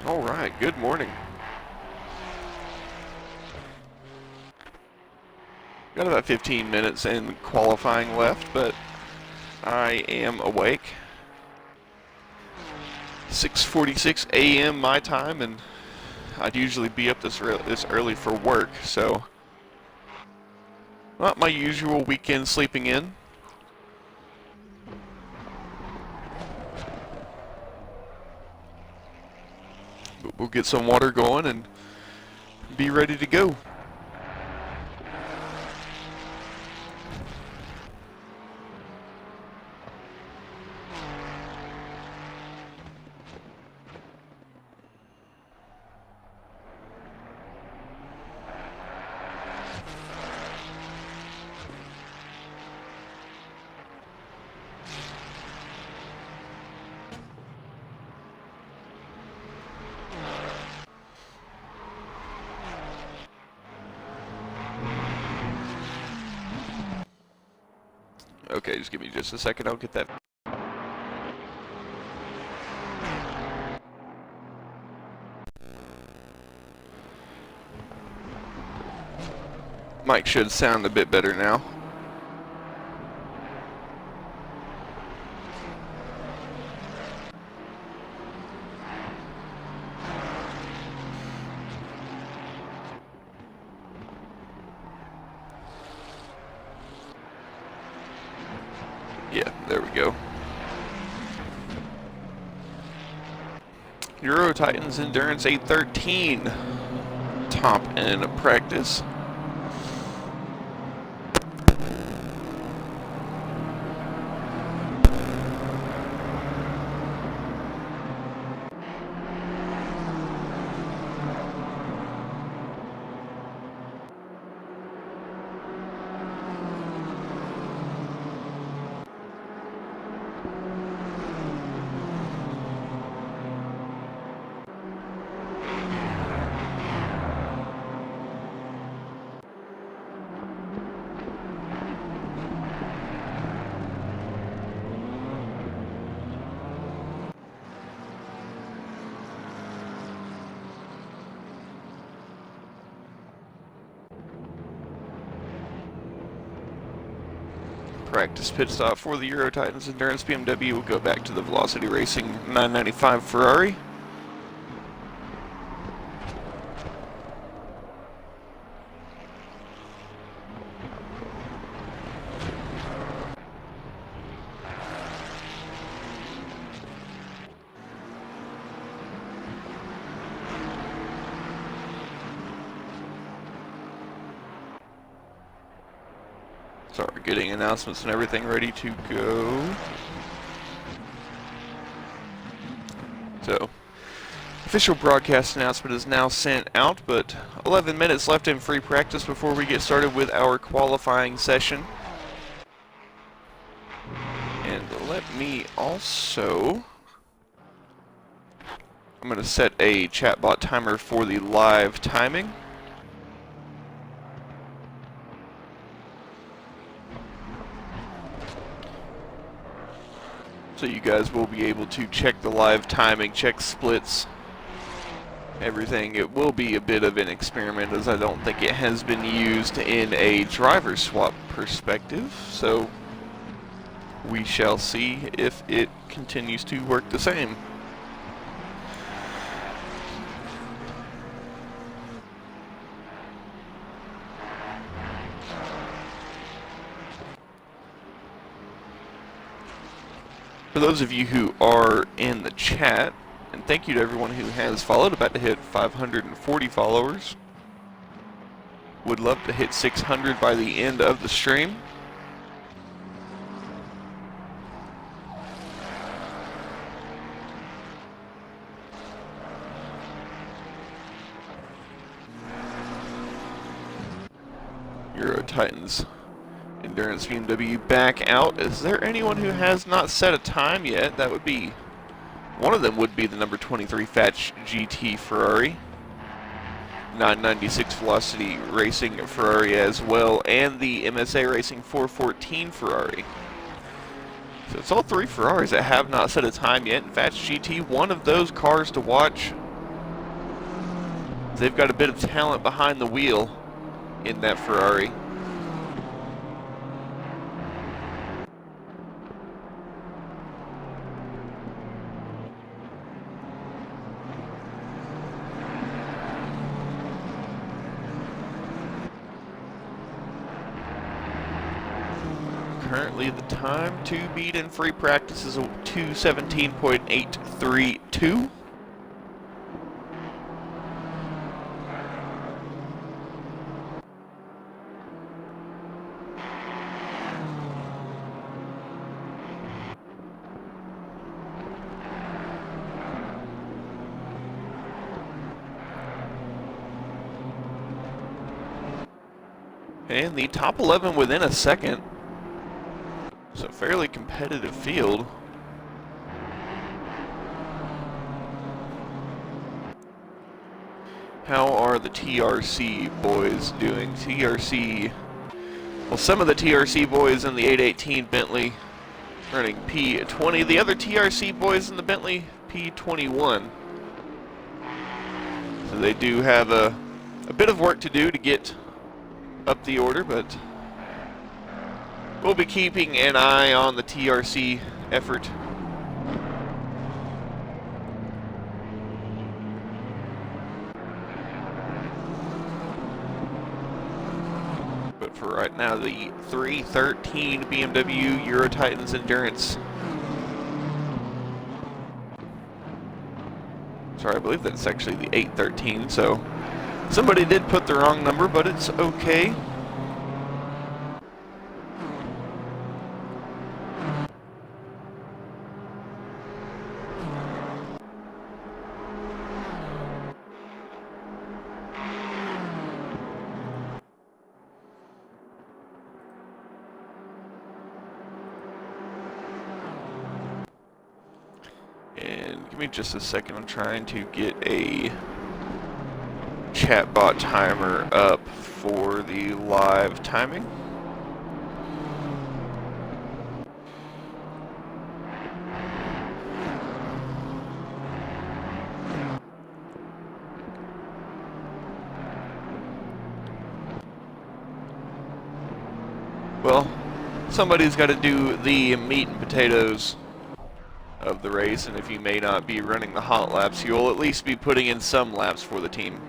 All right, good morning. Got about 15 minutes in qualifying left, but I am awake. 6:46 a.m. my time, and I'd usually be up this early for work, so not my usual weekend sleeping in. But we'll get some water going and be ready to go. Okay, just give me just a second, I'll get that. Mic should sound a bit better now. Yeah, there we go. Euro Titans Endurance 813, top in practice. Practice pit stop for the Euro Titans Endurance BMW. We'll go back to the Velocity Racing 995 Ferrari. So we're getting announcements and everything ready to go. So, official broadcast announcement is now sent out, but 11 minutes left in free practice before we get started with our qualifying session. And let me also... I'm going to set a chatbot timer for the live timing. So you guys will be able to check the live timing, check splits, everything. It will be a bit of an experiment, as I don't think it has been used in a driver swap perspective. So we shall see if it continues to work the same. For those of you who are in the chat, and thank you to everyone who has followed, about to hit 540 followers. Would love to hit 600 by the end of the stream. Euro Titans Endurance BMW back out. Is there anyone who has not set a time yet? That would be, one of them would be the number 23 Fatch GT Ferrari, 996 Velocity Racing Ferrari as well, and the MSA Racing 414 Ferrari. So it's all three Ferraris that have not set a time yet. In Fatch GT, one of those cars to watch They've got a bit of talent behind the wheel in that Ferrari. Currently, the time to beat in free practice is 2:17.832. And the top 11 within a second. It's a fairly competitive field. How are the TRC boys doing? Well, some of the TRC boys in the 818 Bentley running P20. The other TRC boys in the Bentley P21. So they do have a bit of work to do to get up the order, but we'll be keeping an eye on the TRC effort. But for right now, the 313 BMW Euro Titans Endurance. Sorry, I believe that's actually the 813, so somebody did put the wrong number, but it's okay. And give me just a second, I'm trying to get a chatbot timer up for the live timing. Well, somebody's got to do the meat and potatoes of the race, and if you may not be running the hot laps, you'll at least be putting in some laps for the team.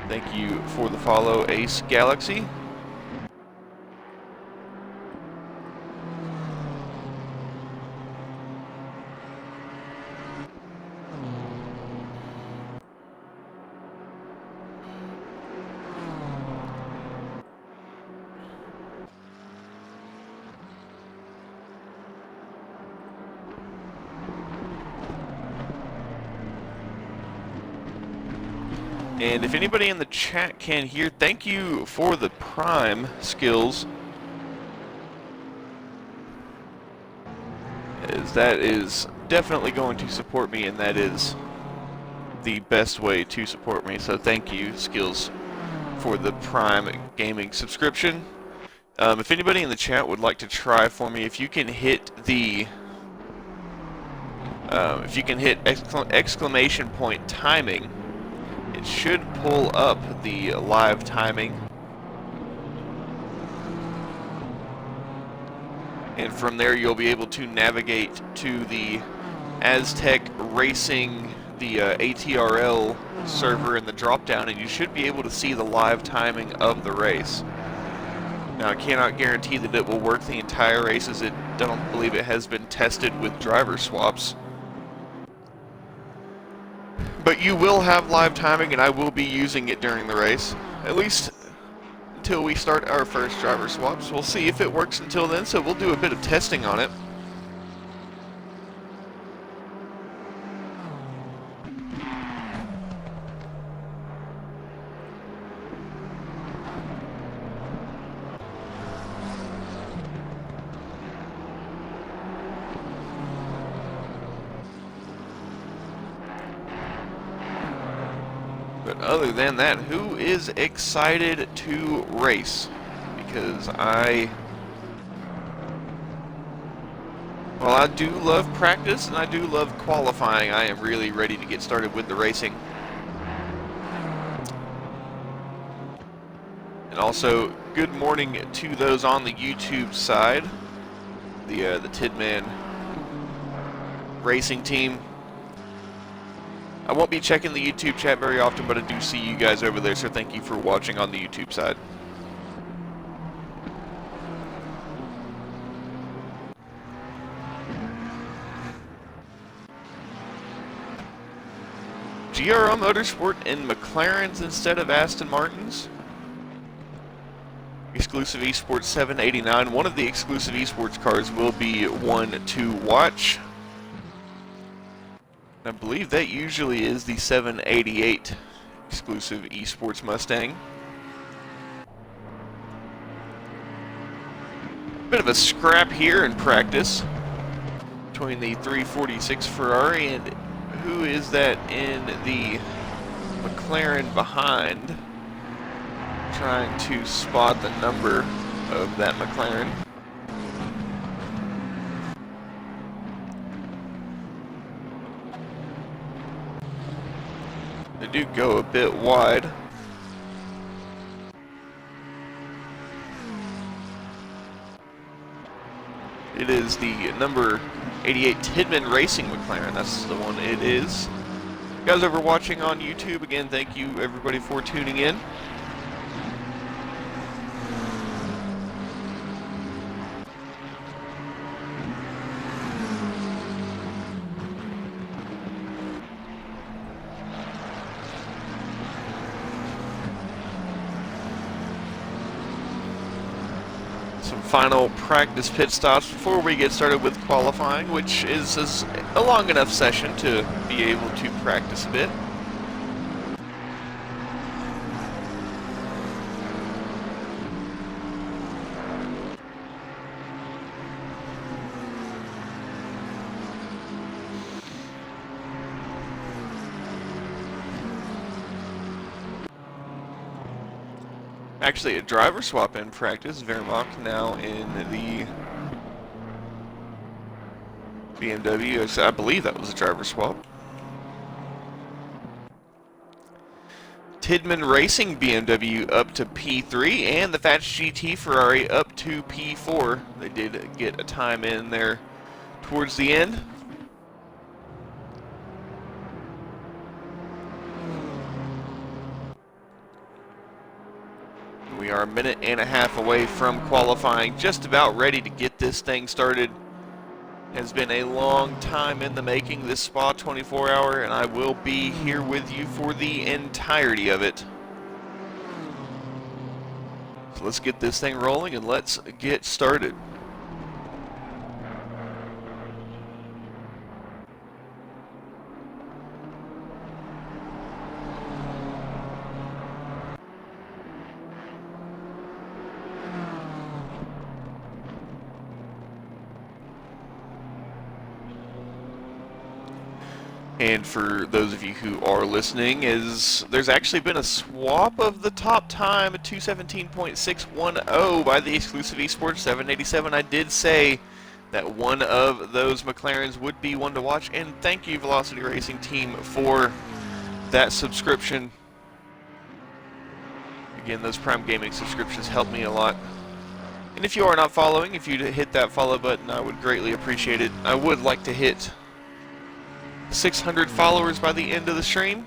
Thank you for the follow, Ace Galaxy. And if anybody in the chat can hear, thank you for the Prime skills. As that is definitely going to support me, and that is the best way to support me. So thank you, skills, for the Prime gaming subscription. If anybody in the chat would like to try for me, if you can hit the exclamation point timing, it should pull up the live timing. And from there you'll be able to navigate to the Aztec Racing, the ATRL server in the drop-down, and you should be able to see the live timing of the race. Now, I cannot guarantee that it will work the entire race, as I don't believe it has been tested with driver swaps. But you will have live timing, and I will be using it during the race, at least until we start our first driver swaps. We'll see if it works until then, so we'll do a bit of testing on it. But other than that, who is excited to race? Because I do love practice and I do love qualifying. I am really ready to get started with the racing. And also, good morning to those on the YouTube side, the Tidman racing team. I won't be checking the YouTube chat very often, but I do see you guys over there, so thank you for watching on the YouTube side. GRO Motorsport and McLarens instead of Aston Martins. Exclusive Esports 789. One of the exclusive esports cars will be one to watch. I believe that usually is the 788 exclusive esports Mustang. Bit of a scrap here in practice between the 346 Ferrari and who is that in the McLaren behind? Trying to spot the number of that McLaren. They do go a bit wide. It is the number 88 Tidman Racing McLaren. That's the one it is. You guys over watching on YouTube, again, thank you everybody for tuning in. Some final practice pit stops before we get started with qualifying, which is a long enough session to be able to practice a bit. Actually, a driver swap in practice. Wehrmacht now in the BMW. I believe that was a driver swap. Tidman Racing BMW up to P3, and the Fats GT Ferrari up to P4. They did get a time in there towards the end. We are a minute and a half away from qualifying, just about ready to get this thing started. It has been a long time in the making, this Spa 24-hour, and I will be here with you for the entirety of it. So let's get this thing rolling and let's get started. And for those of you who are listening, there's actually been a swap of the top time at 217.610 by the exclusive esports 787. I did say that one of those McLarens would be one to watch, and thank you Velocity Racing Team for that subscription. Again, those Prime Gaming subscriptions help me a lot. And if you are not following, if you'd hit that follow button, I would greatly appreciate it. I would like to hit 600 followers by the end of the stream.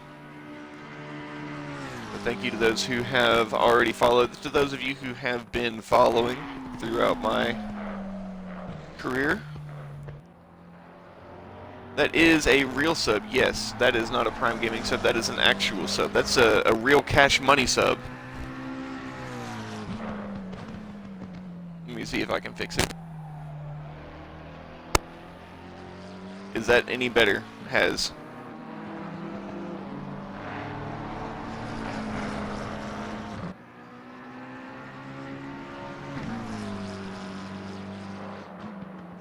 But thank you to those who have already followed, to those of you who have been following throughout my career. That is a real sub, yes. That is not a Prime Gaming sub, that is an actual sub. That's a real cash money sub. Let me see if I can fix it. Is that any better? Has.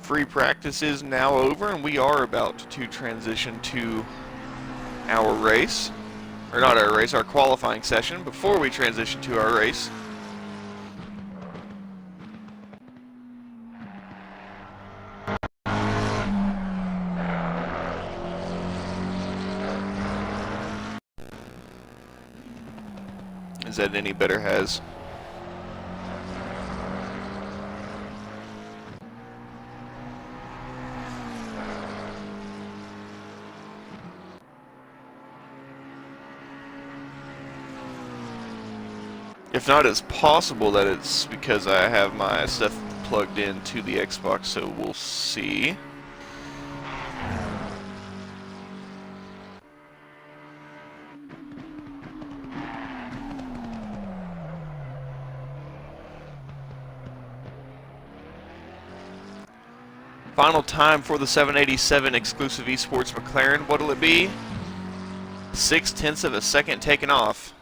Free practice is now over, and we are about to transition to our race. Or not our race, our qualifying session. Before we transition to our race, is that any better? Has. If not, it's possible that it's because I have my stuff plugged into the Xbox, so we'll see. Final time for the 787 exclusive esports McLaren. What'll it be? 0.6 of a second taken off.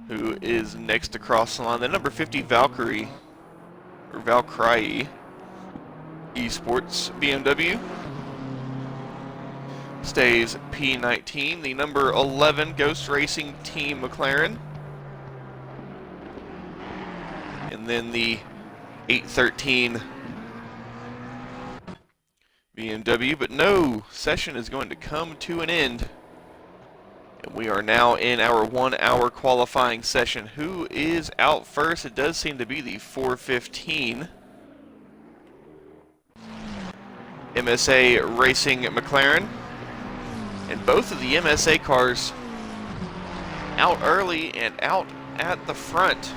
Who is next across the line? The number 50 Valkyrie, or Valkyrie Esports BMW. Stays P19. The number 11 Ghost Racing Team McLaren. And then the 813 BMW, but no session is going to come to an end. And we are now in our 1 hour qualifying session. Who is out first? It does seem to be the 415 MSA Racing McLaren. And both of the MSA cars out early and out at the front.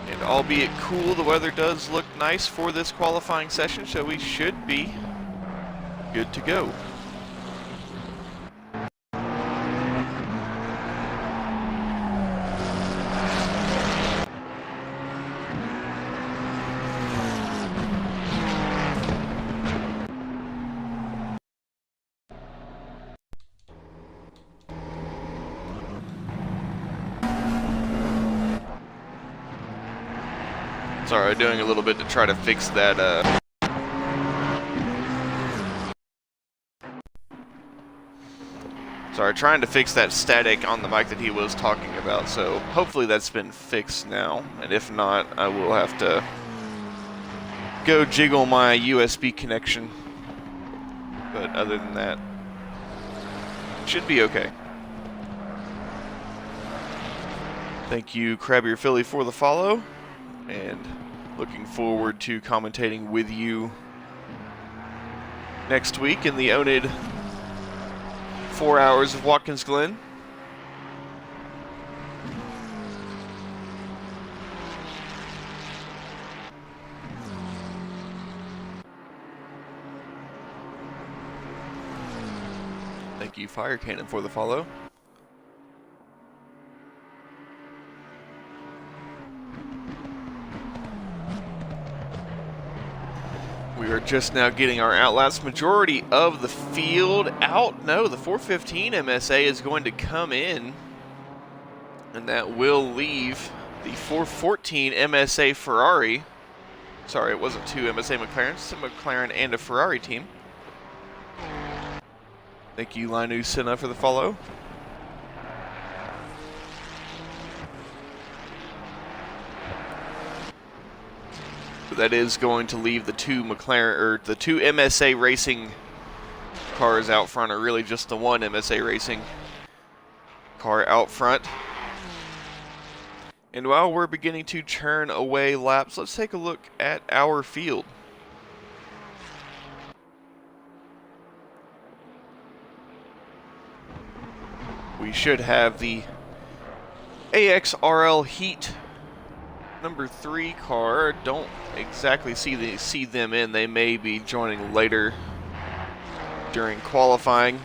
And albeit cool, the weather does look nice for this qualifying session, so we should be good to go. Sorry, doing a little bit to try to fix that, Sorry, trying to fix that static on the mic that he was talking about, so hopefully that's been fixed now. And if not, I will have to go jiggle my USB connection. But other than that, it should be okay. Thank you, Crabbier Philly, for the follow. And looking forward to commentating with you next week in the Onid 4 hours of Watkins Glen. Thank you, Fire Cannon, for the follow. We are just now getting our outlast. Majority of the field out. No, the 415 MSA is going to come in, and that will leave the 414 MSA Ferrari. Sorry, it wasn't two MSA McLarens. It's a McLaren and a Ferrari team. Thank you, Linus Senna, for the follow. That is going to leave the two McLaren, or the two MSA Racing cars out front, or really just the one MSA Racing car out front. And while we're beginning to churn away laps, let's take a look at our field. We should have the AXRL Heat number 3 car. Don't exactly see them in. They may be joining later during qualifying.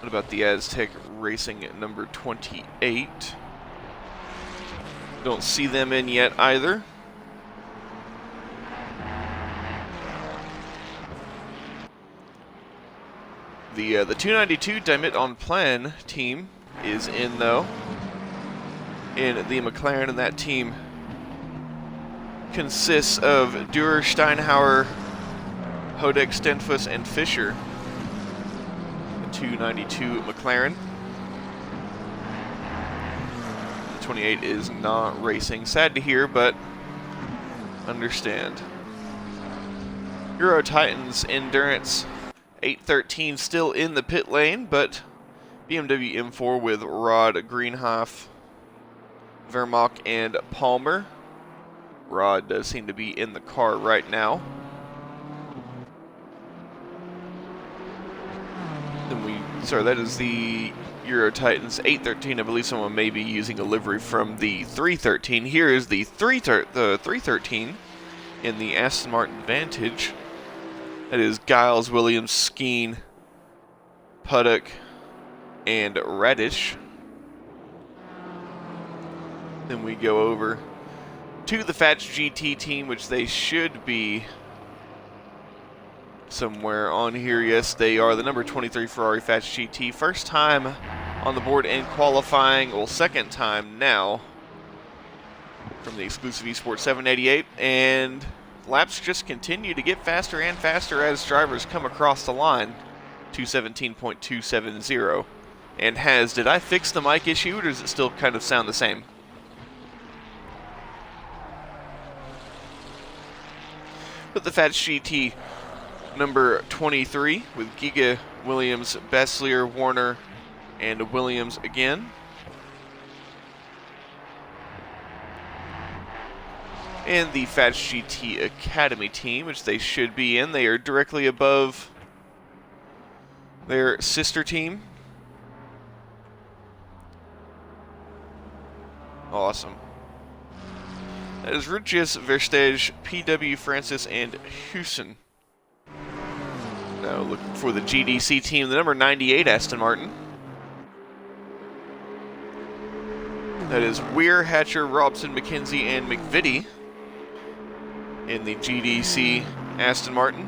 What about the Aztec Racing at number 28? Don't see them in yet either. The 292 Dimit on Plan team is in, though, in the McLaren, and that team consists of Dürer, Steinhauer, Hodek, Stenfuss, and Fischer. The 292 McLaren. The 28 is not racing. Sad to hear, but understand. Euro Titans Endurance 813 still in the pit lane, but BMW M4 with Rod Greenhoff, Vermaak, and Palmer. Rod does seem to be in the car right now. Sorry, that is the Euro Titans 813. I believe someone may be using a livery from the 313. Here is the 313 in the Aston Martin Vantage. That is Giles, Williams, Skeen, Puddock, and Radish. Then we go over to the Fats GT team, which they should be somewhere on here. Yes, they are. The number 23 Ferrari Fats GT. First time on the board in qualifying. Well, second time now from the exclusive eSports 788. And laps just continue to get faster and faster as drivers come across the line. 217.270. And did I fix the mic issue, or does it still kind of sound the same? But the Fats GT number 23 with Giga, Williams, Besslier, Warner, and Williams again. And the Fats GT Academy team, which they should be in. They are directly above their sister team. Awesome. That is Rutges, Verstege, PW, Francis, and Hewson. Now looking for the GDC team, the number 98 Aston Martin. That is Weir, Hatcher, Robson, McKenzie, and McVitie in the GDC Aston Martin.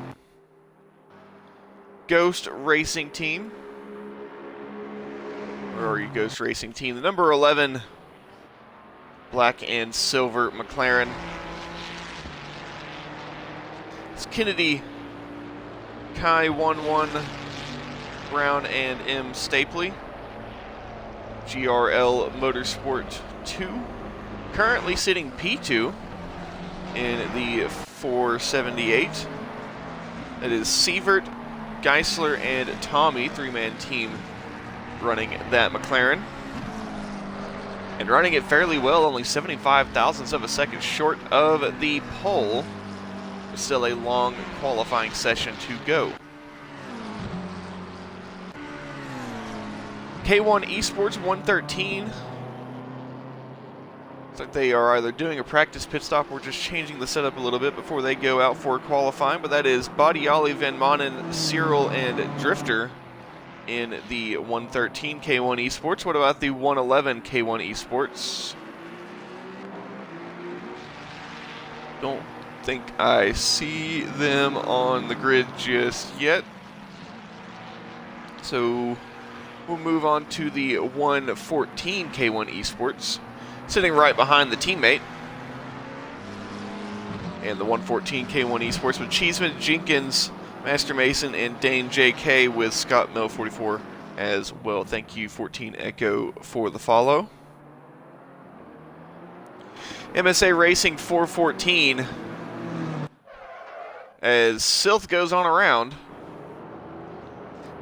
Ghost Racing Team. Where are you, Ghost Racing Team? The number 11 Black and Silver McLaren. It's Kennedy, Kai 11, Brown, and M. Stapley. GRL Motorsport 2. Currently sitting P2 in the 478. That is Sievert, Geisler, and Tommy, three-man team running that McLaren. And running it fairly well, only 75 thousandths of a second short of the pole. Still a long qualifying session to go. K1 Esports 113. Looks like they are either doing a practice pit stop or just changing the setup a little bit before they go out for qualifying. But that is Badiali, Van Manen, Cyril, and Drifter in the 113 K1 Esports. What about the 111 K1 Esports? Don't think I see them on the grid just yet. So we'll move on to the 114 K1 Esports, sitting right behind the teammate. And the 114 K1 Esports with Cheeseman, Jenkins, Master Mason, and Dane JK with Scott Mill 44 as well. Thank you, 14 Echo, for the follow. MSA Racing 414 as Silth goes on around.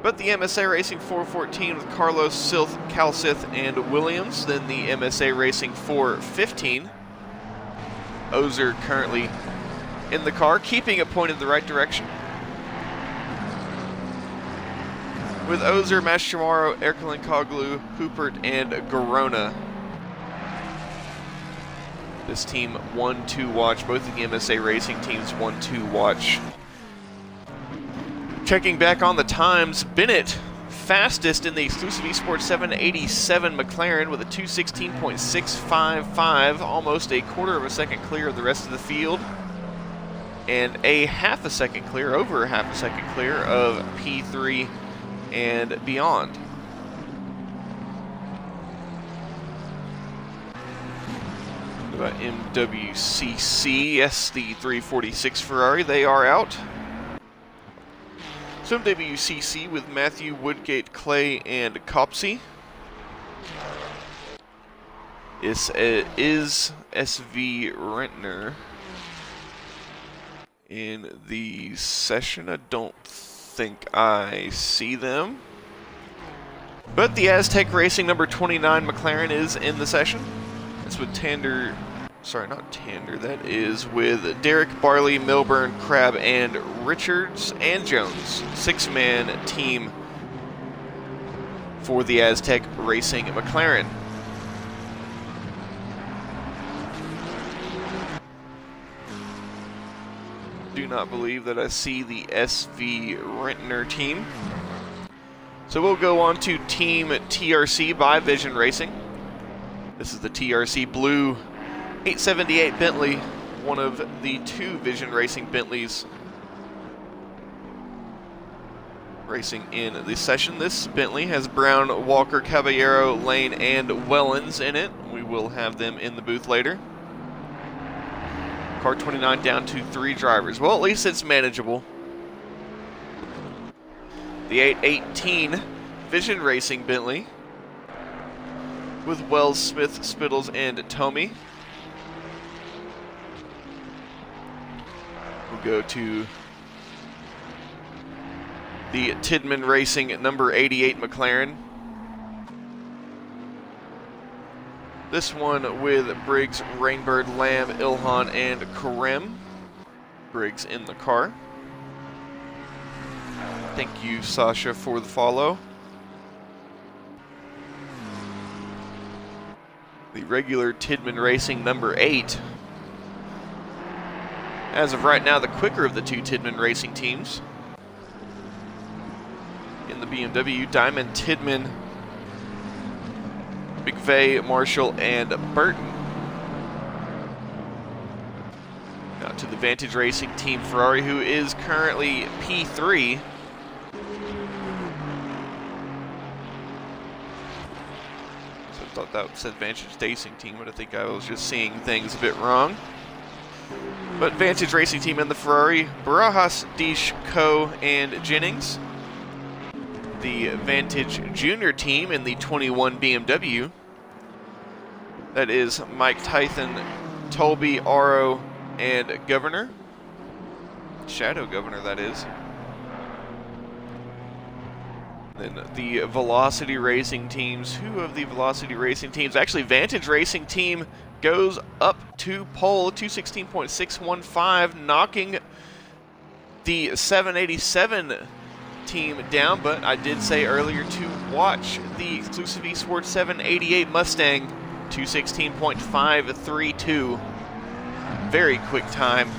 But the MSA Racing 414 with Carlos, Silth, Calcith, and Williams. Then the MSA Racing 415. Ozer currently in the car, keeping it pointed the right direction. With Ozer, Mastromaro, Erkelin Koglu, Hoopert, and Garona. This team 1-2 watch. Both of the MSA Racing teams 1-2 watch. Checking back on the times, Bennett fastest in the exclusive eSports 787 McLaren with a 216.655, almost a quarter of a second clear of the rest of the field, and a half a second clear, over a half a second clear of P3 and beyond. What about MWCC? Yes, the 346 Ferrari, they are out. So MWCC with Matthew, Woodgate, Clay, and Copsey. Is SV Rentner in the session? I don't think I see them. But the Aztec Racing number 29 McLaren is in the session. It's with Tander, sorry, not Tander, that is with Derek, Barley, Milburn, Crabb, and Richards and Jones. Six-man team for the Aztec Racing McLaren. Do not believe that I see the SV Rentner team. So we'll go on to Team TRC by Vision Racing. This is the TRC Blue 878 Bentley, one of the two Vision Racing Bentleys racing in the session. This Bentley has Brown, Walker, Caballero, Lane, and Wellens in it. We will have them in the booth later. Car 29 down to 3 drivers. Well, at least it's manageable. The 818 Vision Racing Bentley with Wells, Smith, Spittles, and Tomey. We'll go to the Tidman Racing number 88 McLaren. This one with Briggs, Rainbird, Lamb, Ilhan, and Karem. Briggs in the car. Thank you, Sasha, for the follow. The regular Tidman Racing number 8. As of right now, the quicker of the two Tidman Racing teams. In the BMW, Diamond, Tidman, McVeigh, Marshall, and Burton. Now to the Vantage Racing Team Ferrari, who is currently P3. So I thought that said Vantage Racing Team, but I think I was just seeing things a bit wrong. But Vantage Racing Team in the Ferrari, Barajas, Deesh, Coe, and Jennings. The Vantage Junior Team in the 21 BMW. That is Mike Tython, Tolby, Aro, and Governor. Shadow Governor, that is. Then the Velocity Racing Teams. Who of the Velocity Racing Teams? Actually, Vantage Racing Team goes up to pole, 216.615, knocking the 787 team down, but I did say earlier to watch the exclusive eSports 788 Mustang, 216.532. Very quick time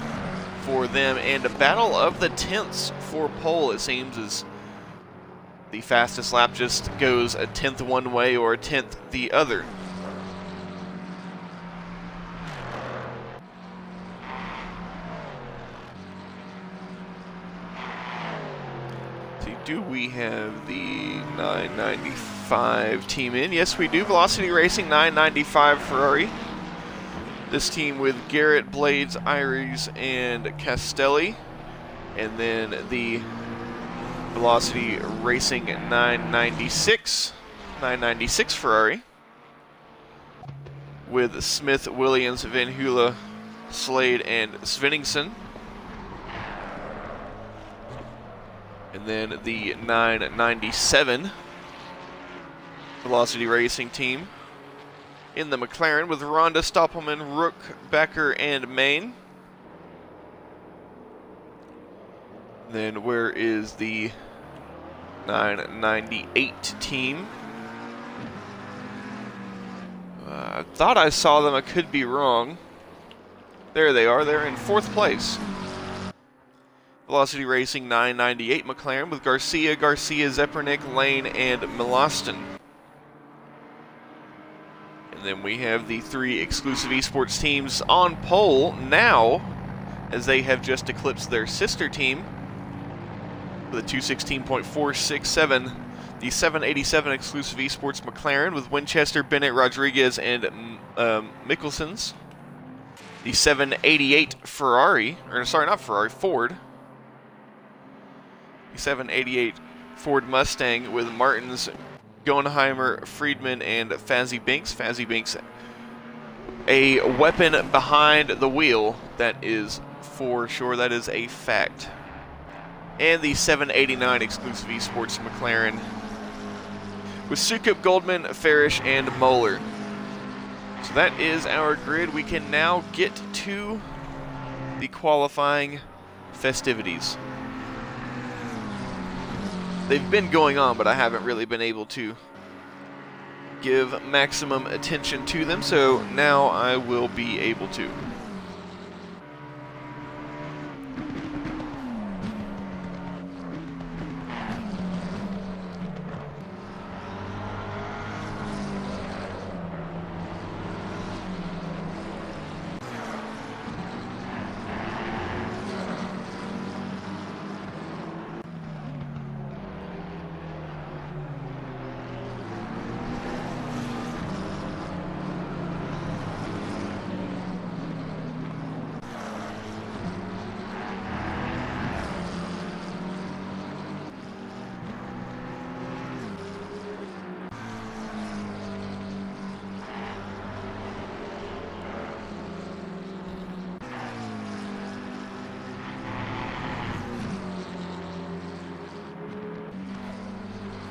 for them, and a battle of the tenths for pole, it seems, as the fastest lap just goes a tenth one way or a tenth the other. Do we have the 995 team in? Yes, we do. Velocity Racing 995 Ferrari. This team with Garrett, Blades, Iries, and Castelli. And then the Velocity Racing 996 Ferrari with Smith, Williams, Van Hula, Slade, and Svenningsson. And then the 997 Velocity Racing Team in the McLaren with Rhonda, Stoppelman, Rook, Becker, and Main. Then where is the 998 team? I thought I saw them, I could be wrong. There they are, they're in 4th place. Velocity Racing 998 McLaren with Garcia, Zepernick, Lane, and Milostin. And then we have the 3 exclusive esports teams on pole now, as they have just eclipsed their sister team with a 216.467. The 787 exclusive esports McLaren with Winchester, Bennett, Rodriguez, and Mickelsons. The 788 Ferrari, or sorry, not Ferrari, Ford. The 788 Ford Mustang with Martins, Goenheimer, Friedman, and Fazzy Binks. Fazzy Binks, a weapon behind the wheel, that is for sure, that is a fact. And the 789 exclusive esports McLaren with Sukup, Goldman, Farish, and Moeller. So that is our grid. We can now get to the qualifying festivities. They've been going on, but I haven't really been able to give maximum attention to them, so now I will be able to.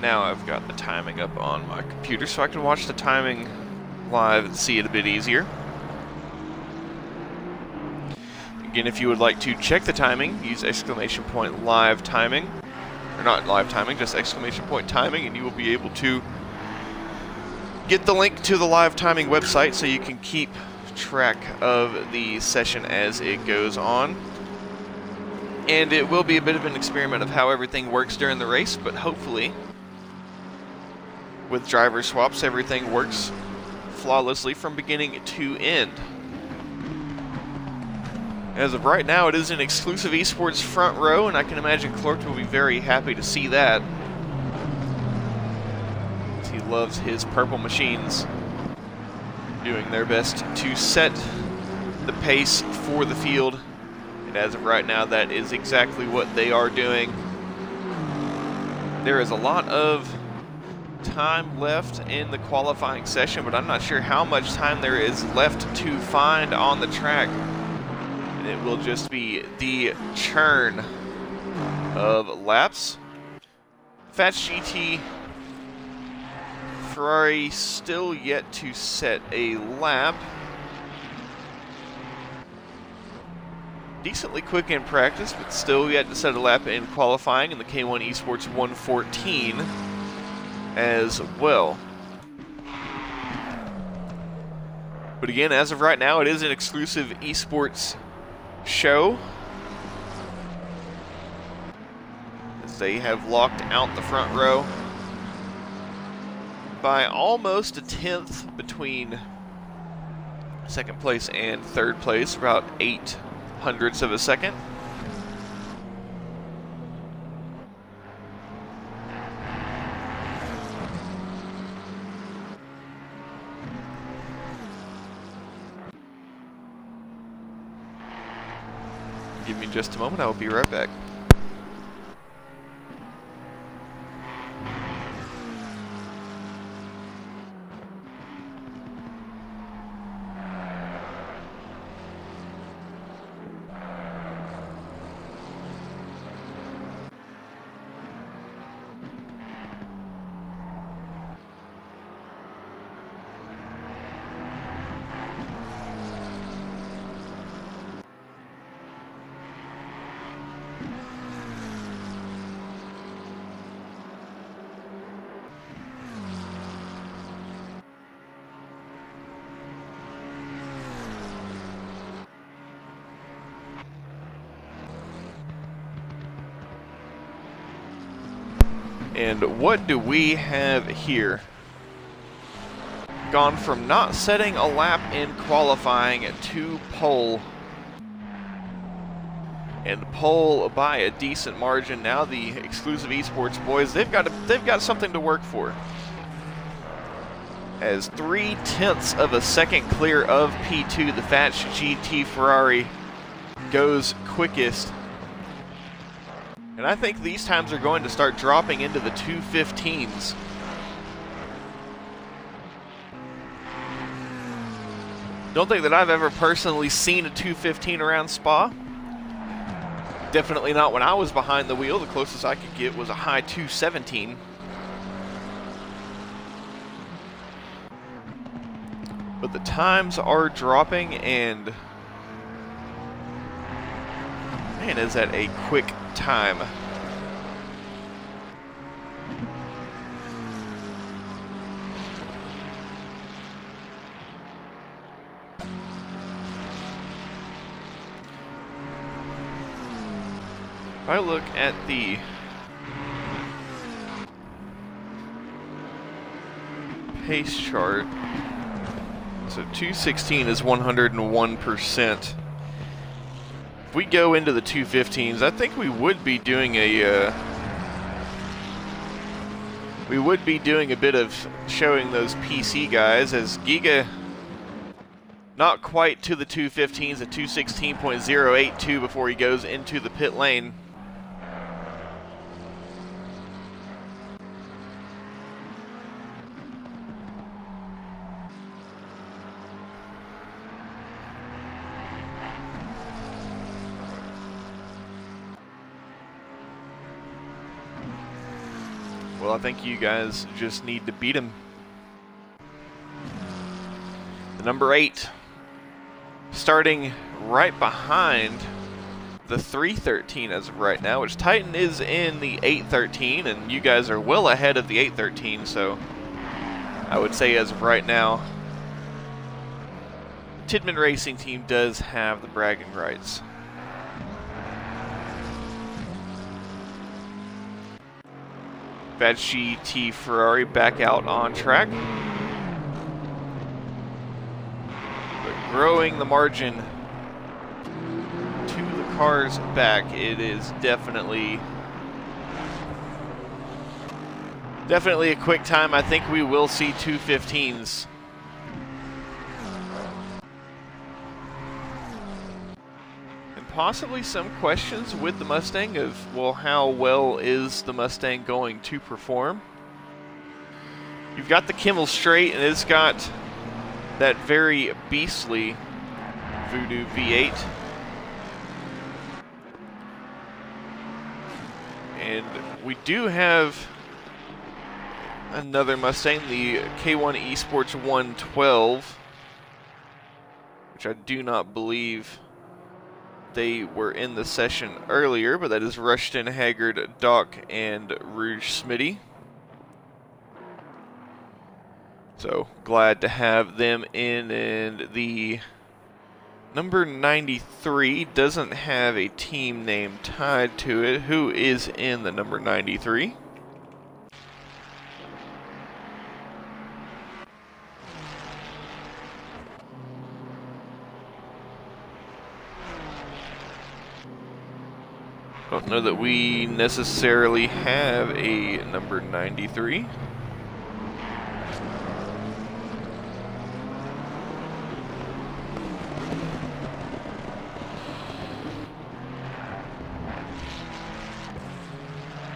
Now I've got the timing up on my computer so I can watch the timing live and see it a bit easier. Again, if you would like to check the timing, use !live timing. Or not live timing, just !timing, and you will be able to get the link to the live timing website so you can keep track of the session as it goes on. And it will be a bit of an experiment of how everything works during the race, but hopefully with driver swaps, everything works flawlessly from beginning to end. As of right now, it is an exclusive esports front row, and I can imagine Clort will be very happy to see that. He loves his purple machines doing their best to set the pace for the field, and as of right now, that is exactly what they are doing. There is a lot of time left in the qualifying session, but I'm not sure how much time there is left to find on the track. And it will just be the churn of laps. Fats GT Ferrari still yet to set a lap. Decently quick in practice, but still yet to set a lap in qualifying in the K1 Esports 114 as well. But again, as of right now, it is an exclusive esports show, as they have locked out the front row by almost a tenth between second place and third place, about 0.08 of a second. Give me just a moment, I will be right back. And what do we have here? Gone from not setting a lap in qualifying to pole. And pole by a decent margin. Now the exclusive esports boys, they've got something to work for. As 0.3 of a second clear of P2, the Fats GT Ferrari goes quickest. And I think these times are going to start dropping into the 2:15s. Don't think that I've ever personally seen a 2:15 around Spa. Definitely not when I was behind the wheel. The closest I could get was a high 2:17. But the times are dropping, and man, is that a quick time. If I look at the pace chart, so 216 is 101%. If we go into the 215s, I think we would be doing a bit of showing those PC guys, as Giga not quite to the 215s at 216.082 before he goes into the pit lane. Well, I think you guys just need to beat him. The number 8, starting right behind the 313 as of right now, which Titan is in the 813, and you guys are well ahead of the 813, so I would say as of right now, Tidman Racing Team does have the bragging rights. That GT Ferrari back out on track. But growing the margin to the cars back, it is definitely a quick time. I think we will see 215s. Possibly some questions with the Mustang of, well, how well is the Mustang going to perform? You've got the Kimmel straight, and it's got that very beastly Voodoo V8. And we do have another Mustang, the K1 Esports 112, which I do not believe they were in the session earlier, but that is Rushton, Haggard, Doc, and Rouge Smitty. So glad to have them in, and the number 93 doesn't have a team name tied to it. Who is in the number 93? Don't know that we necessarily have a number 93.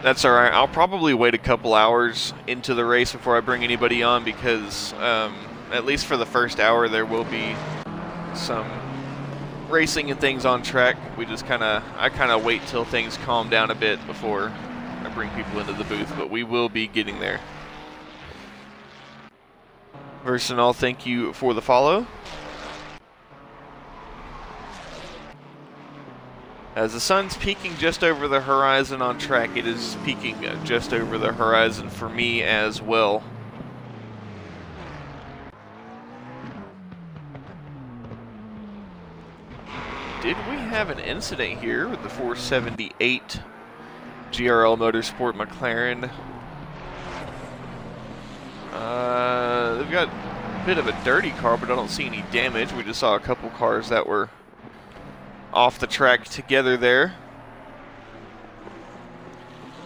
That's alright. I'll probably wait a couple hours into the race before I bring anybody on, because at least for the first hour there will be some racing and things on track. I kind of wait till things calm down a bit before I bring people into the booth, but we will be getting there. Versinol, thank you for the follow. As the sun's peaking just over the horizon on track, it is peaking just over the horizon for me as well. Did we have an incident here with the 478 GRL Motorsport McLaren? They've got a bit of a dirty car, but I don't see any damage. We just saw a couple cars that were off the track together there.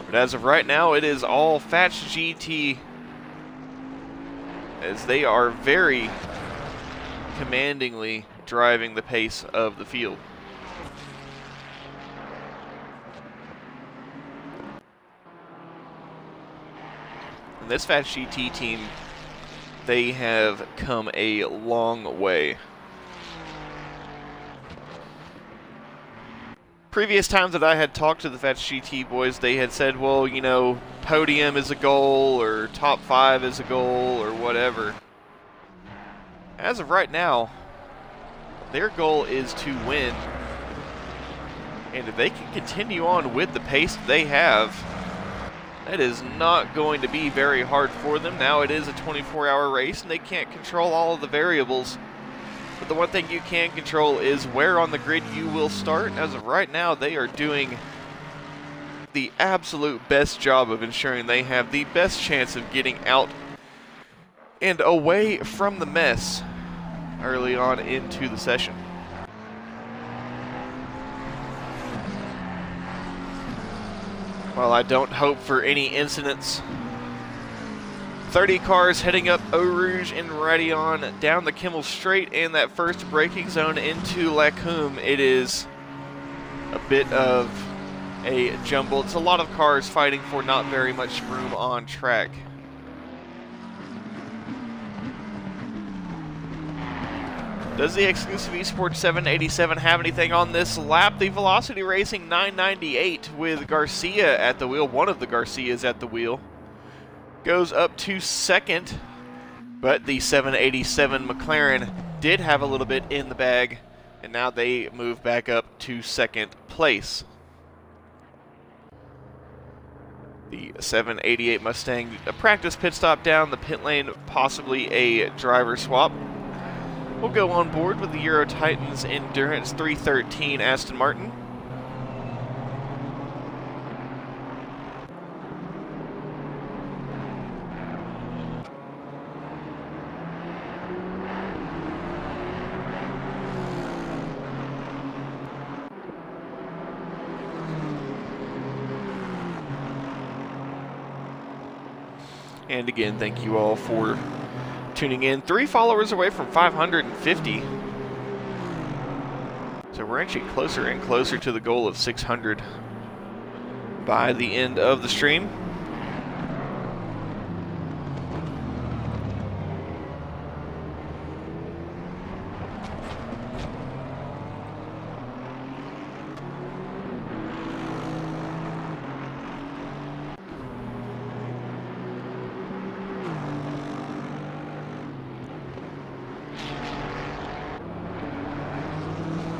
But as of right now, it is all Fats GT, as they are very commandingly driving the pace of the field. And this Fats GT team, they have come a long way. Previous times that I had talked to the Fats GT boys, they had said, well, you know, podium is a goal, or top 5 is a goal, or whatever. As of right now, their goal is to win. And if they can continue on with the pace they have, that is not going to be very hard for them. Now it is a 24-hour race, and they can't control all of the variables. But the one thing you can control is where on the grid you will start. As of right now, they are doing the absolute best job of ensuring they have the best chance of getting out and away from the mess early on into the session. While I don't hope for any incidents, 30 cars heading up Eau Rouge and Radillon down the Kimmel Strait and that first braking zone into Lacombe. It is a bit of a jumble. It's a lot of cars fighting for not very much room on track. Does the exclusive Esports 787 have anything on this lap? The Velocity Racing 998 with Garcia at the wheel, one of the Garcias at the wheel, goes up to second, but the 787 McLaren did have a little bit in the bag, and now they move back up to second place. The 788 Mustang, a practice pit stop down the pit lane, possibly a driver swap. We'll go on board with the Euro Titans Endurance 313 Aston Martin. And again, thank you all for tuning in. 3 followers away from 550. So we're actually closer and closer to the goal of 600 by the end of the stream.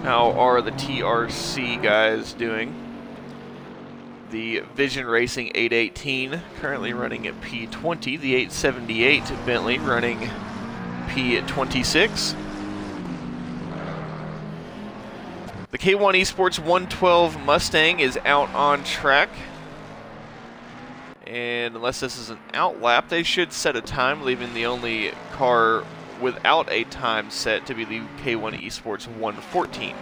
How are the TRC guys doing? The Vision Racing 818 currently running at P20. The 878 Bentley running P26. The K1 Esports 112 Mustang is out on track. And unless this is an out lap, they should set a time, leaving the only car without a time set to be the K1 Esports 114.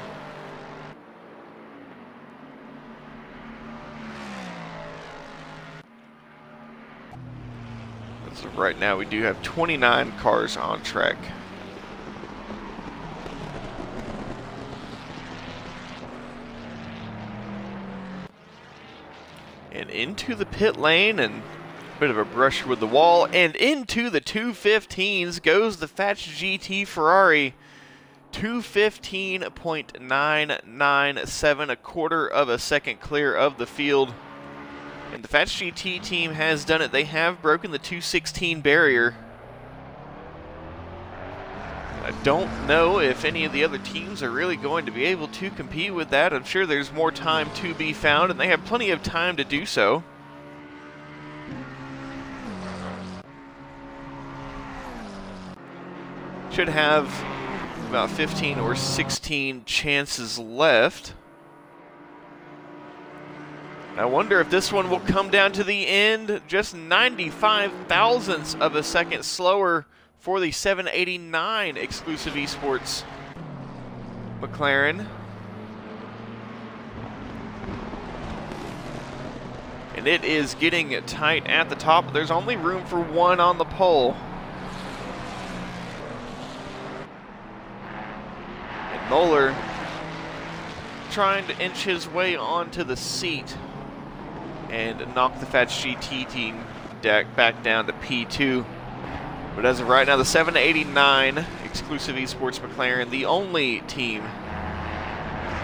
As of right now, we do have 29 cars on track. And into the pit lane, and bit of a brush with the wall, and into the 215s goes the Fats GT Ferrari. 215.997, a quarter of a second clear of the field. And the Fats GT team has done it. They have broken the 216 barrier. I don't know if any of the other teams are really going to be able to compete with that. I'm sure there's more time to be found, and they have plenty of time to do so. Should have about 15 or 16 chances left. I wonder if this one will come down to the end. Just 95 thousandths of a second slower for the 789 exclusive Esports McLaren. And it is getting tight at the top. There's only room for one on the pole. And Moeller trying to inch his way onto the seat and knock the Fats GT team back down to P2. But as of right now, the 789 exclusive Esports McLaren, the only team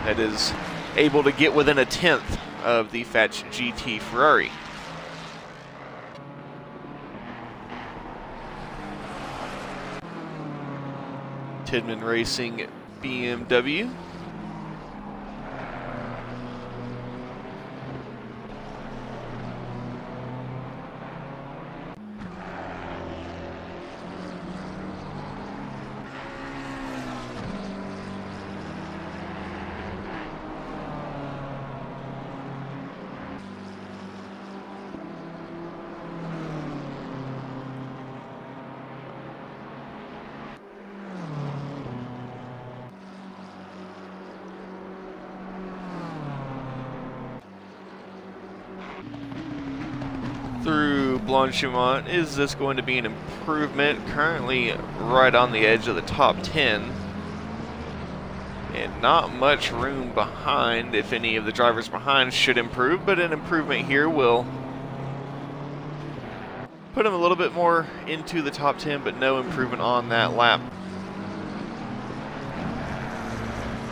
that is able to get within a tenth of the Fats GT Ferrari. Tidman Racing BMW. Blanchimont. Is this going to be an improvement? Currently right on the edge of the top 10. And not much room behind. If any of the drivers behind should improve, but an improvement here will put him a little bit more into the top 10, but no improvement on that lap.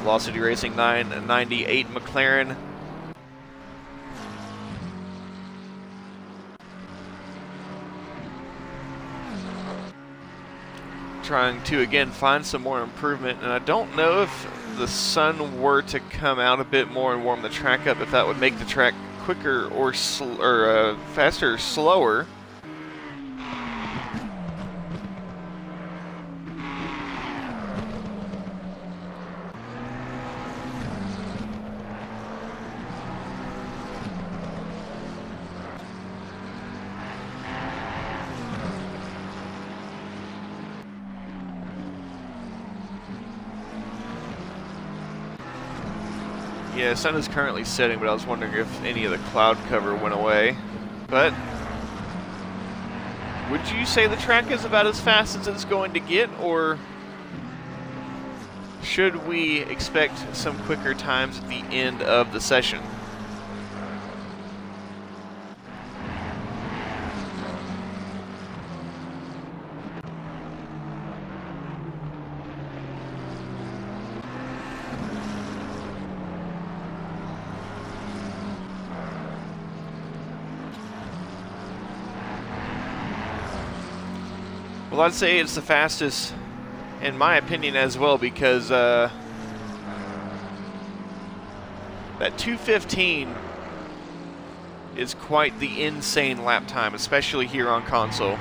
Velocity Racing 998 McLaren. Trying to, again, find some more improvement, and I don't know if the sun were to come out a bit more and warm the track up, if that would make the track quicker or faster or slower. Yeah, the sun is currently setting, but I was wondering if any of the cloud cover went away. But would you say the track is about as fast as it's going to get, or should we expect some quicker times at the end of the session? Well, I'd say it's the fastest, in my opinion, as well, because that 2:15 is quite the insane lap time, especially here on console.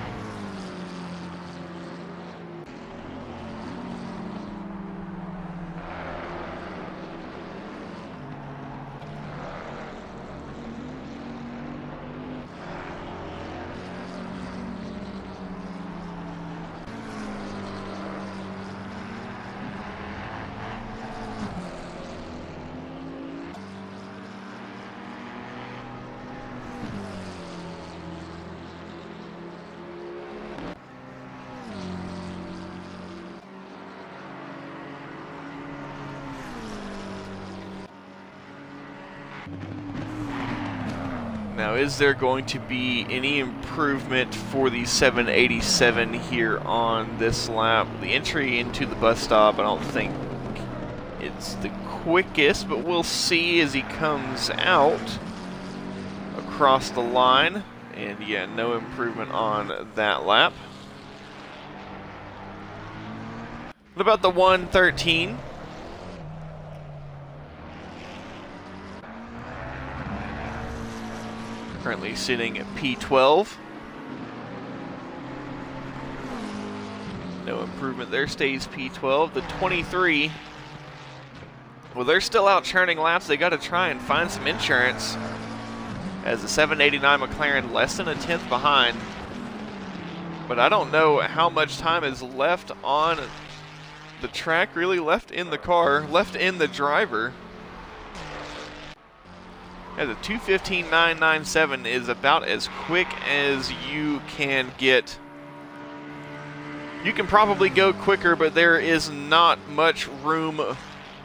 Now, is there going to be any improvement for the 787 here on this lap? The entry into the bus stop, I don't think it's the quickest, but we'll see as he comes out across the line. And yeah, no improvement on that lap. What about the 113? Currently sitting at P12. No improvement there, stays P12. The 23, well, they're still out churning laps. They got to try and find some insurance, as the 789 McLaren less than a tenth behind. But I don't know how much time is left on the track, really left in the car, left in the driver. Yeah, the 2:15.997 is about as quick as you can get. You can probably go quicker, but there is not much room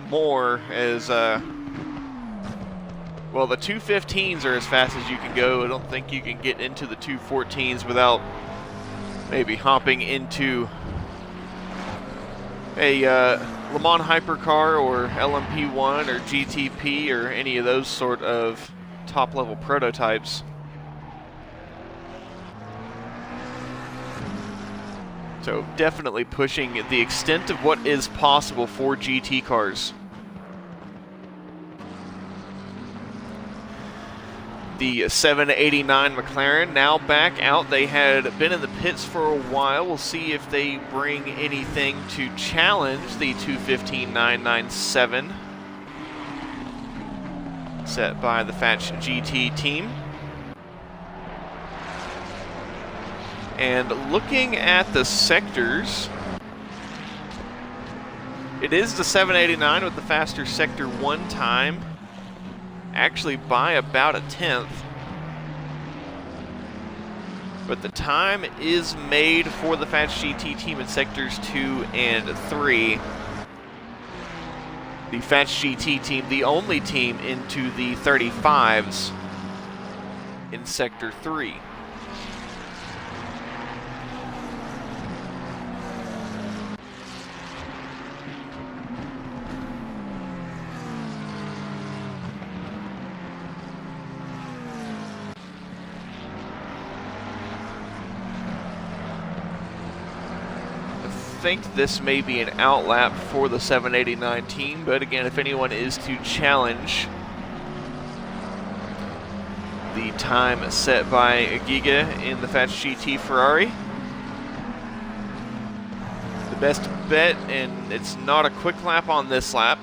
more, as well, the 2:15s are as fast as you can go. I don't think you can get into the 2:14s without maybe hopping into a Le Mans Hypercar or LMP1 or GTP or any of those sort of top-level prototypes. So definitely pushing the extent of what is possible for GT cars. The 789 McLaren now back out. They had been in the pits for a while. We'll see if they bring anything to challenge the 2:15.997 set by the Fatch GT team. And looking at the sectors, it is the 789 with the faster sector 1 time, actually by about a tenth. But the time is made for the Fats GT team in sectors 2 and 3. The Fats GT team, the only team into the 35s in sector 3. I think this may be an outlap for the 789 team, but again, if anyone is to challenge the time set by Giga in the Fats GT Ferrari, the best bet, and it's not a quick lap on this lap,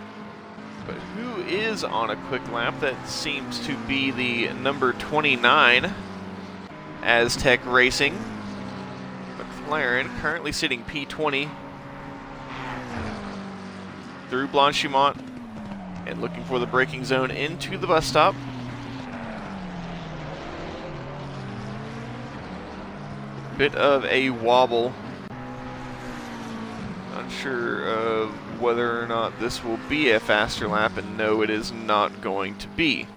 but who is on a quick lap? That seems to be the number 29 Aztec Racing. McLaren currently sitting P20 through Blanchimont and looking for the braking zone into the bus stop. Bit of a wobble. Unsure of whether or not this will be a faster lap, and no, it is not going to be.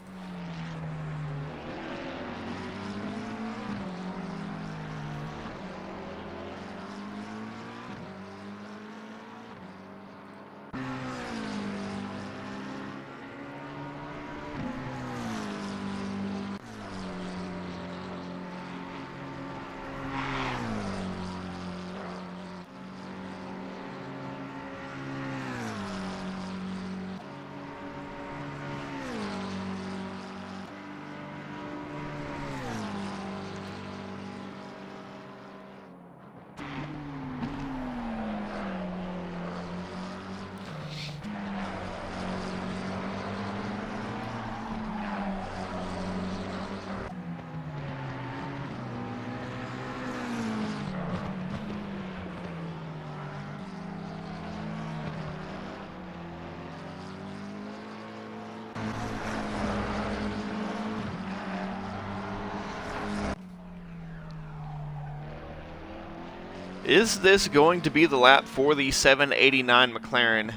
Is this going to be the lap for the 789 McLaren?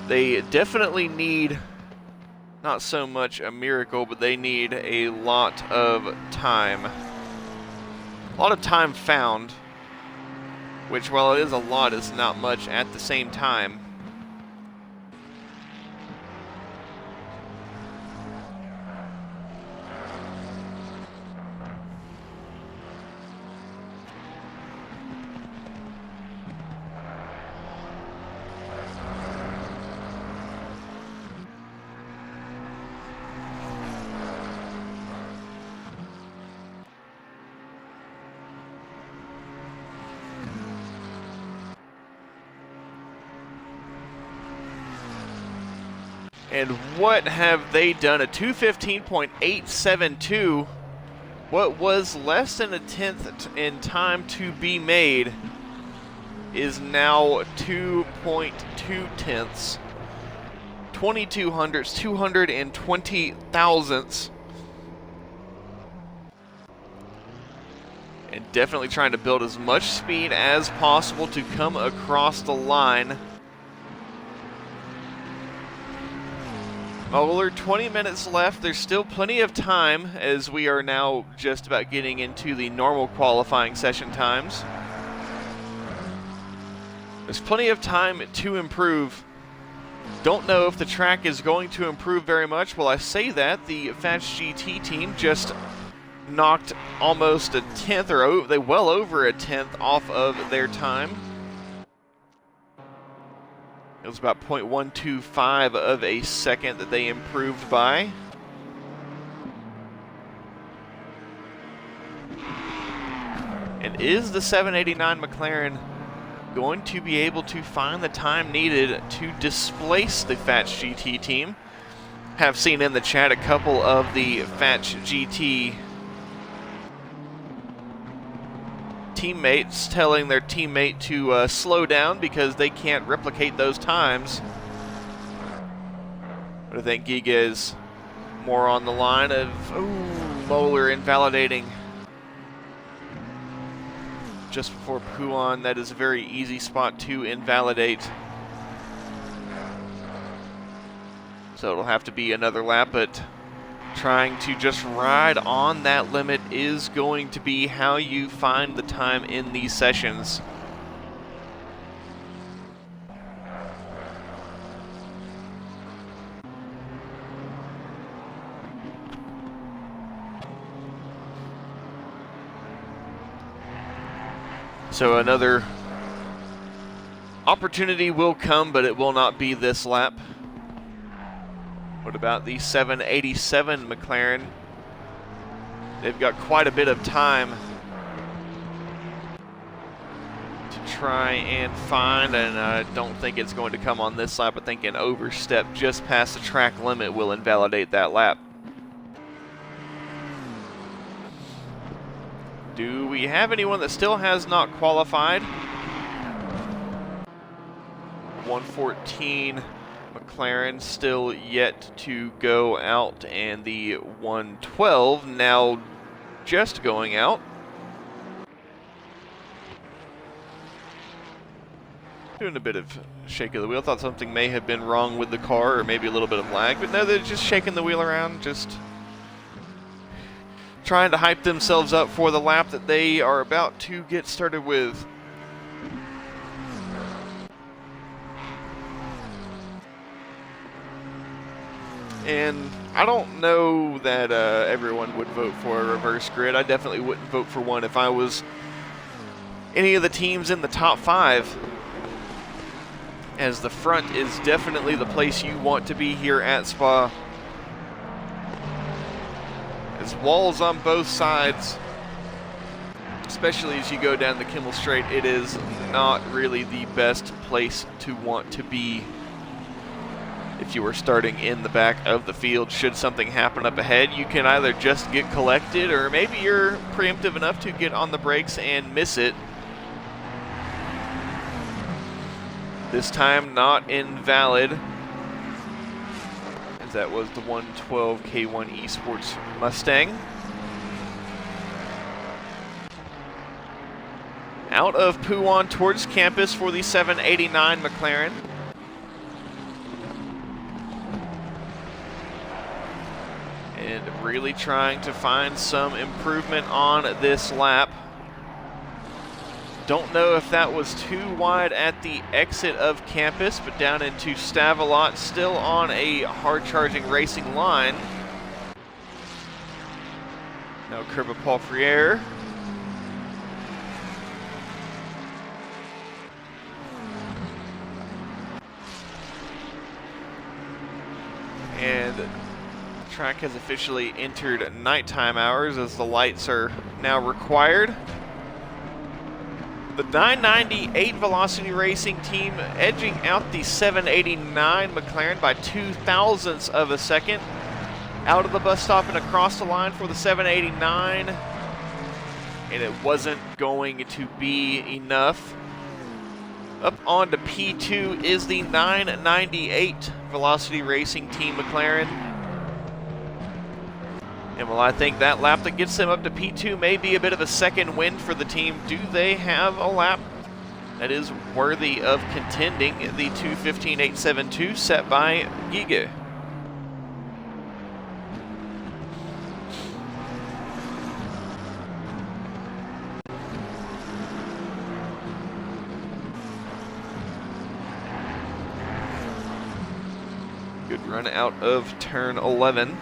They definitely need, not so much a miracle, but they need a lot of time. A lot of time found, which, while it is a lot, is not much at the same time. And what have they done? A 2:15.872. What was less than a tenth in time to be made is now 2.2 tenths. 22 hundredths, 220 thousandths. And definitely trying to build as much speed as possible to come across the line. Well, we're 20 minutes left. There's still plenty of time, as we are now just about getting into the normal qualifying session times. There's plenty of time to improve. Don't know if the track is going to improve very much. Well, I say that, the Fats GT team just knocked almost a tenth, or they well over a tenth off of their time. It was about 0.125 of a second that they improved by. And is the 789 McLaren going to be able to find the time needed to displace the Fats GT team? Have seen in the chat a couple of the Fats GT teammates telling their teammate to slow down because they can't replicate those times. But I think Giga is more on the line of, ooh, Moeller invalidating just before Puan. That is a very easy spot to invalidate. So it'll have to be another lap, but trying to just ride on that limit is going to be how you find the time in these sessions. So another opportunity will come, but it will not be this lap. What about the 787 McLaren? They've got quite a bit of time to try and find, and I don't think it's going to come on this lap. I think an overstep just past the track limit will invalidate that lap. Do we have anyone that still has not qualified? 114 McLaren still yet to go out, and the 112 now just going out. Doing a bit of shake of the wheel. Thought something may have been wrong with the car, or maybe a little bit of lag, but no, they're just shaking the wheel around, just trying to hype themselves up for the lap that they are about to get started with. And I don't know that everyone would vote for a reverse grid. I definitely wouldn't vote for one if I was any of the teams in the top 5, as the front is definitely the place you want to be here at Spa. There's walls on both sides, especially as you go down the Kimmel Straight. It is not really the best place to want to be if you are starting in the back of the field. Should something happen up ahead, you can either just get collected, or maybe you're preemptive enough to get on the brakes and miss it. This time not invalid, as that was the 112 K1 Esports Mustang. Out of Puan towards campus for the 789 McLaren. And really trying to find some improvement on this lap. Don't know if that was too wide at the exit of campus, but down into Stavelot, still on a hard-charging racing line. Now curb of Paul Friere. And the track has officially entered nighttime hours, as the lights are now required. The 998 Velocity Racing team edging out the 789 McLaren by 0.02 of a second. Out of the bus stop and across the line for the 789. And it wasn't going to be enough. Up onto P2 is the 998 Velocity Racing team McLaren. And well, I think that lap that gets them up to P2 may be a bit of a second win for the team. Do they have a lap that is worthy of contending? The 2:15.872 set by Giga. Good run out of turn 11.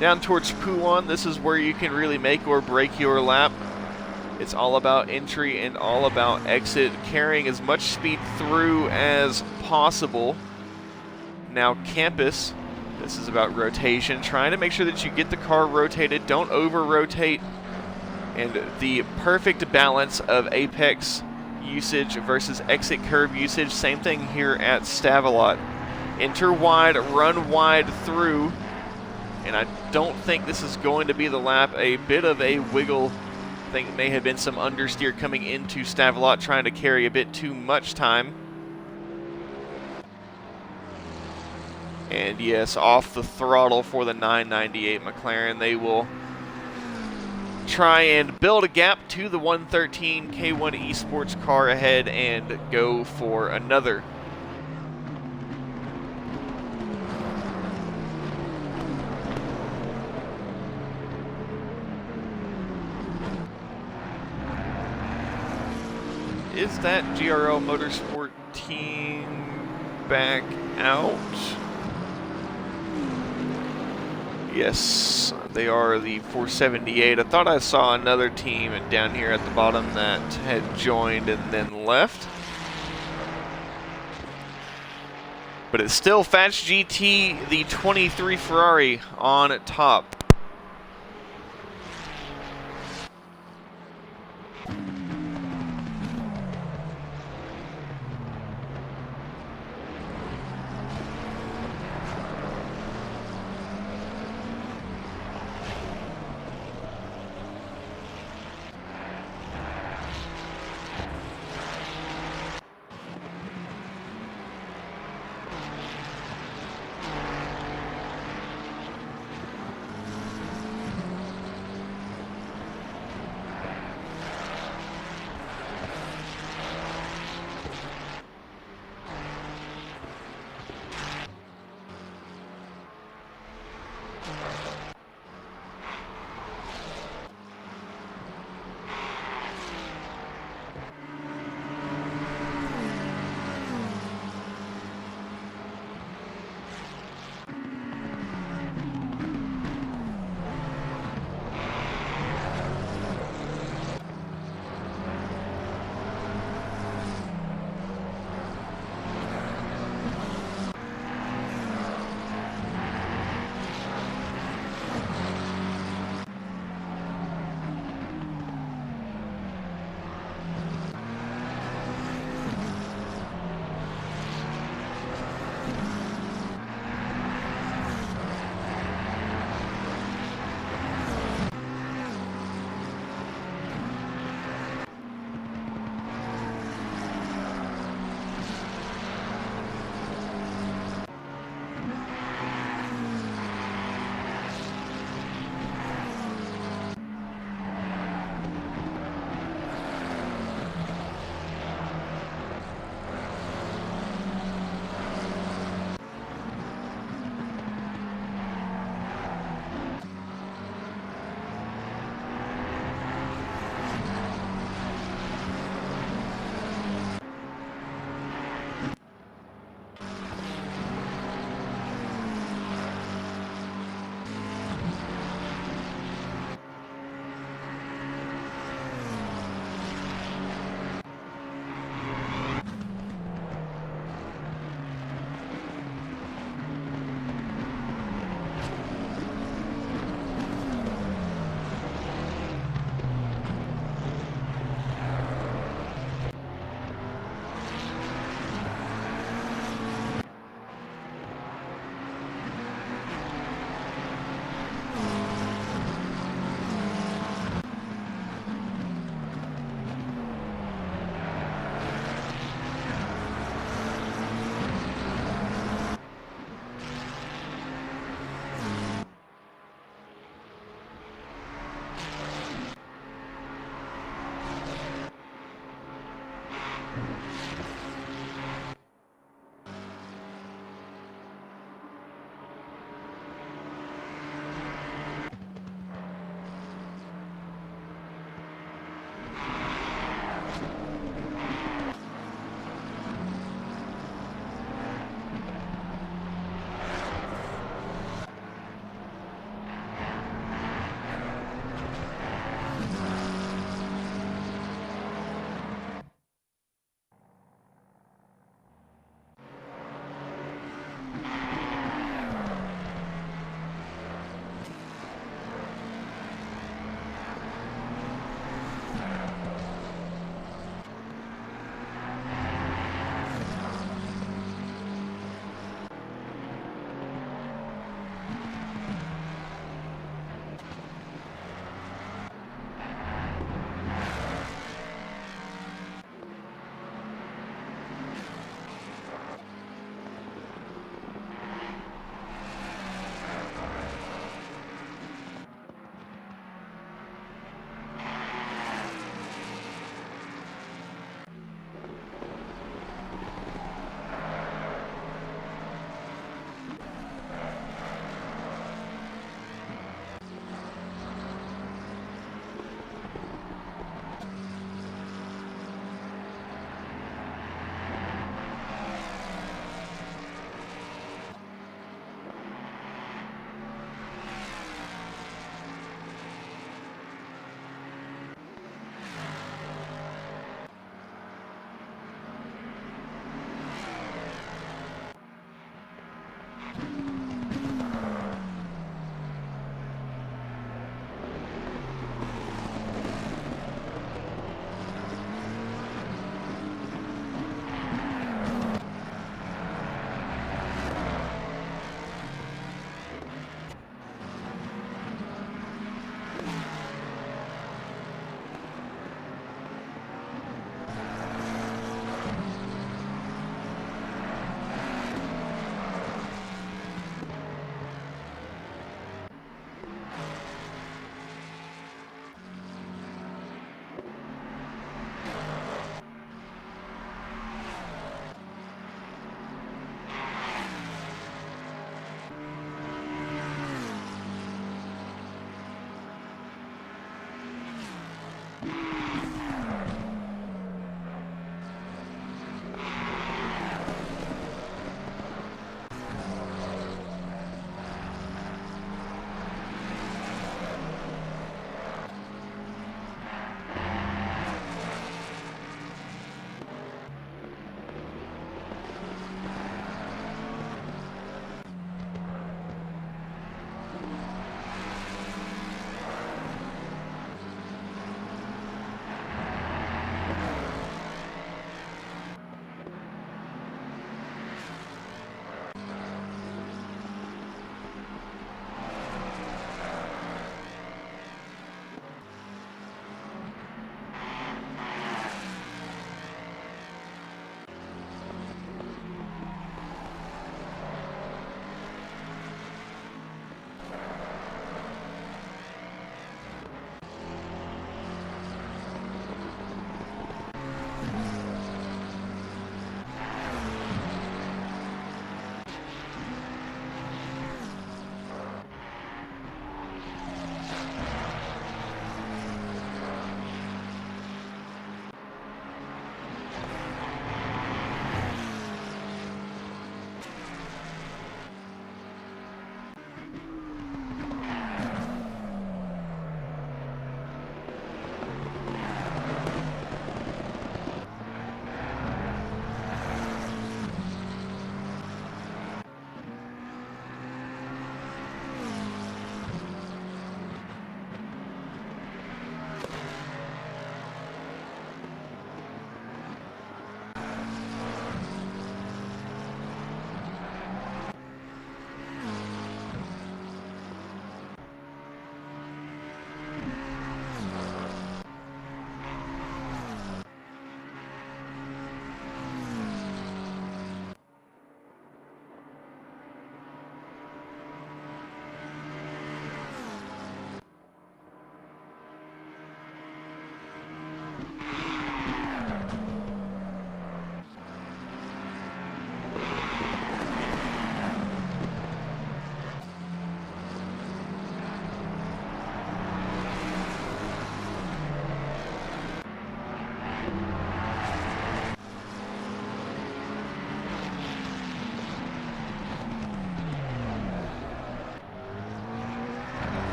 Down towards Puan, this is where you can really make or break your lap. It's all about entry and all about exit, carrying as much speed through as possible. Now campus, this is about rotation, trying to make sure that you get the car rotated, don't over-rotate, and the perfect balance of apex usage versus exit curb usage. Same thing here at Stavelot. Enter wide, run wide through. And I don't think this is going to be the lap. A bit of a wiggle. I think it may have been some understeer coming into Stavelot, trying to carry a bit too much time. And yes, off the throttle for the 998 McLaren. They will try and build a gap to the 113 K1 Esports car ahead and go for another. Is that GRL Motorsport team back out? Yes, they are the 478. I thought I saw another team down here at the bottom that had joined and then left. But it's still Fats GT, the 23 Ferrari, on top.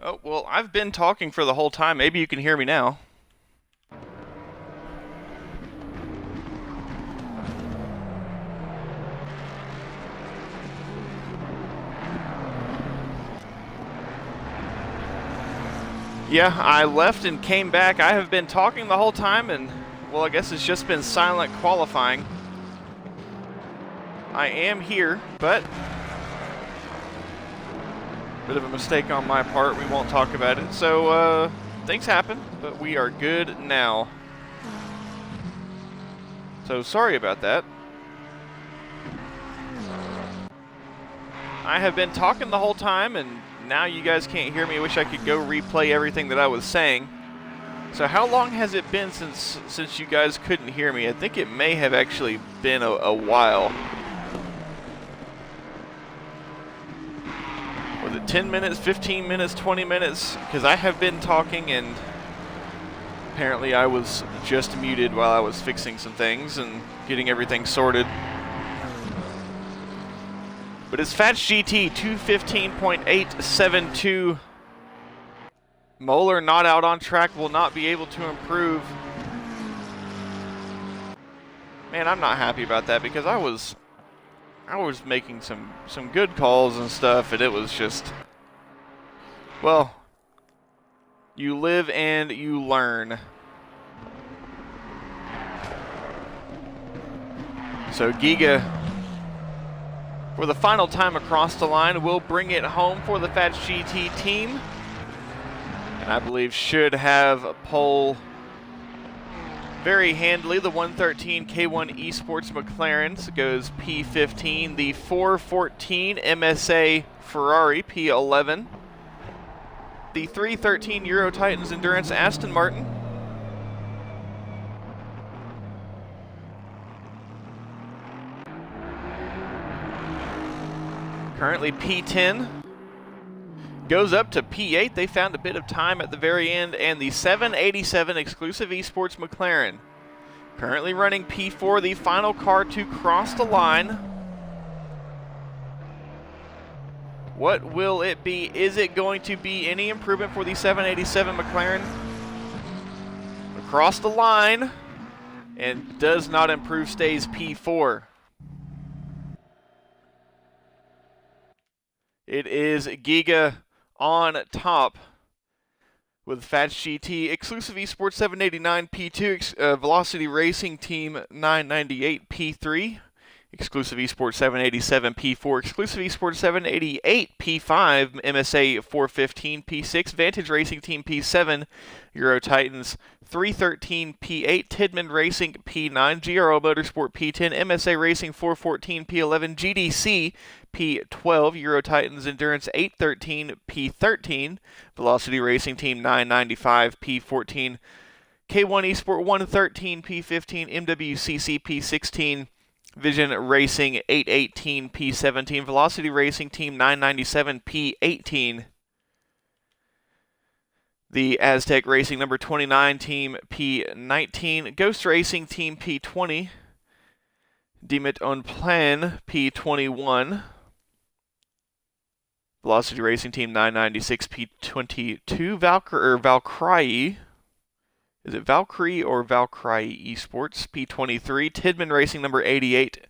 Oh, well, I've been talking for the whole time. Maybe you can hear me now. Yeah, I left and came back. I have been talking the whole time, and, well, I guess it's just been silent qualifying. I am here, but bit of a mistake on my part. We won't talk about it. So, things happen, but we are good now. So, sorry about that. I have been talking the whole time, and now you guys can't hear me. I wish I could go replay everything that I was saying. So how long has it been since you guys couldn't hear me? I think it may have actually been a while. Was it 10 minutes, 15 minutes, 20 minutes? Because I have been talking, and apparently I was just muted while I was fixing some things and getting everything sorted. But it's Fats GT 215.872. Moeller not out on track, will not be able to improve. Man, I'm not happy about that because I was making some good calls and stuff, and it was just, well, you live and you learn. So Giga, for the final time across the line, will bring it home for the Fats GT team. And I believe should have pole very handily. The 113 K1 Esports McLaren goes P15. The 414 MSA Ferrari P11. The 313 Euro Titans Endurance Aston Martin. Currently P10. Goes up to P8. They found a bit of time at the very end. And the 787 Exclusive Esports McLaren. Currently running P4, the final car to cross the line. What will it be? Is it going to be any improvement for the 787 McLaren? Across the line. And does not improve, stays P4. It is Giga on top with Fats GT, Exclusive Esports 789 P2, Velocity Racing Team 998 P3, Exclusive Esports 787 P4, Exclusive Esports 788 P5, MSA 415 P6, Vantage Racing Team P7, Euro Titans 313 P8, Tidman Racing P9, GRO Motorsport P10, MSA Racing 414 P11, GDC P12, Euro Titans Endurance 813 P13, Velocity Racing Team 995 P14, K1 Esport 113 P15, MWCC P16, Vision Racing 818 P17, Velocity Racing Team 997 P18, the Aztec Racing number 29 Team P19, Ghost Racing Team P20, Dimit on Plan P21, Velocity Racing Team 996 P22, Valkyrie. Is it Valkyrie or Valkyrie Esports? P23. Tidman Racing number 88.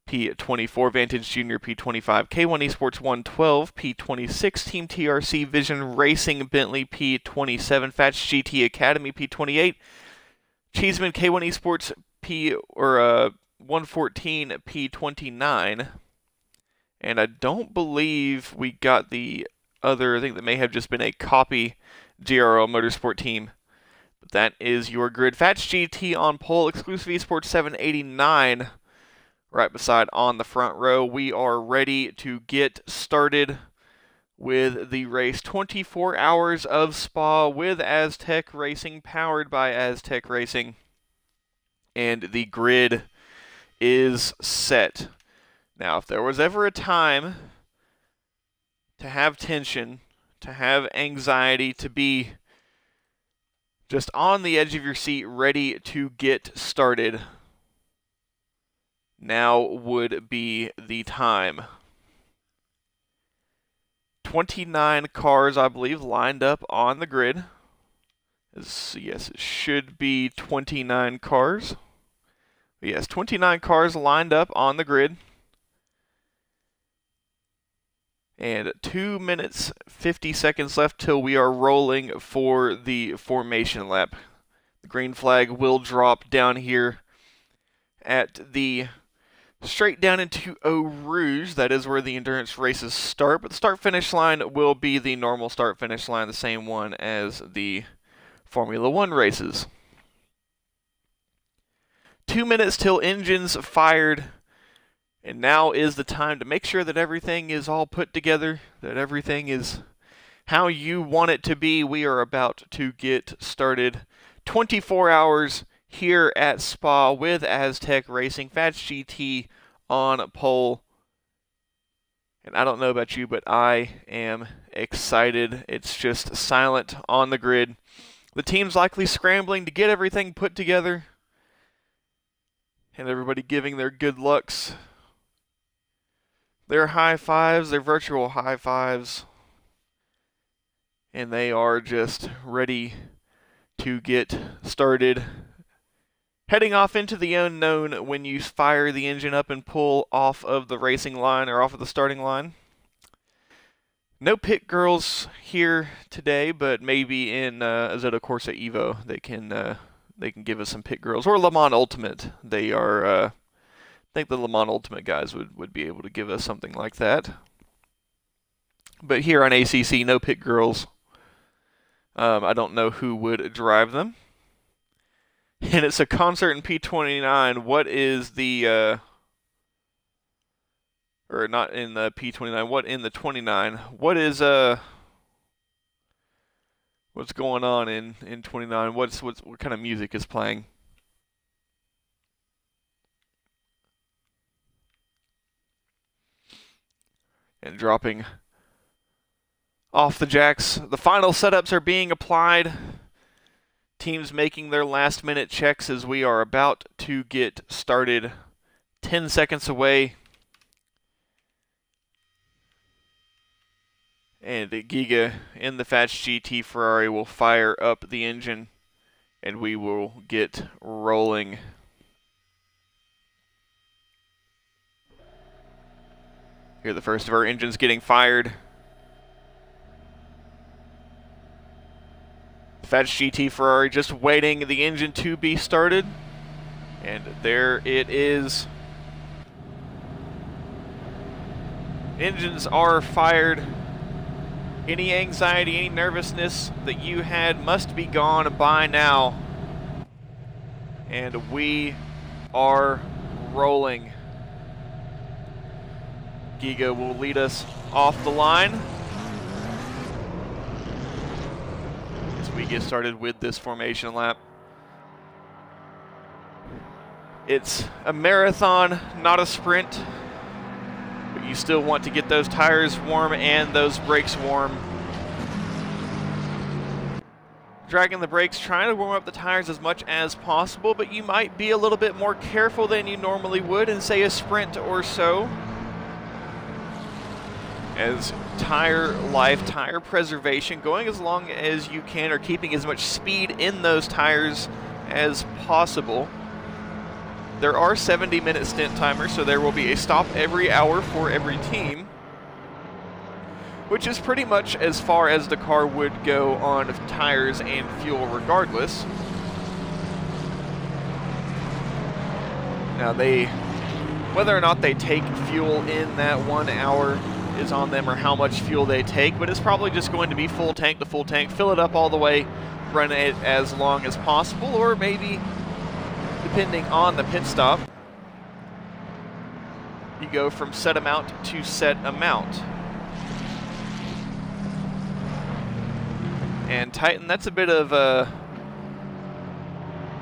P24. Vantage Junior P25. K1 Esports 112. P26. Team TRC Vision Racing Bentley P27. Fats GT Academy P28. Cheeseman K1 Esports 114 P29. And I don't believe we got the other, I think that may have just been a copy GRO Motorsport team. But that is your grid. Fats GT on pole, Exclusive Esports 789 right beside on the front row. We are ready to get started with the race. 24 hours of Spa with Aztec Racing, powered by Aztec Racing. And the grid is set. Now, if there was ever a time to have tension, to have anxiety, to be just on the edge of your seat, ready to get started, now would be the time. 29 cars, I believe, lined up on the grid. Yes, it should be 29 cars. Yes, 29 cars lined up on the grid. And 2 minutes, 50 seconds left till we are rolling for the formation lap. The green flag will drop down here at the straight down into Eau Rouge. That is where the endurance races start. But the start-finish line will be the normal start-finish line, the same one as the Formula One races. 2 minutes till engines fired. And now is the time to make sure that everything is all put together, that everything how you want it to be. We are about to get started. 24 hours here at Spa with Aztec Racing. Fats GT on pole. And I don't know about you, but I am excited. It's just silent on the grid. The team's likely scrambling to get everything put together. And everybody giving their good lucks. Their high fives, their virtual high fives. And they are just ready to get started. Heading off into the unknown when you fire the engine up and pull off of the racing line or off of the starting line. No pit girls here today, but maybe in Assetto Corsa Evo they can give us some pit girls, or Le Mans Ultimate. They are I think the Le Mans Ultimate guys would be able to give us something like that. But here on ACC, no pit girls. I don't know who would drive them. And it's a concert in P29. What is the, or not in the P29, what in the 29? What is, what's going on in 29? What kind of music is playing? And dropping off the jacks. The final setups are being applied. Teams making their last minute checks as we are about to get started. 10 seconds away. And Giga in the Fats GT Ferrari will fire up the engine and we will get rolling. Here the first of our engines getting fired. Fats GT Ferrari just waiting the engine to be started. And there it is. Engines are fired. Any anxiety, any nervousness that you had must be gone by now. And we are rolling. Giga will lead us off the line. We get started with this formation lap. It's a marathon, not a sprint, but you still want to get those tires warm and those brakes warm. Dragging the brakes, trying to warm up the tires as much as possible, but you might be a little bit more careful than you normally would in, say, a sprint or so. As tire life, tire preservation, going as long as you can or keeping as much speed in those tires as possible. There are 70-minute stint timers, so there will be a stop every hour for every team, which is pretty much as far as the car would go on tires and fuel regardless. Now whether or not they take fuel in that 1 hour is on them, or how much fuel they take, but it's probably just going to be full tank to full tank, fill it up all the way, run it as long as possible, or maybe, depending on the pit stop, you go from set amount to set amount. And Titan, that's a bit of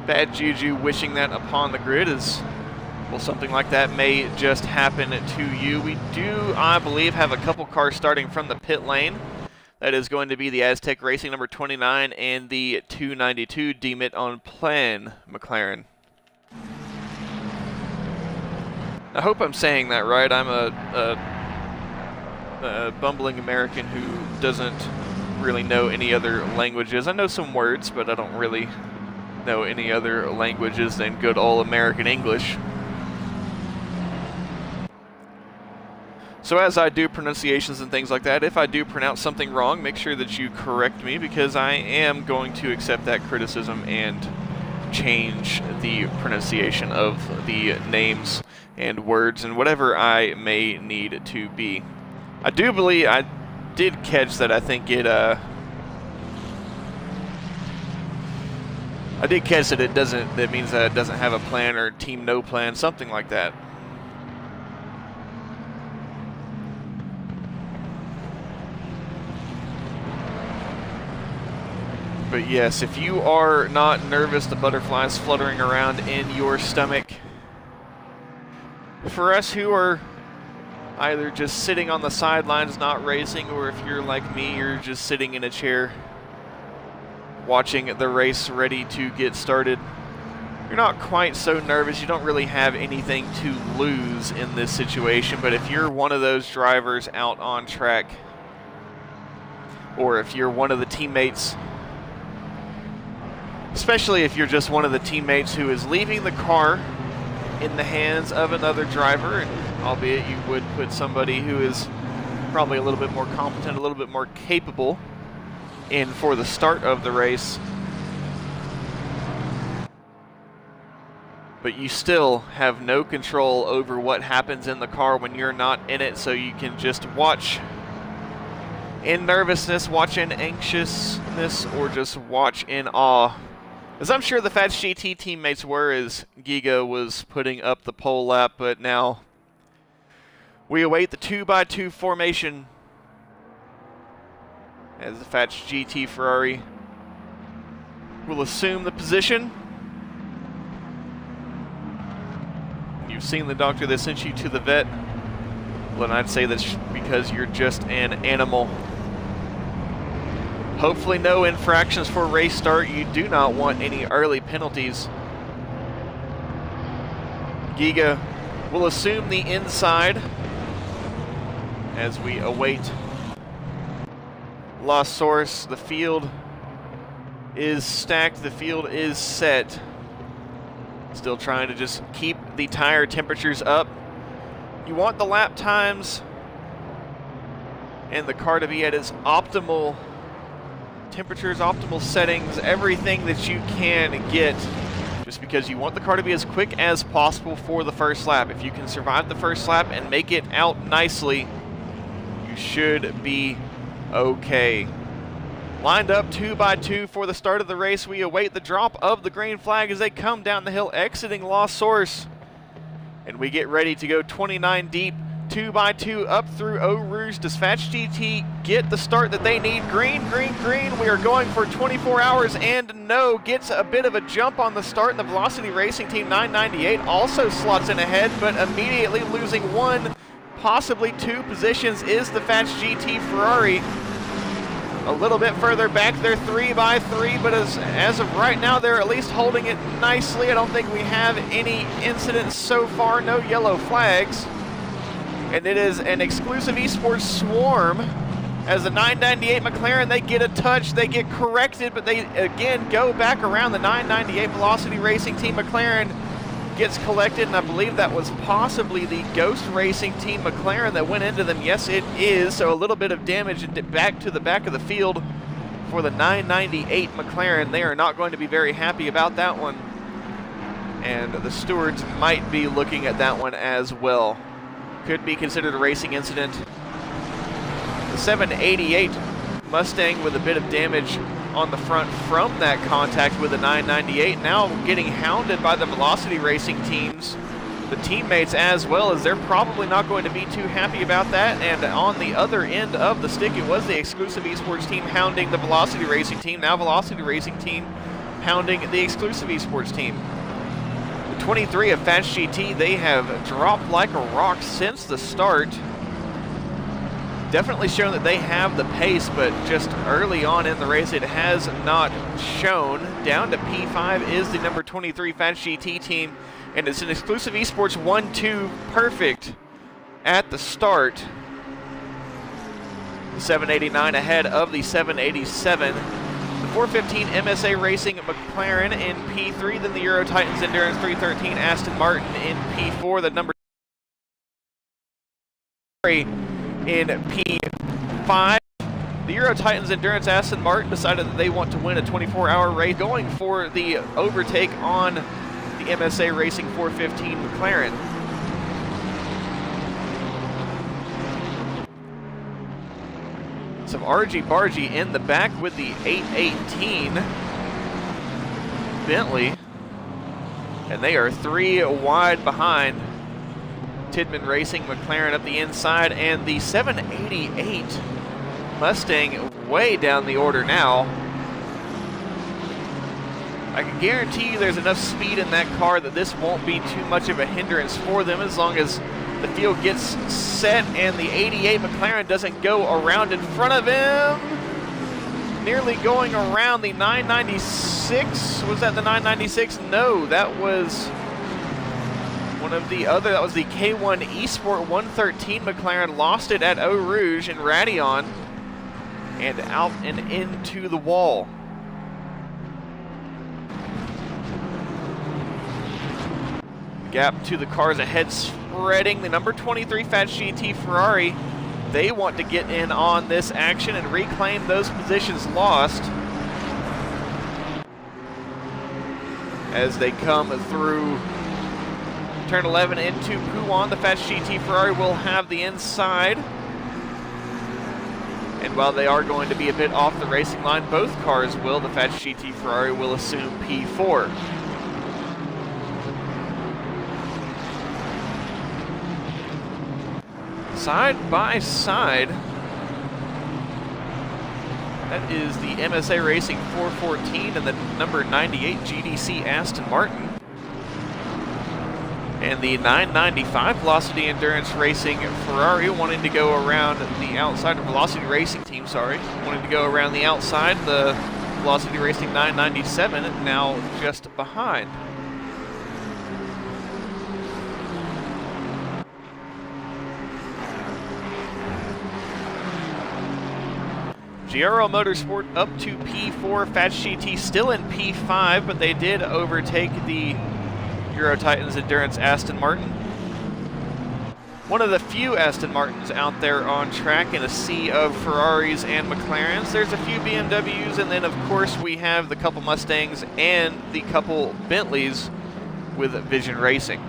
bad juju wishing that upon the grid, is well, something like that may just happen to you. We do, I believe, have a couple cars starting from the pit lane. That is going to be the Aztec Racing number 29 and the 292 Demit on Plan McLaren. I hope I'm saying that right. I'm a bumbling American who doesn't really know any other languages. I know some words, but I don't really know any other languages than good old American English. So as I do pronunciations and things like that, if I do pronounce something wrong, make sure that you correct me, because I am going to accept that criticism and change the pronunciation of the names and words and whatever I may need to be. I do believe I did catch that. I think it I did catch that that means that it doesn't have a plan, or team no plan, something like that. But yes, if you are not nervous, the butterflies fluttering around in your stomach, for us who are either just sitting on the sidelines not racing, or if you're like me, you're just sitting in a chair watching the race ready to get started, you're not quite so nervous. You don't really have anything to lose in this situation. But if you're one of those drivers out on track, or if you're one of the teammates, especially if you're just one of the teammates who is leaving the car in the hands of another driver, and albeit you would put somebody who is probably a little bit more competent, a little bit more capable in for the start of the race, but you still have no control over what happens in the car when you're not in it, so you can just watch in nervousness, watch in anxiousness, or just watch in awe. As I'm sure the Fats GT teammates were as Giga was putting up the pole lap, but now we await the 2x2 formation as the Fats GT Ferrari will assume the position. You've seen the doctor that sent you to the vet. Well, then I'd say that's because you're just an animal. Hopefully no infractions for race start. You do not want any early penalties. Giga will assume the inside as we await La Source. The field is stacked. The field is set. Still trying to just keep the tire temperatures up. You want the lap times and the car to be at its optimal temperatures, optimal settings, everything that you can get, just because you want the car to be as quick as possible for the first lap. If you can survive the first lap and make it out nicely, you should be okay. Lined up 2x2 for the start of the race. We await the drop of the green flag as they come down the hill, exiting La Source. And we get ready to go 29 deep, 2x2 up through Eau Rouge. Does Fats GT get the start that they need? Green, green, green. We are going for 24 hours, and no, gets a bit of a jump on the start. And the Velocity Racing Team 998 also slots in ahead, but immediately losing one, possibly two positions is the Fats GT Ferrari. A little bit further back, they're 3x3, but as of right now, they're at least holding it nicely. I don't think we have any incidents so far, no yellow flags. And it is an exclusive esports swarm as the 998 McLaren, they get a touch, they get corrected, but they again go back around. The 998 Velocity Racing Team McLaren gets collected, and I believe that was possibly the Ghost Racing Team McLaren that went into them. Yes, it is. So a little bit of damage back to the back of the field for the 998 McLaren. They are not going to be very happy about that one, and the stewards might be looking at that one as well. Could be considered a racing incident. The 788 Mustang with a bit of damage on the front from that contact with the 998, now getting hounded by the Velocity Racing teams, the teammates as well, as they're probably not going to be too happy about that. And on the other end of the stick, it was the exclusive esports team hounding the Velocity Racing team, now Velocity Racing team hounding the exclusive esports team. The 23 of Fats GT, they have dropped like a rock since the start. Definitely shown that they have the pace, but just early on in the race, it has not shown. Down to P5 is the number 23 Fats GT team, and it's an exclusive esports 1-2 perfect at the start. The 789 ahead of the 787. The 415 MSA Racing McLaren in P3, then the Euro Titans Endurance 313 Aston Martin in P4, the number in P5. The Euro Titans Endurance Aston Martin decided that they want to win a 24-hour race, going for the overtake on the MSA Racing 415 McLaren. Some argy-bargy in the back with the 818 Bentley, and they are 3 wide behind Tidman Racing McLaren up the inside, and the 788 Mustang way down the order now. I can guarantee you there's enough speed in that car that this won't be too much of a hindrance for them as long as the field gets set and the 88 McLaren doesn't go around in front of him. Nearly going around the 996. Was that the 996? No, that was one of the other. That was the K1 Esport 113 McLaren. Lost it at Eau Rouge in Radion and out and into the wall. Gap to the cars ahead spreading. The number 23 Fat GT Ferrari, they want to get in on this action and reclaim those positions lost as they come through turn 11 into Pouan. The Fat GT Ferrari will have the inside, and while they are going to be a bit off the racing line, both cars will. The Fat GT Ferrari will assume P4. Side by side, that is the MSA Racing 414 and the number 98 GDC Aston Martin. And the 995 Velocity Endurance Racing Ferrari wanting to go around the outside, of Velocity Racing Team, sorry, wanting to go around the outside. The Velocity Racing 997 now just behind. GRL Motorsport up to P4, Fat GT still in P5, but they did overtake the Euro Titans Endurance Aston Martin. One of the few Aston Martins out there on track in a sea of Ferraris and McLarens. There's a few BMWs, and then of course we have the couple Mustangs and the couple Bentleys with Vision Racing.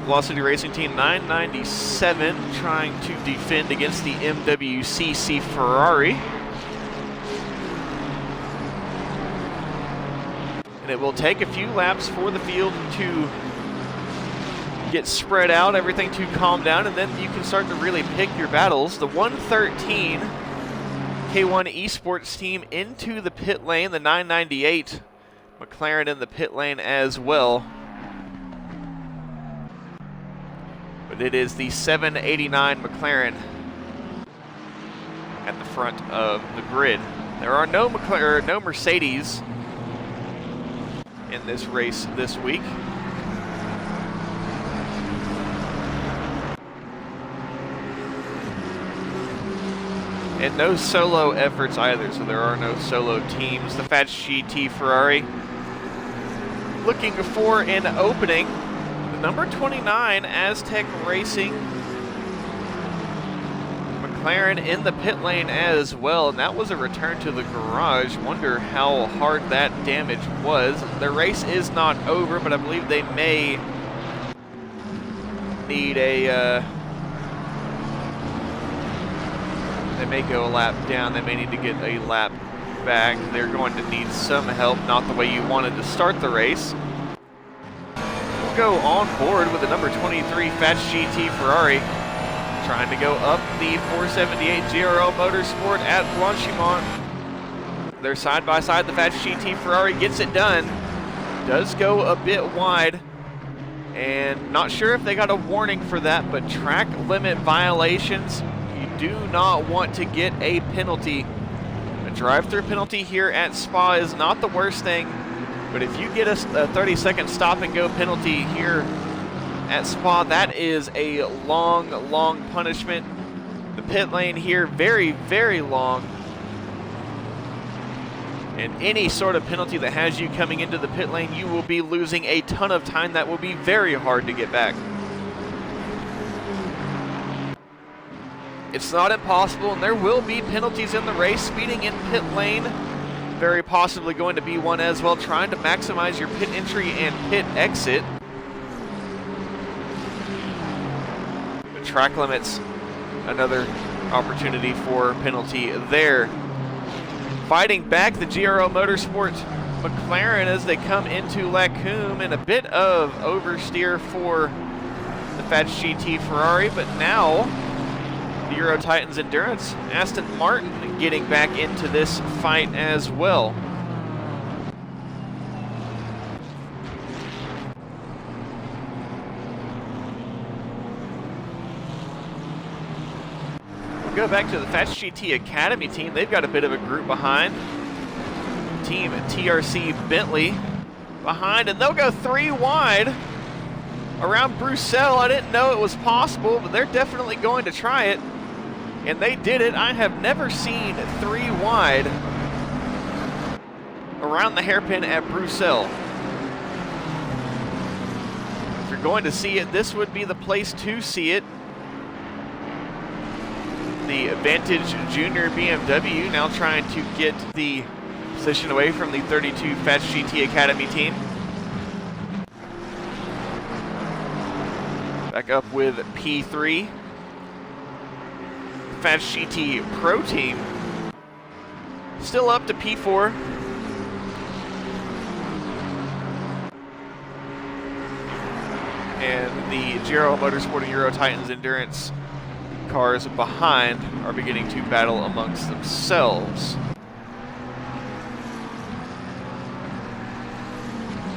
Velocity Racing Team 997 trying to defend against the MWCC Ferrari. And it will take a few laps for the field to get spread out, everything to calm down, and then you can start to really pick your battles. The 113 K1 Esports team into the pit lane, the 998 McLaren in the pit lane as well. But it is the 789 McLaren at the front of the grid. There are no Mercedes in this race this week. And no solo efforts either, so there are no solo teams. The Fat GT Ferrari looking for an opening. Number 29, Aztec Racing McLaren in the pit lane as well, and that was a return to the garage. Wonder how hard that damage was. The race is not over, but I believe they may need a, they may go a lap down. They may need to get a lap back. They're going to need some help, not the way you wanted to start the race. Go on board with the number 23 Fat GT Ferrari, trying to go up the 478 GRL Motorsport at Blanchimont. They're side by side. The Fat GT Ferrari gets it done. Does go a bit wide, and not sure if they got a warning for that, but track limit violations, you do not want to get a penalty. A drive-through penalty here at Spa is not the worst thing. But if you get a 30-second stop-and-go penalty here at Spa, that is a long, long punishment. The pit lane here, very, very long. And any sort of penalty that has you coming into the pit lane, you will be losing a ton of time that will be very hard to get back. It's not impossible, and there will be penalties in the race. Speeding in pit lane, very possibly going to be one as well, trying to maximize your pit entry and pit exit. The track limits, another opportunity for penalty there. Fighting back, the GRL Motorsport McLaren as they come into Lacombe, and a bit of oversteer for the Fats GT Ferrari, but now the Euro Titans Endurance Aston Martin getting back into this fight as well. We'll go back to the Fats GT Academy team. They've got a bit of a group behind. Team TRC Bentley behind, and they'll go 3 wide around Bruxelles. I didn't know it was possible, but they're definitely going to try it, and they did it. I have never seen 3 wide around the hairpin at Bruxelles. If you're going to see it, this would be the place to see it. The Vantage Junior BMW now trying to get the position away from the 32 Fats GT Academy team. Back up with P3. Fats GT Pro team still up to P4. And the Giro Motorsport and Euro Titans Endurance cars behind are beginning to battle amongst themselves.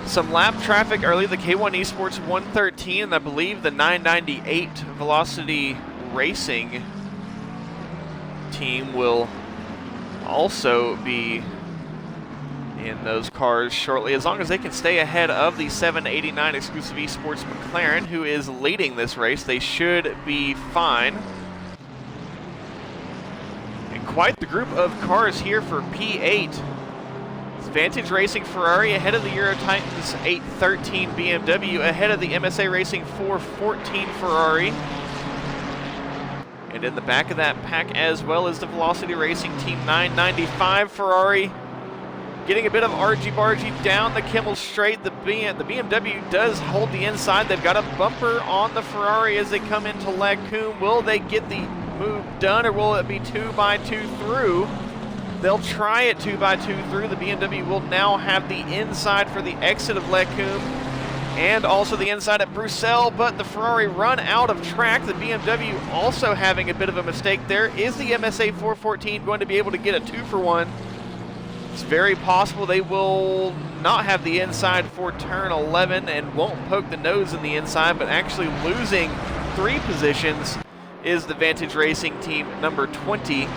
Some lap traffic early, the K1 Esports 113, and I believe the 998 Velocity Racing team will also be in those cars shortly, as long as they can stay ahead of the 789 Exclusive Esports McLaren, who is leading this race. They should be fine. And quite the group of cars here for P8. Vantage Racing Ferrari ahead of the Euro Titans 813 BMW, ahead of the MSA Racing 414 Ferrari. And in the back of that pack as well as the Velocity Racing Team 995 Ferrari. Getting a bit of argy-bargy down the Kimmel Straight. The BMW does hold the inside. They've got a bumper on the Ferrari as they come into Lacombe. Will they get the move done, or will it be 2x2 through? They'll try it 2x2 through. The BMW will now have the inside for the exit of Lacombe and also the inside at Bruxelles, but the Ferrari run out of track. The BMW also having a bit of a mistake there. Is the MSA 414 going to be able to get a 2-for-1? It's very possible they will not have the inside for turn 11 and won't poke the nose in the inside, but actually losing 3 positions is the Vantage Racing Team number 20.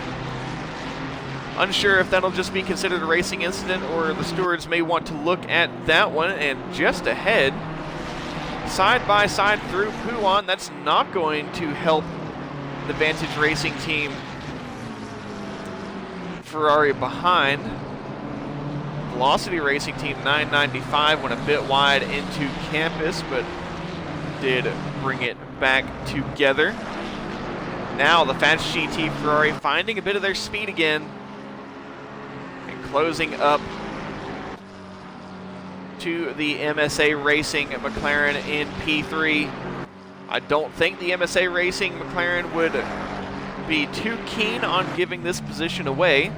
Unsure if that'll just be considered a racing incident or the stewards may want to look at that one. And just ahead, side by side through Pouan, that's not going to help the Vantage Racing Team Ferrari behind. Velocity Racing Team 995 went a bit wide into campus, but did bring it back together. Now the Fats GT Ferrari finding a bit of their speed again, closing up to the MSA Racing McLaren in P3. I don't think the MSA Racing McLaren would be too keen on giving this position away.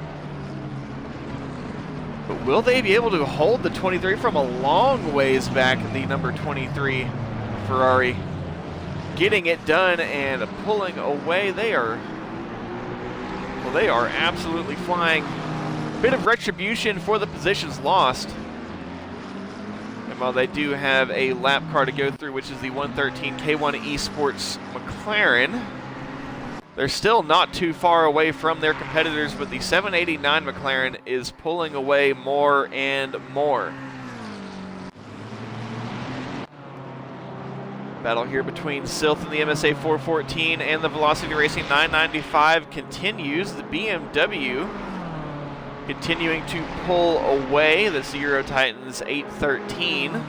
But will they be able to hold the 23 from a long ways back? The number 23 Ferrari getting it done and pulling away. They are absolutely flying. Bit of retribution for the positions lost. And while they do have a lap car to go through, which is the 113 K1 Esports McLaren, they're still not too far away from their competitors, but the 789 McLaren is pulling away more and more. Battle here between Silth and the MSA 414 and the Velocity Racing 995 continues. The BMW continuing to pull away. That's the Euro Titans 813.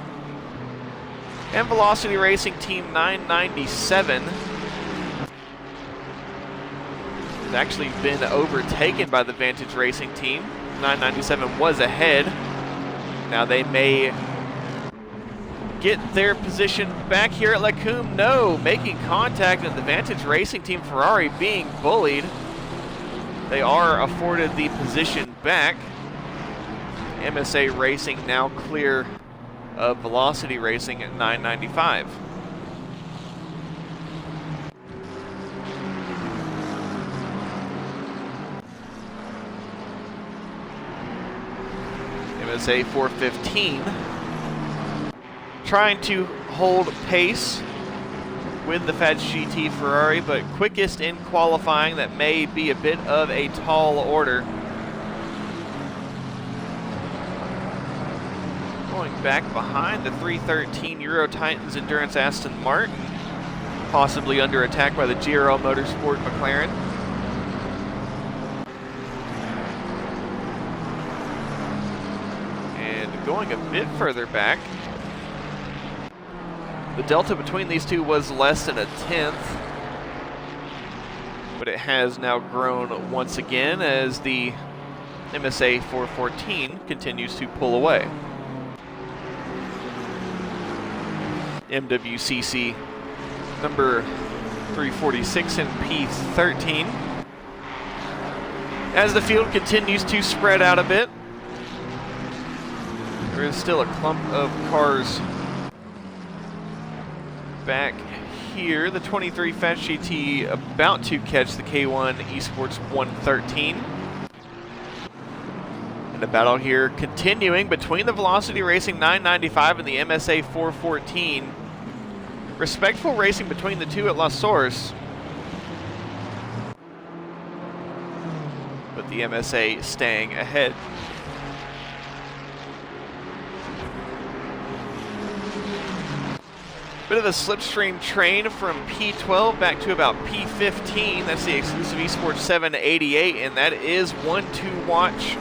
And Velocity Racing Team 997 has actually been overtaken by the Vantage Racing Team. 997 was ahead. Now they may get their position back here at Lacombe. No, making contact, and the Vantage Racing Team Ferrari being bullied. They are afforded the position back. MSA Racing now clear of Velocity Racing at 995. MSA 415 trying to hold pace with the Fats GT Ferrari, but quickest in qualifying. That may be a bit of a tall order. Going back behind the 313 Euro Titans Endurance Aston Martin, possibly under attack by the GRL Motorsport McLaren. And going a bit further back, the delta between these two was less than a tenth, but it has now grown once again as the MSA 414 continues to pull away. MWCC number 346 and P13. As the field continues to spread out a bit, there is still a clump of cars back here. The 23 Fast GT about to catch the K1 Esports 113. And the battle here continuing between the Velocity Racing 995 and the MSA 414. Respectful racing between the two at La Source, but the MSA staying ahead. Bit of a slipstream train from P12 back to about P15. That's the exclusive Esports 788, and that is one to watch.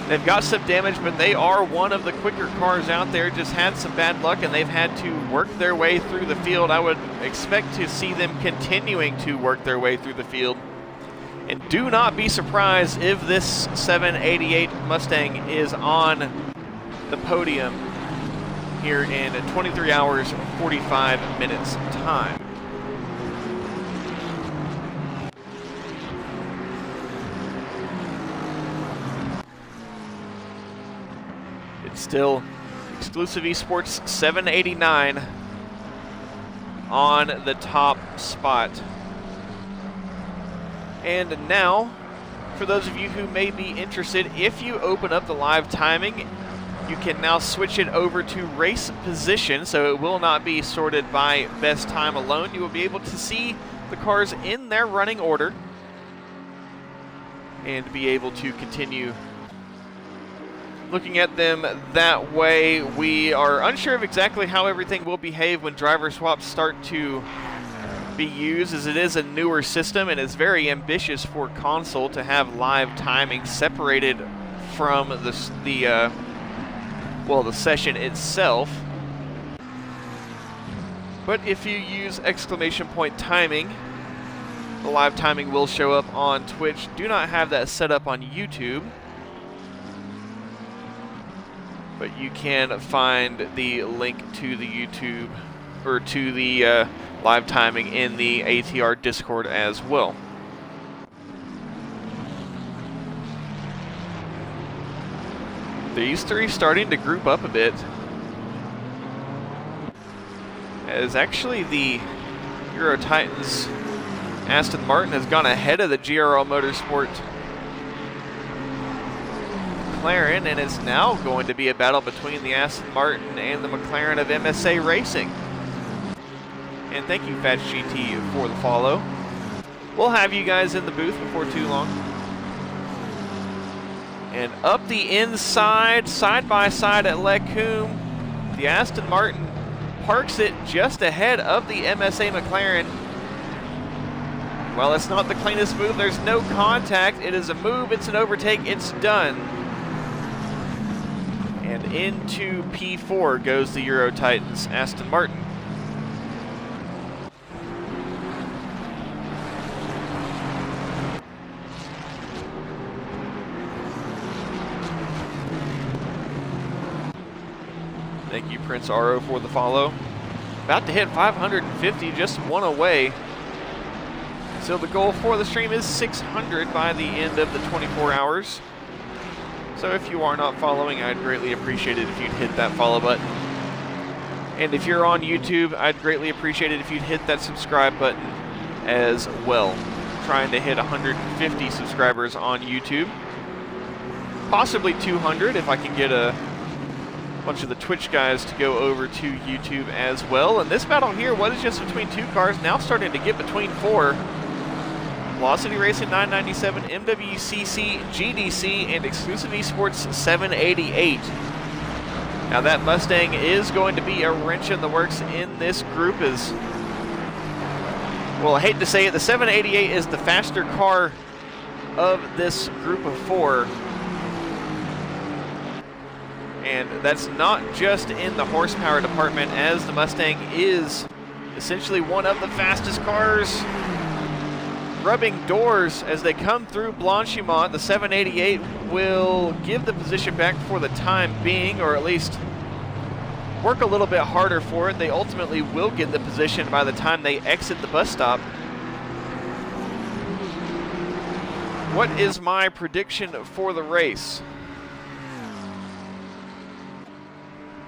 They've got some damage, but they are one of the quicker cars out there. Just had some bad luck, and they've had to work their way through the field. I would expect to see them continuing to work their way through the field. And do not be surprised if this 788 Mustang is on the podium here in 23 hours, 45 minutes time. Still exclusive Esports 789 on the top spot. And now, for those of you who may be interested, if you open up the live timing, you can now switch it over to race position, so it will not be sorted by best time alone. You will be able to see the cars in their running order and be able to continue looking at them that way. We are unsure of exactly how everything will behave when driver swaps start to be used, as it is a newer system and it's very ambitious for console to have live timing separated from the session itself. But if you use exclamation point timing, the live timing will show up on Twitch. Do not have that set up on YouTube, but you can find the link to the YouTube or to the live timing in the ATR Discord as well. These three starting to group up a bit, as actually the Euro Titans Aston Martin has gone ahead of the GRL Motorsport McLaren, and it's now going to be a battle between the Aston Martin and the McLaren of MSA Racing. And thank you, Fats GT, for the follow. We'll have you guys in the booth before too long. And up the inside, side by side at Lecumbe, the Aston Martin parks it just ahead of the MSA McLaren. Well, it's not the cleanest move. There's no contact. It is a move. It's an overtake. It's done. And into P4 goes the Euro Titans Aston Martin. Thank you, Prince Aro, for the follow. About to hit 550, just one away. So the goal for the stream is 600 by the end of the 24 hours. So So if you are not following, I'd greatly appreciate it if you'd hit that follow button. And if you're on YouTube, I'd greatly appreciate it if you'd hit that subscribe button as well. Trying to hit 150 subscribers on YouTube. Possibly 200 if I can get a bunch of the Twitch guys to go over to YouTube as well. And this battle here was just between two cars, now starting to get between four. Velocity Racing 997, MWCC, GDC, and Exclusive Esports 788. Now that Mustang is going to be a wrench in the works in this group as, well, I hate to say it, the 788 is the faster car of this group of four. And that's not just in the horsepower department, as the Mustang is essentially one of the fastest cars. Rubbing doors as they come through Blanchimont, the 788 will give the position back for the time being, or at least work a little bit harder for it. They ultimately will get the position by the time they exit the bus stop. What is my prediction for the race?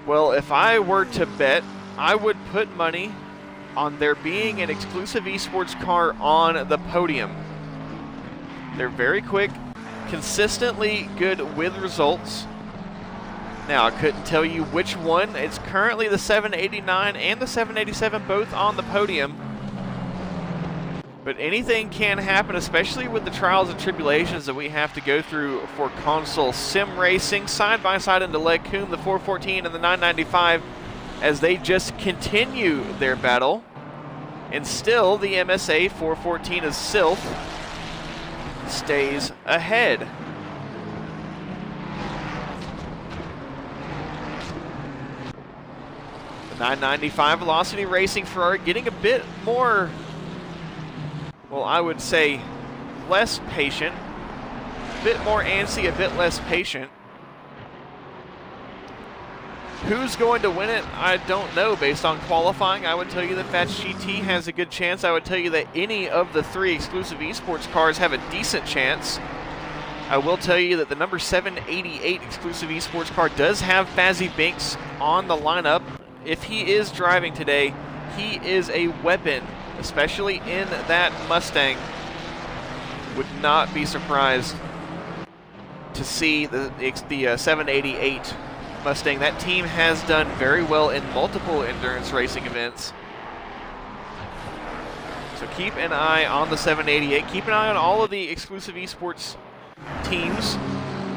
Well, if I were to bet, I would put money on there being an Exclusive Esports car on the podium. They're very quick, consistently good with results. Now, I couldn't tell you which one. It's currently the 789 and the 787 both on the podium. But anything can happen, especially with the trials and tribulations that we have to go through for console sim racing. Side by side into Lecumbe, the 414 and the 995, as they just continue their battle. And still, the MSA 414 of Sylph stays ahead. The 995 Velocity Racing Ferrari getting a bit more, well, I would say less patient, a bit more antsy, a bit less patient. Who's going to win it? I don't know. Based on qualifying, I would tell you that Fats GT has a good chance. I would tell you that any of the three Exclusive Esports cars have a decent chance. I will tell you that the number 788 Exclusive Esports car does have Fazzy Binks on the lineup. If he is driving today, he is a weapon, especially in that Mustang. Would not be surprised to see the 788 Mustang. That team has done very well in multiple endurance racing events. So keep an eye on the 788. Keep an eye on all of the Exclusive Esports teams.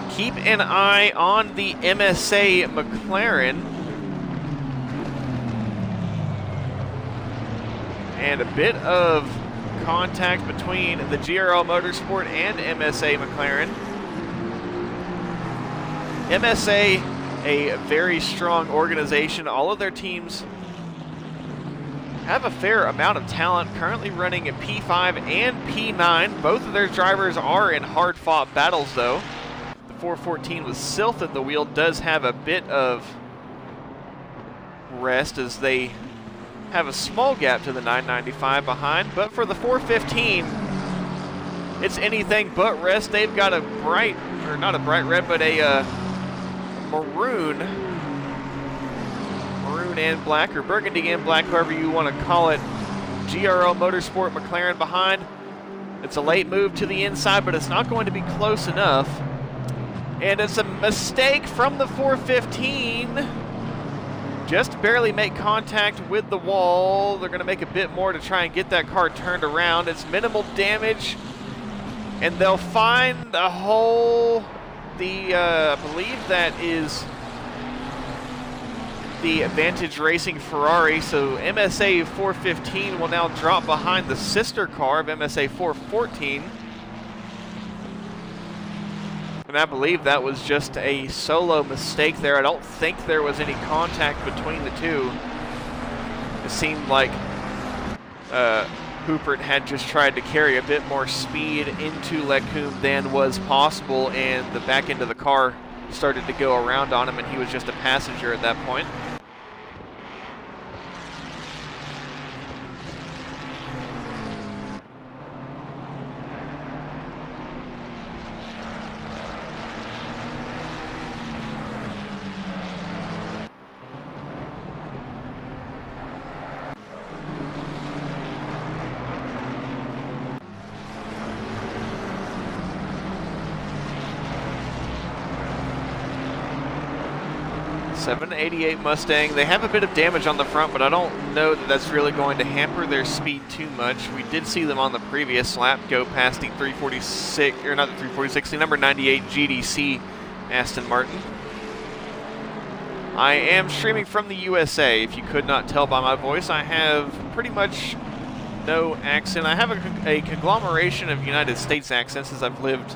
Keep an eye on the MSA McLaren. And a bit of contact between the GRL Motorsport and MSA McLaren. MSA, a very strong organization. All of their teams have a fair amount of talent, currently running at P5 and P9. Both of their drivers are in hard-fought battles, though. The 414 with Sylph at the wheel does have a bit of rest as they have a small gap to the 995 behind. But for the 415, it's anything but rest. They've got a bright, or not a bright red, but a maroon and black, or burgundy and black, however you want to call it, GRL Motorsport McLaren behind. It's a late move to the inside, but it's not going to be close enough. And it's a mistake from the 415. Just barely make contact with the wall. They're going to make a bit more to try and get that car turned around. It's minimal damage, and they'll find a hole. I believe that is the Advantage Racing Ferrari. So MSA 415 will now drop behind the sister car of MSA 414. And I believe that was just a solo mistake there. I don't think there was any contact between the two. It seemed like Hoopert had just tried to carry a bit more speed into Lecumbe than was possible, and the back end of the car started to go around on him, and he was just a passenger at that point. 788 Mustang. They have a bit of damage on the front, but I don't know that that's really going to hamper their speed too much. We did see them on the previous lap go past the 346, or not the 346, the number 98 GDC Aston Martin. I am streaming from the USA. If you could not tell by my voice, I have pretty much no accent. I have a conglomeration of United States accents as I've lived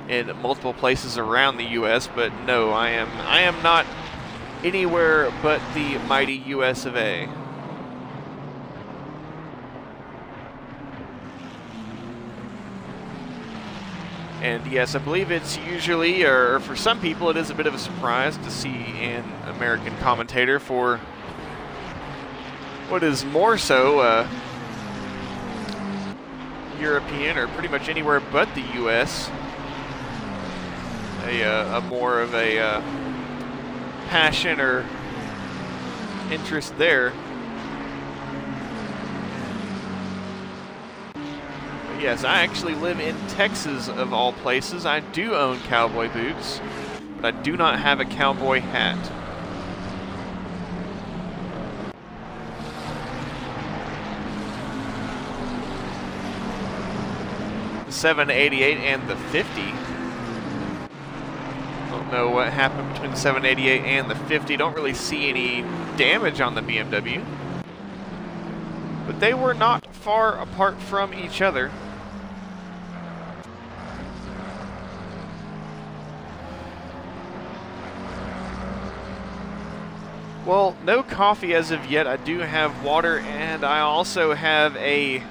in multiple places around the U.S., but no, I am not anywhere but the mighty U.S. of A. And yes, I believe it's usually, or for some people, it is a bit of a surprise to see an American commentator for what is more so European, or pretty much anywhere but the U.S. A more of a passion or interest there. But yes, I actually live in Texas of all places. I do own cowboy boots, but I do not have a cowboy hat. The 788 and the 50. Don't know what happened between the 788 and the 50. Don't really see any damage on the BMW. But they were not far apart from each other. Well, no coffee as of yet. I do have water, and I also have a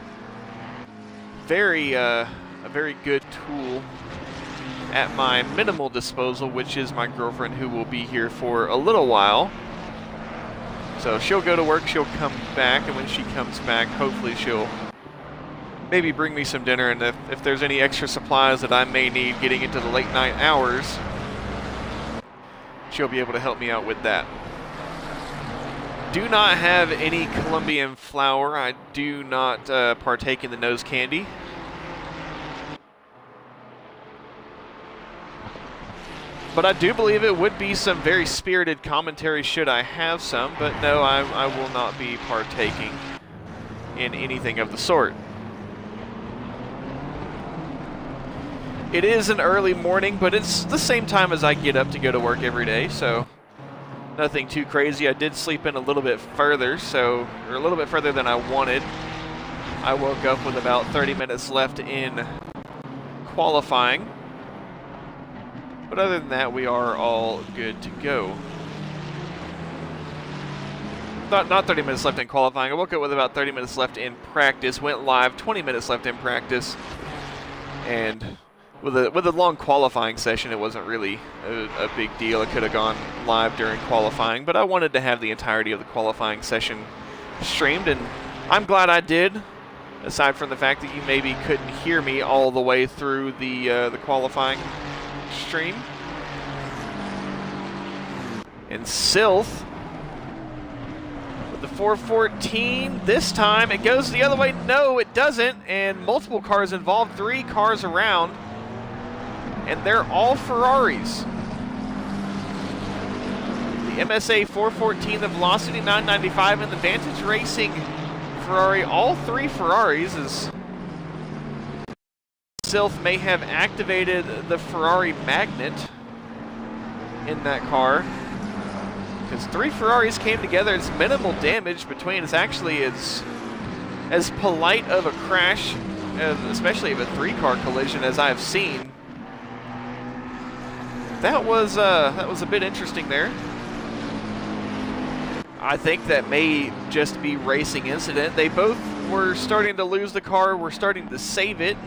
very good tool at my minimal disposal, which is my girlfriend, who will be here for a little while. So she'll go to work, she'll come back, and when she comes back, hopefully she'll maybe bring me some dinner, and if there's any extra supplies that I may need getting into the late night hours, she'll be able to help me out with that. Do not have any Colombian flour. I do not partake in the nose candy. But I do believe it would be some very spirited commentary should I have some, but no, I will not be partaking in anything of the sort. It is an early morning, but it's the same time as I get up to go to work every day, so nothing too crazy. I did sleep in a little bit further, or a little bit further than I wanted. I woke up with about 30 minutes left in qualifying. But other than that, we are all good to go. Not 30 minutes left in qualifying. I woke up with about 30 minutes left in practice. Went live, 20 minutes left in practice. And with a long qualifying session, it wasn't really a big deal. I could have gone live during qualifying, but I wanted to have the entirety of the qualifying session streamed, and I'm glad I did. Aside from the fact that you maybe couldn't hear me all the way through the qualifying stream. And Sylph with the 414. This time it goes the other way. No, it doesn't. And multiple cars involved, 3 cars around. And they're all Ferraris. The MSA 414, the Velocity 995, and the Vantage Racing Ferrari. All 3 Ferraris, as Sylph may have activated the Ferrari magnet in that car, because 3 Ferraris came together. It's minimal damage between. It's actually as polite of a crash, especially of a 3-car collision, as I've seen. That was a bit interesting there. I think that may just be racing incident. They both were starting to lose the car, were starting to save it,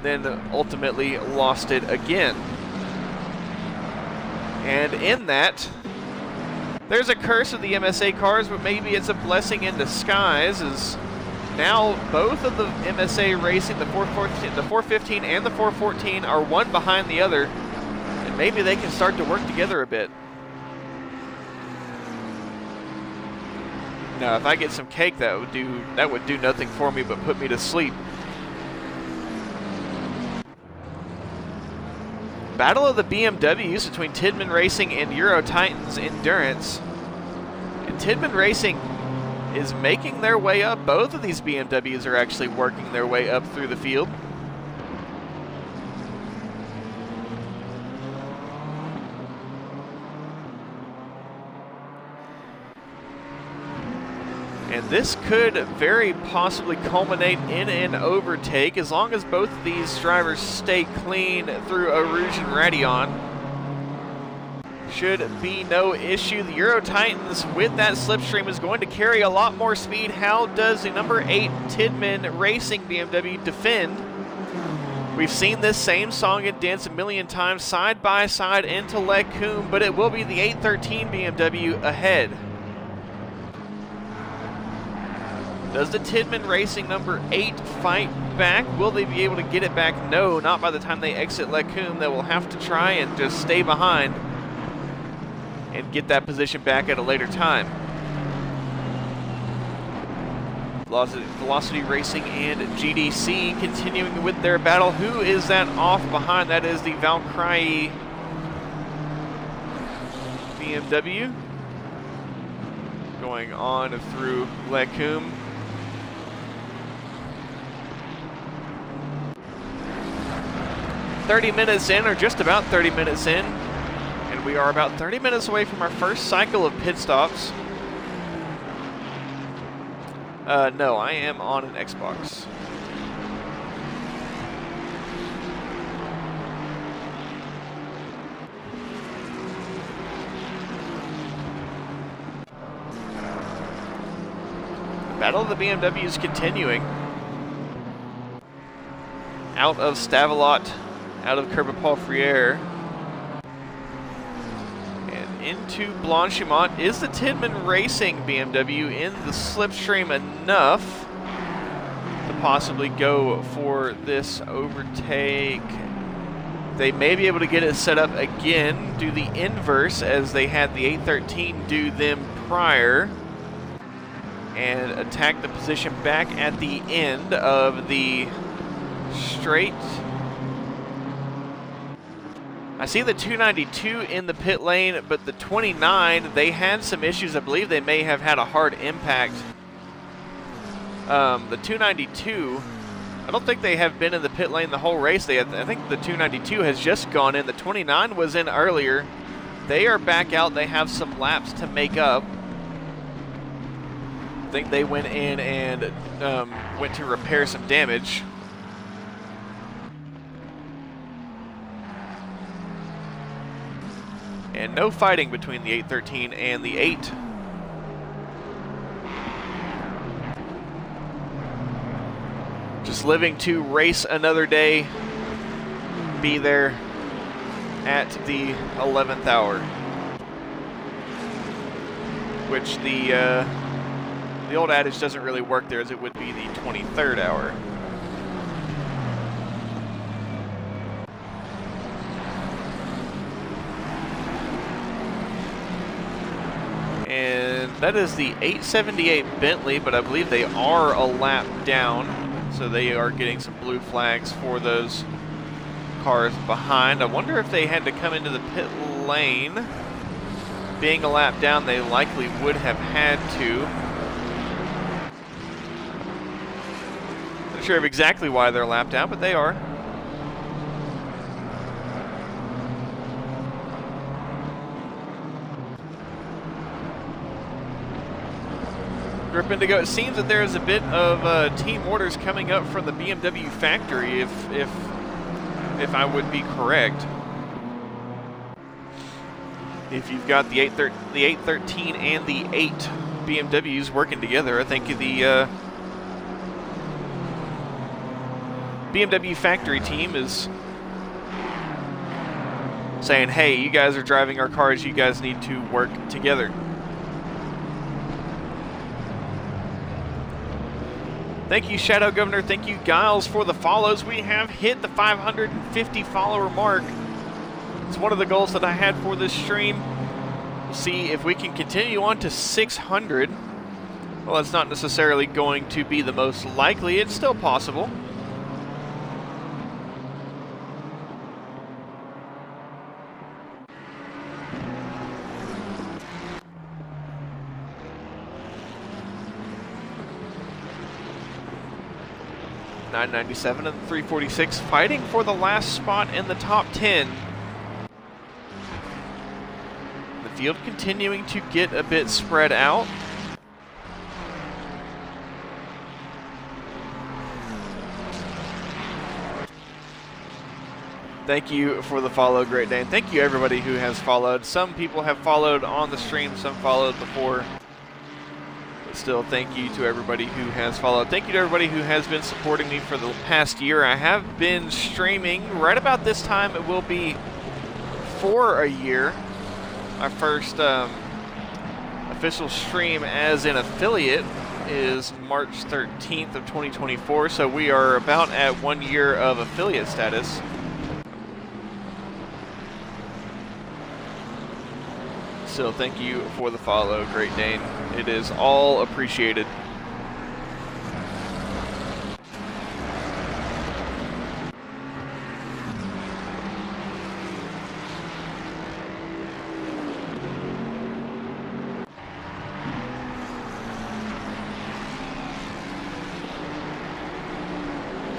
then ultimately lost it again. And in that, there's a curse of the MSA cars, but maybe it's a blessing in disguise, as now both of the MSA Racing, the 415 and the 414, are one behind the other, and maybe they can start to work together a bit. Now, if I get some cake, that would do nothing for me but put me to sleep. Battle of the BMWs between Tidman Racing and Euro Titans Endurance. And Tidman Racing is making their way up. Both of these BMWs are actually working their way up through the field. And this could very possibly culminate in an overtake as long as both of these drivers stay clean through Eau Rouge and Raidillon. Should be no issue. The Euro Titans with that slipstream is going to carry a lot more speed. How does the number 8 Tidman Racing BMW defend? We've seen this same song and dance a million times side by side into Lecumbe, but it will be the 813 BMW ahead. Does the Tidman Racing number 8 fight back? Will they be able to get it back? No, not by the time they exit Lecumbe. They will have to try and just stay behind and get that position back at a later time. Velocity Racing and GDC continuing with their battle. Who is that off behind? That is the Valkyrie BMW. Going on through Lecumbe. "30 minutes in, or just about 30 minutes in, and we are about 30 minutes away from our first cycle of pit stops. No, I am on an Xbox. Battle of the BMW is continuing. Out of Stavelot, out of Courbevoie-Friere, and into Blanchimont. Is the Tidman Racing BMW in the slipstream enough to possibly go for this overtake? They may be able to get it set up again, do the inverse as they had the 813 do them prior, and attack the position back at the end of the straight. I see the 292 in the pit lane, but the 29, they had some issues. I believe they may have had a hard impact. The 292, I don't think they have been in the pit lane the whole race. I think the 292 has just gone in. The 29 was in earlier. They are back out. They have some laps to make up. I think they went in and went to repair some damage. And no fighting between the 813 and the 8. Just living to race another day, be there at the 11th hour. Which the old adage doesn't really work there, as it would be the 23rd hour. And that is the 878 Bentley, but I believe they are a lap down, so they are getting some blue flags for those cars behind. I wonder if they had to come into the pit lane. Being a lap down, they likely would have had to. Not sure of exactly why they're lapped down, but they are. Gripping to go. It seems that there is a bit of team orders coming up from the BMW factory, if I would be correct. If you've got the 813 and the 8 BMWs working together, I think the BMW factory team is saying, hey, you guys are driving our cars, you guys need to work together. Thank you, Shadow Governor. Thank you, Giles, for the follows. We have hit the 550 follower mark. It's one of the goals that I had for this stream. We'll see if we can continue on to 600. Well, that's not necessarily going to be the most likely. It's still possible. 997 and 346 fighting for the last spot in the top 10. The field continuing to get a bit spread out. Thank you for the follow, Great Dane. Thank you everybody who has followed. Some people have followed on the stream, some followed before. But still, thank you to everybody who has followed. Thank you to everybody who has been supporting me for the past year. I have been streaming right about this time. It will be for a year. My first official stream as an affiliate is March 13th of 2024. So we are about at 1 year of affiliate status. Still, thank you for the follow, Great Dane. It is all appreciated.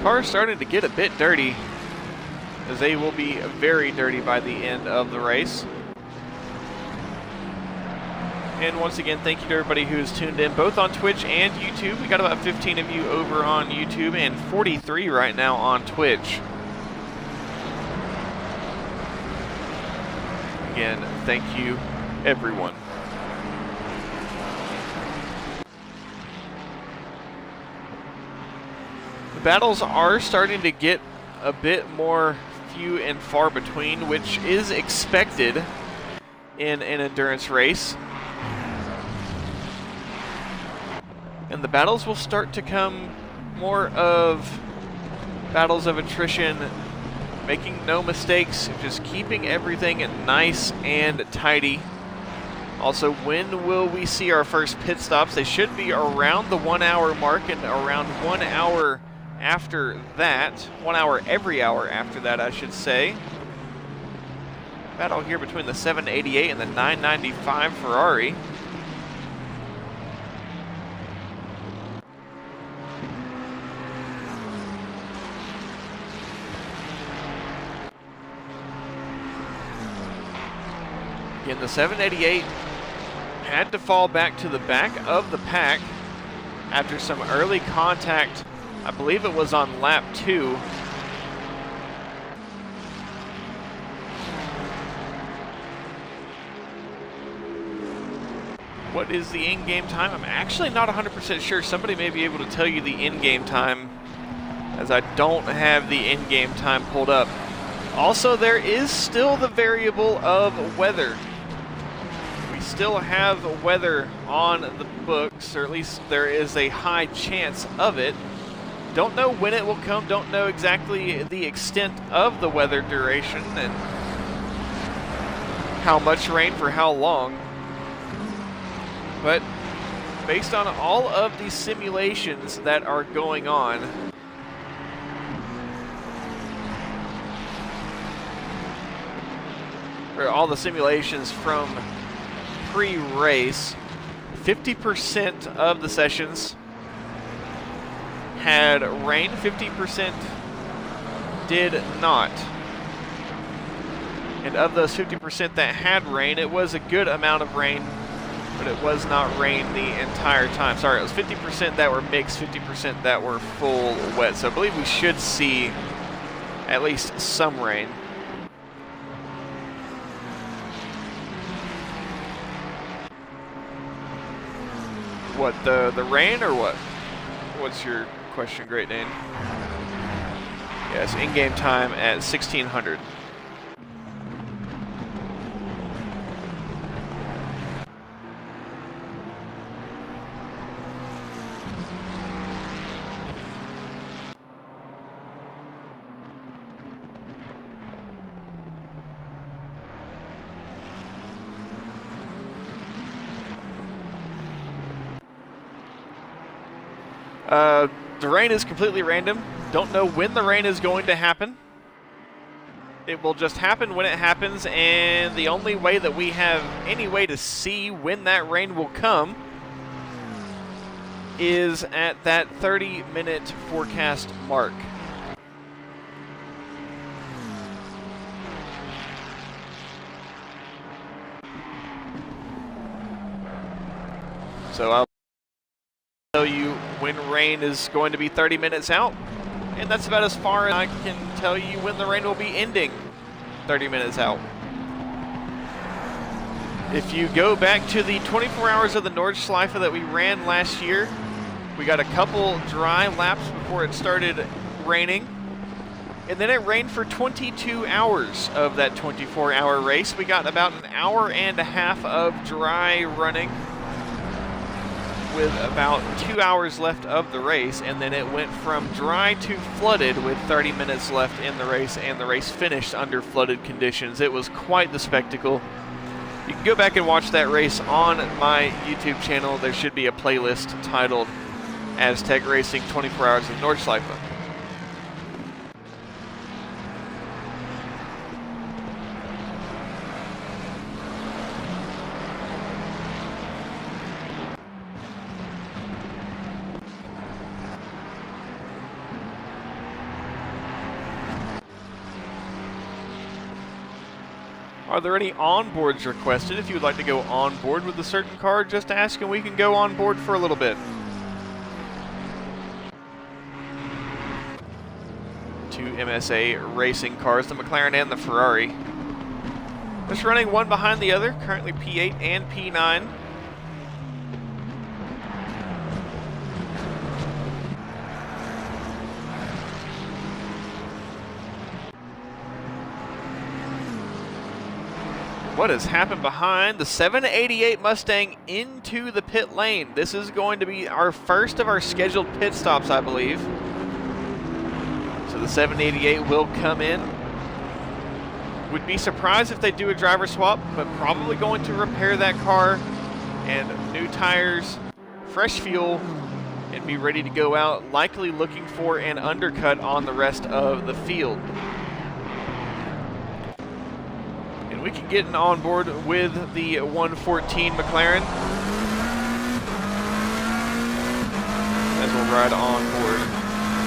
Cars starting to get a bit dirty, as they will be very dirty by the end of the race. And once again, thank you to everybody who's tuned in, both on Twitch and YouTube. We got about 15 of you over on YouTube and 43 right now on Twitch. Again, thank you, everyone. The battles are starting to get a bit more few and far between, which is expected in an endurance race. And the battles will start to come more of battles of attrition, making no mistakes, just keeping everything nice and tidy. Also, when will we see our first pit stops? They should be around the 1 hour mark and around 1 hour after that. 1 hour every hour after that, I should say. Battle here between the 788 and the 995 Ferrari. Again, the 788 had to fall back to the back of the pack after some early contact. I believe it was on lap 2. What is the in-game time? I'm actually not 100% sure. Somebody may be able to tell you the in-game time, as I don't have the in-game time pulled up. Also, there is still the variable of weather. We still have weather on the books, or at least there is a high chance of it. Don't know when it will come, don't know exactly the extent of the weather duration and how much rain for how long. But based on all of these simulations that are going on, or all the simulations from pre-race, 50% of the sessions had rain, 50% did not. And of those 50% that had rain, it was a good amount of rain, but it was not rain the entire time. Sorry, it was 50% that were mixed, 50% that were full wet. So I believe we should see at least some rain. What, the rain or what? What's your question, Great Dane? Yes, in-game time at 1600. The rain is completely random. Don't know when the rain is going to happen. It will just happen when it happens, and the only way that we have any way to see when that rain will come is at that 30-minute forecast mark. So I'll tell you when rain is going to be 30 minutes out, and that's about as far as I can tell you when the rain will be ending 30 minutes out. If you go back to the 24 hours of the Nordschleife that we ran last year, we got a couple dry laps before it started raining, and then it rained for 22 hours of that 24-hour race. We got about an hour and a half of dry running with about 2 hours left of the race, and then it went from dry to flooded with 30 minutes left in the race, and the race finished under flooded conditions. It was quite the spectacle. You can go back and watch that race on my YouTube channel. There should be a playlist titled Aztec Racing 24 Hours of Nordschleife. Are there any onboards requested? If you would like to go on board with a certain car, just ask and we can go on board for a little bit. Two MSA racing cars, the McLaren and the Ferrari. Just running one behind the other, currently P8 and P9. What has happened behind the 788 Mustang into the pit lane? This is going to be our first of our scheduled pit stops, I believe. So the 788 will come in. Would be surprised if they do a driver swap, but probably going to repair that car and new tires, fresh fuel, and be ready to go out, likely looking for an undercut on the rest of the field. We can get on board with the 114 McLaren as we'll ride on board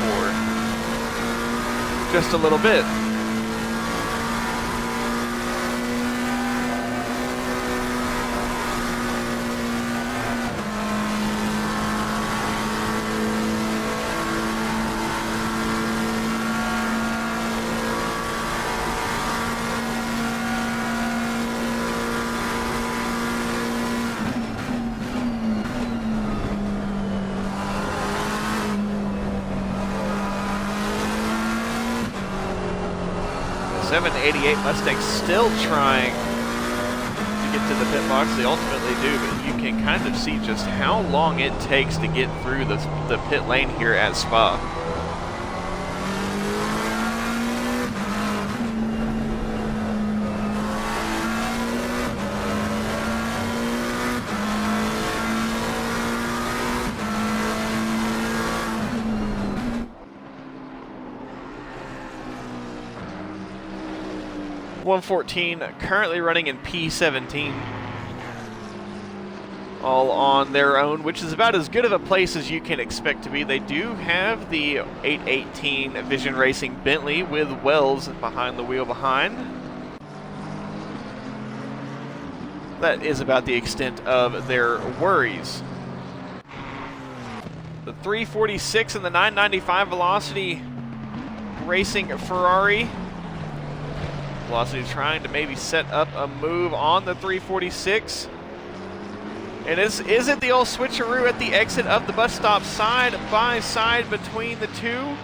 for just a little bit. The 788 Mustang still trying to get to the pit box. They ultimately do, but you can kind of see just how long it takes to get through the pit lane here at Spa. .114 currently running in P17, all on their own, which is about as good of a place as you can expect to be. They do have the 818 Vision Racing Bentley with Wells behind the wheel behind. That is about the extent of their worries. The 346 and the 995 Velocity Racing Ferrari. Velocity trying to maybe set up a move on the 346. And is it the old switcheroo at the exit of the bus stop, side by side between the two?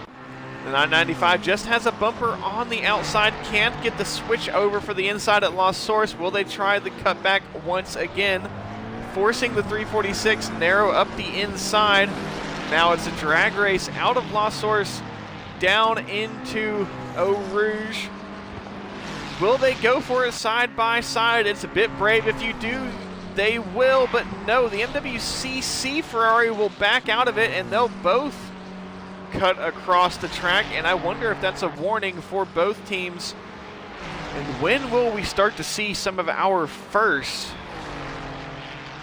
The 995 just has a bumper on the outside, can't get the switch over for the inside at Lost Source. Will they try the cutback once again, forcing the 346 narrow up the inside? Now it's a drag race out of Lost Source down into Eau Rouge. Will they go for it side by side? It's a bit brave. If you do, they will, but no. The MWCC Ferrari will back out of it, and they'll both cut across the track, and I wonder if that's a warning for both teams. And when will we start to see some of our first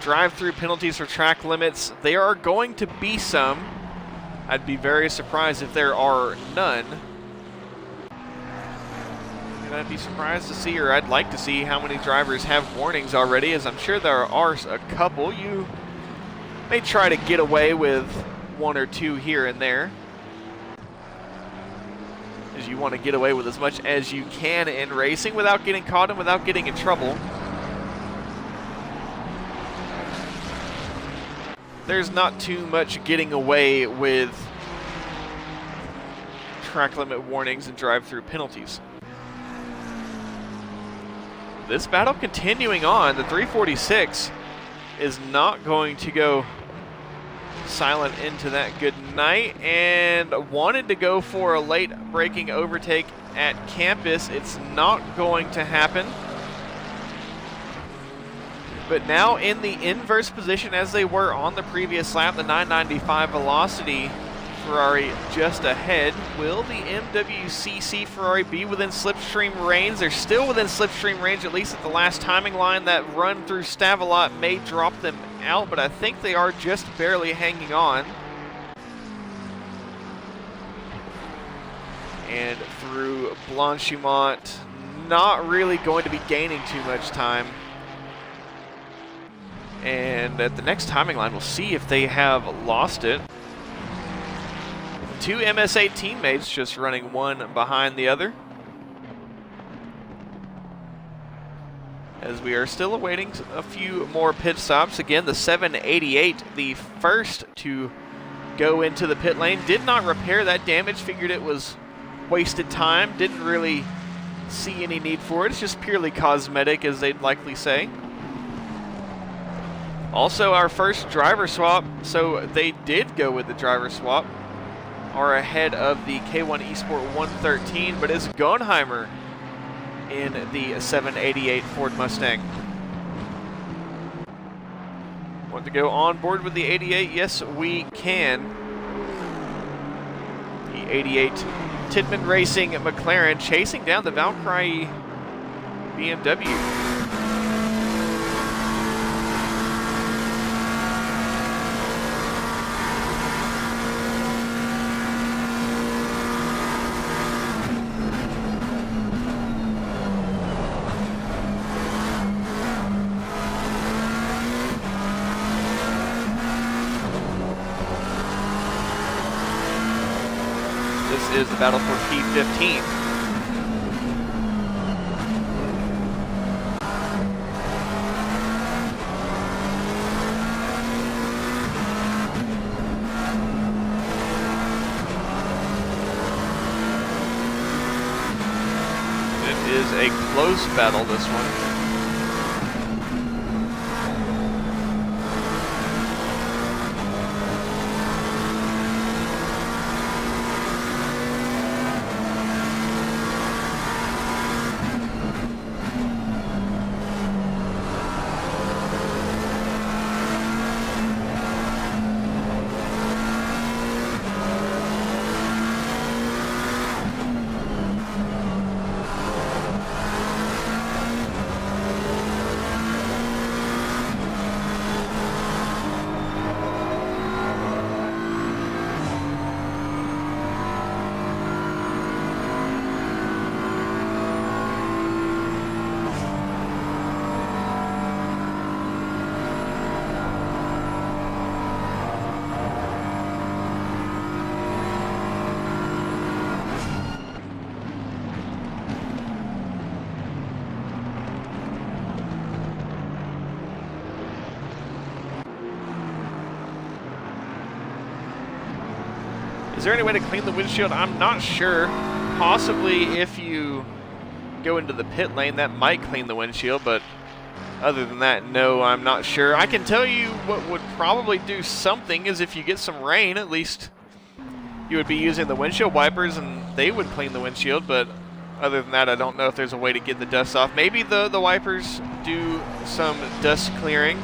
drive-through penalties for track limits. There are going to be some. I'd be very surprised if there are none. And I'd be surprised to see, or I'd like to see, how many drivers have warnings already, as I'm sure there are a couple. You may try to get away with one or two here and there, as you want to get away with as much as you can in racing without getting caught and without getting in trouble. There's not too much getting away with track limit warnings and drive-through penalties. This battle continuing on. The 346 is not going to go silent into that good night, and wanted to go for a late braking overtake at campus. It's not going to happen. But now in the inverse position as they were on the previous lap, the 995 velocity Ferrari just ahead. Will the MWCC Ferrari be within slipstream range? They're still within slipstream range, at least at the last timing line. That run through Stavelot may drop them out, but I think they are just barely hanging on. And through Blanchimont, not really going to be gaining too much time. And at the next timing line, we'll see if they have lost it. Two MSA teammates just running one behind the other, as we are still awaiting a few more pit stops. Again, the 788, the first to go into the pit lane, did not repair that damage, figured it was wasted time, didn't really see any need for it. It's just purely cosmetic, as they'd likely say. Also, our first driver swap, so they did go with the driver swap, are ahead of the K1 Esport 113, but it's Gonheimer in the 788 Ford Mustang. Want to go on board with the 88? Yes, we can. The 88 Tidman Racing McLaren chasing down the Valkyrie BMW. This is the battle for P15. It is a close battle, this one. Is there any way to clean the windshield? I'm not sure. Possibly if you go into the pit lane, that might clean the windshield, but other than that, no, I'm not sure. I can tell you what would probably do something is if you get some rain, at least you would be using the windshield wipers and they would clean the windshield, but other than that, I don't know if there's a way to get the dust off. Maybe the wipers do some dust clearing.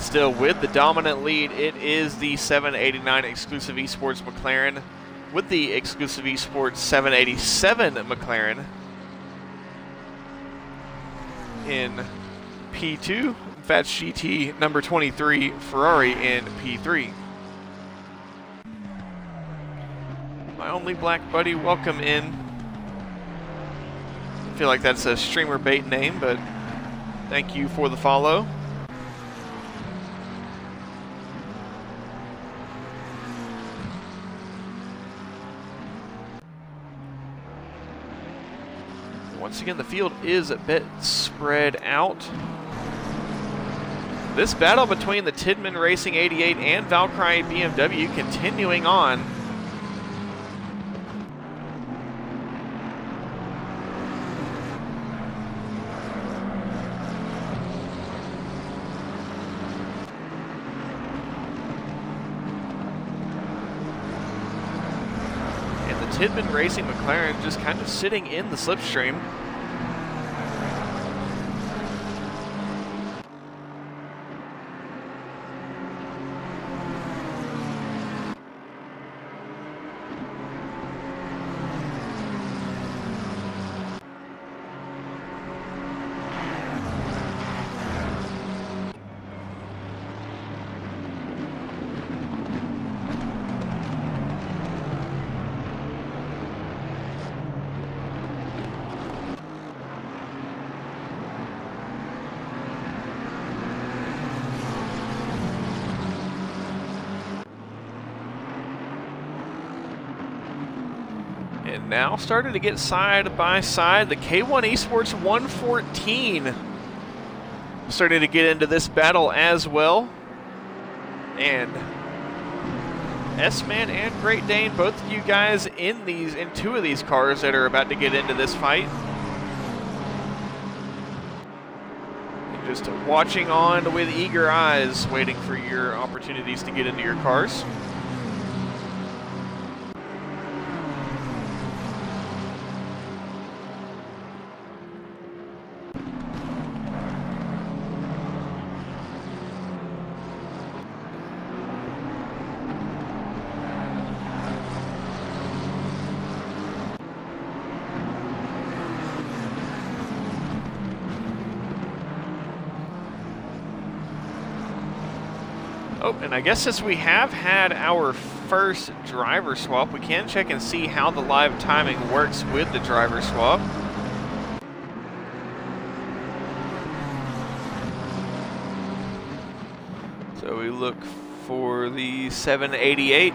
still with the dominant lead, it is the 789 Exclusive Esports McLaren with the Exclusive Esports 787 McLaren in P2. Fats GT number 23 Ferrari in P3. My only black buddy, welcome in. I feel like that's a streamer bait name, but thank you for the follow. Once again, the field is a bit spread out. This battle between the Tidman Racing 88 and Valkyrie BMW continuing on. Tidman Racing McLaren just kind of sitting in the slipstream. And now starting to get side by side, the K1 Esports 114 starting to get into this battle as well. And S-Man and Great Dane, both of you guys in two of these cars that are about to get into this fight. And just watching on with eager eyes, waiting for your opportunities to get into your cars. Oh, and I guess since we have had our first driver swap, we can check and see how the live timing works with the driver swap. So we look for the 788.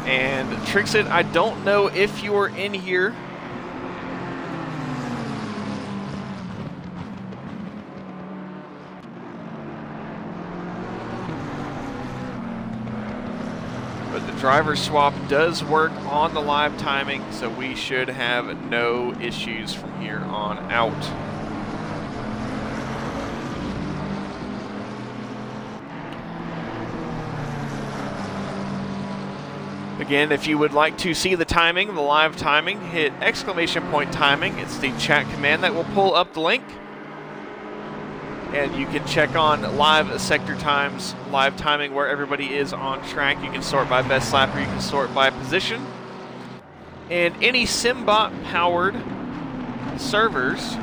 And Trixit, I don't know if you're in here. Driver swap does work on the live timing, so we should have no issues from here on out. Again, if you would like to see the timing, the live timing, hit ! timing. It's the chat command that will pull up the link. And you can check on live sector times, live timing where everybody is on track. You can sort by best lap or you can sort by position. And any Simbot powered servers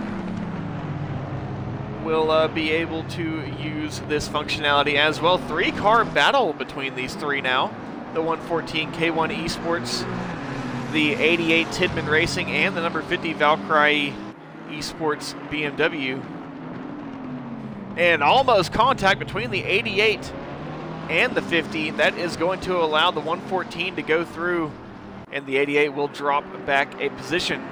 will be able to use this functionality as well. 3-car battle between these three now. The 114 K1 Esports, the 88 Tidman Racing, and the number 50 Valkyrie Esports BMW. And almost contact between the 88 and the 50. That is going to allow the 114 to go through, and the 88 will drop back a position.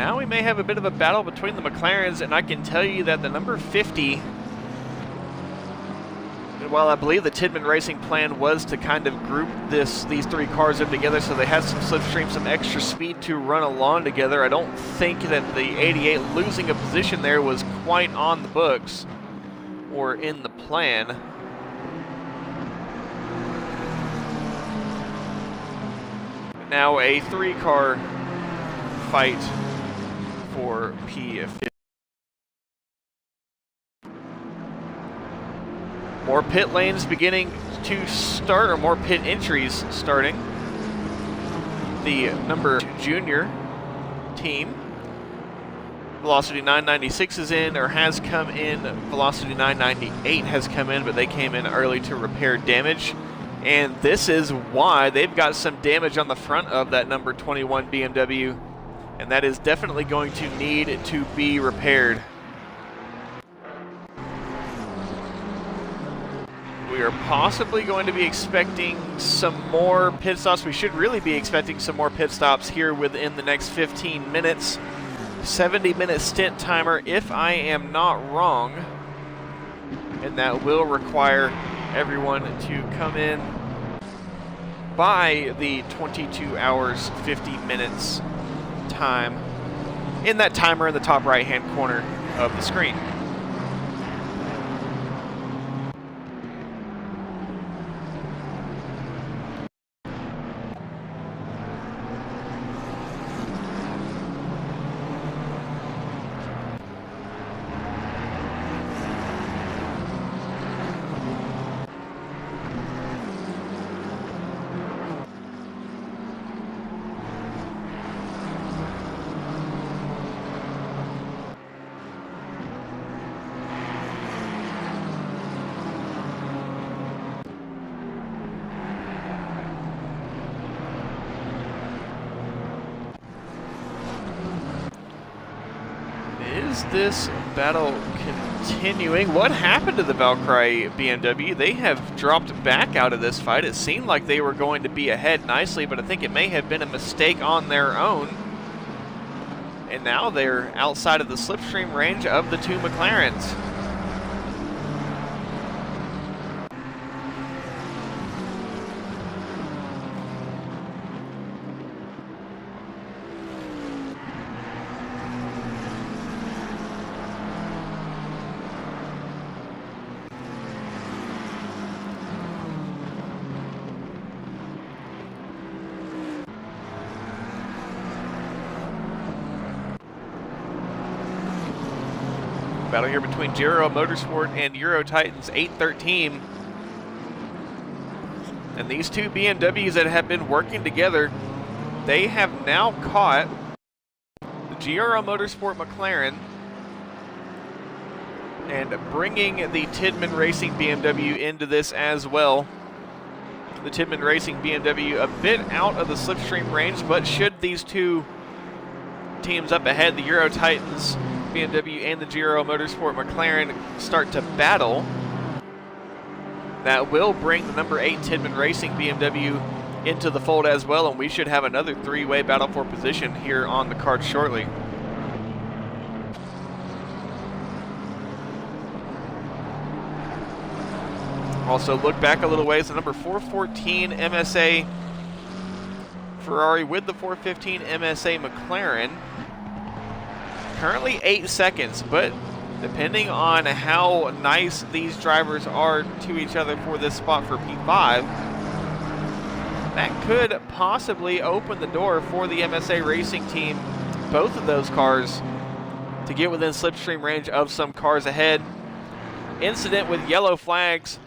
now we may have a bit of a battle between the McLarens, and I can tell you that the number 50, while I believe the Tidman Racing plan was to kind of group these three cars up together so they had some slipstream, some extra speed to run along together, I don't think that the 88 losing a position there was quite on the books or in the plan. Now a three-car fight for P50. More pit lanes beginning to start, or more pit entries starting. The number 2 junior team, Velocity 996 is in, or has come in. Velocity 998 has come in, but they came in early to repair damage. And this is why they've got some damage on the front of that number 21 BMW, and that is definitely going to need to be repaired. We are possibly going to be expecting some more pit stops. We should really be expecting some more pit stops here within the next 15 minutes. 70-minute stint timer, if I am not wrong. And that will require everyone to come in by the 22 hours, 50 minutes time in that timer in the top right-hand corner of the screen. Is this battle continuing? What happened to the Valkyrie BMW? They have dropped back out of this fight. It seemed like they were going to be ahead nicely, but I think it may have been a mistake on their own. And now they're outside of the slipstream range of the two McLarens. Battle here between Giro Motorsport and Euro Titans 813. And these two BMWs that have been working together, they have now caught the Giro Motorsport McLaren and bringing the Tidman Racing BMW into this as well. The Tidman Racing BMW a bit out of the slipstream range, but should these two teams up ahead, the Euro Titans BMW and the Giro Motorsport McLaren, start to battle, that will bring the number 8 Tidman Racing BMW into the fold as well, and we should have another three-way battle for position here on the card shortly. Also, look back a little ways, the number 414 MSA Ferrari with the 415 MSA McLaren. Currently 8 seconds, but depending on how nice these drivers are to each other for this spot for P5, that could possibly open the door for the MSA Racing team, both of those cars, to get within slipstream range of some cars ahead. Incident with yellow flags.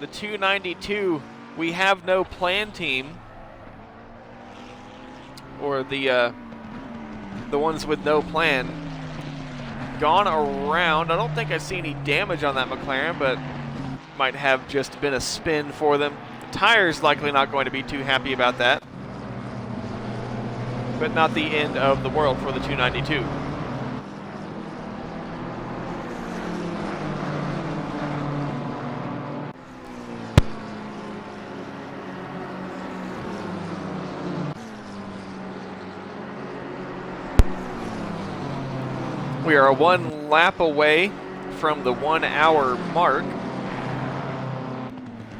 The 292, we have no plan team, or the ones with no plan, gone around. I don't think I see any damage on that McLaren, but might have just been a spin for them. The tire's likely not going to be too happy about that, but not the end of the world for the 292. We are 1 lap away from the 1 hour mark,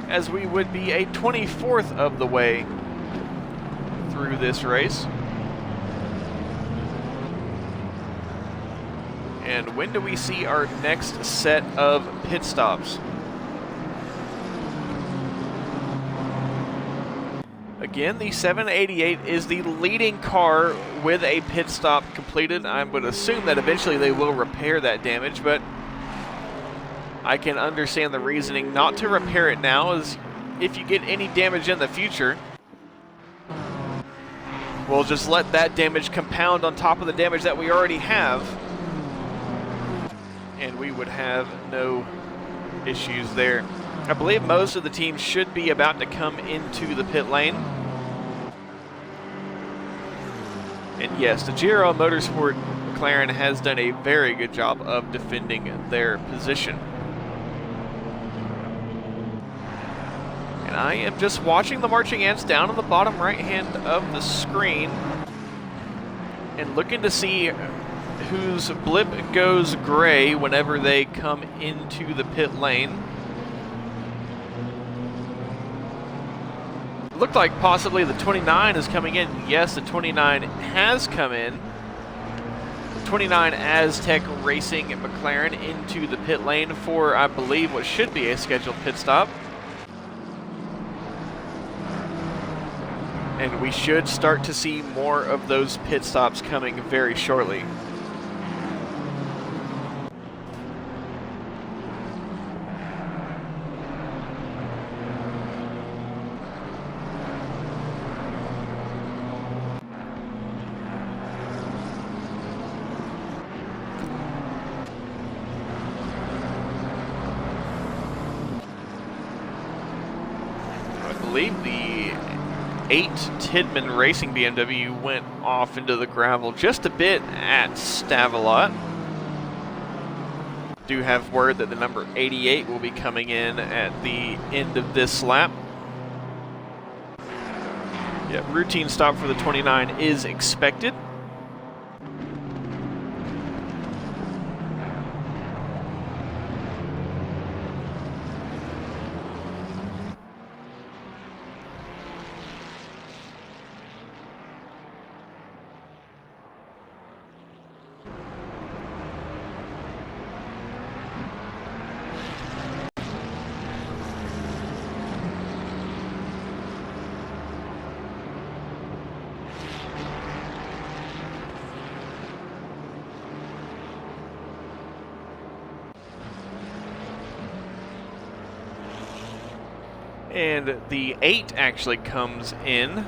as we would be a 24th of the way through this race. And when do we see our next set of pit stops? Again, the 788 is the leading car with a pit stop completed. I would assume that eventually they will repair that damage, but I can understand the reasoning not to repair it now, as if you get any damage in the future, we'll just let that damage compound on top of the damage that we already have, and we would have no issues there. I believe most of the teams should be about to come into the pit lane. And yes, the GRL Motorsport McLaren has done a very good job of defending their position. And I am just watching the marching ants down on the bottom right hand of the screen and looking to see whose blip goes gray whenever they come into the pit lane. It looked like possibly the 29 is coming in. Yes, the 29 has come in. 29 Aztec Racing McLaren into the pit lane for, I believe, what should be a scheduled pit stop. And we should start to see more of those pit stops coming very shortly. I believe the 8 Tidman Racing BMW went off into the gravel just a bit at Stavelot. Do have word that the number 88 will be coming in at the end of this lap. Yeah, routine stop for the 29 is expected. And the 8 actually comes in.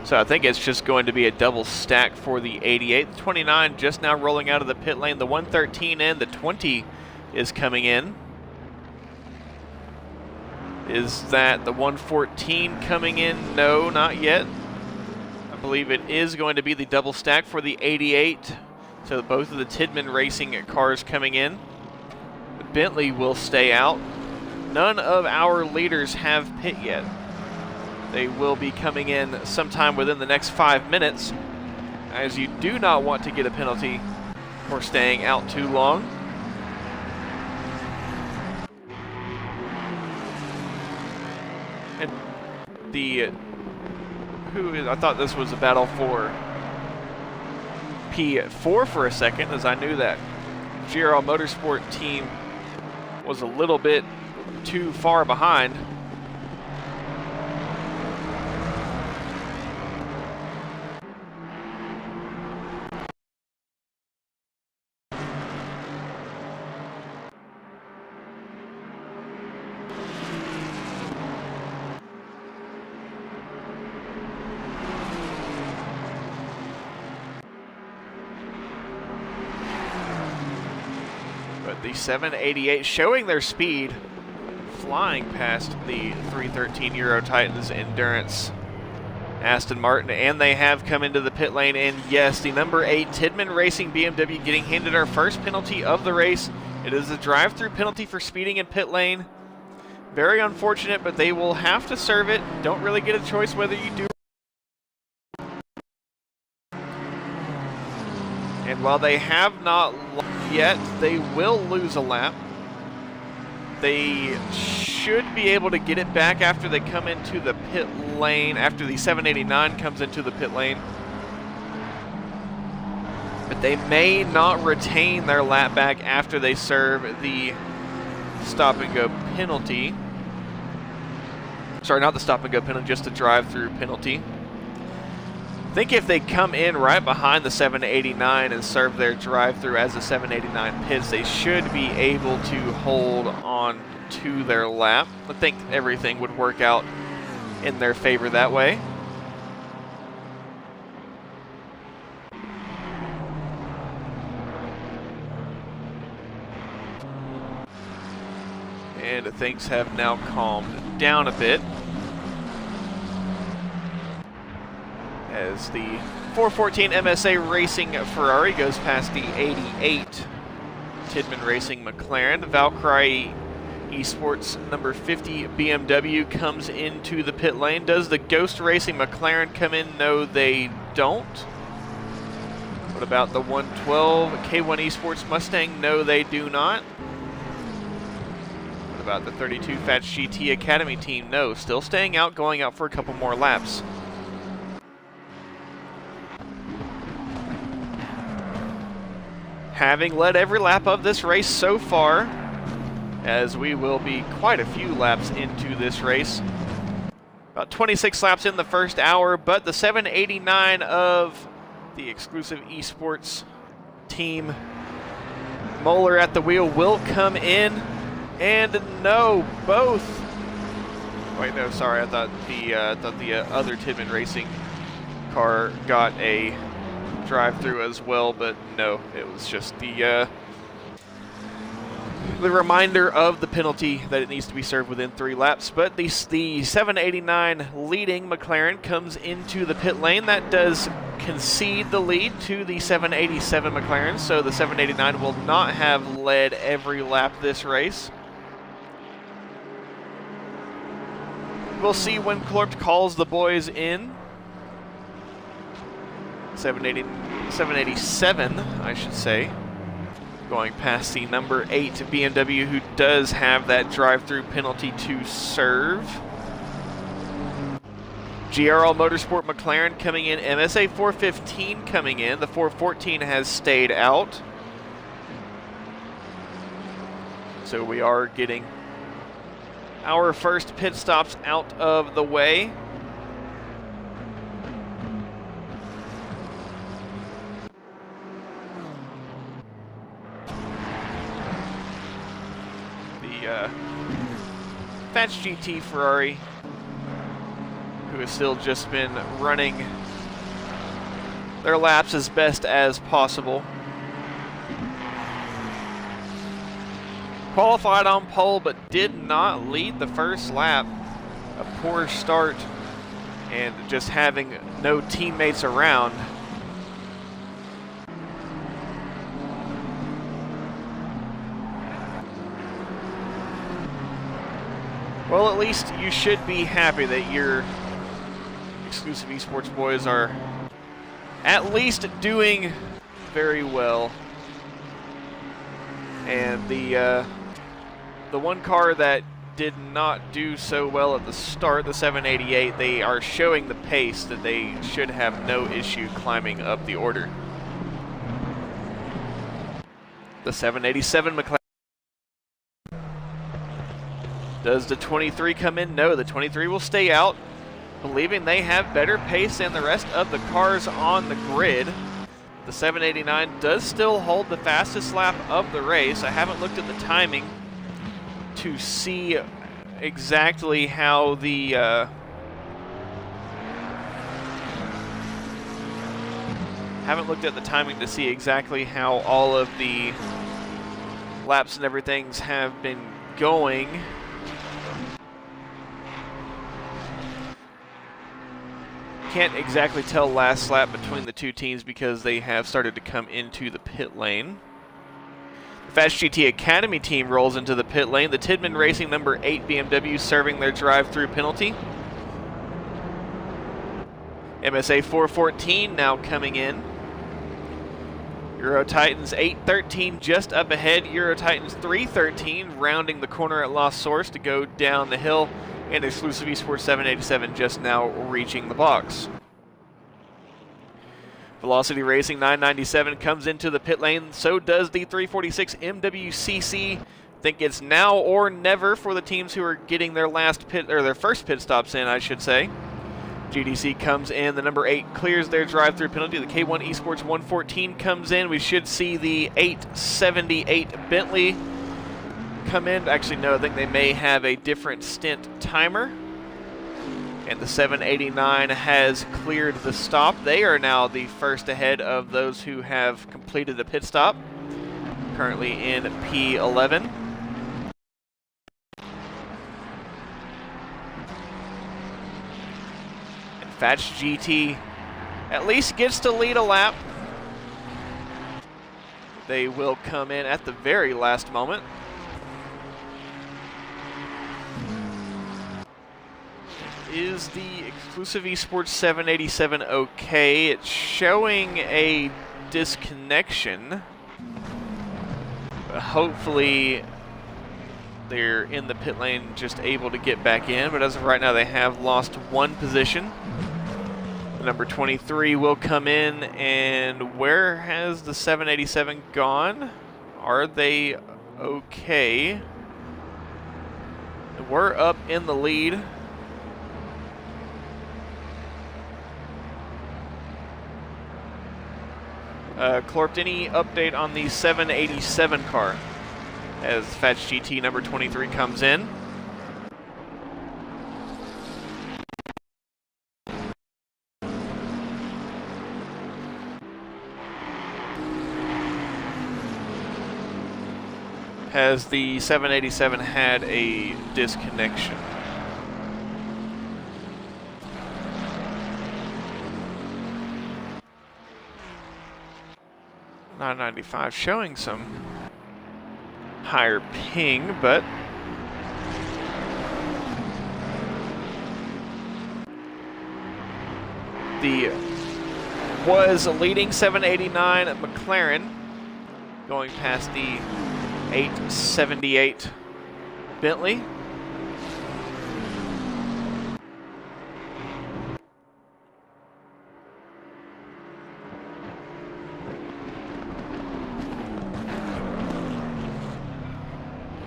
So I think it's just going to be a double stack for the 88. The 29 just now rolling out of the pit lane. The 113 in, the 20 is coming in. Is that the 114 coming in? No, not yet. I believe it is going to be the double stack for the 88. So both of the Tidman Racing cars coming in. The Bentley will stay out. None of our leaders have pit yet. They will be coming in sometime within the next 5 minutes, as you do not want to get a penalty for staying out too long. And I thought this was a battle for P4 for a second, as I knew that GRL Motorsport team was a little bit too far behind. But the 788 showing their speed, flying past the 313 Euro Titans Endurance Aston Martin, and they have come into the pit lane. And yes, the number 8 Tidman Racing BMW getting handed our first penalty of the race. It is a drive-through penalty for speeding in pit lane. Very unfortunate, but they will have to serve it. Don't really get a choice whether you do. And while they have not yet. They will lose a lap. They should be able to get it back after they come into the pit lane, after the 789 comes into the pit lane. But they may not retain their lap back after they serve the stop and go penalty. Sorry, not the stop and go penalty, just the drive-through penalty. I think if they come in right behind the 789 and serve their drive-through as the 789 pits, they should be able to hold on to their lap. I think everything would work out in their favor that way. And things have now calmed down a bit, as the 414 MSA Racing Ferrari goes past the 88 Tidman Racing McLaren. Valkyrie Esports number 50 BMW comes into the pit lane. Does the Ghost Racing McLaren come in? No, they don't. What about the 112 K1 Esports Mustang? No, they do not. What about the 32 Fats GT Academy team? No, still staying out, going out for a couple more laps. Having led every lap of this race so far, as we will be quite a few laps into this race. About 26 laps in the first hour, but the 789 of the exclusive esports team, Moeller at the wheel, will come in. And no, both. Wait, no, sorry, I thought the other Tidman Racing car got a drive-through as well, but no, it was just the reminder of the penalty that it needs to be served within 3 laps. But the 789 leading McLaren comes into the pit lane. That does concede the lead to the 787 McLaren, so the 789 will not have led every lap this race. We'll see when Klort calls the boys in. 787, I should say, going past the number 8 BMW, who does have that drive-through penalty to serve. GRL Motorsport McLaren coming in, MSA 415 coming in. The 414 has stayed out. So we are getting our first pit stops out of the way. Fats GT Ferrari, who has still just been running their laps as best as possible. Qualified on pole, but did not lead the first lap. A poor start, and just having no teammates around. Well, at least you should be happy that your exclusive esports boys are at least doing very well. And the one car that did not do so well at the start, the 788, they are showing the pace that they should have no issue climbing up the order. The 787 McLaren. Does the 23 come in? No, the 23 will stay out, believing they have better pace than the rest of the cars on the grid. The 789 does still hold the fastest lap of the race. I haven't looked at the timing to see exactly how the haven't looked at the timing to see exactly how all of the laps and everything's have been going. Can't exactly tell last lap between the two teams because they have started to come into the pit lane. The Fast GT Academy team rolls into the pit lane. The Tidman Racing number 8 BMW serving their drive-through penalty. MSA 414 now coming in. Euro Titans 813 just up ahead. Euro Titans 313 rounding the corner at Lost Source to go down the hill. And Exclusive Esports 787 just now reaching the box. Velocity Racing 997 comes into the pit lane. So does the 346 MWCC. Think it's now or never for the teams who are getting their first pit stops in, I should say. GDC comes in. The number 8 clears their drive-through penalty. The K1 Esports 114 comes in. We should see the 878 Bentley come in. Actually, no, I think they may have a different stint timer. And the 789 has cleared the stop. They are now the first ahead of those who have completed the pit stop. Currently in P11. Fats GT at least gets to lead a lap. They will come in at the very last moment. Is the Exclusive Esports 787 okay? It's showing a disconnection. But hopefully they're in the pit lane just able to get back in. But as of right now, they have lost one position. Number 23 will come in, and where has the 787 gone? Are they okay? We're up in the lead. Clorpt, any update on the 787 car as Fats GT number 23 comes in? Has the 787 had a disconnection? .995 showing some higher ping, but the was leading 789 McLaren going past the 878 Bentley.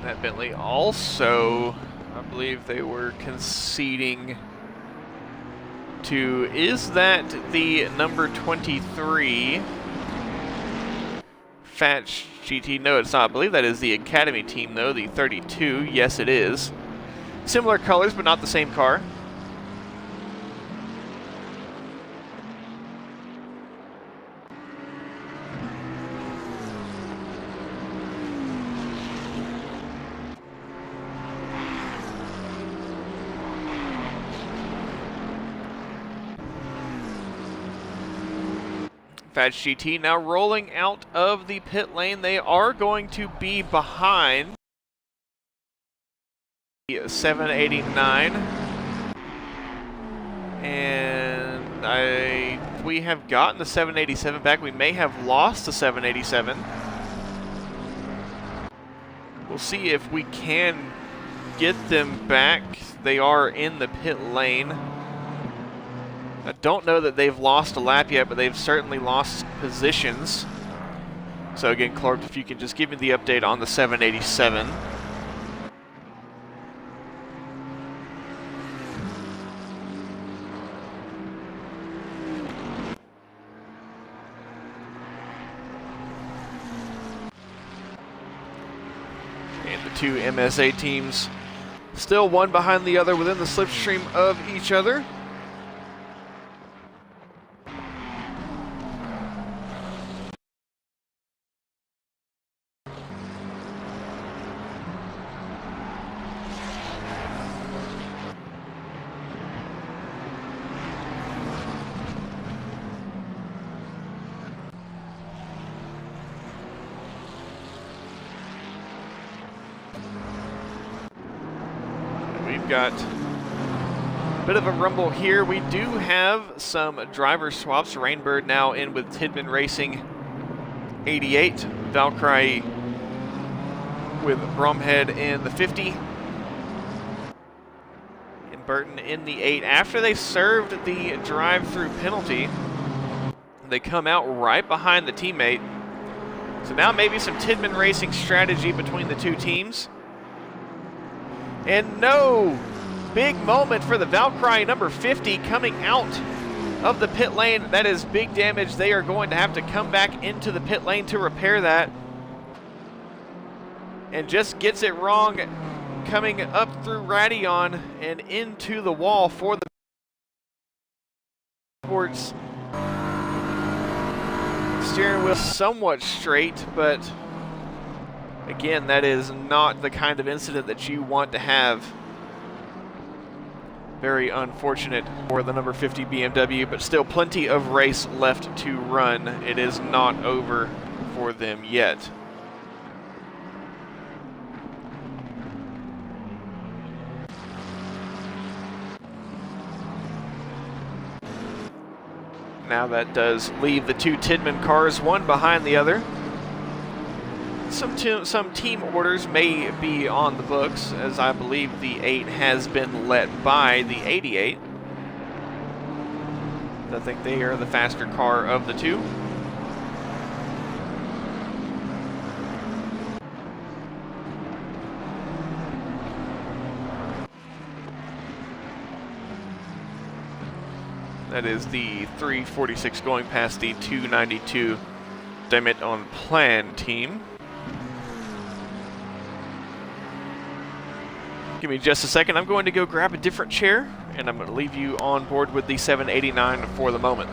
That Bentley also, I believe they were conceding to, is that the number 23 Fats GT? No, it's not. I believe that is the Academy team, though, the 32. Yes, it is. Similar colors, but not the same car. Fats GT now rolling out of the pit lane. They are going to be behind the 789. And we have gotten the 787 back. We may have lost the 787. We'll see if we can get them back. They are in the pit lane. I don't know that they've lost a lap yet, but they've certainly lost positions. So again, Clark, if you can just give me the update on the 787. And the two MSA teams still one behind the other within the slipstream of each other. Got a bit of a rumble here. We do have some driver swaps. Rainbird now in with Tidman Racing 88, Valkyrie with Bromhead in the 50, and Burton in the 8. After they served the drive-through penalty, they come out right behind the teammate. So now maybe some Tidman Racing strategy between the two teams. And no! Big moment for the Valkyrie number 50 coming out of the pit lane. That is big damage. They are going to have to come back into the pit lane to repair that. And just gets it wrong, coming up through Radion and into the wall for the sports. Steering wheel somewhat straight, but again, that is not the kind of incident that you want to have. Very unfortunate for the number 50 BMW, but still plenty of race left to run. It is not over for them yet. Now that does leave the two Tidman cars, one behind the other. Some team orders may be on the books, as I believe the 8 has been let by the 88. I think they are the faster car of the two. That is the 346 going past the 292 Diamond on Plan team. Give me just a second. I'm going to go grab a different chair, and I'm going to leave you on board with the 789 for the moment.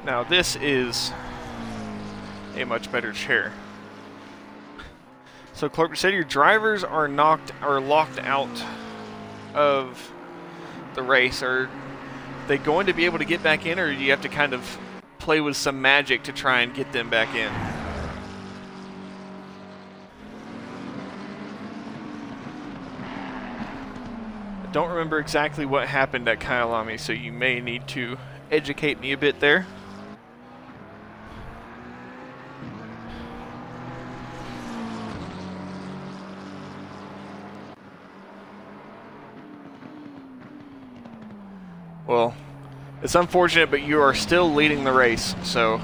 Now this is a much better chair. So Clark said your drivers are locked out of the race. Are they going to be able to get back in, or do you have to kind of play with some magic to try and get them back in? I don't remember exactly what happened at Kyalami, so you may need to educate me a bit there. Well, It's unfortunate, but you are still leading the race, so.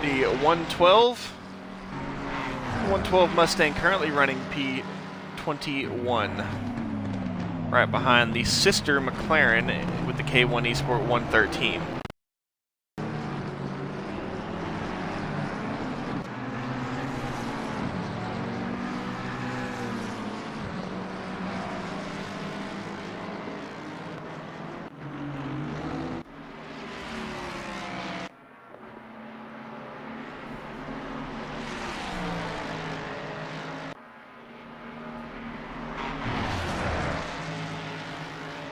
The 112 Mustang currently running P21. Right behind the sister McLaren with the K1 Esport 113.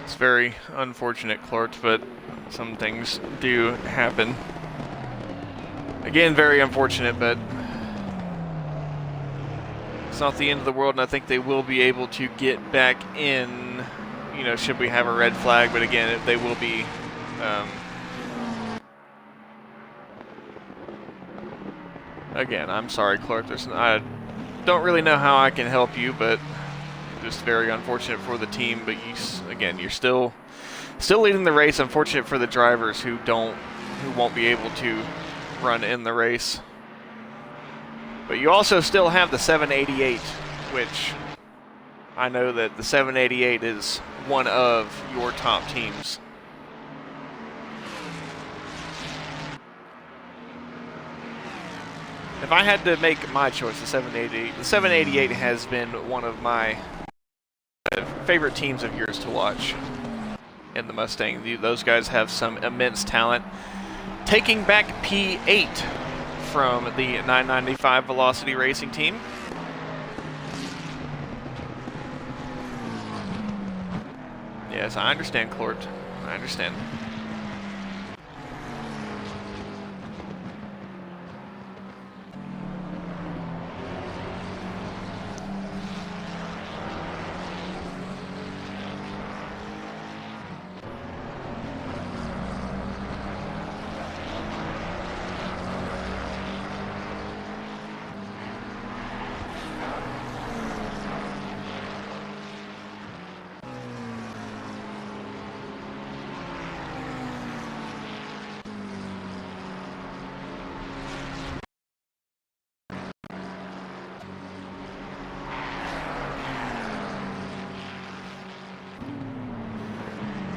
It's very unfortunate, Clort, but some things do happen. Again, very unfortunate, but it's not the end of the world, and I think they will be able to get back in, you know, should we have a red flag, but again, they will be, again, I'm sorry, Clark, I don't really know how I can help you, but just very unfortunate for the team, but again, you're still leading the race. Unfortunate for the drivers who won't be able to run in the race. But you also still have the 788, which I know that the 788 is one of your top teams. If I had to make my choice, the 788 has been one of my favorite teams of yours to watch in the Mustang. Those guys have some immense talent. Taking back P8 from the 995 Velocity Racing team. Yes, I understand, Clort. I understand.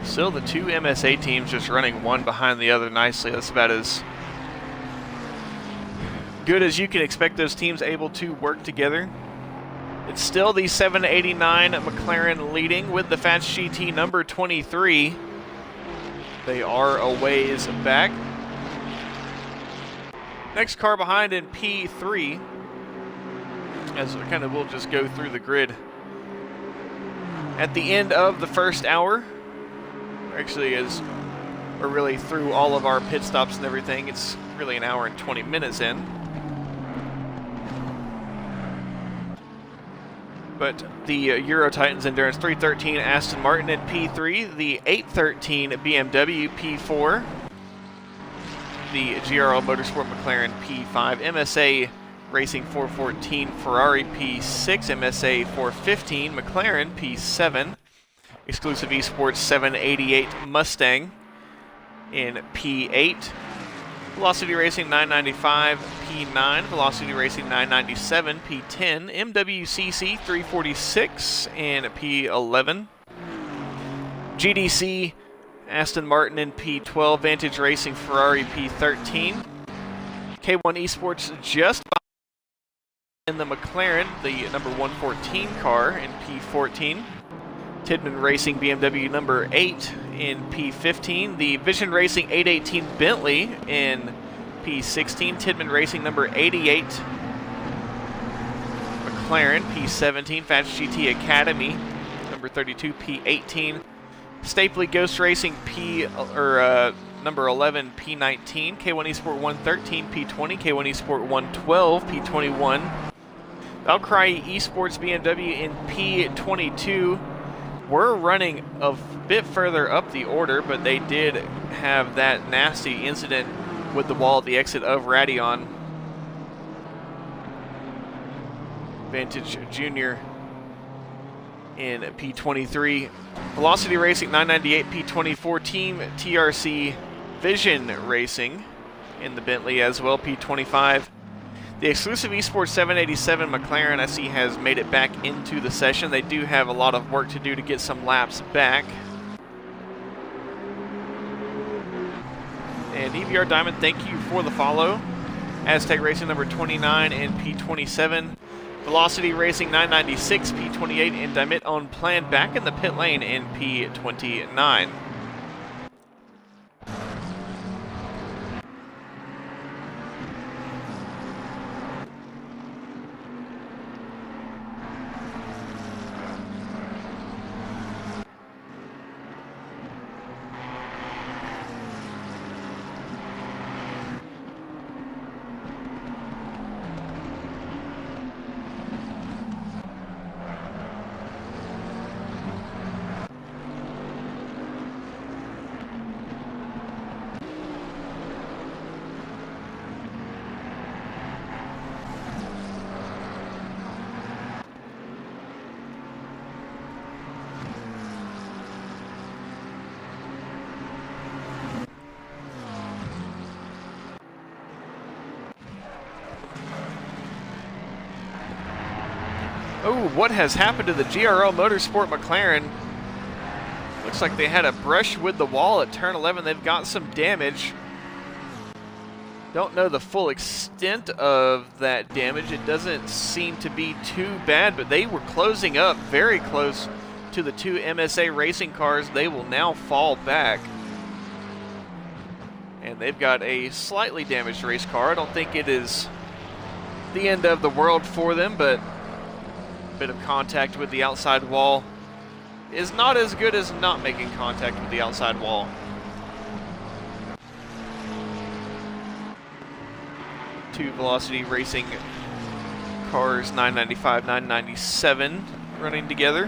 Still the two MSA teams just running one behind the other nicely. That's about as good as you can expect those teams able to work together. It's still the 789 McLaren leading with the Fats GT number 23. They are a ways back. Next car behind in P3, as we'll just go through the grid. At the end of the first hour, actually, as we're really through all of our pit stops and everything, it's really an hour and 20 minutes in. But the Euro Titans Endurance 313 Aston Martin at P3, the 813 BMW P4, the GRL Motorsport McLaren P5, MSA Racing 414 Ferrari P6, MSA 415 McLaren P7, Exclusive Esports 788 Mustang in P8, Velocity Racing 995 P9, Velocity Racing 997 P10, MWCC 346 in P11, GDC Aston Martin in P12, Vantage Racing Ferrari P13, K1 Esports just in the McLaren, the number 114 car in P14, Tidman Racing BMW number 8 in P15, the Vision Racing 818 Bentley in P16, Tidman Racing number 88 McLaren P17, Fats GT Academy number 32 P18, Stapley Ghost Racing number 11 P19, K1 Esport 113 P20, K1 Esport 112 P21, Valkyrie Esports BMW in P22. We're running a bit further up the order, but they did have that nasty incident with the wall at the exit of Radion. Vantage Junior in P23. Velocity Racing 998 P24 team, TRC Vision Racing in the Bentley as well, P25. The exclusive Esports 787 McLaren, I see, has made it back into the session. They do have a lot of work to do to get some laps back. And EVR Diamond, thank you for the follow. Aztec Racing number 29 and P27. Velocity Racing 996, P28, and Dimit on Plan back in the pit lane in P29. Oh, what has happened to the GRL Motorsport McLaren? Looks like they had a brush with the wall at turn 11. They've got some damage. Don't know the full extent of that damage. It doesn't seem to be too bad, but they were closing up very close to the two MSA racing cars. They will now fall back. And they've got a slightly damaged race car. I don't think it is the end of the world for them, but bit of contact with the outside wall is not as good as not making contact with the outside wall. Two Velocity Racing cars, 995, 997, running together.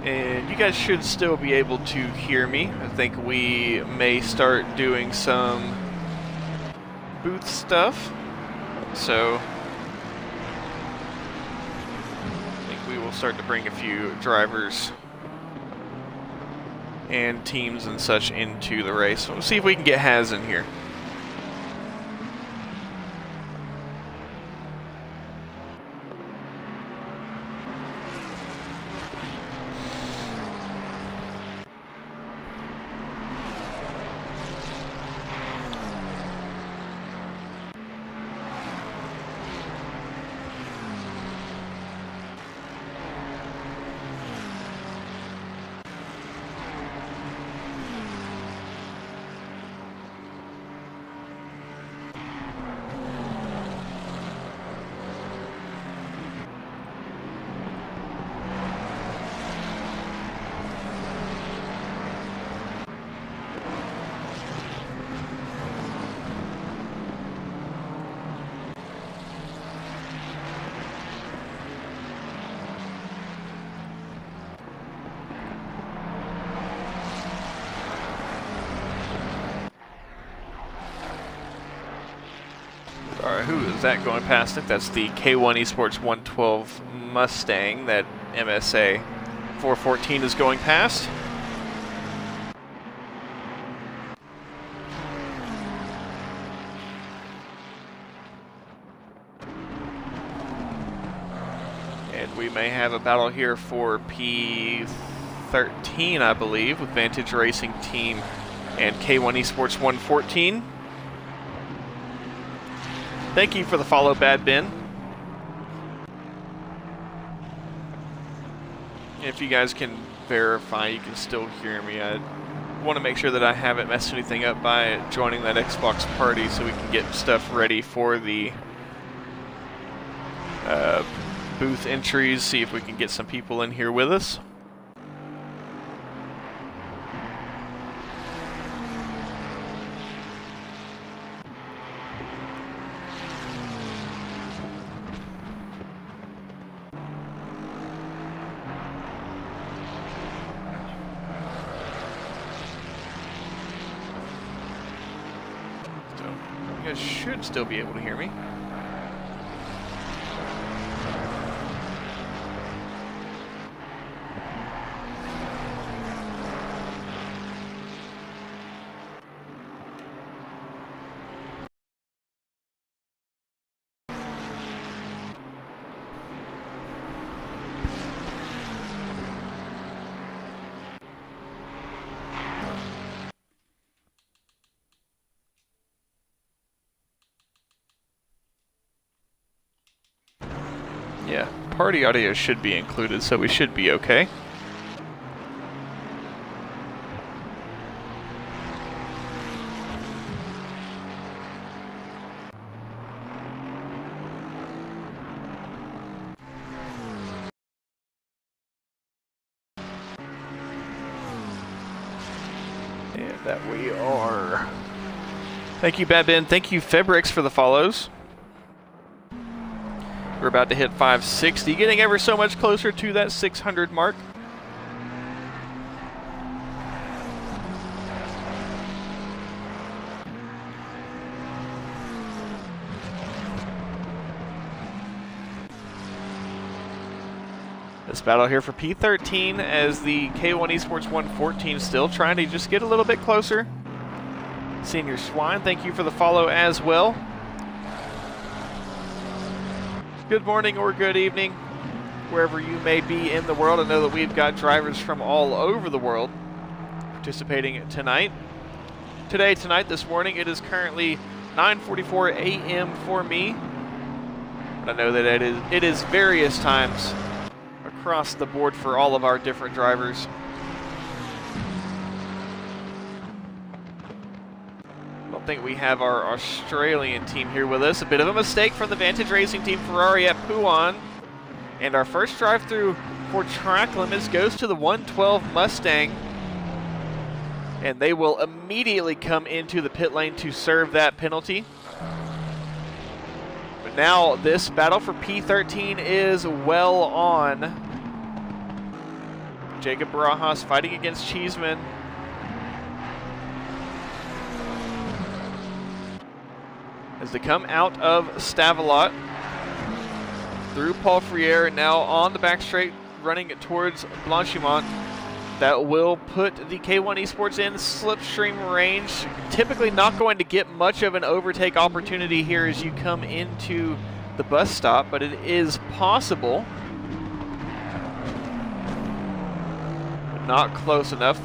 And you guys should still be able to hear me. I think we may start doing some booth stuff. So I think we will start to bring a few drivers and teams and such into the race. We'll see if we can get Haz in here. Alright, who is that going past? I think that's the K1 Esports 112 Mustang that MSA 414 is going past. And we may have a battle here for P13, I believe, with Vantage Racing Team and K1 Esports 114. Thank you for the follow, Bad Ben. If you guys can verify you can still hear me, I want to make sure that I haven't messed anything up by joining that Xbox party so we can get stuff ready for the booth entries, see if we can get some people in here with us. You guys should still be able to hear me. Yeah, party audio should be included, so we should be okay. And that we are. Thank you, Bad Ben. Thank you, Febrix, for the follows. We're about to hit 560, getting ever so much closer to that 600 mark. This battle here for P13 as the K1 Esports 114 still trying to just get a little bit closer. Senior Swine, thank you for the follow as well. Good morning or good evening, wherever you may be in the world. I know that we've got drivers from all over the world participating tonight. Tonight, this morning, it is currently 9:44 a.m. for me. But I know that it is various times across the board for all of our different drivers. I don't think we have our Australian team here with us. A bit of a mistake from the Vantage Racing Team Ferrari at Pouan. And our first drive-through for track limits goes to the 112 Mustang. And they will immediately come into the pit lane to serve that penalty. But now this battle for P13 is well on. Jacob Barajas fighting against Cheeseman. As they come out of Stavelot through Paul Friere, now on the back straight, running towards Blanchimont. That will put the K1 Esports in slipstream range. Typically not going to get much of an overtake opportunity here as you come into the bus stop, but it is possible. But not close enough.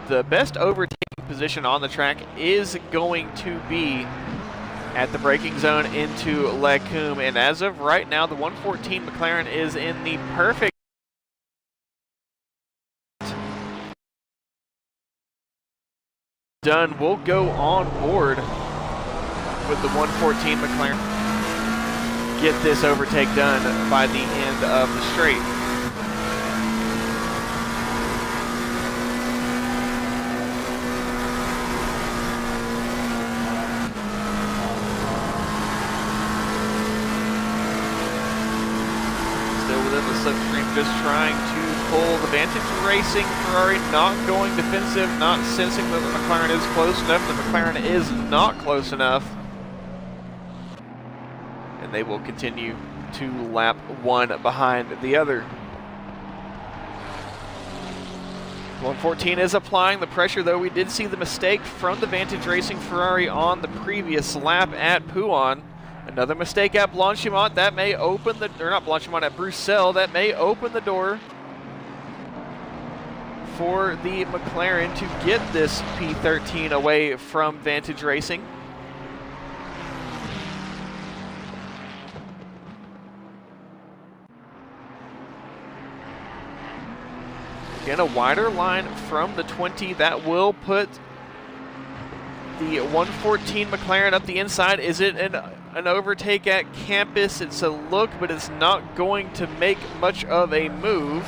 The best overtaking position on the track is going to be at the braking zone into Lacombe, and as of right now, the 114 McLaren is in the perfect done. We'll go on board with the 114 McLaren. Get this overtake done by the end of the straight. Slipstream just trying to pull the Vantage Racing Ferrari, not going defensive, not sensing that the McLaren is close enough. The McLaren is not close enough. And they will continue to lap one behind the other. 114 is applying the pressure, though we did see the mistake from the Vantage Racing Ferrari on the previous lap at Pouan. Another mistake at Blanchimont, that may open the, or not Blanchimont, at Bruxelles, that may open the door for the McLaren to get this P13 away from Vantage Racing. Again, a wider line from the 20, that will put the 114 McLaren up the inside. Is it an overtake at Campus? It's a look, but it's not going to make much of a move.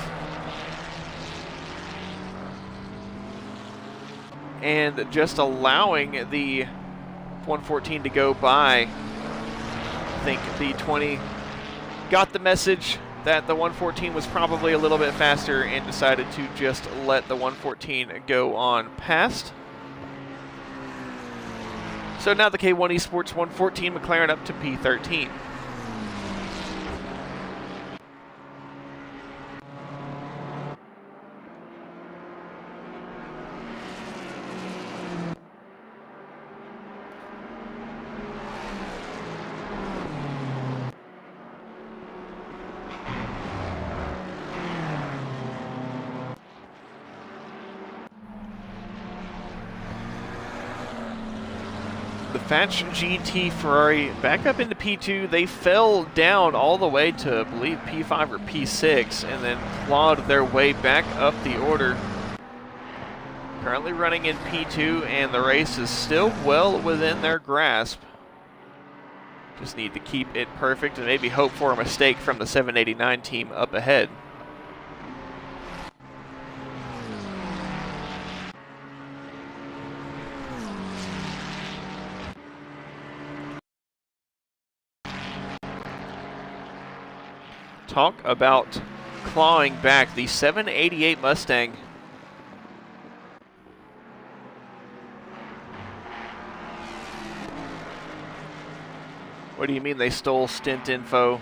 And just allowing the 114 to go by. I think the 20 got the message that the 114 was probably a little bit faster and decided to just let the 114 go on past. So now the K1 Esports 114 McLaren up to P13. The Fatch GT Ferrari back up into P2. They fell down all the way to, I believe, P5 or P6 and then clawed their way back up the order. Currently running in P2 and the race is still well within their grasp. Just need to keep it perfect and maybe hope for a mistake from the 789 team up ahead. Talk about clawing back. The 788 Mustang What do you mean they stole stint info?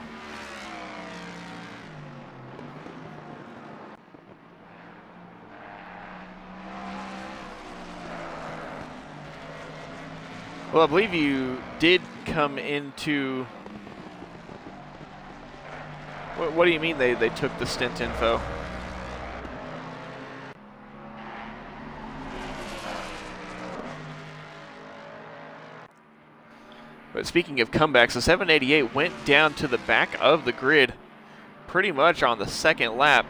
Well, I believe you did come into... What do you mean they took the stint info? But speaking of comebacks, the 788 went down to the back of the grid pretty much on the second lap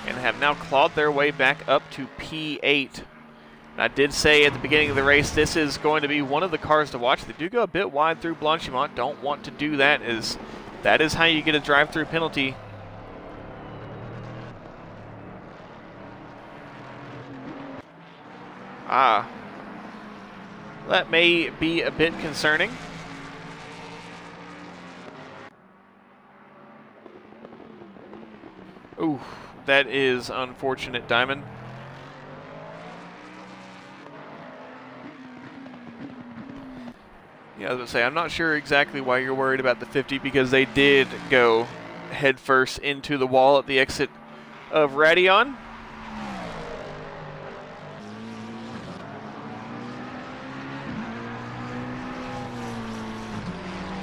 and have now clawed their way back up to P8. And I did say at the beginning of the race this is going to be one of the cars to watch. They do go a bit wide through Blanchimont. Don't want to do that, as that is how you get a drive-through penalty. That may be a bit concerning. Ooh, that is unfortunate, Diamond. Yeah, I was going to say, I'm not sure exactly why you're worried about the 50, because they did go headfirst into the wall at the exit of Radion.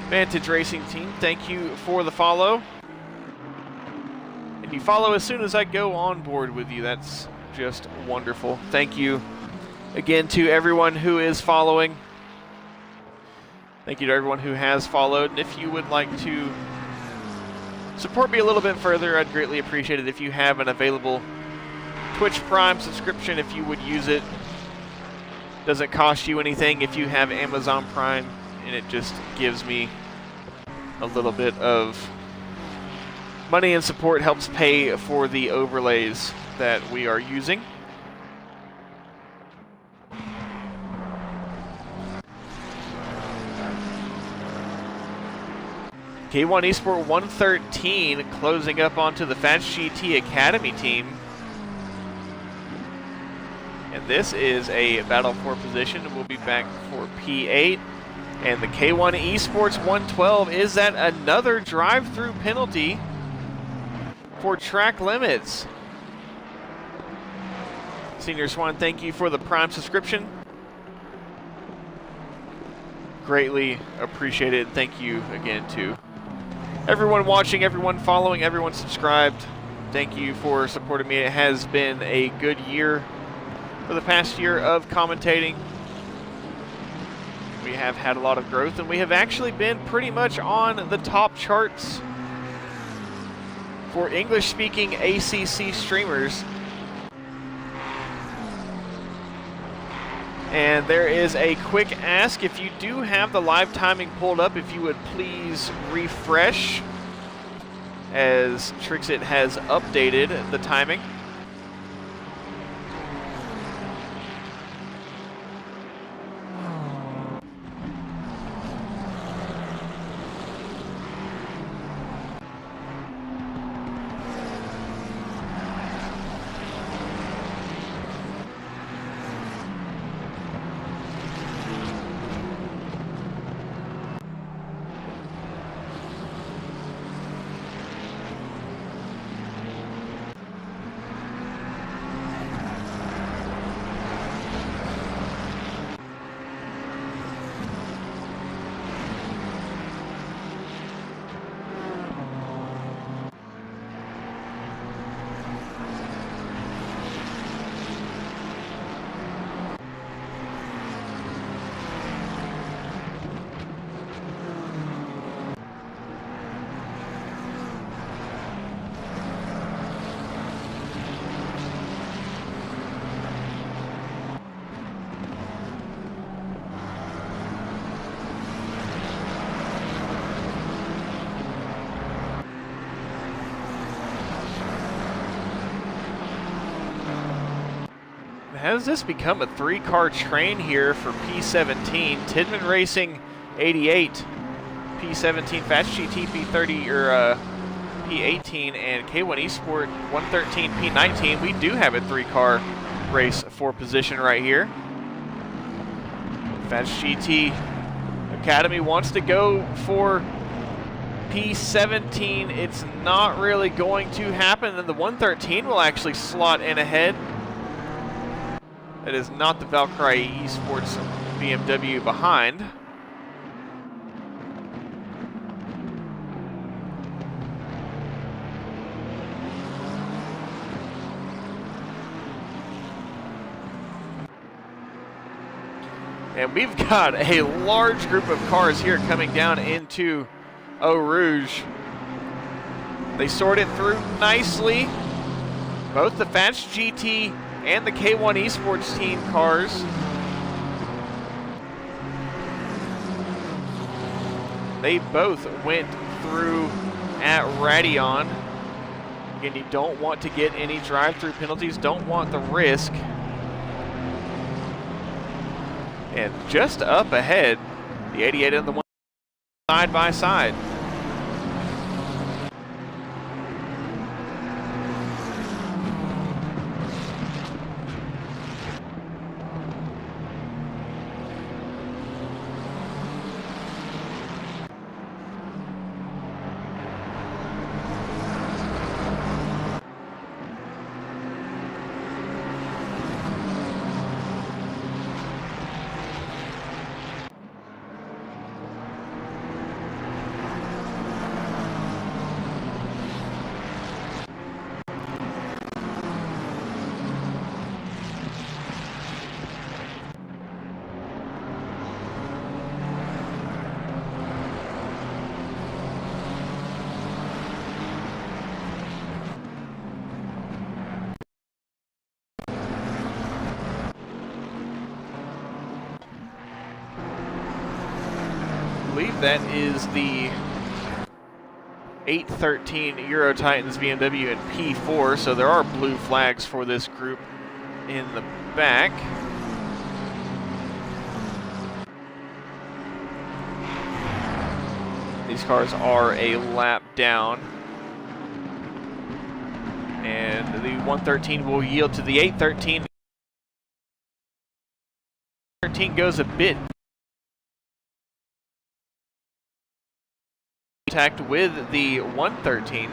Vantage Racing Team, thank you for the follow. And you follow as soon as I go on board with you. That's just wonderful. Thank you again to everyone who is following. Thank you to everyone who has followed. And if you would like to support me a little bit further, I'd greatly appreciate it if you have an available Twitch Prime subscription, if you would use it. Doesn't cost you anything if you have Amazon Prime, and it just gives me a little bit of money and support, helps pay for the overlays that we are using. K1 Esport 113 closing up onto the Fatch GT Academy team. And this is a battle for position. We'll be back for P8. And the K1 Esports 112 is at another drive-through penalty for track limits. Senior Swan, thank you for the Prime subscription. Greatly appreciated. Thank you again to everyone watching, everyone following, everyone subscribed. Thank you for supporting me. It has been a good year for the past year of commentating. We have had a lot of growth, and we have actually been pretty much on the top charts for English-speaking ACC streamers. And there is a quick ask, if you do have the live timing pulled up, if you would please refresh, as Trixit has updated the timing. has this become a three-car train here for P17? Tidman Racing 88, P17 Fast GT P30 or P18, and K1 Esport 113 P19. We do have a three-car race for position right here. Fast GT Academy wants to go for P17. It's not really going to happen, and the 113 will actually slot in ahead. That is not the Valkyrie Esports BMW behind. And we've got a large group of cars here coming down into Eau Rouge. They sort it through nicely. Both the Fast GT and the K1 Esports team cars. They both went through at Radeon. Again, you don't want to get any drive-through penalties, don't want the risk. And just up ahead, the 88 and the 1 side by side. I believe that is the 813 Euro Titans BMW in P4, so there are blue flags for this group in the back. These cars are a lap down. And the 113 will yield to the 813. 13 goes a bit contact with the 113.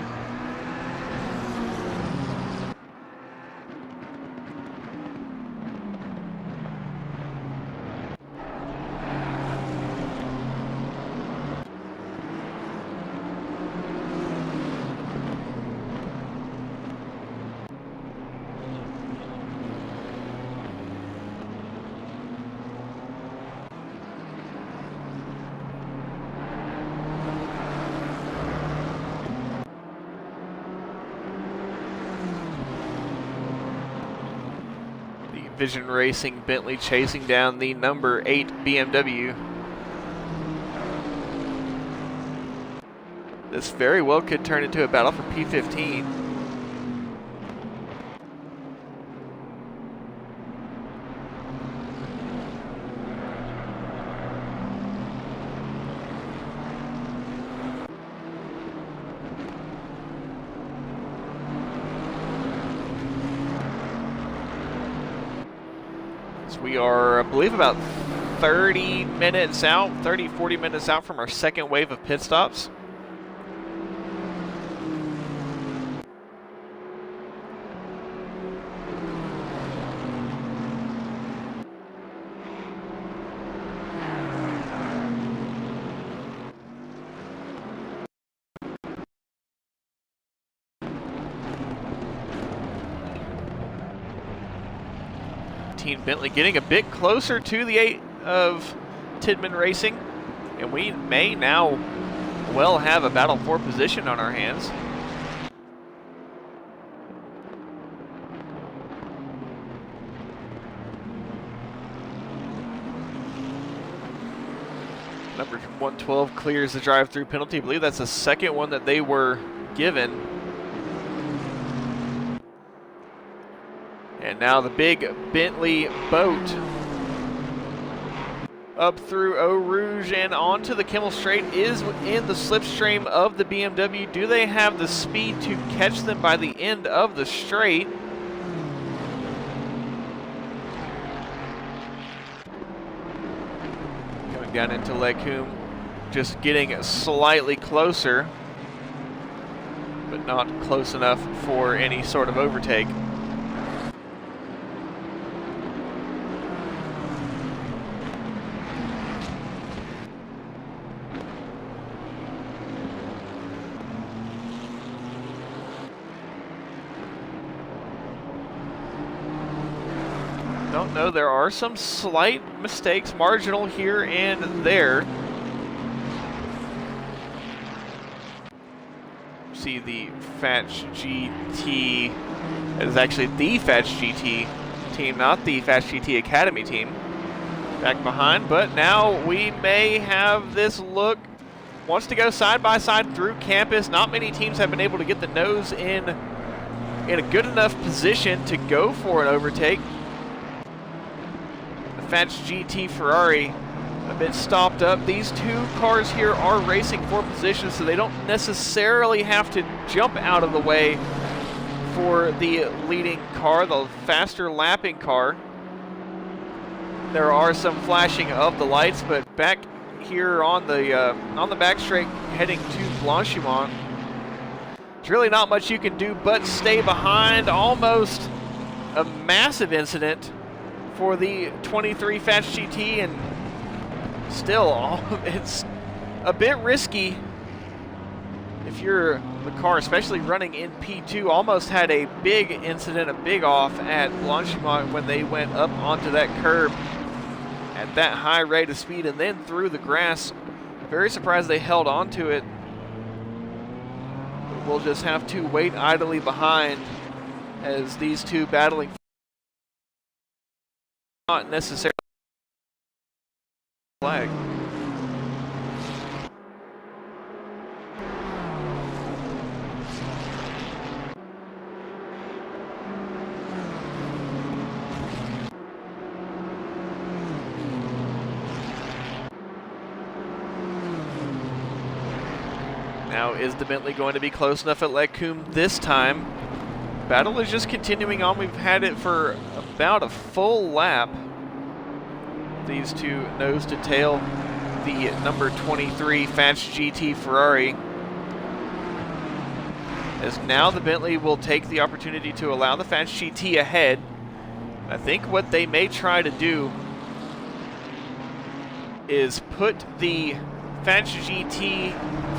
Vision Racing Bentley chasing down the number 8 BMW. This very well could turn into a battle for P15. We are, I believe, about 30 minutes out, 40 minutes out from our second wave of pit stops. Bentley getting a bit closer to the 8 of Tidman Racing, and we may now well have a battle for position on our hands. Number 112 clears the drive-through penalty. I believe that's the second one that they were given. And And now the big Bentley boat up through Eau Rouge and onto the Kimmel Strait is in the slipstream of the BMW. Do they have the speed to catch them by the end of the straight? Coming down into Lecum, just getting slightly closer, but not close enough for any sort of overtake. Don't know, there are some slight mistakes, marginal here and there. See the Fats GT, it is actually the Fats GT team, not the Fats GT Academy team, back behind. But now we may have this look, wants to go side by side through campus. Not many teams have been able to get the nose in a good enough position to go for an overtake. The Fats GT Ferrari a bit stopped up. These two cars here are racing for position, so they don't necessarily have to jump out of the way for the leading car, the faster lapping car. There are some flashing of the lights, but back here on the back straight heading to Blanchimont, there's really not much you can do but stay behind. Almost a massive incident for the 23 Fats GT, and still, it's a bit risky if you're the car, especially running in P2. Almost had a big incident, a big off at Blanchimont when they went up onto that curb at that high rate of speed and then through the grass. Very surprised they held on to it. We'll just have to wait idly behind as these two battling. Not necessarily flag. Now, is the Bentley going to be close enough at Lecum this time? Battle is just continuing on. We've had it for about a full lap. These two nose to tail the number 23 Fats GT Ferrari. As now the Bentley will take the opportunity to allow the Fats GT ahead. I think what they may try to do is put the Fats GT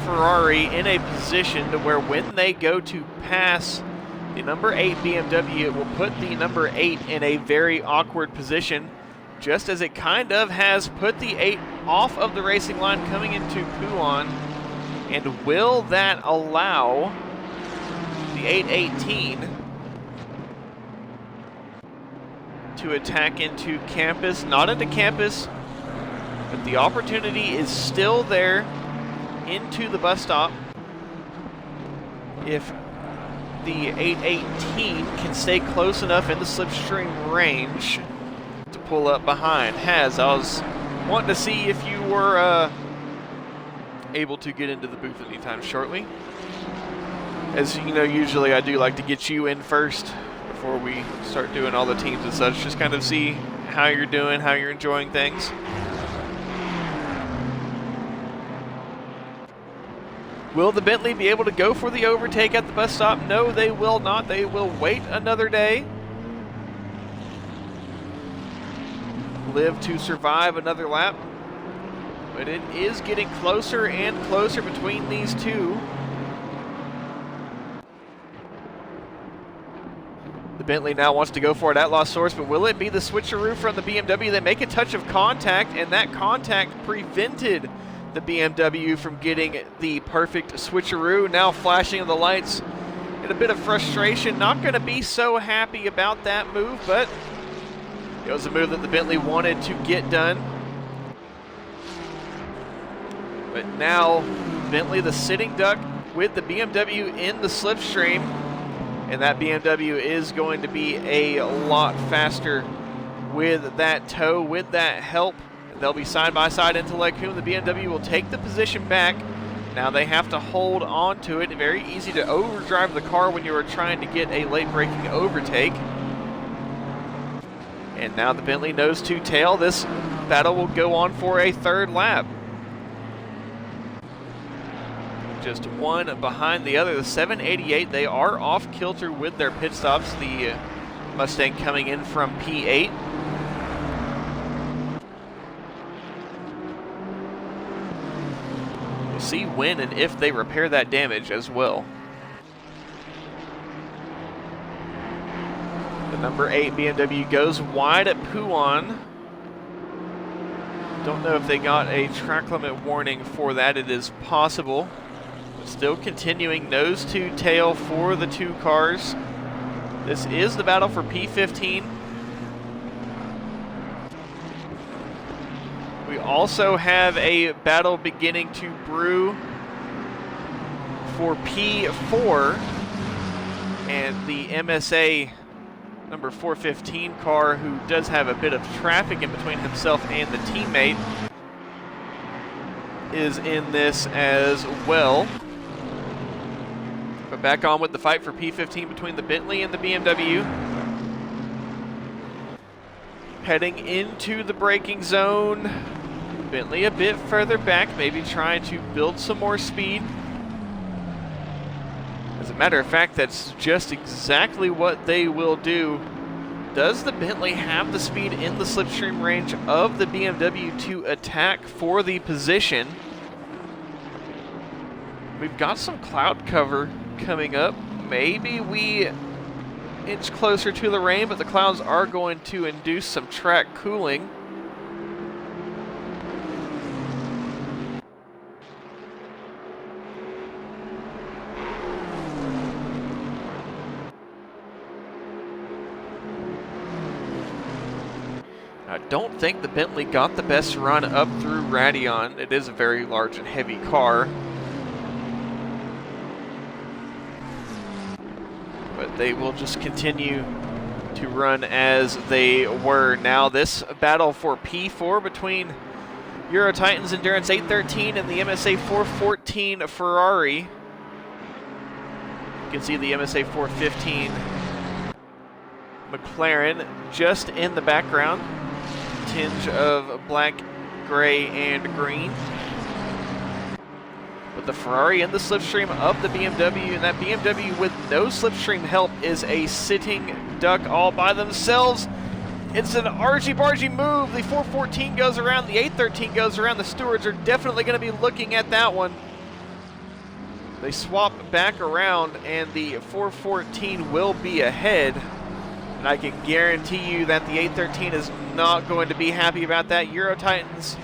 Ferrari in a position to where when they go to pass the number 8 BMW, it will put the number 8 in a very awkward position, just as it kind of has put the 8 off of the racing line coming into Poulan. And will that allow the 818 to attack into campus? Not into campus, but the opportunity is still there into the bus stop. If the 818 can stay close enough in the slipstream range to pull up behind. I was wanting to see if you were able to get into the booth anytime shortly. As you know, usually I do like to get you in first before we start doing all the teams and such, just kind of see how you're doing, how you're enjoying things. Will the Bentley be able to go for the overtake at the bus stop? No, they will not. They will wait another day. Live to survive another lap. But it is getting closer and closer between these two. The Bentley now wants to go for it at lost source, but will it be the switcheroo from the BMW? They make a touch of contact, and that contact prevented the BMW from getting the perfect switcheroo. Now flashing of the lights and a bit of frustration. Not going to be so happy about that move, but it was a move that the Bentley wanted to get done. But now Bentley, the sitting duck, with the BMW in the slipstream. And that BMW is going to be a lot faster with that tow, with that help. They'll be side by side into Lecum. The BMW will take the position back. Now they have to hold on to it. Very easy to overdrive the car when you are trying to get a late braking overtake. And now the Bentley nose to tail. This battle will go on for a third lap. Just one behind the other. The 788, they are off kilter with their pit stops. The Mustang coming in from P8. We'll see when and if they repair that damage as well. The number 8 BMW goes wide at Puan. Don't know if they got a track limit warning for that. It is possible. Still continuing nose to tail for the two cars. This is the battle for P15. We also have a battle beginning to brew for P4, and the MSA number 415 car, who does have a bit of traffic in between himself and the teammate, is in this as well. But back on with the fight for P15 between the Bentley and the BMW. Heading into the braking zone. Bentley a bit further back, maybe trying to build some more speed. As a matter of fact, that's just exactly what they will do. Does the Bentley have the speed in the slipstream range of the BMW to attack for the position? We've got some cloud cover coming up. Maybe we inch closer to the rain, but the clouds are going to induce some track cooling. I don't think the Bentley got the best run up through Radion. It is a very large and heavy car. But they will just continue to run as they were. Now this battle for P4 between Euro Titans Endurance 813 and the MSA 414 Ferrari. You can see the MSA 415 McLaren just in the background. Tinge of black, gray, and green. But the Ferrari in the slipstream of the BMW, and that BMW with no slipstream help is a sitting duck all by themselves. It's an argy-bargy move. The 414 goes around, the 813 goes around. The stewards are definitely going to be looking at that one. They swap back around, and the 414 will be ahead. And I can guarantee you that the 813 is not going to be happy about that. Euro Titans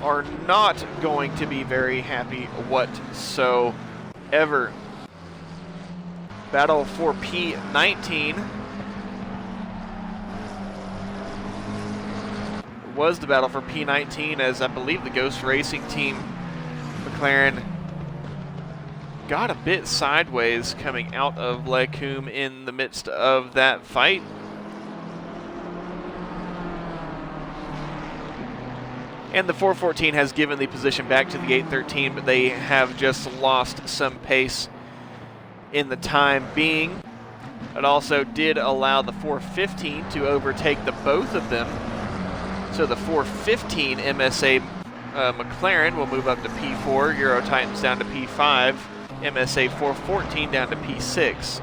are not going to be very happy whatsoever. Battle for P19 was the battle for P19, as I believe the Ghost Racing team McLaren got a bit sideways coming out of Lecum in the midst of that fight. And the 414 has given the position back to the 813, but they have just lost some pace in the time being. It also did allow the 415 to overtake the both of them. So the 415 MSA McLaren will move up to P4, Euro Titans down to P5, MSA 414 down to P6.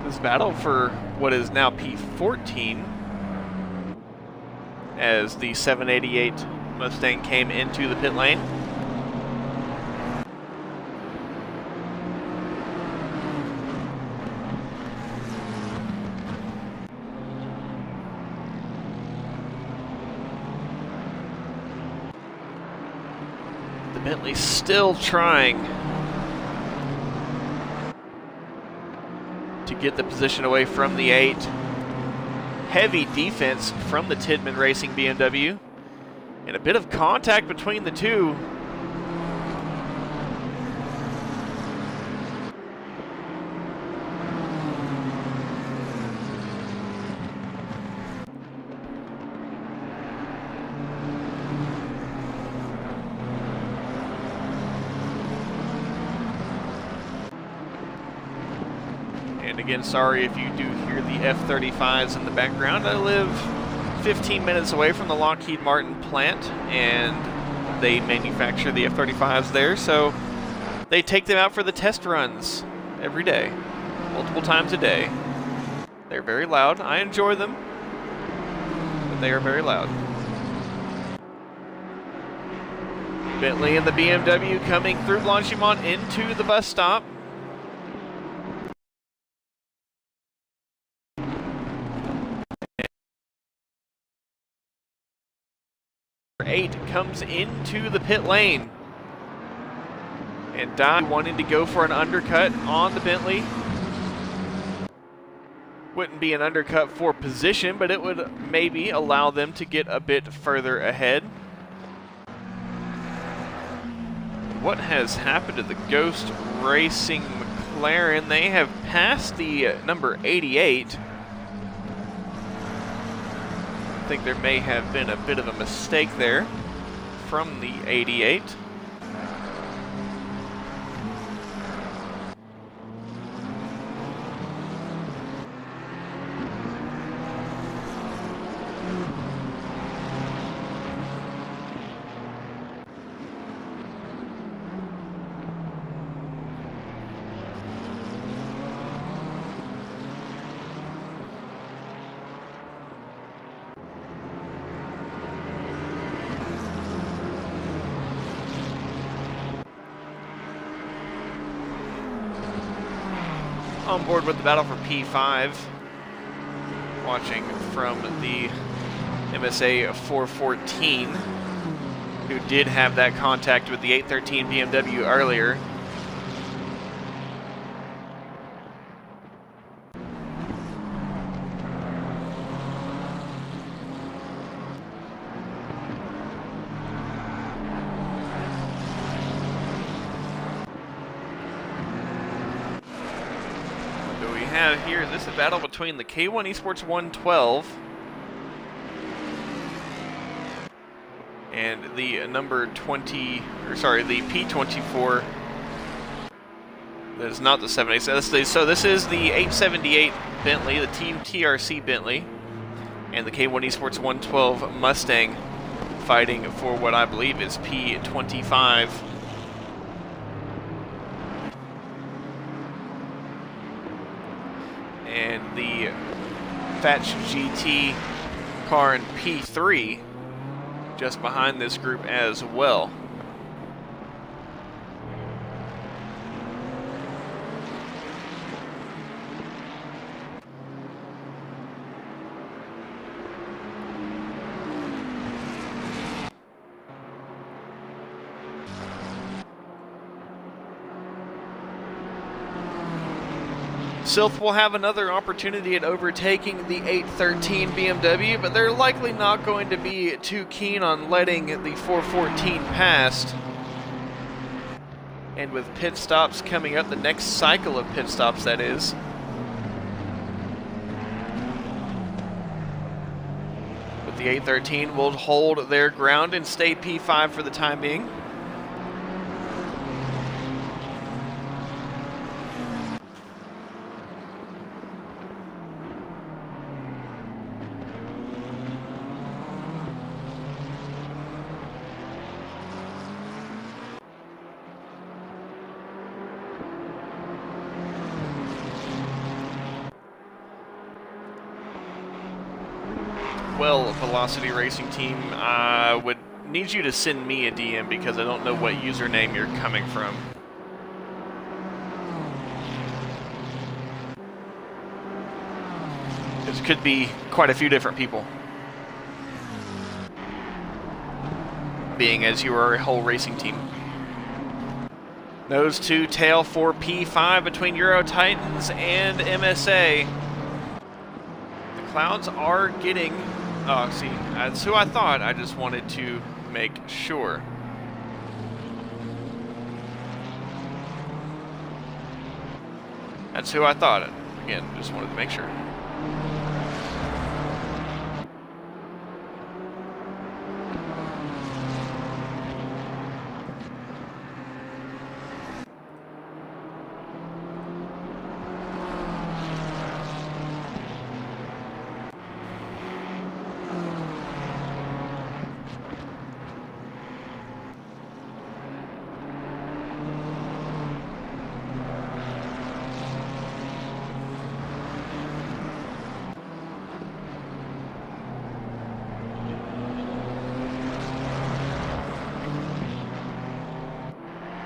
This battle for what is now P14, as the 788 Mustang came into the pit lane. The Bentley still trying to get the position away from the 8. Heavy defense from the Tidman Racing BMW. And a bit of contact between the two. And again, sorry if you do hear the F-35s in the background. I live 15 minutes away from the Lockheed Martin plant, and they manufacture the F-35s there, so they take them out for the test runs every day, multiple times a day. They're very loud. I enjoy them, but they are very loud. Bentley and the BMW coming through Blanchimont into the bus stop. 8 comes into the pit lane. And Don wanting to go for an undercut on the Bentley. Wouldn't be an undercut for position, but it would maybe allow them to get a bit further ahead. What has happened to the Ghost Racing McLaren? They have passed the number 88. I think there may have been a bit of a mistake there from the 88. On board with the battle for P5, watching from the MSA 414, who did have that contact with the 813 BMW earlier. Here, this is a battle between the K1 Esports 112 and the number 20, or sorry, the P24. That is not the 787. So this is the 878 Bentley, the Team TRC Bentley, and the K1 Esports 112 Mustang fighting for what I believe is P25. And the Fetch GT car in P3 just behind this group as well. Sylph will have another opportunity at overtaking the 813 BMW, but they're likely not going to be too keen on letting the 414 pass. And with pit stops coming up, the next cycle of pit stops that is, but the 813 will hold their ground and stay P5 for the time being. Well, Velocity Racing Team would need you to send me a DM because I don't know what username you're coming from. It could be quite a few different people. Being as you are a whole racing team. Nose to tail for P5 between Euro Titans and MSA. The clouds are getting... Oh, see, that's who I thought. I just wanted to make sure. That's who I thought. Again, just wanted to make sure.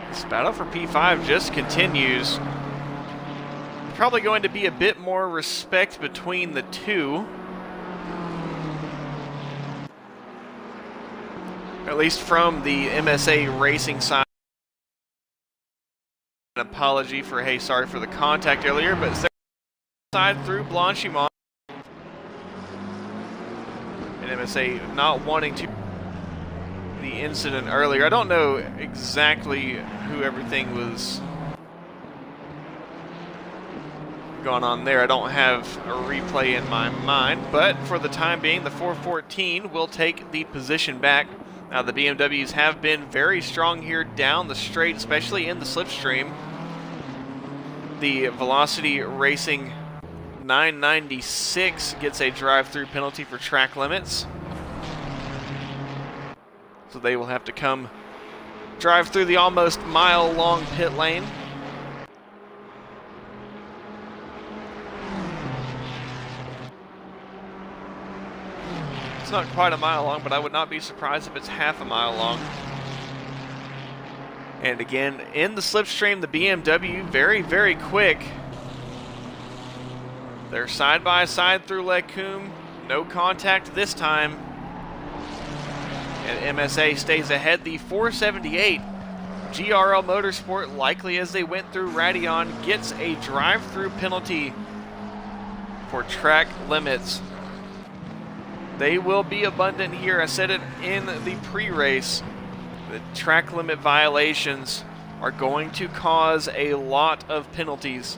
This battle for P5 just continues. Probably going to be a bit more respect between the two. At least from the MSA racing side. An apology for, hey, sorry for the contact earlier, but it's side through Blanchimont. And MSA not wanting to the incident earlier. I don't know exactly who everything was going on there. I don't have a replay in my mind, but for the time being, the 414 will take the position back. Now, the BMWs have been very strong here down the straight, especially in the slipstream. The Velocity Racing 996 gets a drive-through penalty for track limits. So they will have to come drive through the almost mile-long pit lane. It's not quite a mile long, but I would not be surprised if it's half a mile long. And again, in the slipstream, the BMW very, very quick. They're side by side through Lecumbe. No contact this time. And MSA stays ahead. The 478 GRL Motorsport, likely as they went through Radion, gets a drive-through penalty for track limits. They will be abundant here. I said it in the pre-race. The track limit violations are going to cause a lot of penalties.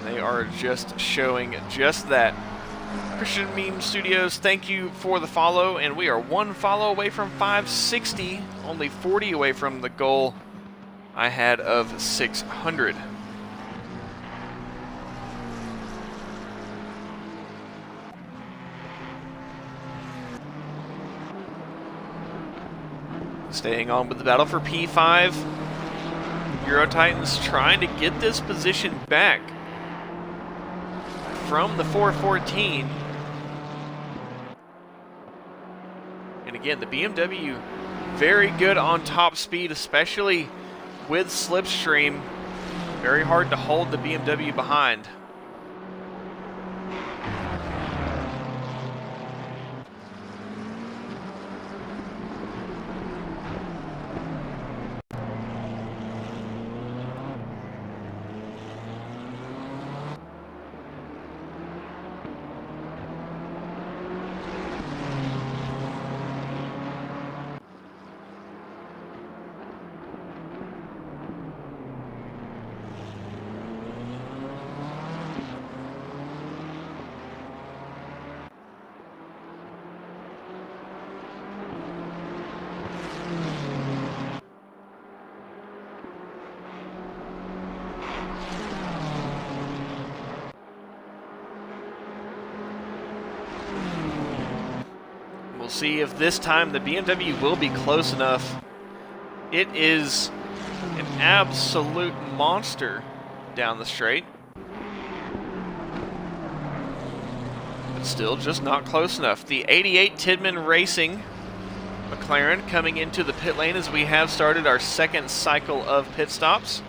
They are just showing just that. Christian Meme Studios, thank you for the follow, and we are one follow away from 560, only 40 away from the goal I had of 600. Staying on with the battle for P5, Euro Titans trying to get this position back from the 414. And again, the BMW very good on top speed, especially with slipstream. Very hard to hold the BMW behind. We'll see if this time the BMW will be close enough. It is an absolute monster down the straight. But still just not close enough. The 88 Tidman Racing McLaren coming into the pit lane as we have started our second cycle of pit stops.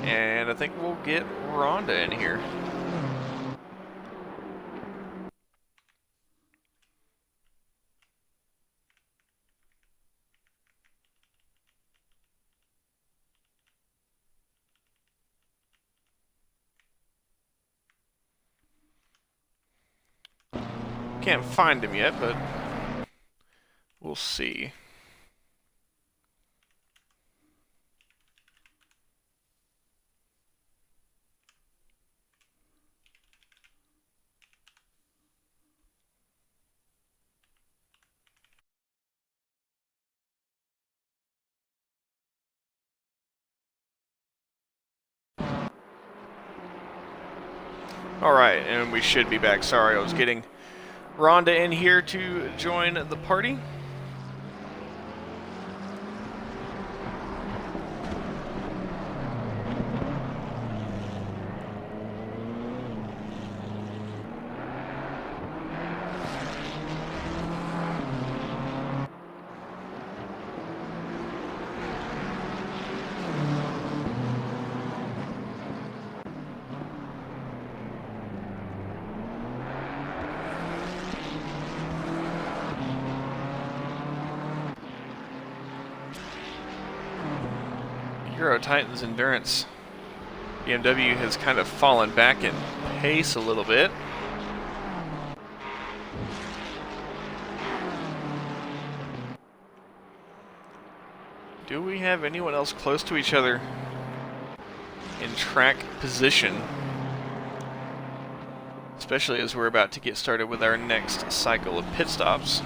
And I think we'll get Rhonda in here. Can't find him yet, but we'll see. Alright, and we should be back. Sorry, I was getting Rhonda in here to join the party. Euro Titan's endurance. BMW has kind of fallen back in pace a little bit. Do we have anyone else close to each other in track position? Especially as we're about to get started with our next cycle of pit stops.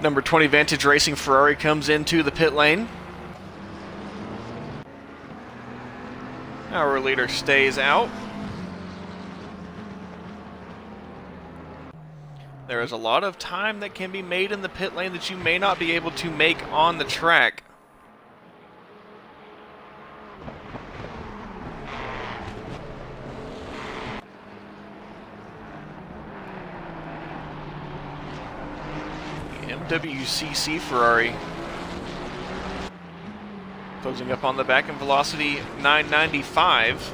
Number 20 Vantage Racing Ferrari comes into the pit lane. Our leader stays out. There is a lot of time that can be made in the pit lane that you may not be able to make on the track. WCC Ferrari closing up on the back in velocity 995,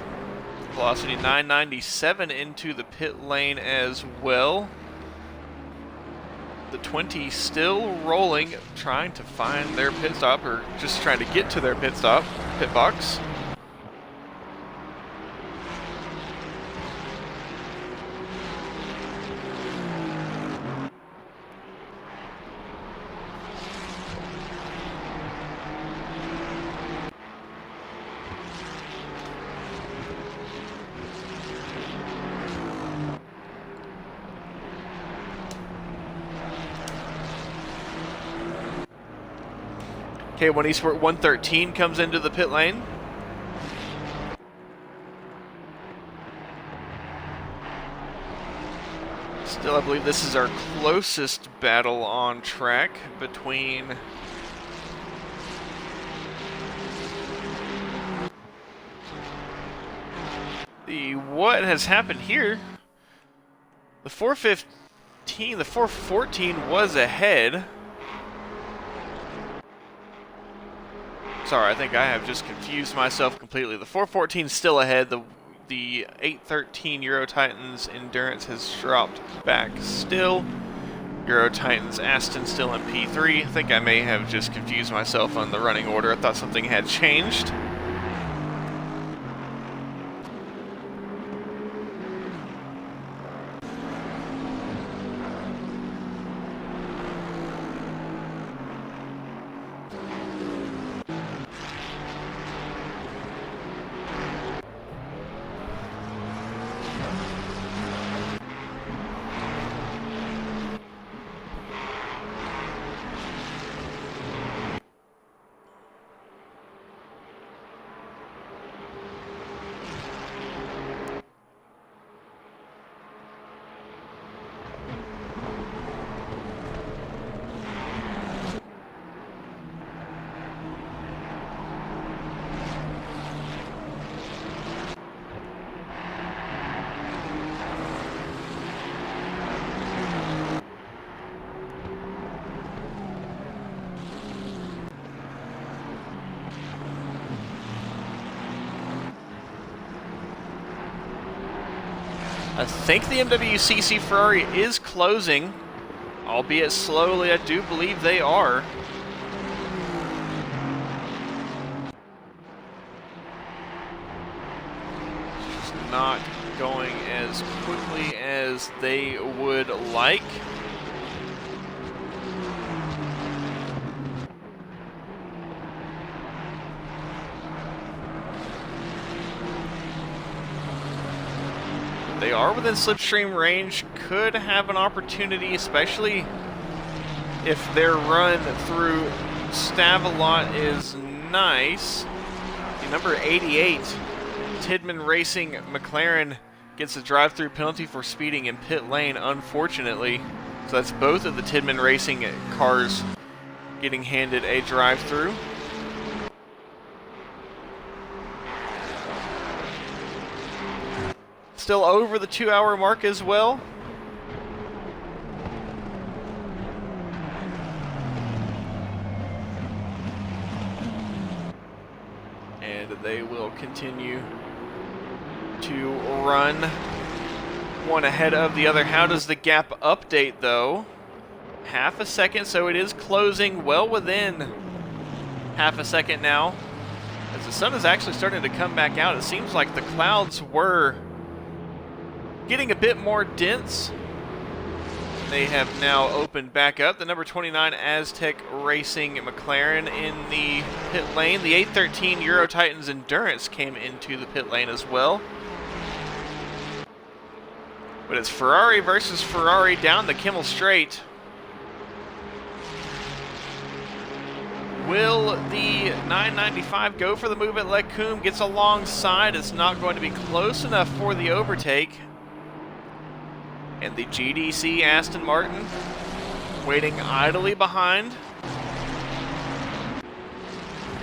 velocity 997 into the pit lane as well. The 20 still rolling, trying to find their pit stop, or just trying to get to their pit stop, pit box. K1 Esport 113 comes into the pit lane. Still, I believe this is our closest battle on track between what has happened here. The 415, the 414 was ahead. Sorry, I think I have just confused myself completely. The 414 is still ahead. The 813 Euro Titans Endurance has dropped back still. Euro Titans Aston still in P3. I think I may have just confused myself on the running order. I thought something had changed. I think the MWCC Ferrari is closing, albeit slowly. I do believe they are. Just not going as quickly as they would like. They are within slipstream range, could have an opportunity, especially if their run through Stavelot is nice. The number 88, Tidman Racing McLaren, gets a drive-through penalty for speeding in pit lane, unfortunately. So that's both of the Tidman Racing cars getting handed a drive-through. Still over the 2-hour mark as well. And they will continue to run one ahead of the other. How does the gap update though? Half a second, so it is closing well within half a second now. As the sun is actually starting to come back out, it seems like the clouds were getting a bit more dense. They have now opened back up. The number 29 Aztec Racing McLaren in the pit lane. The 813 Euro Titans Endurance came into the pit lane as well. But it's Ferrari versus Ferrari down the Kimmel Straight. Will the 995 go for the move at Lecumbe? Gets alongside. It's not going to be close enough for the overtake. And the GDC Aston Martin waiting idly behind.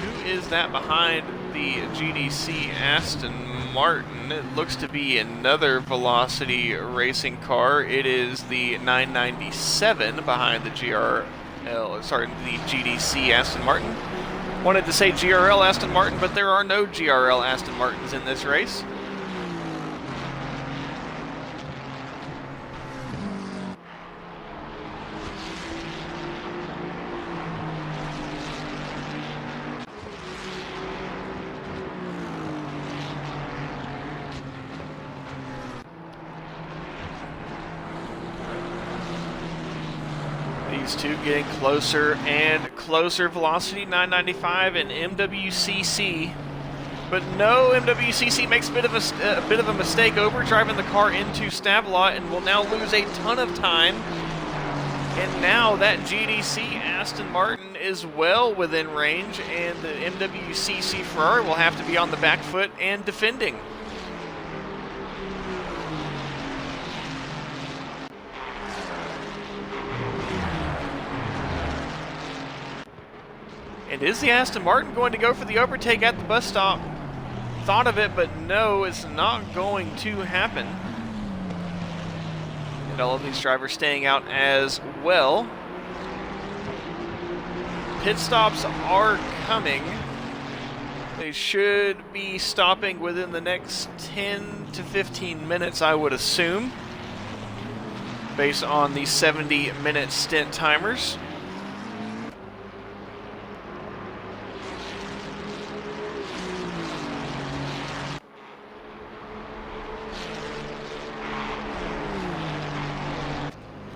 Who is that behind the GDC Aston Martin? It looks to be another Velocity racing car. It is the 997 behind the the GDC Aston Martin. Wanted to say GRL Aston Martin, but there are no GRL Aston Martins in this race. These two getting closer and closer. Velocity 995 and MWCC. But no, MWCC makes a bit of a mistake, overdriving the car into Stavelot, and will now lose a ton of time. And now that GDC Aston Martin is well within range, and the MWCC Ferrari will have to be on the back foot and defending. And is the Aston Martin going to go for the overtake at the bus stop? Thought of it, but no, it's not going to happen. And all of these drivers staying out as well. Pit stops are coming. They should be stopping within the next 10 to 15 minutes, I would assume, based on the 70-minute stint timers.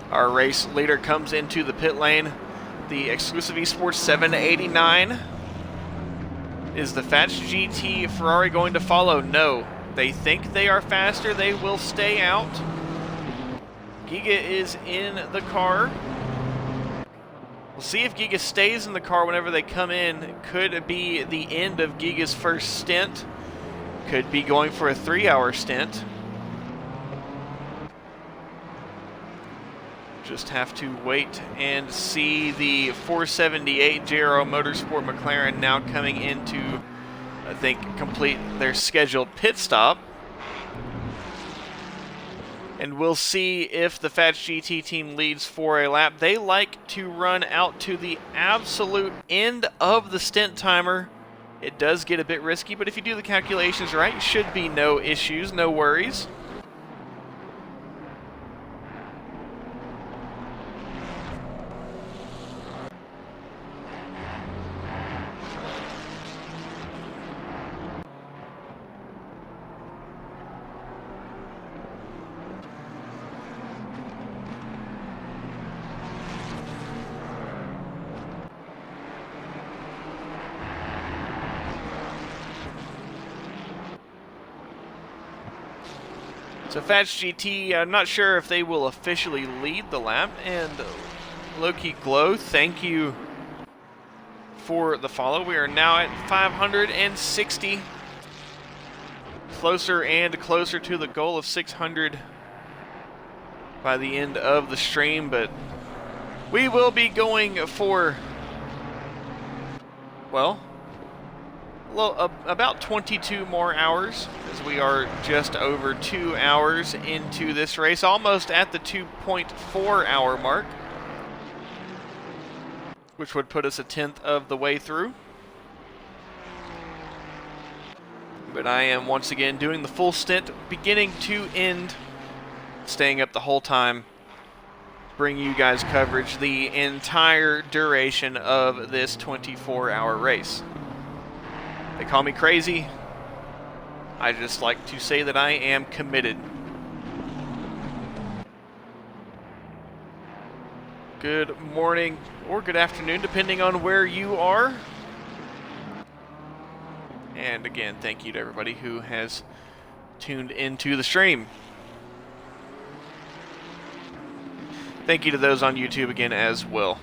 Our race leader comes into the pit lane. The exclusive eSports 789. Is the Fats GT Ferrari going to follow? No. They think they are faster. They will stay out. Giga is in the car. We'll see if Giga stays in the car whenever they come in. Could be the end of Giga's first stint. Could be going for a 3-hour stint. Just have to wait and see. The 478 JRO Motorsport McLaren now coming into, I think, complete their scheduled pit stop. And we'll see if the Fats GT team leads for a lap. They like to run out to the absolute end of the stint timer. It does get a bit risky, but if you do the calculations right, should be no issues, no worries. So Fats GT, I'm not sure if they will officially lead the lap, and Loki Glow, thank you for the follow. We are now at 560, closer and closer to the goal of 600 by the end of the stream, but we will be going for, well, about 22 more hours, as we are just over 2 hours into this race, almost at the 2.4 hour mark, which would put us a tenth of the way through. But I am once again doing the full stint, beginning to end, staying up the whole time, bring you guys coverage the entire duration of this 24-hour race. They call me crazy. I just like to say that I am committed. Good morning or good afternoon, depending on where you are. And again, thank you to everybody who has tuned into the stream. Thank you to those on YouTube again as well.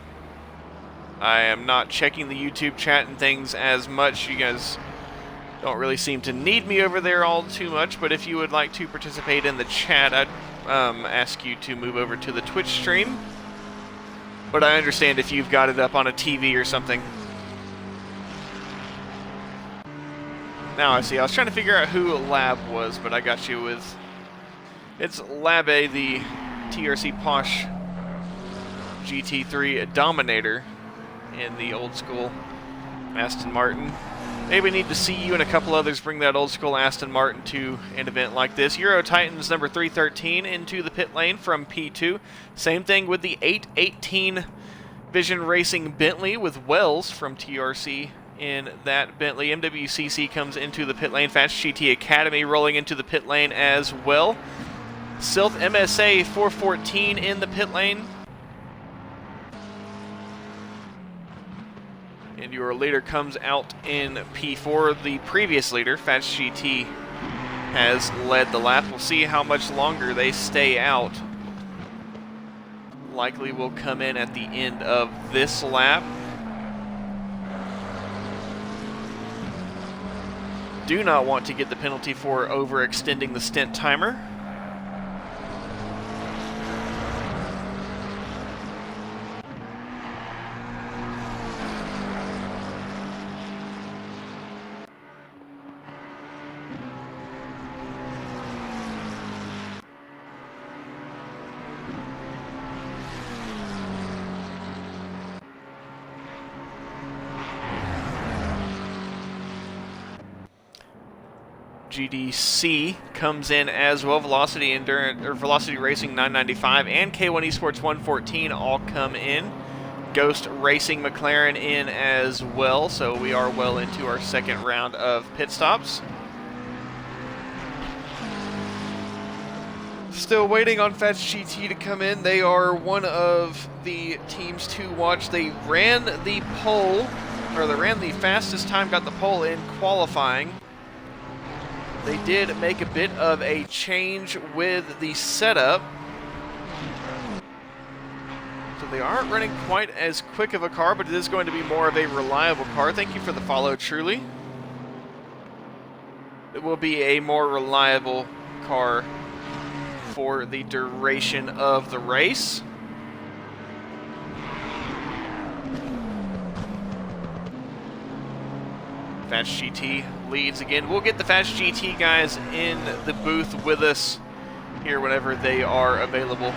I am not checking the YouTube chat and things as much. You guys don't really seem to need me over there all too much, but if you would like to participate in the chat, I'd ask you to move over to the Twitch stream. But I understand if you've got it up on a TV or something. Now I see. I was trying to figure out who Lab was, but I got you with... It's Lab A, the TRC Posh GT3 Dominator in the old school Aston Martin. Maybe we need to see you and a couple others bring that old school Aston Martin to an event like this. Euro Titans number 313 into the pit lane from P2. Same thing with the 818 Vision Racing Bentley with Wells from TRC in that Bentley. MWCC comes into the pit lane. Fast GT Academy rolling into the pit lane as well. Silth MSA 414 in the pit lane. And your leader comes out in P4. The previous leader, Fats GT, has led the lap. We'll see how much longer they stay out. Likely will come in at the end of this lap. Do not want to get the penalty for overextending the stint timer. GDC comes in as well. Velocity Endurance or Velocity Racing 995 and K1 Esports 114 all come in. Ghost Racing McLaren in as well. So we are well into our second round of pit stops. Still waiting on Fats GT to come in. They are one of the teams to watch. They ran the pole, or they ran the fastest time, got the pole in qualifying. They did make a bit of a change with the setup. So they aren't running quite as quick of a car, but it is going to be more of a reliable car. Thank you for the follow, Truly. It will be a more reliable car for the duration of the race. Fast GT leads again. We'll get the Fast GT guys in the booth with us here whenever they are available.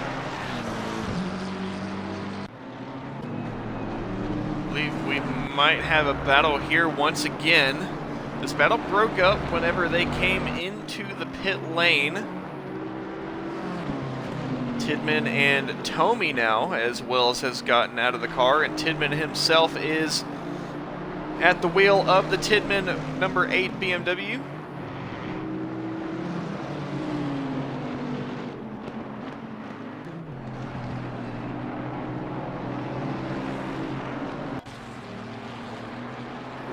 I believe we might have a battle here once again. This battle broke up whenever they came into the pit lane. Tidman and Tommy now, as Wells has gotten out of the car, and Tidman himself is at the wheel of the Tidman number 8 BMW.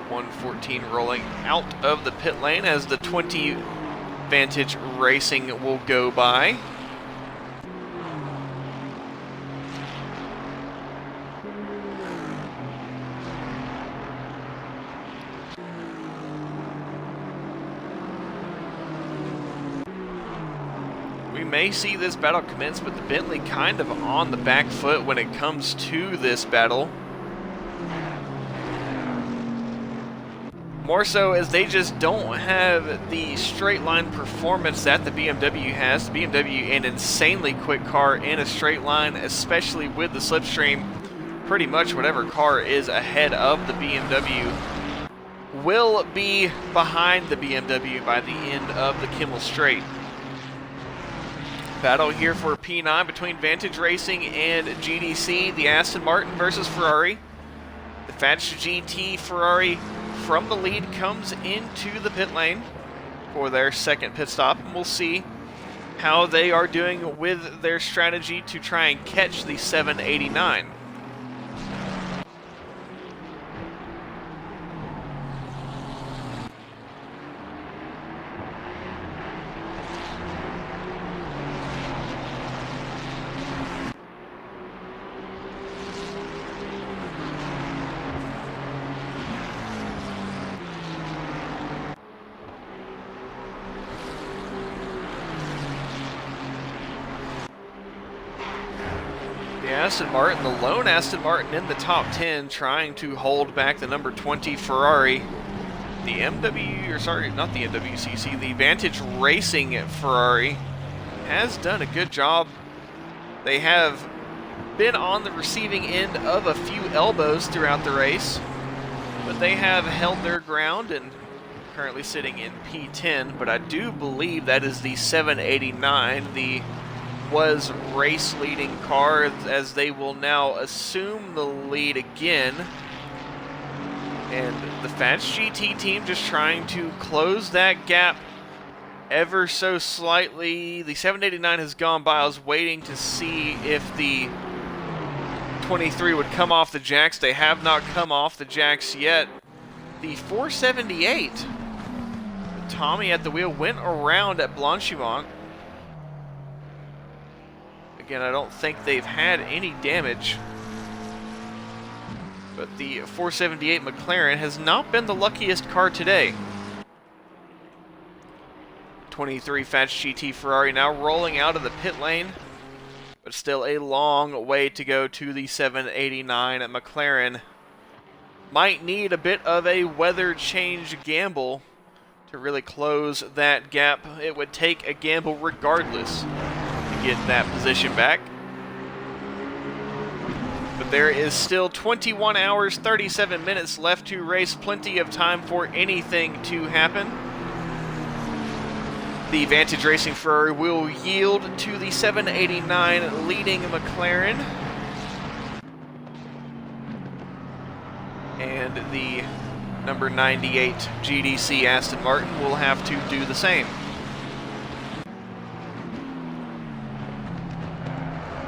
.114 rolling out of the pit lane as the 20 Vantage Racing will go by. We may see this battle commence, but the Bentley kind of on the back foot when it comes to this battle. More so as they just don't have the straight line performance that the BMW has. The BMW, an insanely quick car in a straight line, especially with the slipstream. Pretty much whatever car is ahead of the BMW will be behind the BMW by the end of the Kimmel Straight. Battle here for P9 between Vantage Racing and GDC, the Aston Martin versus Ferrari. The Fast GT Ferrari from the lead comes into the pit lane for their second pit stop, and we'll see how they are doing with their strategy to try and catch the 789. Aston Martin, the lone Aston Martin in the top 10, trying to hold back the number 20 Ferrari. The MWCC, the Vantage Racing Ferrari has done a good job. They have been on the receiving end of a few elbows throughout the race, but they have held their ground and currently sitting in P10, but I do believe that is the 789, the was race leading car, as they will now assume the lead again. And the Fast GT team just trying to close that gap ever so slightly. The 789 has gone by. I was waiting to see if the 23 would come off the jacks. They have not come off the jacks yet. The 478, Tommy at the wheel, went around at Blanchimont. Again, I don't think they've had any damage, but the 478 McLaren has not been the luckiest car today. 23 Fast GT Ferrari now rolling out of the pit lane, but still a long way to go to the 789 at McLaren. Might need a bit of a weather change gamble to really close that gap. It would take a gamble regardless get that position back. But there is still 21 hours, 37 minutes left to race. Plenty of time for anything to happen. The Vantage Racing Ferrari will yield to the 789 leading McLaren. And the number 98 GDC Aston Martin will have to do the same.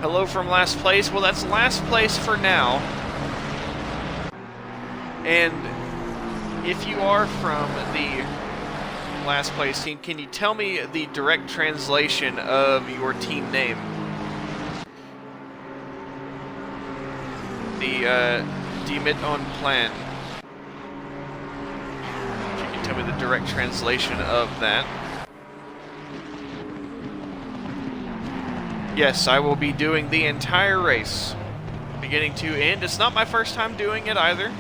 Hello from last place. Well, that's last place for now. And if you are from the last place team, can you tell me the direct translation of your team name? The Demit on plan. If you can tell me the direct translation of that. Yes, I will be doing the entire race, beginning to end. It's not my first time doing it either.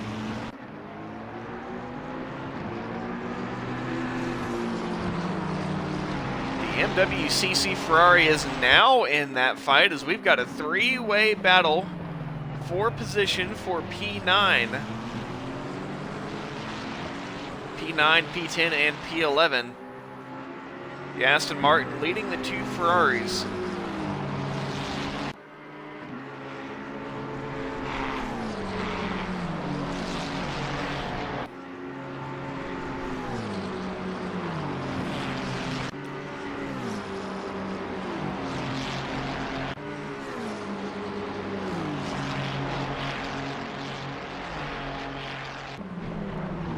The MWCC Ferrari is now in that fight, as we've got a three-way battle for position for P9. P9, P10, and P11. The Aston Martin leading the two Ferraris.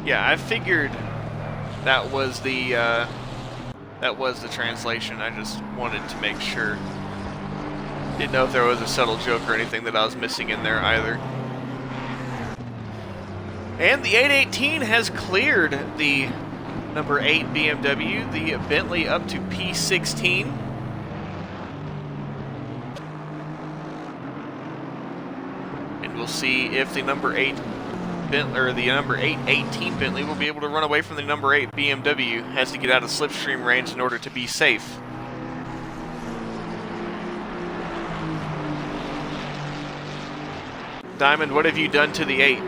Yeah, I figured that was the That was the translation. I just wanted to make sure. Didn't know if there was a subtle joke or anything that I was missing in there either. And the 818 has cleared the number 8 BMW, the Bentley up to P16. And we'll see if the number 8 Bentley, or the number 818 Bentley will be able to run away from the number 8 BMW. Has to get out of slipstream range in order to be safe. Diamond, what have you done to the 8?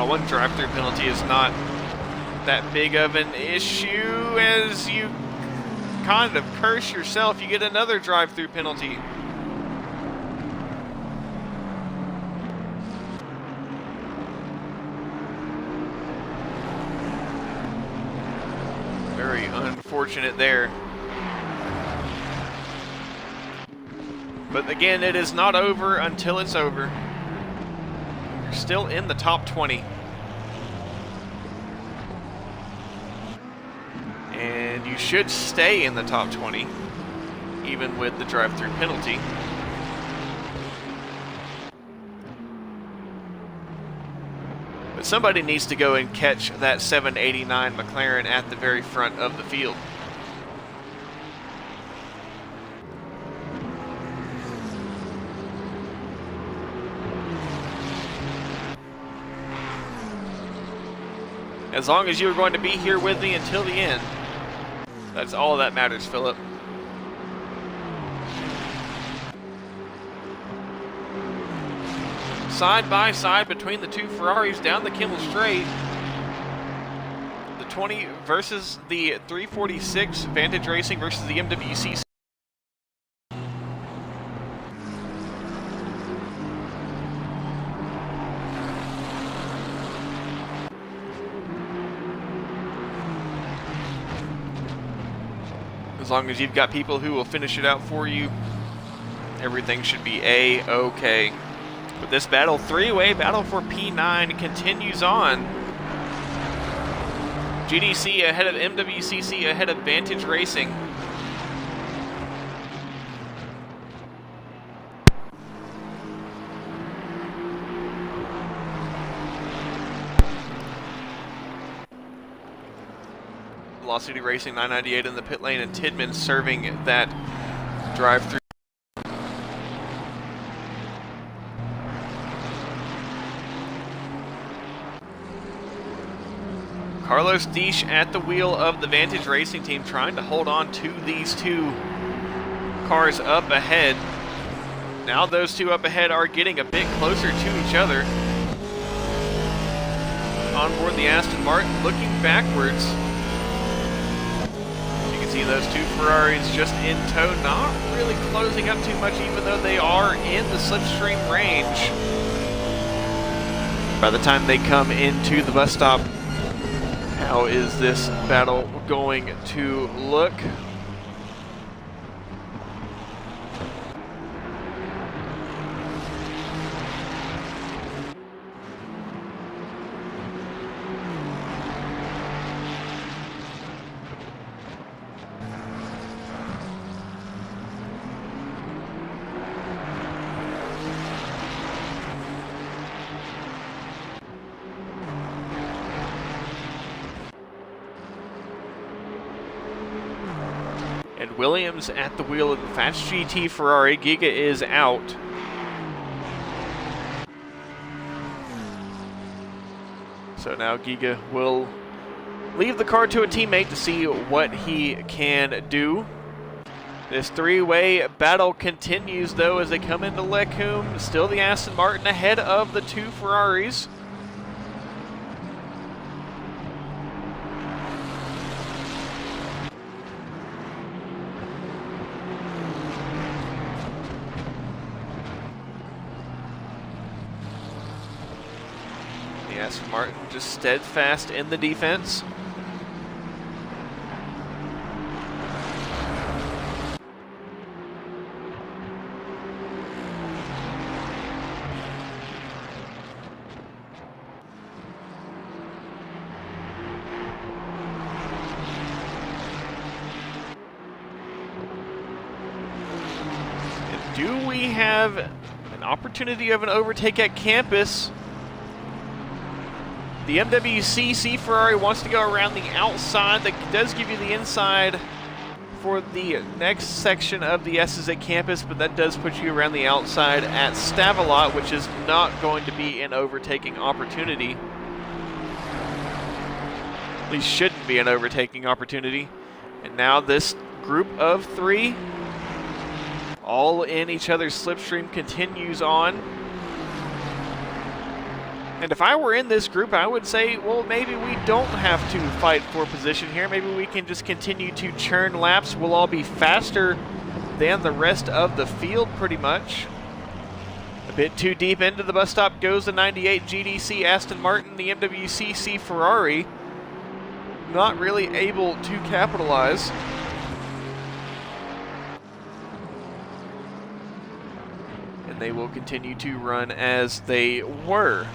One drive-through penalty is not that big of an issue. As you kind of curse yourself, you get another drive-through penalty. Very unfortunate there. But again, it is not over until it's over. You're still in the top 20. And you should stay in the top 20, even with the drive-through penalty. But somebody needs to go and catch that 789 McLaren at the very front of the field. As long as you're going to be here with me until the end, that's all that matters, Philip. Side by side between the two Ferraris down the Kimmel Straight. The 20 versus the 346 Vantage Racing versus the MWC. As long as you've got people who will finish it out for you, everything should be A-okay. But this battle, three-way battle for P9 continues on. GDC ahead of MWCC, ahead of Vantage Racing. Lost City Racing 998 in the pit lane, and Tidman serving that drive-through. Carlos Deesh at the wheel of the Vantage Racing team, trying to hold on to these two cars up ahead. Now those two up ahead are getting a bit closer to each other. On board the Aston Martin, looking backwards. See those two Ferraris just in tow, not really closing up too much, even though they are in the slipstream range. By the time they come into the bus stop, how is this battle going to look? And Williams at the wheel of the Fast GT Ferrari. Giga is out. So now Giga will leave the car to a teammate to see what he can do. This three-way battle continues, though, as they come into Lecumbe. Still the Aston Martin ahead of the two Ferraris. Aston Martin just steadfast in the defense. Do we have an opportunity of an overtake at campus? The MWCC Ferrari wants to go around the outside. That does give you the inside for the next section of the S's at campus, but that does put you around the outside at Stavelot, which is not going to be an overtaking opportunity. At least shouldn't be an overtaking opportunity. And now this group of three, all in each other's slipstream, continues on. And if I were in this group, I would say, well, maybe we don't have to fight for position here. Maybe we can just continue to churn laps. We'll all be faster than the rest of the field, pretty much. A bit too deep into the bus stop goes the 98 GDC Aston Martin, the MWCC Ferrari. Not really able to capitalize. And they will continue to run as they were.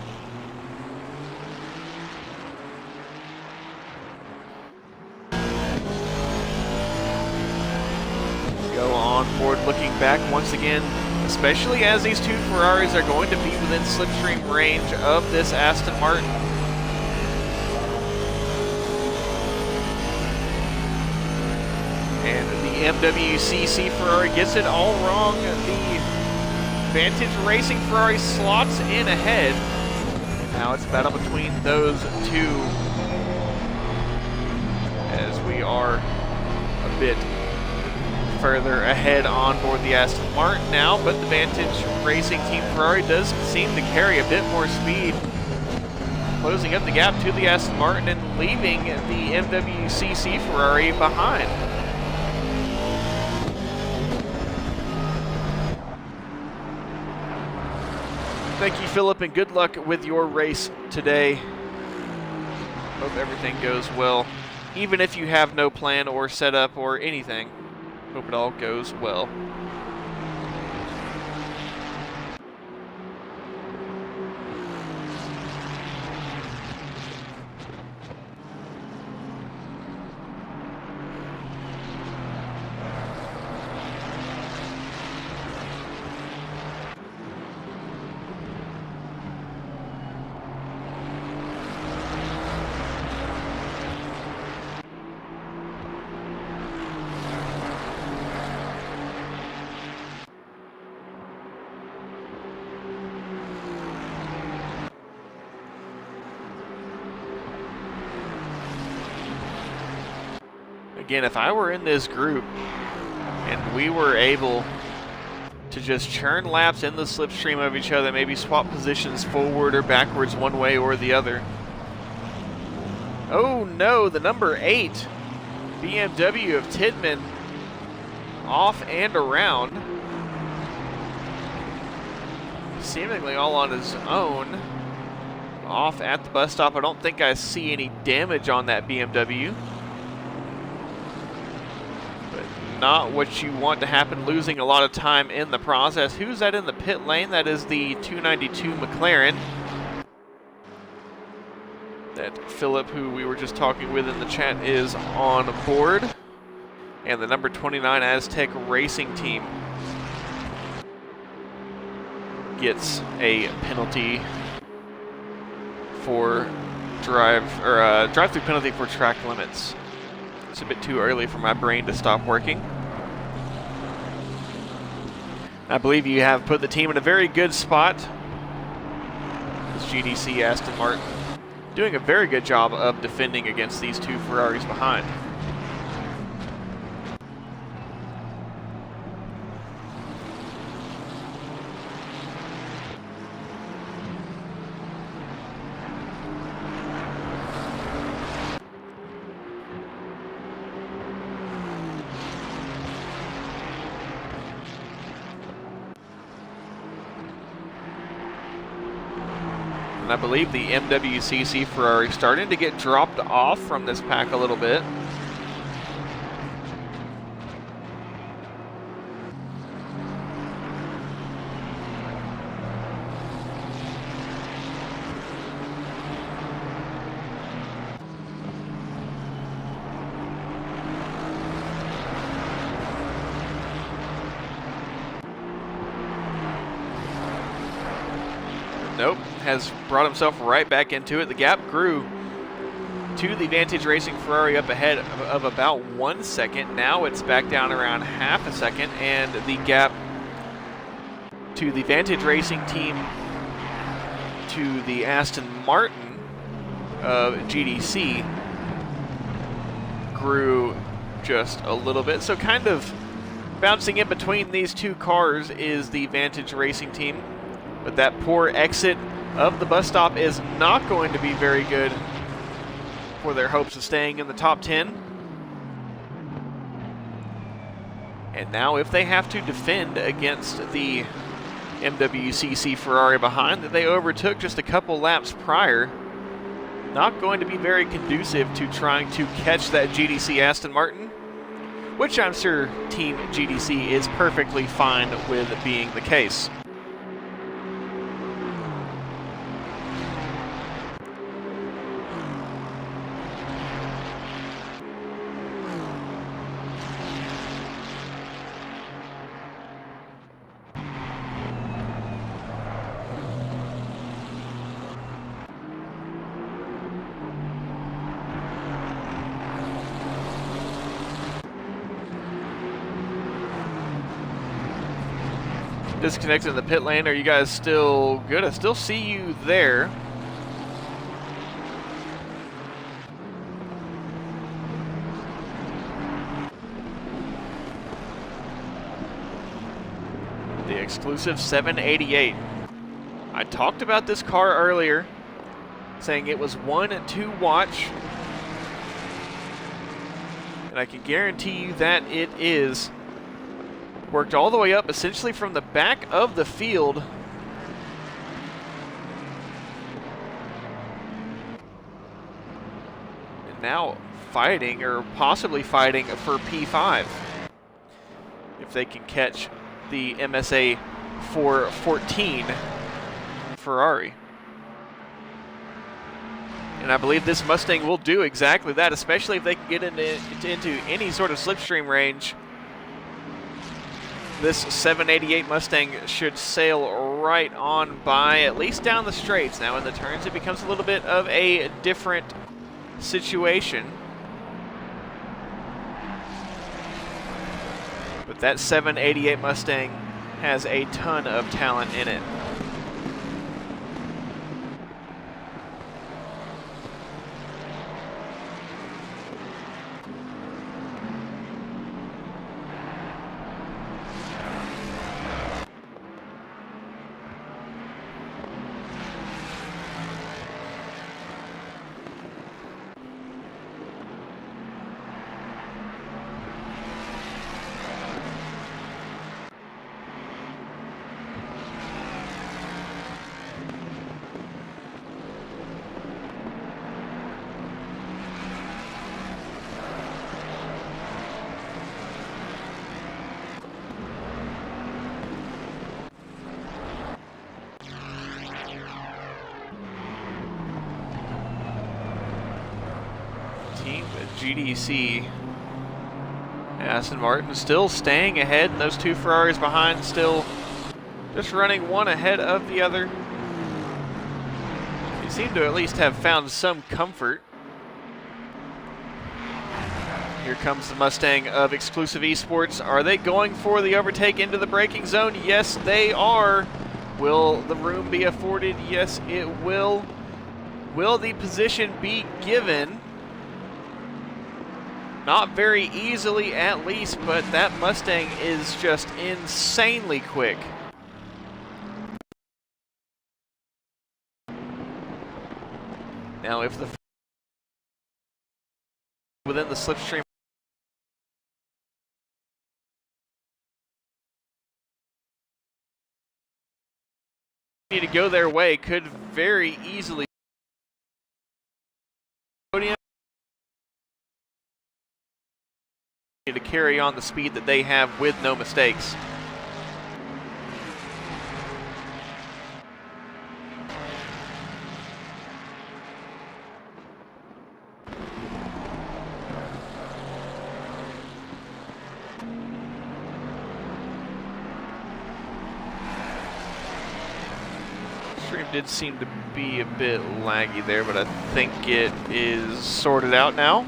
Go on board looking back once again, especially as these two Ferraris are going to be within slipstream range of this Aston Martin. And the MWCC Ferrari gets it all wrong. The Vantage Racing Ferrari slots in ahead. And now it's a battle between those two, as we are a bit further ahead on board the Aston Martin now, but the Vantage Racing Team Ferrari does seem to carry a bit more speed, closing up the gap to the Aston Martin and leaving the MWCC Ferrari behind. Thank you, Philip, and good luck with your race today. Hope everything goes well, even if you have no plan or setup or anything. Hope it all goes well. Again, if I were in this group and we were able to just churn laps in the slipstream of each other, maybe swap positions forward or backwards one way or the other. Oh no, the number 8 BMW of Tidman off and around. Seemingly all on his own. Off at the bus stop. I don't think I see any damage on that BMW. Not what you want to happen, losing a lot of time in the process. Who's that in the pit lane? That is the 292 McLaren. That Philip, who we were just talking with in the chat, is on board. And the number 29 Aztec Racing Team gets a penalty for drive-through penalty for track limits. It's a bit too early for my brain to stop working. I believe you have put the team in a very good spot. This GDC Aston Martin doing a very good job of defending against these two Ferraris behind. And I believe the MWCC Ferrari starting to get dropped off from this pack a little bit. Nope, has brought himself right back into it. The gap grew to the Vantage Racing Ferrari up ahead of about 1 second. Now it's back down around half a second, and the gap to the Vantage Racing team to the Aston Martin of GDC grew just a little bit. So kind of bouncing in between these two cars is the Vantage Racing team. But that poor exit of the bus stop is not going to be very good for their hopes of staying in the top 10. And now if they have to defend against the MWCC Ferrari behind that they overtook just a couple laps prior, not going to be very conducive to trying to catch that GDC Aston Martin, which I'm sure Team GDC is perfectly fine with being the case. Disconnected in the pit lane. Are you guys still good? I still see you there. The exclusive 788. I talked about this car earlier, saying it was one to watch. And I can guarantee you that it is. Worked all the way up, essentially from the back of the field. And now fighting, or possibly fighting, for P5. If they can catch the MSA 414 Ferrari. And I believe this Mustang will do exactly that, especially if they can get into any sort of slipstream range. This 788 Mustang should sail right on by, at least down the straights. Now in the turns it becomes a little bit of a different situation. But that 788 Mustang has a ton of talent in it. GDC Aston Martin still staying ahead, and those two Ferraris behind still just running one ahead of the other. They seem to at least have found some comfort. Here comes the Mustang of Exclusive Esports. Are they going for the overtake into the braking zone? Yes, they are. Will the room be afforded? Yes, it will. Will the position be given? Not very easily, at least, but that Mustang is just insanely quick. Now, if the within the slipstream need to go their way, could very easily to carry on the speed that they have with no mistakes. It did seem to be a bit laggy there, but I think it is sorted out now.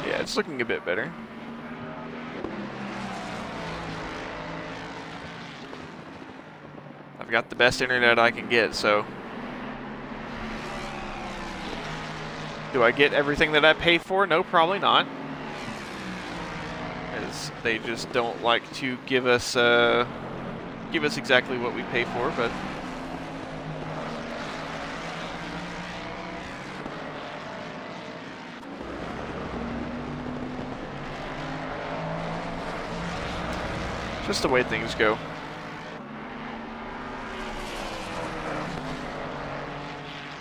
Yeah, it's looking a bit better. I've got the best internet I can get, so... Do I get everything that I pay for? No, probably not. As they just don't like to give us exactly what we pay for, but... just the way things go.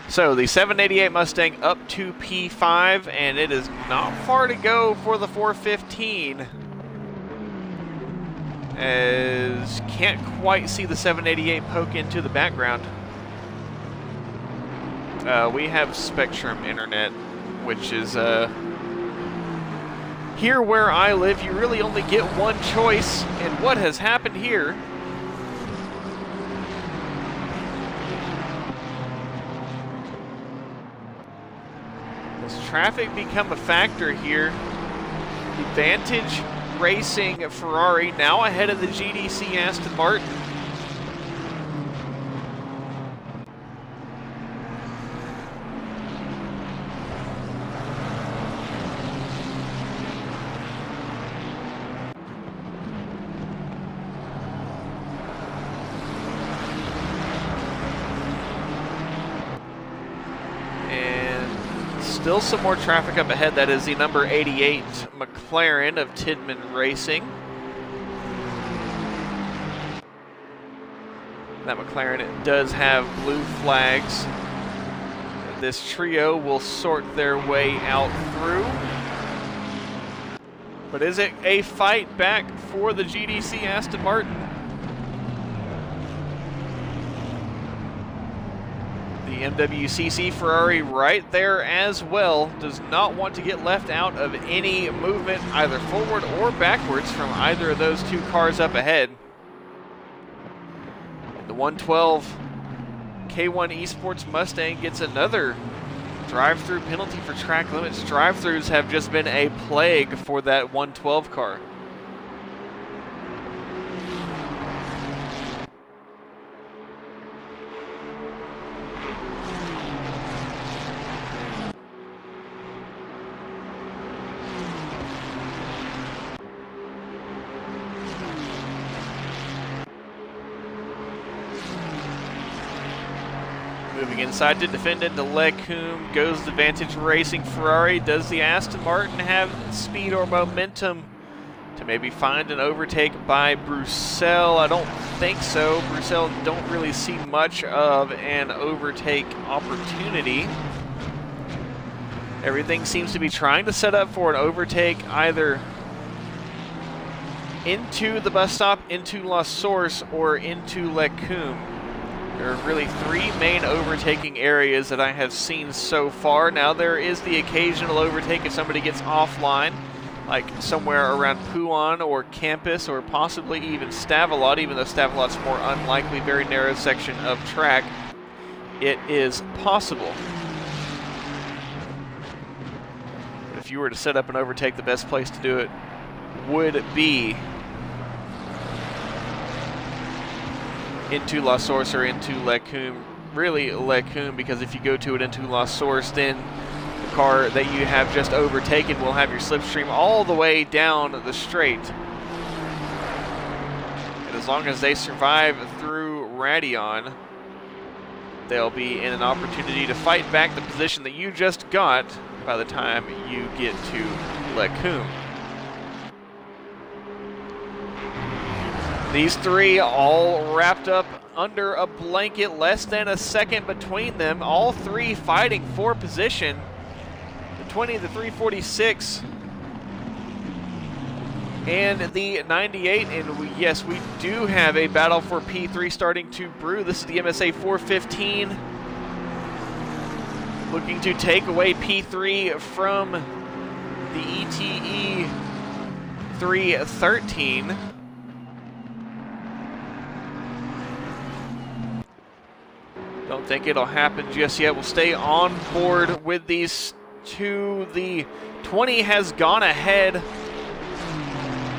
So the 788 Mustang up to P5, and it is not far to go for the 415. As can't quite see the 788 poke into the background. We have Spectrum Internet, which is here where I live. You really only get one choice, and what has happened here? Does traffic become a factor here? Advantage Racing Ferrari now ahead of the GDC Aston Martin. Still some more traffic up ahead. That is the number 88 McLaren of Tidman Racing. That McLaren does have blue flags. This trio will sort their way out through. But is it a fight back for the GDC Aston Martin? The MWCC Ferrari right there as well does not want to get left out of any movement either forward or backwards from either of those two cars up ahead. The 112 K1 Esports Mustang gets another drive-through penalty for track limits. Drive-throughs have just been a plague for that 112 car. Moving inside to defend it, the Lecum goes the Vantage Racing Ferrari. Does the Aston Martin have speed or momentum to maybe find an overtake by Bruxelles? I don't think so. Bruxelles don't really see much of an overtake opportunity. Everything seems to be trying to set up for an overtake either into the bus stop, into La Source, or into Lecum. There are really three main overtaking areas that I have seen so far. Now there is the occasional overtake if somebody gets offline, like somewhere around Pouan or Campus or possibly even Stavelot, even though Stavelot's more unlikely, very narrow section of track. It is possible. But if you were to set up an overtake, the best place to do it would be into La Source or into Lecum. Really Lecum, because if you go to it into La Source, then the car that you have just overtaken will have your slipstream all the way down the straight. And as long as they survive through Radeon, they'll be in an opportunity to fight back the position that you just got by the time you get to Lecum. These three all wrapped up under a blanket, less than a second between them. All three fighting for position. The 20, the 346, and the 98. And yes, we do have a battle for P3 starting to brew. This is the MSA 415. Looking to take away P3 from the ETE 313. Don't think it'll happen just yet. We'll stay on board with these two. The 20 has gone ahead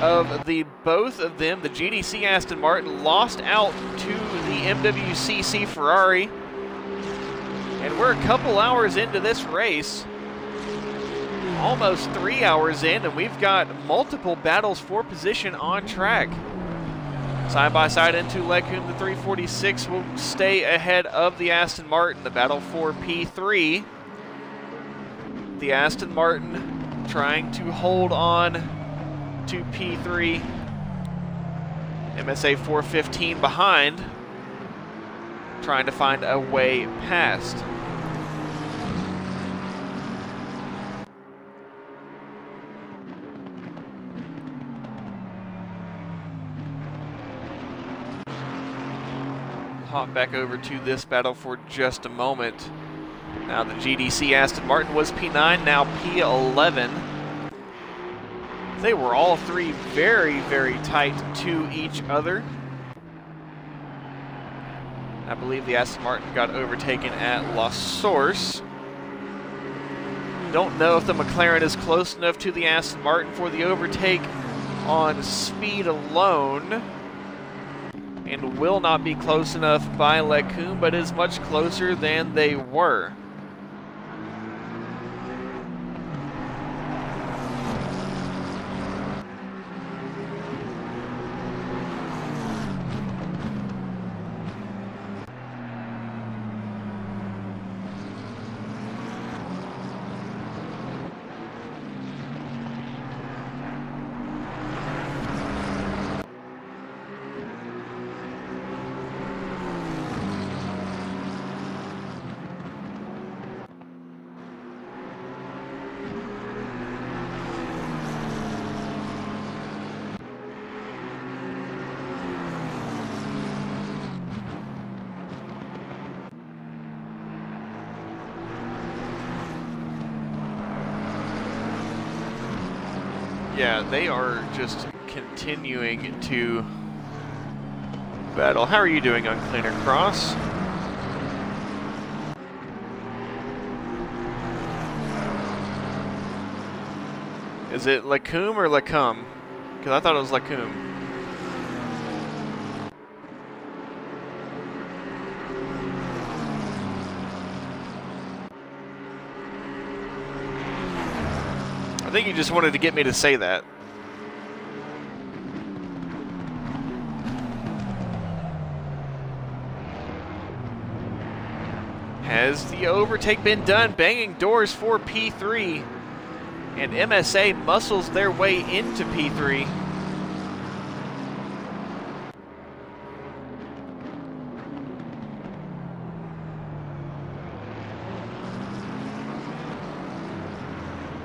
of the both of them. The GDC Aston Martin lost out to the MWCC Ferrari. And we're a couple hours into this race. Almost 3 hours in, and we've got multiple battles for position on track. Side by side into Lecum, the 346 will stay ahead of the Aston Martin. The battle for P3. The Aston Martin trying to hold on to P3. MSA 415 behind, trying to find a way past. Hop back over to this battle for just a moment. Now the GDC Aston Martin was P9, now P11. They were all three very, very tight to each other. I believe the Aston Martin got overtaken at La Source. Don't know if the McLaren is close enough to the Aston Martin for the overtake on speed alone, and will not be close enough by Lecum, but is much closer than they were. Yeah, they are just continuing to battle. How are you doing on Cleaner Cross? Is it Lecum or Lecum? Because I thought it was Lecum. I think you just wanted to get me to say that. Has the overtake been done? Banging doors for P3. And MSA muscles their way into P3.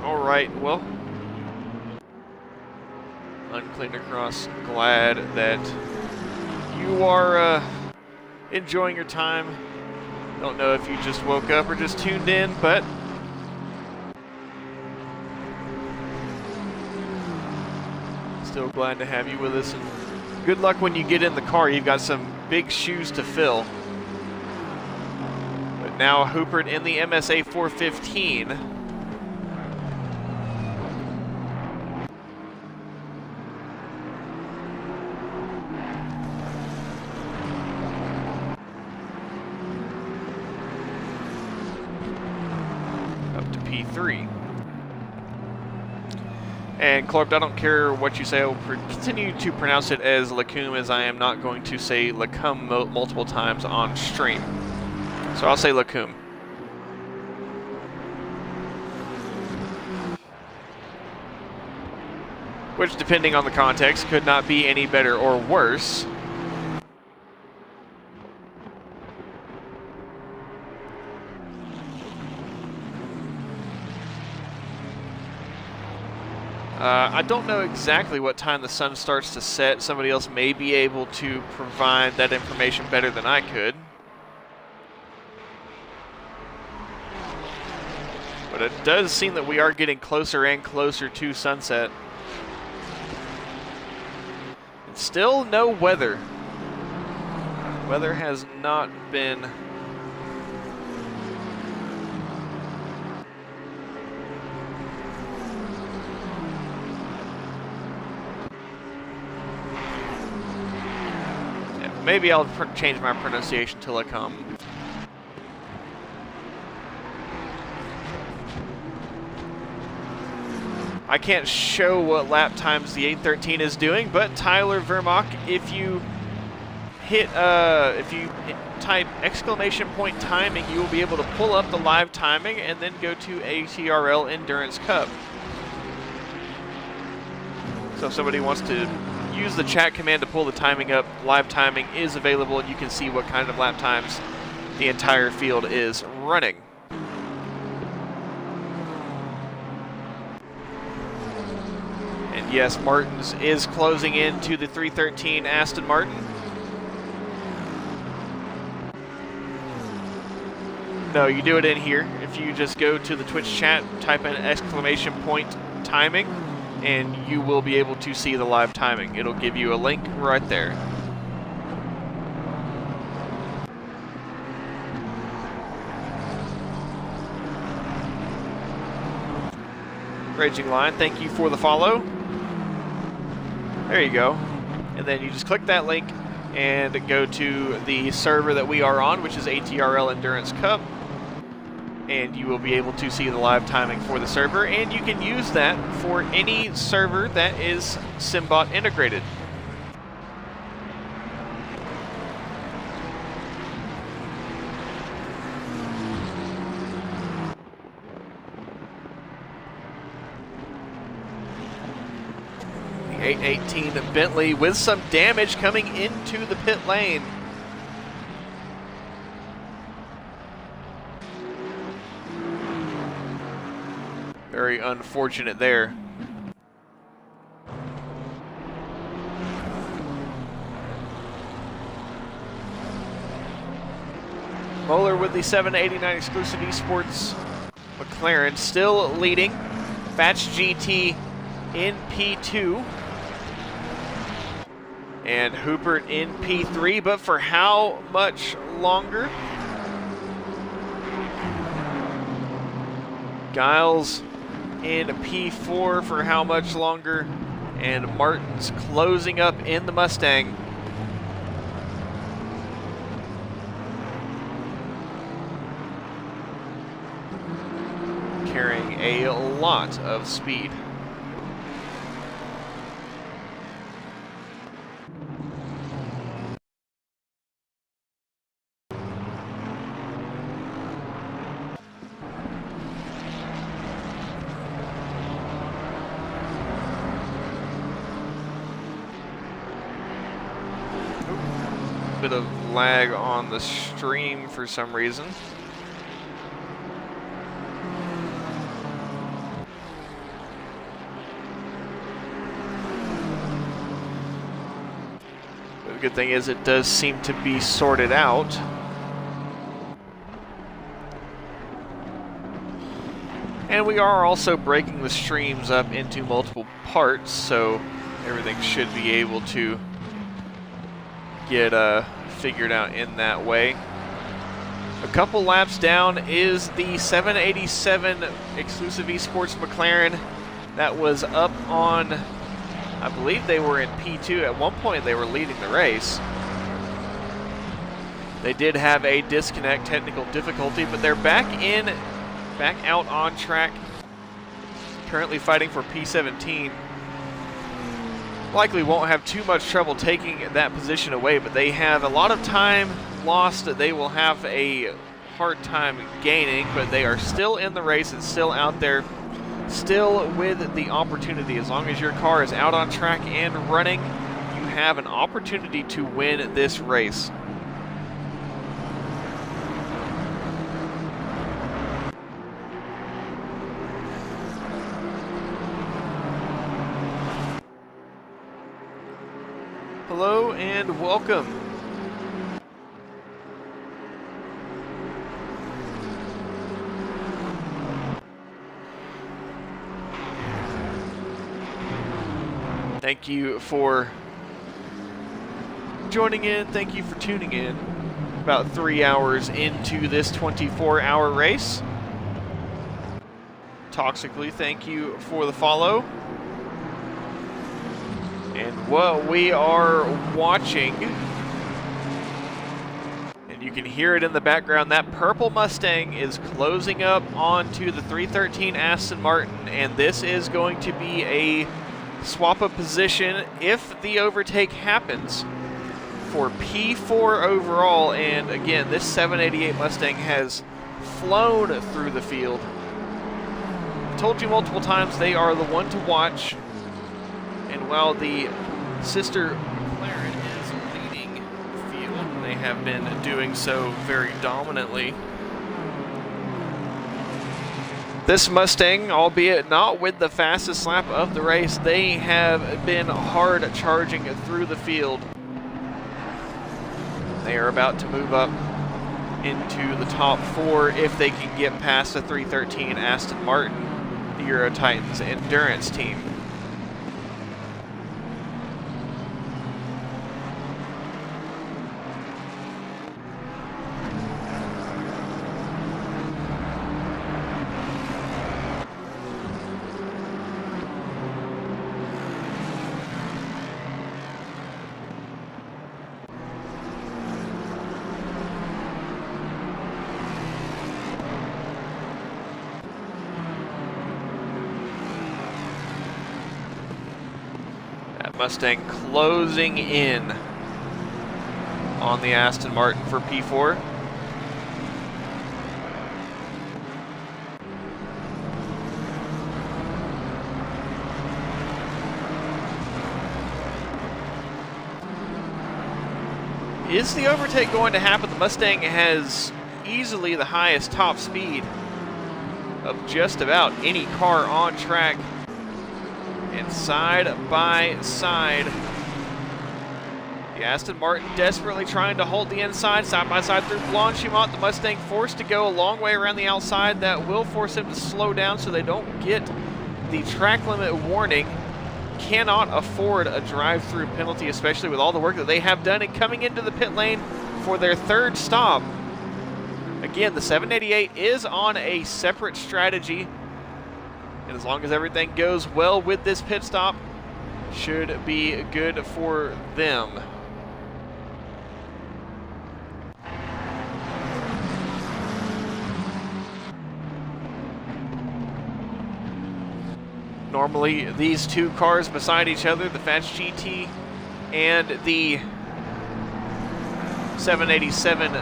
Alright, well, Unclean Across, glad that you are enjoying your time. Don't know if you just woke up or just tuned in, but still glad to have you with us. And good luck when you get in the car. You've got some big shoes to fill. But now Hoopert in the MSA 415. P3. And Clark, I don't care what you say, I will continue to pronounce it as Lecum, as I am not going to say Lecum multiple times on stream. So I'll say Lecum. Which, depending on the context, could not be any better or worse. I don't know exactly what time the sun starts to set. Somebody else may be able to provide that information better than I could. But it does seem that we are getting closer and closer to sunset. And still no weather. Weather has not been maybe I'll change my pronunciation till I come. I can't show what lap times the 813 is doing, but Tyler Vermaak, if you type ! Timing, you will be able to pull up the live timing and then go to ATRL Endurance Cup. So if somebody wants to use the chat command to pull the timing up, live timing is available, and you can see what kind of lap times the entire field is running. And yes, Martins is closing in to the 313 Aston Martin. No, you do it in here. If you just go to the Twitch chat, type in ! Timing, and you will be able to see the live timing. It'll give you a link right there. Raging Line, thank you for the follow. There you go. And then you just click that link and go to the server that we are on, which is ATRL Endurance Cup. And you will be able to see the live timing for the server, and you can use that for any server that is Simbot integrated. The 818 Bentley with some damage coming into the pit lane. Very unfortunate there. Moeller with the 789 exclusive esports McLaren still leading. Batch GT in P2. And Hoopert in P3, but for how much longer? Giles in P4 for how much longer? And Martin's closing up in the Mustang. Carrying a lot of speed. Bit of lag on the stream for some reason. But the good thing is it does seem to be sorted out. And we are also breaking the streams up into multiple parts, so everything should be able to get figured out in that way. A couple laps down is the 787 exclusive esports McLaren that was up on, I believe they were in P2. At one point they were leading the race. They did have a disconnect, technical difficulty, but they're back out on track, currently fighting for P17. Likely won't have too much trouble taking that position away, but they have a lot of time lost that they will have a hard time gaining, but they are still in the race and still out there, still with the opportunity. As long as your car is out on track and running, you have an opportunity to win this race. Hello and welcome. Thank you for joining in. Thank you for tuning in. About 3 hours into this 24-hour race. Toxically, thank you for the follow. And what we are watching, and you can hear it in the background, that purple Mustang is closing up onto the 313 Aston Martin, and this is going to be a swap of position if the overtake happens for P4 overall. And again, this 788 Mustang has flown through the field. Told you multiple times, they are the one to watch. And while the sister McLaren is leading the field, and they have been doing so very dominantly, this Mustang, albeit not with the fastest lap of the race, they have been hard charging through the field. They are about to move up into the top 4 if they can get past the 313 Aston Martin, the Euro Titans endurance team. Mustang closing in on the Aston Martin for P4. Is the overtake going to happen? The Mustang has easily the highest top speed of just about any car on track. And side by side, the Aston Martin desperately trying to hold the inside, side by side through Blanchimont. The Mustang forced to go a long way around the outside. That will force him to slow down so they don't get the track limit warning. Cannot afford a drive-through penalty, especially with all the work that they have done. And coming into the pit lane for their third stop. Again, the 788 is on a separate strategy. And as long as everything goes well with this pit stop, should be good for them. Normally, these two cars beside each other, the Fats GT and the 787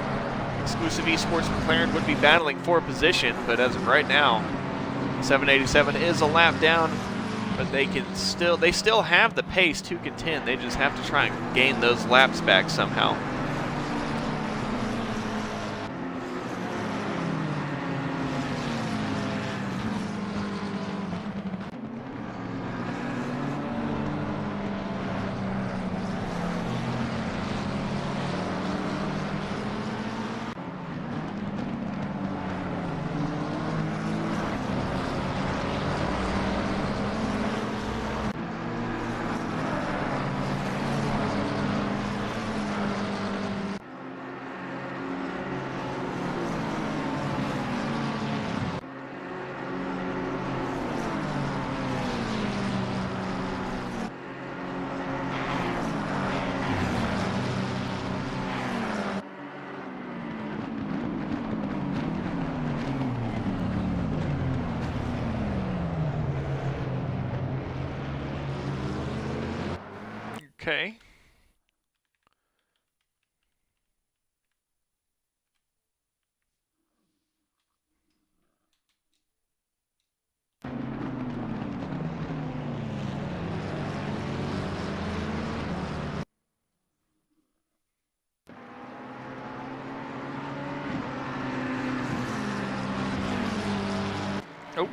exclusive eSports McLaren, would be battling for position, but as of right now, 787 is a lap down, but they still have the pace to contend. They just have to try and gain those laps back somehow. Okay. Oh.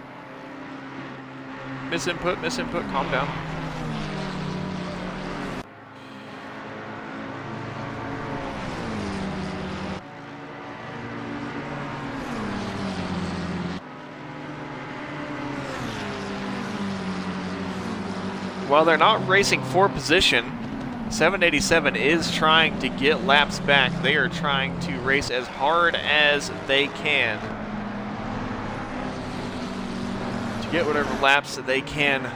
Misinput, calm down. while they're not racing for position, 787 is trying to get laps back. They are trying to race as hard as they can to get whatever laps that they can.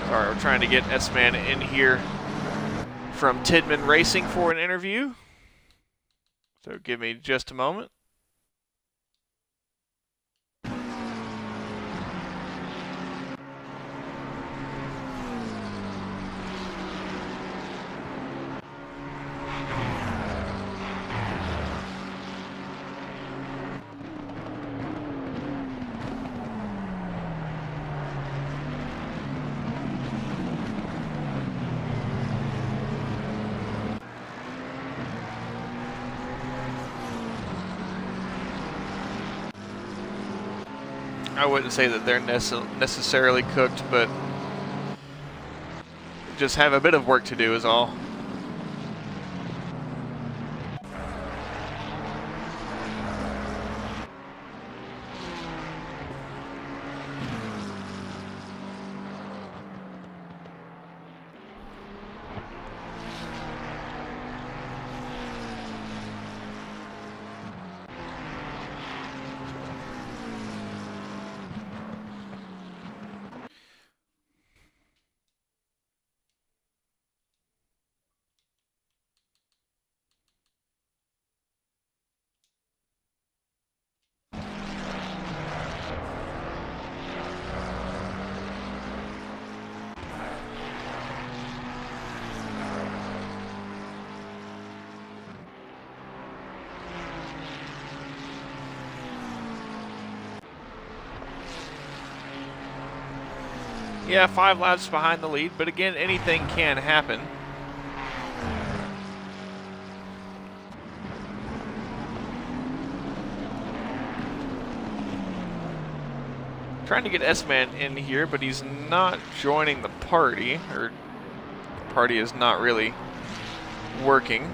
Alright, we're trying to get S-Man in here from Tidman Racing for an interview. So give me just a moment. I wouldn't say that they're necessarily cooked, but just have a bit of work to do is all. Yeah, 5 laps behind the lead, but again, anything can happen. Trying to get S-Man in here, but he's not joining the party, or the party is not really working.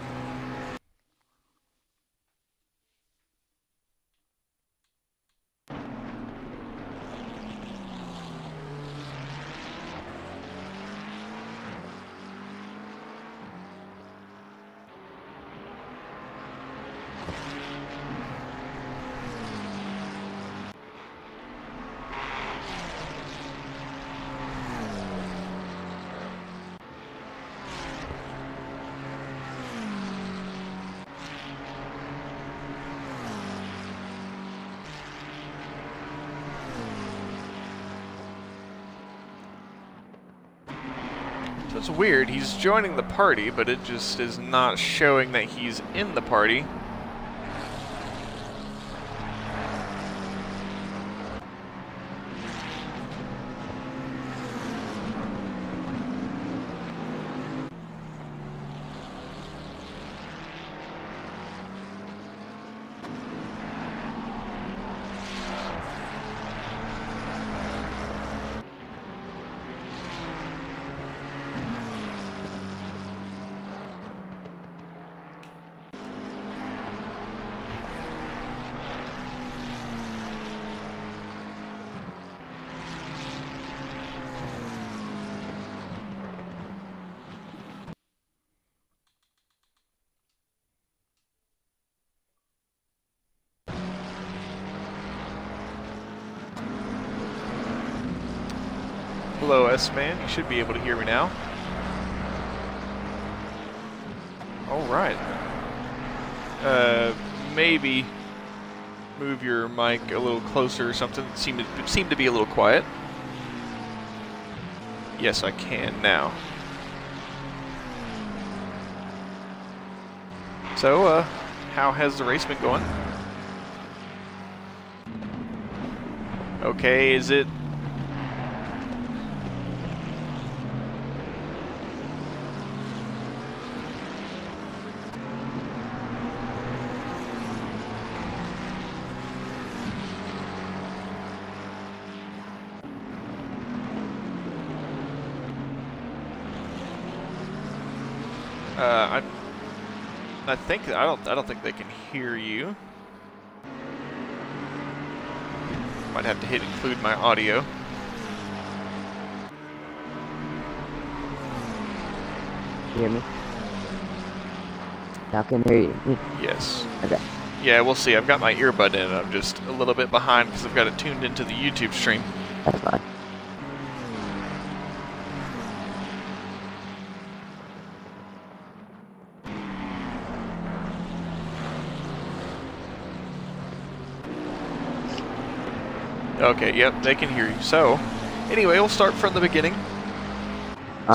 So it's weird, he's joining the party, but it just is not showing that he's in the party. Hello, S-Man. You should be able to hear me now. All right. Maybe move your mic a little closer or something? It seemed to be a little quiet. Yes, I can now. So, how has the race been going? Okay, is it... I don't think they can hear you. Might have to hit include my audio. You hear me? Now can I hear you? Yes. Okay. Yeah, we'll see. I've got my earbud in. I'm just a little bit behind because I've got it tuned into the YouTube stream. That's fine. Okay, yep, they can hear you. So, anyway, we'll start from the beginning.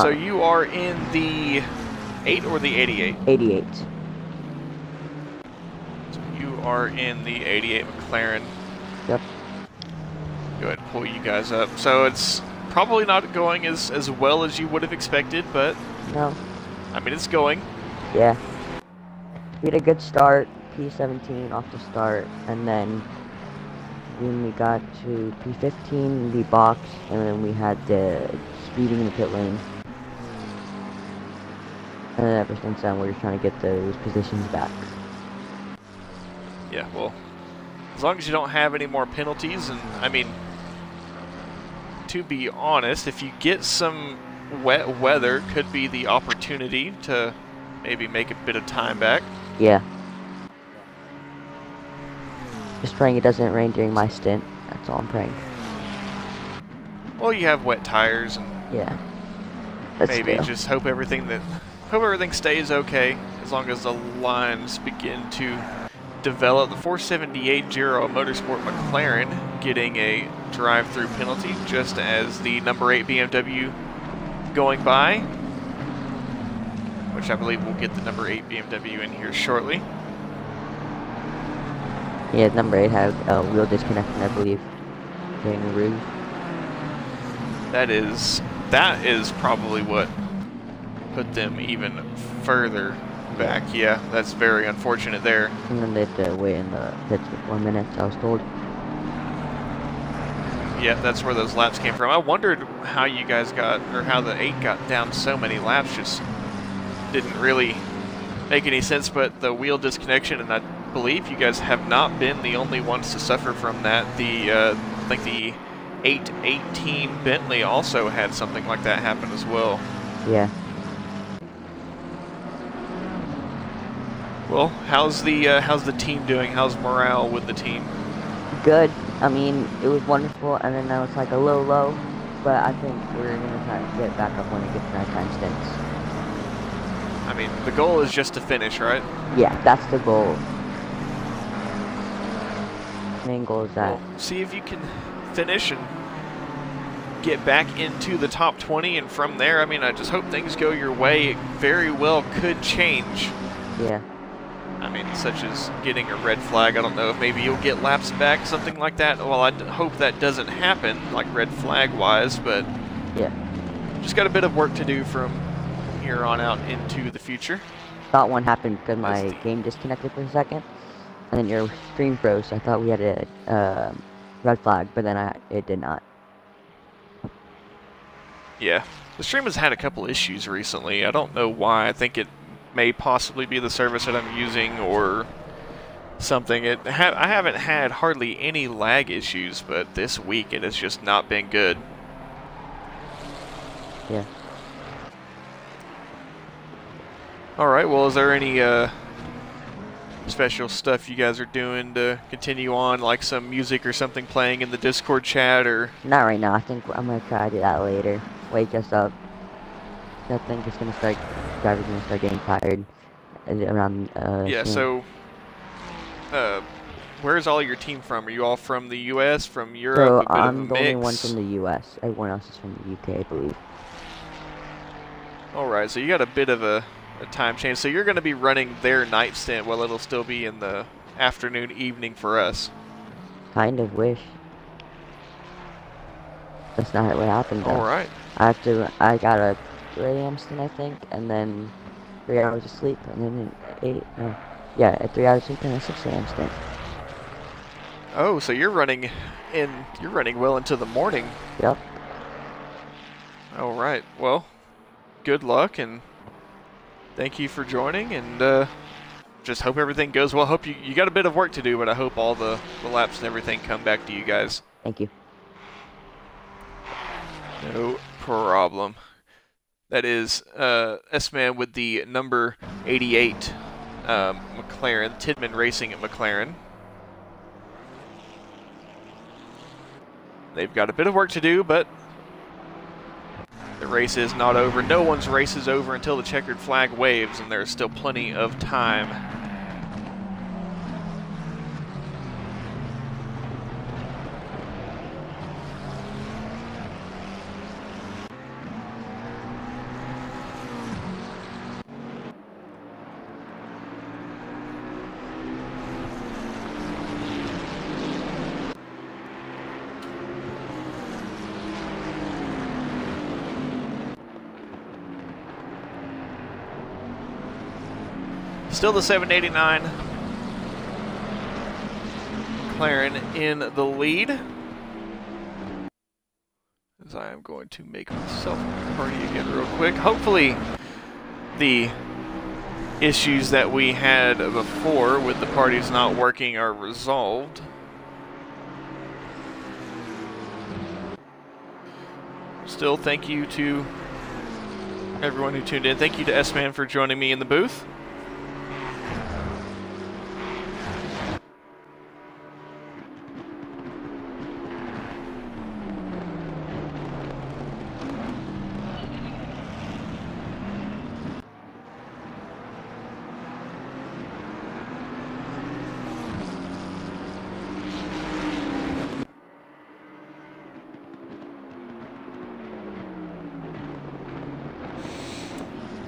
So you are in the 8 or the 88? 88. So you are in the 88 McLaren. Yep. Go ahead and pull you guys up. So it's probably not going as well as you would have expected, but... No. I mean, it's going. Yeah. We had a good start, P17 off the start, and then when we got to P15, we boxed, and then we had the speeding in the pit lane. And then ever since then, we're trying to get those positions back. Yeah, well, as long as you don't have any more penalties, and I mean, to be honest, if you get some wet weather, could be the opportunity to maybe make a bit of time back. Yeah. Just praying it doesn't rain during my stint. That's all I'm praying. Well, you have wet tires, and yeah. Maybe just hope everything stays okay as long as the lines begin to develop. The 478 Giro Motorsport McLaren getting a drive-through penalty just as the number 8 BMW going by, which I believe we'll get the number 8 BMW in here shortly. Yeah, number 8 had a wheel disconnection, I believe, during the roof. That is probably what put them even further back. Yeah, that's very unfortunate there. And then they had to wait in the pits for 4 minutes, I was told. Yeah, that's where those laps came from. I wondered how you guys got, or how the 8 got down so many laps. Just didn't really make any sense, but the wheel disconnection, and I believe you guys have not been the only ones to suffer from that. I think the 818 Bentley also had something like that happen as well. Yeah. Well, how's the team doing? How's morale with the team? Good. I mean, it was wonderful, and then I was like a little low, but I think we're gonna try to get back up when it gets to nighttime stints. I mean, the goal is just to finish, right? Yeah, that's the goal. Main goal is that. Well, see if you can finish and get back into the top 20, and from there, I mean, I just hope things go your way. It very well could change. Yeah. I mean, such as getting a red flag. I don't know if maybe you'll get laps back, something like that. Well, I hope that doesn't happen, like red flag wise, but yeah, just got a bit of work to do from here on out into the future. Thought one happened because my game disconnected for a second, and then your stream froze. So I thought we had a red flag, but then it did not. Yeah, the stream has had a couple issues recently. I don't know why. I think it may possibly be the service that I'm using or something. I haven't had hardly any lag issues, but this week it has just not been good. Yeah. All right, well, is there any special stuff you guys are doing to continue on, like some music or something playing in the Discord chat, or? Not right now. I think I'm gonna try to do that later. Wake us up. I think it's gonna start. Drivers gonna start getting tired around. Yeah. Soon. So, Where's all your team from? Are you all from the U.S., from Europe, So a bit of a I'm the only one from mix? the U.S. Everyone else is from the U.K., I believe. All right, so you got a bit of a time change. So you're going to be running their night stint while it'll still be in the afternoon, evening for us. Kind of wish. That's not what happened All though. right. I got a 3 a.m. stint, I think, and then 3 hours of sleep, and then an 8, no. Yeah, a 3 hours sleep and a 6 a.m. stint. Oh, so you're running well into the morning. Yep. All right. Well, good luck and thank you for joining, and just hope everything goes well. Hope you got a bit of work to do, but I hope all the laps and everything come back to you guys. Thank you. No problem. That is S-Man with the number 88 McLaren, Tidman Racing at McLaren. They've got a bit of work to do, but the race is not over. No one's race is over until the checkered flag waves, and there's still plenty of time. Still the 789. McLaren in the lead. As I am going to make myself a party again real quick. Hopefully the issues that we had before with the parties not working are resolved. Still, thank you to everyone who tuned in. Thank you to S-Man for joining me in the booth.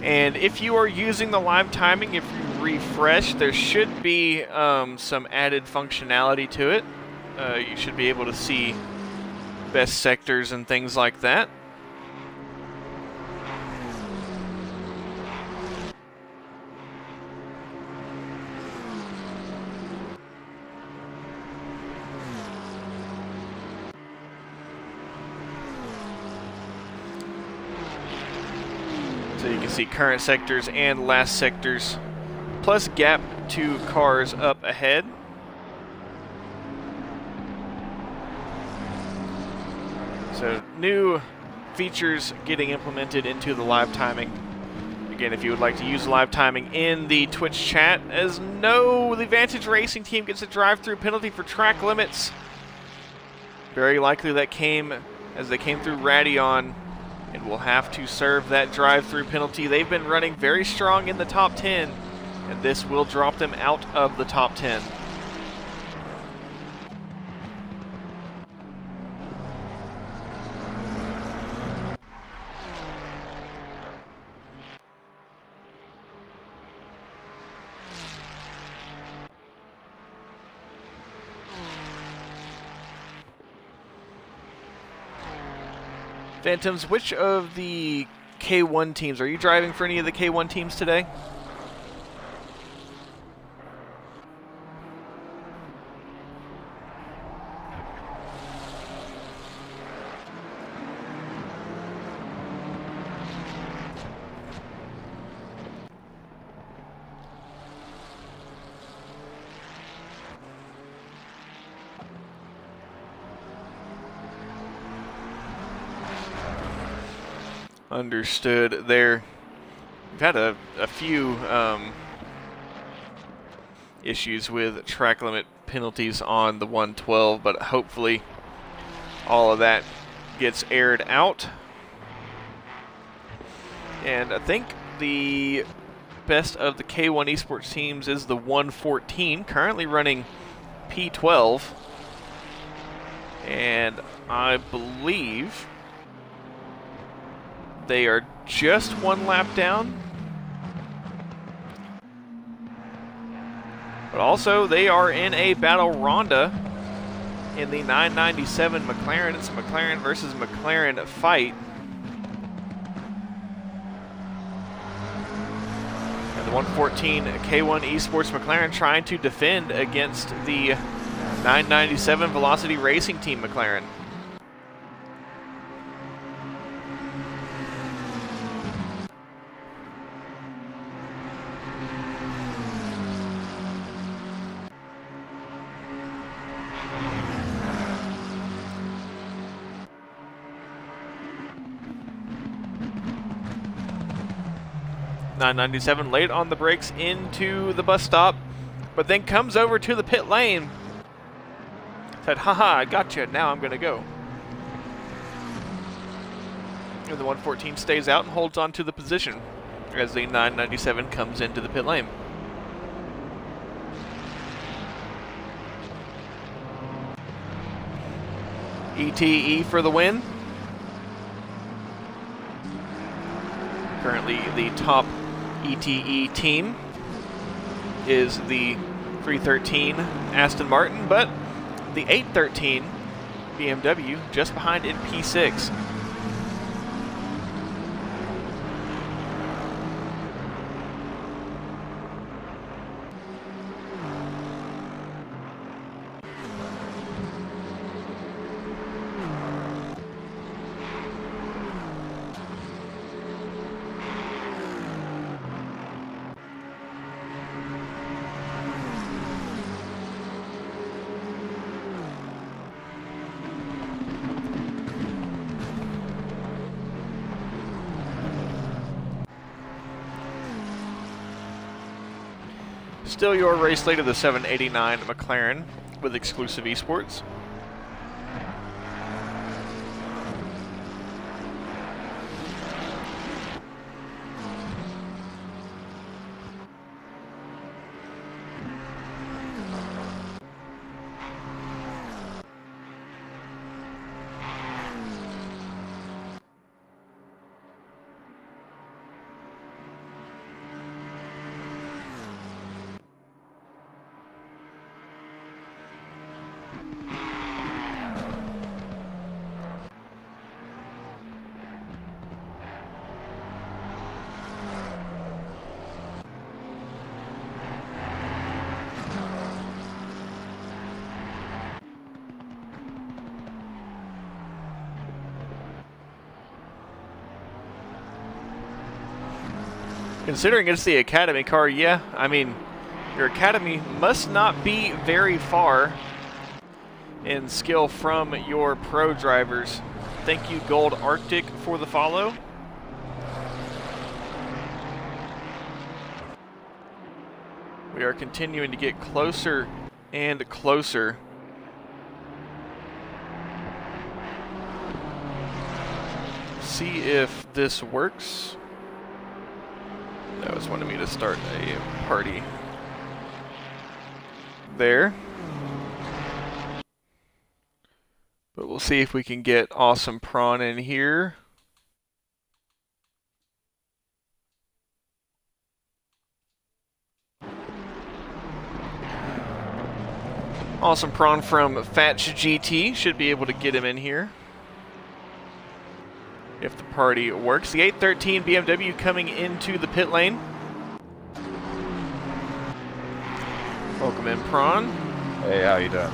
And if you are using the live timing, if you refresh, there should be some added functionality to it. You should be able to see best sectors and things like that. So you can see current sectors and last sectors, plus gap to cars up ahead. So new features getting implemented into the live timing. Again, if you would like to use live timing in the Twitch chat, as no, the Vantage Racing team gets a drive-through penalty for track limits. Very likely that came as they came through Radeon, and will have to serve that drive-through penalty. They've been running very strong in the top 10, and this will drop them out of the top 10. Phantoms, which of the K1 teams, are you driving for any of the K1 teams today? Understood there. We've had a few issues with track limit penalties on the 112, but hopefully all of that gets aired out. And I think the best of the K1 esports teams is the 114, currently running P12. And I believe they are just one lap down. But also, they are in a battle ronda in the 997 McLaren. It's a McLaren versus McLaren fight. And the 114 K1 Esports McLaren trying to defend against the 997 Velocity Racing Team McLaren. .997 late on the brakes into the bus stop, but then comes over to the pit lane. Said, haha, I gotcha, now I'm gonna go. And the 114 stays out and holds on to the position as the 997 comes into the pit lane. ETE for the win. Currently the top ETE team is the 313 Aston Martin, but the 813 BMW just behind in P6. Still your race late of the 789 McLaren with exclusive esports. Considering it's the Academy car, yeah, I mean, your Academy must not be very far in skill from your pro drivers. Thank you, Gold Arctic, for the follow. We are continuing to get closer and closer. See if this works. That was wanting me to start a party there. But we'll see if we can get Awesome Prawn in here. Awesome Prawn from Fatch GT should be able to get him in here if the party works. The 813 BMW coming into the pit lane. Welcome in, Prawn. Hey, how you doing?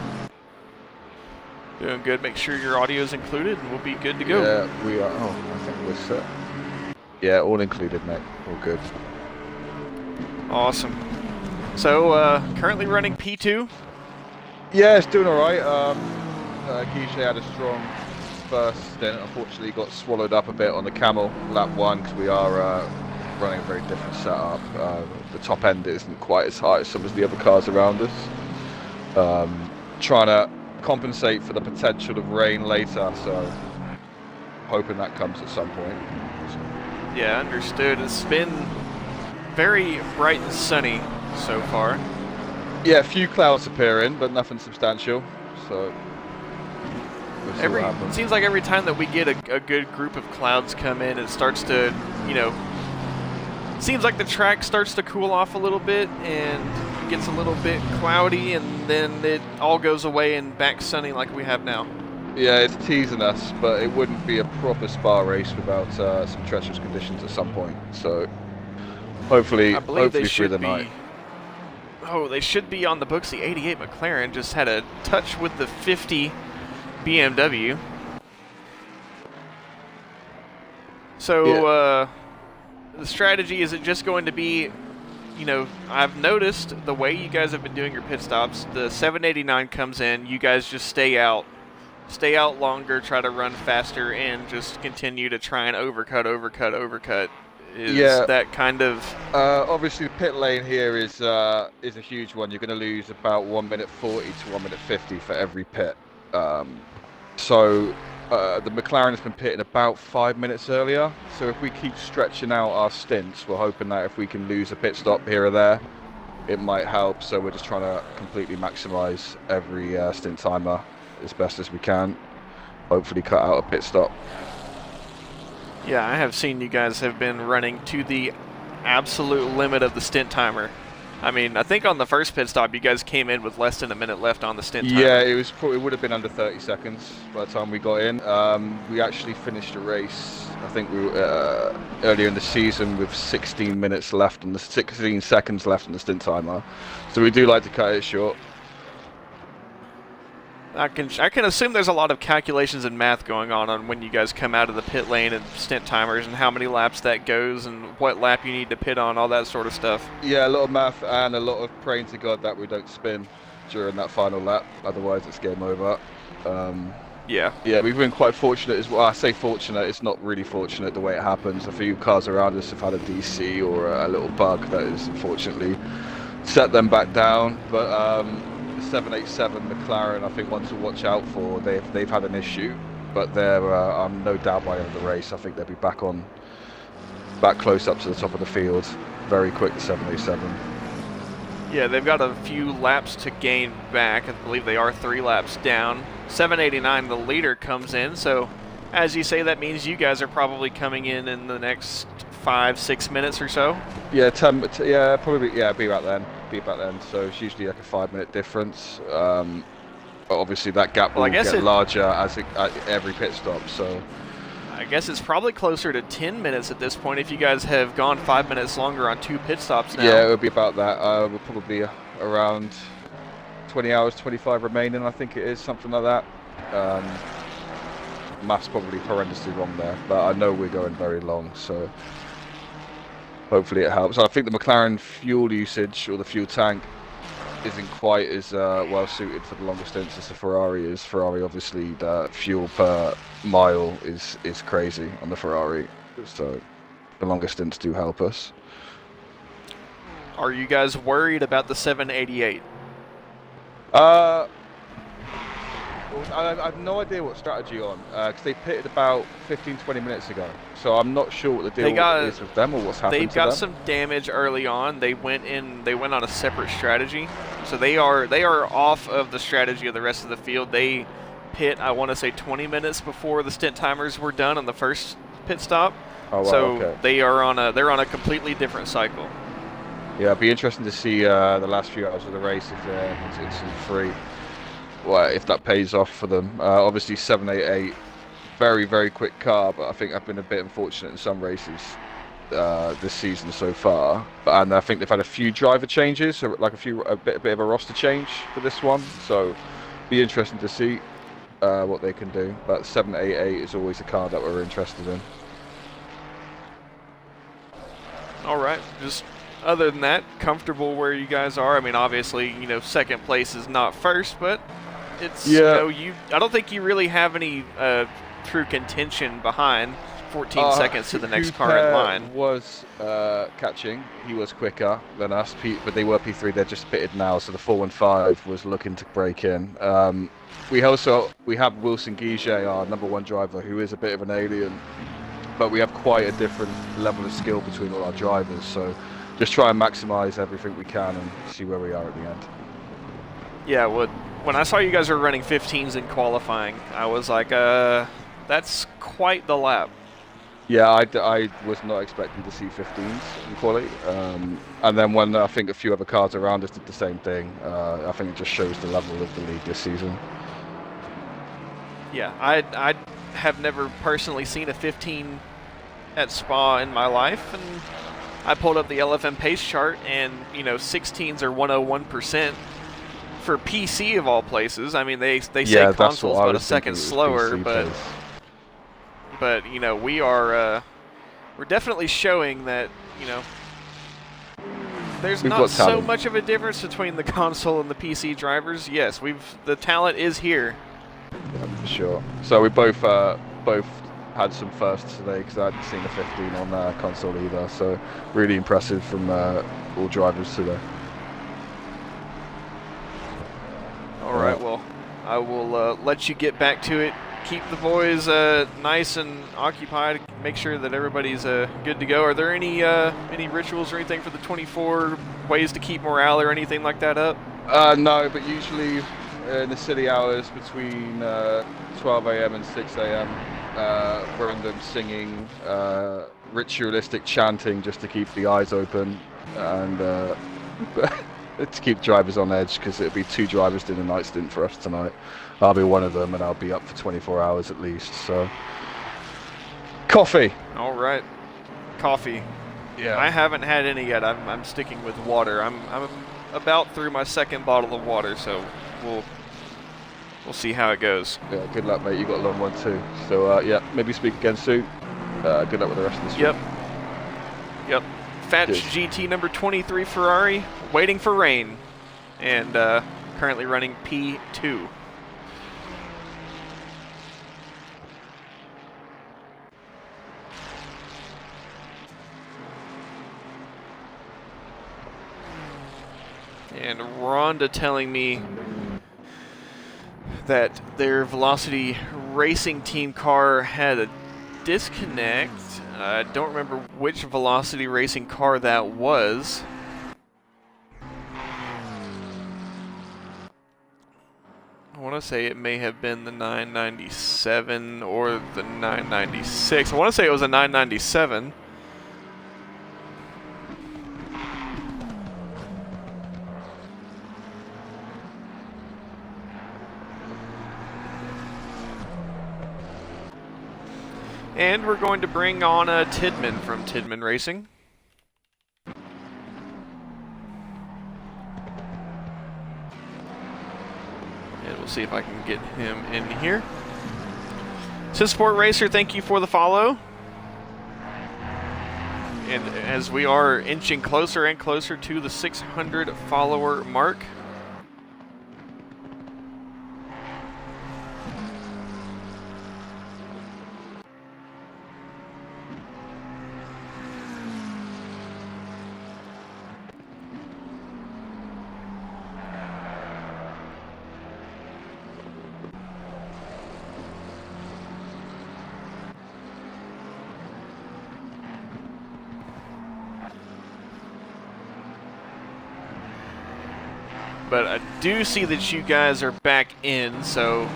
Doing good. Make sure your audio is included and we'll be good to go. Yeah, we are. Oh, I think we're set. Yeah, all included, mate. All good. Awesome. So, currently running P2. Yeah, it's doing all right. Usually had a strong first stint. Unfortunately, got swallowed up a bit on the Camel lap 1 because we are running a very different setup. The top end isn't quite as high as some of the other cars around us. Trying to compensate for the potential of rain later, so hoping that comes at some point. Yeah, understood. It's been very bright and sunny so far. Yeah, a few clouds appearing, but nothing substantial. So we'll see what It happens. seems like every time that we get a good group of clouds come in, it starts to, you know, seems like the track starts to cool off a little bit and gets a little bit cloudy, and then it all goes away and back sunny like we have now. Yeah, it's teasing us, but it wouldn't be a proper spa race without some treacherous conditions at some point. So hopefully, I believe they through should the be. night. Oh, they should be on the books. The 88 McLaren just had a touch with the 50 BMW. So the strategy, is it just going to be, you know, I've noticed the way you guys have been doing your pit stops, the 789 comes in, you guys just stay out longer, try to run faster, and just continue to try and overcut. Is that kind of... obviously, the pit lane here is a huge one. You're going to lose about 1 minute 40 to 1 minute 50 for every pit. So the McLaren has been pitting about 5 minutes earlier. So if we keep stretching out our stints, we're hoping that if we can lose a pit stop here or there, it might help. So we're just trying to completely maximise every stint timer as best as we can. Hopefully cut out a pit stop. Yeah, I have seen you guys have been running to the absolute limit of the stint timer. I mean, I think on the first pit stop, you guys came in with less than a minute left on the stint timer. Yeah, it would have been under 30 seconds by the time we got in. We actually finished a race, I think we were earlier in the season, with 16 minutes left and 16 seconds left on the stint timer. So we do like to cut it short. I can assume there's a lot of calculations and math going on when you guys come out of the pit lane and stint timers and how many laps that goes and what lap you need to pit on, all that sort of stuff. Yeah, a lot of math and a lot of praying to God that we don't spin during that final lap. Otherwise, it's game over. Yeah, we've been quite fortunate as well. I say fortunate, it's not really fortunate the way it happens. A few cars around us have had a DC or a little bug that has unfortunately set them back down. But 787 McLaren, I think, one to watch out for. They've had an issue, but they're no doubt by the end of the race, I think they'll be back close up to the top of the field very quick. The 787. Yeah, they've got a few laps to gain back. I believe they are 3 laps down. 789, the leader, comes in. So, as you say, that means you guys are probably coming in the next 5-6 minutes or so. Yeah, 10. Yeah, probably. Yeah, be about then. So it's usually like a 5-minute difference. But obviously that gap will get larger at every pit stop. So I guess it's probably closer to 10 minutes at this point if you guys have gone 5 minutes longer on 2 pit stops now. Yeah, it would be about that. We'll probably be around 20 hours, 25 remaining. I think it is something like that. Maths probably horrendously wrong there, but I know we're going very long, so hopefully it helps. I think the McLaren fuel usage, or the fuel tank, isn't quite as well suited for the longer stints as the Ferrari is. Ferrari, obviously, the fuel per mile is crazy on the Ferrari, so the longer stints do help us. Are you guys worried about the 788? I have no idea what strategy on, because they pitted about 15-20 minutes ago, so I'm not sure what the deal is with them or what's happened to them. They've got some damage early on. They went on a separate strategy, so they are off of the strategy of the rest of the field. They pit, I want to say, 20 minutes before the stint timers were done on the first pit stop. Oh, wow, so okay. they're on a completely different cycle. Yeah, it'd be interesting to see the last few hours of the race if it's free. Well, if that pays off for them. Obviously 788, very, very quick car, but I think I've been a bit unfortunate in some races this season so far. And I think they've had a few driver changes, so like a bit of a roster change for this one. So be interesting to see what they can do. But 788 is always a car that we're interested in. All right, just other than that, comfortable where you guys are. I mean, obviously, second place is not first, but it's, I don't think you really have any true contention behind 14 seconds to the next car in line. Was catching. He was quicker than us, but they were P3. They're just pitted now, so the 415 was looking to break in. We have Wilson Guiget, our #1 driver, who is a bit of an alien, but we have quite a different level of skill between all our drivers. So just try and maximise everything we can and see where we are at the end. Yeah, when I saw you guys were running 15s in qualifying, I was like, that's quite the lap. Yeah, I was not expecting to see 15s in quality. And then when I think a few other cars around us did the same thing, I think it just shows the level of the league this season. Yeah, I have never personally seen a 15 at Spa in my life, and I pulled up the LFM pace chart, and 16s are 101% for PC of all places. I mean, they say console's about a second slower, but we are we're definitely showing that there's not so much of a difference between the console and the PC drivers. Yes, the talent is here. Yeah, for sure. So we both had some firsts today because I hadn't seen a 15 on console either. So really impressive from all drivers today. All right, well, I will let you get back to it. Keep the boys nice and occupied. Make sure that everybody's good to go. Are there any rituals or anything for the 24 ways to keep morale or anything like that up? No, but usually in the city hours between 12 a.m. and 6 a.m. Random singing, ritualistic chanting just to keep the eyes open and to keep drivers on edge, because it'll be 2 drivers doing a night stint for us tonight. I'll be one of them, and I'll be up for 24 hours at least. So, coffee. All right, coffee. Yeah. I haven't had any yet. I'm sticking with water. I'm about through my second bottle of water, so we'll see how it goes. Yeah. Good luck, mate. You got a long one too. So yeah, maybe speak again soon. Good luck with the rest of this. Yep. Fat GT number 23 Ferrari, waiting for rain, and currently running P2. And Rhonda telling me that their Velocity Racing Team car had a disconnect. I don't remember which Velocity Racing car that was. I want to say it may have been the 997 or the 996. I want to say it was a 997. And we're going to bring on Tidman from Tidman Racing. And we'll see if I can get him in here. Sport Racer, thank you for the follow. And as we are inching closer and closer to the 600 follower mark, but I do see that you guys are back in, so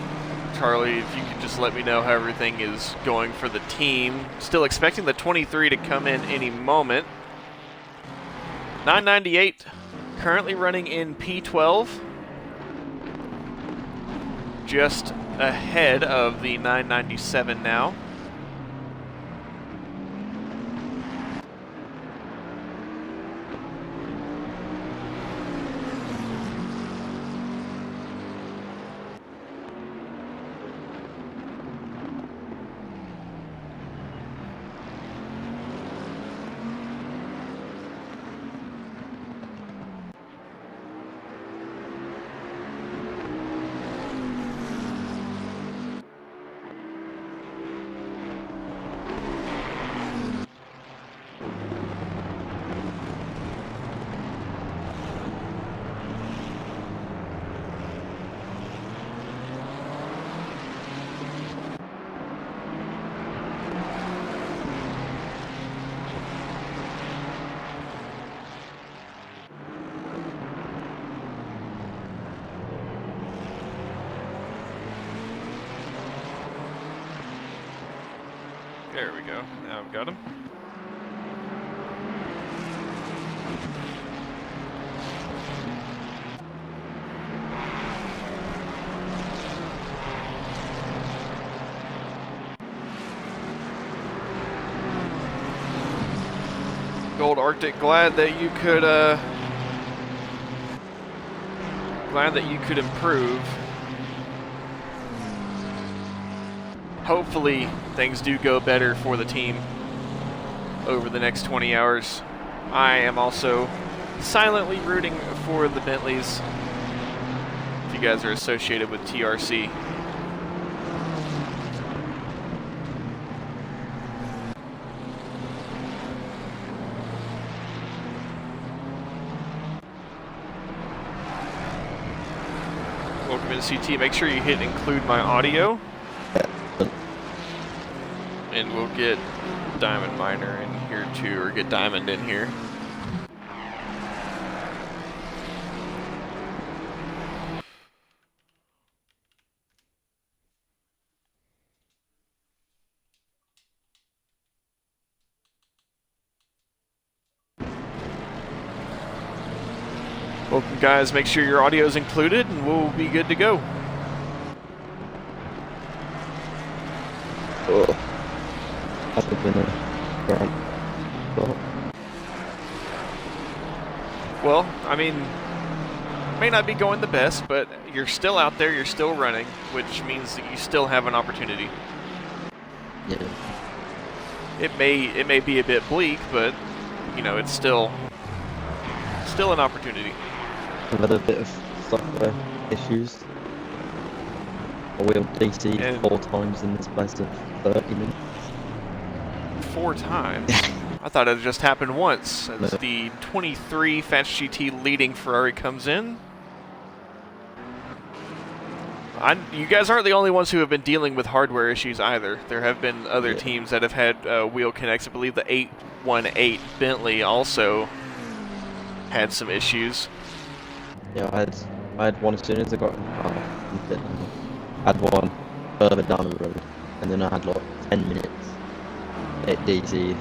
Charlie, if you could just let me know how everything is going for the team. Still expecting the 23 to come in any moment. 998 currently running in P12, just ahead of the 997 now. There we go. Now I've got him. Gold Arctic, glad that you could improve. Hopefully things do go better for the team over the next 20 hours. I am also silently rooting for the Bentleys, if you guys are associated with TRC. Welcome to CT. Make sure you hit include my audio. And we'll get Diamond Miner in here too, or get Diamond in here. Welcome guys, make sure your audio is included and we'll be good to go. Oh. That's been a grand thought. Well, I mean, may not be going the best, but you're still out there, you're still running, which means that you still have an opportunity. Yeah. It may be a bit bleak, but you know, it's still an opportunity. I've had a bit of software issues. I wheeled DC And 4 times in the space of 30 minutes. 4 times? I thought it just happened once. As No. the 23 Fast GT leading Ferrari comes in. You guys aren't the only ones who have been dealing with hardware issues either. There have been other teams that have had wheel connects. I believe the 818 Bentley also had some issues. Yeah, I had one as soon as I got in the car. I had one further down the road, and then I had like 10 minutes. It DC'd,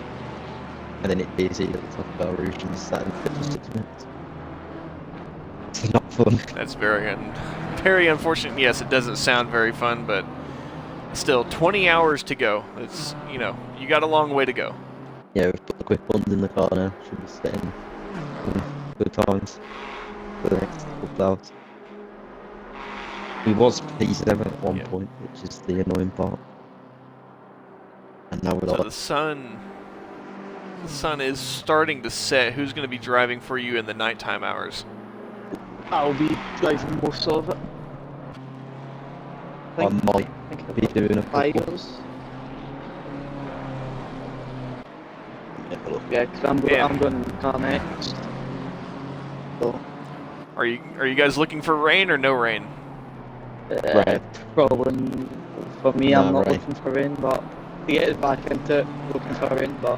and then it DC'd at the top of our roof and sat in for 6 minutes. It's not fun. That's very unfortunate. Yes, it doesn't sound very fun, but still, 20 hours to go. It's, you know, you got a long way to go. Yeah, we've put the quick ones in the car now. Should be staying good times for the next couple of hours. We was P7 at one point, which is the annoying part. And now we're So like, the sun is starting to set. Who's going to be driving for you in the nighttime hours? I'll be driving most of it. I might be doing a couple. Bikes. Yeah, look. Yeah, because I'm going in the car next. So, Are you guys looking for rain or no rain? Right. probably for me, I'm No, not right. looking for rain, but to get us back into it, looking for rain, but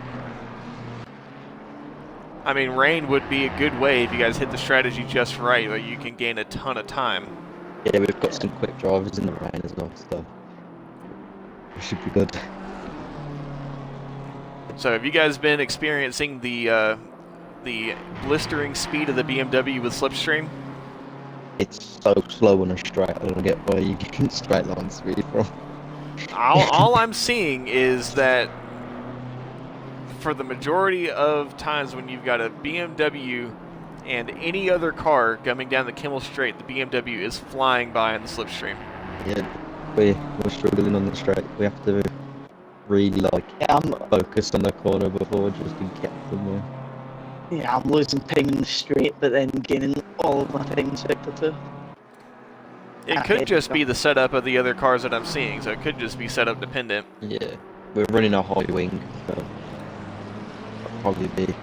I mean, rain would be a good way if you guys hit the strategy just right, but you can gain a ton of time. Yeah, we've got some quick drivers in the rain as well, so we should be good. So have you guys been experiencing the blistering speed of the BMW with slipstream? It's so slow on a straight, I don't get where you get straight line speed from. All I'm seeing is that for the majority of times when you've got a BMW and any other car coming down the Kimmel Straight, the BMW is flying by in the slipstream. Yeah, we're struggling on the straight. We have to really focus on the corner before just to get somewhere. yeah, I'm losing time in the straight, but then gaining all of my time in sector 2. It could just be the setup of the other cars that I'm seeing, so it could just be setup dependent. Yeah, we're running a high wing, so that'll probably be.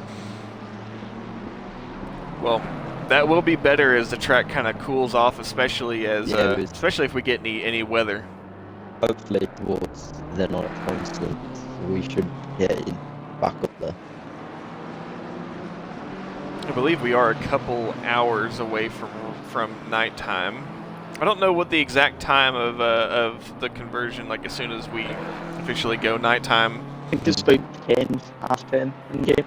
Well, that will be better as the track kind of cools off, especially as especially if we get any weather. Hopefully towards the night constant, we should get in back up there. I believe we are a couple hours away from nighttime. I don't know what the exact time of the conversion, like as soon as we officially go nighttime, I think it's about 10, half 10 in game.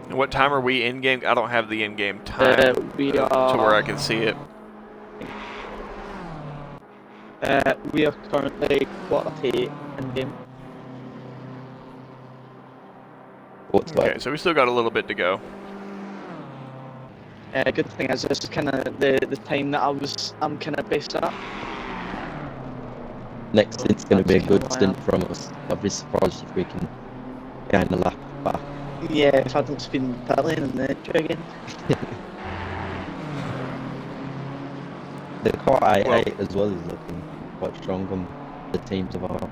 And what time are we in game? I don't have the in-game time We to are where I can see it. we are currently quarter to 8 in game. What's Okay, that? so we still got a little bit to go. Good thing is this is kind of the time that I'm kind of based at. Next stint's going to be a That's good kinda stint from us. I'd be surprised if we can kind of lap back. Yeah, if I don't spin pit lane and then again. The car I Well- 8 as well is looking quite strong on the teams of our.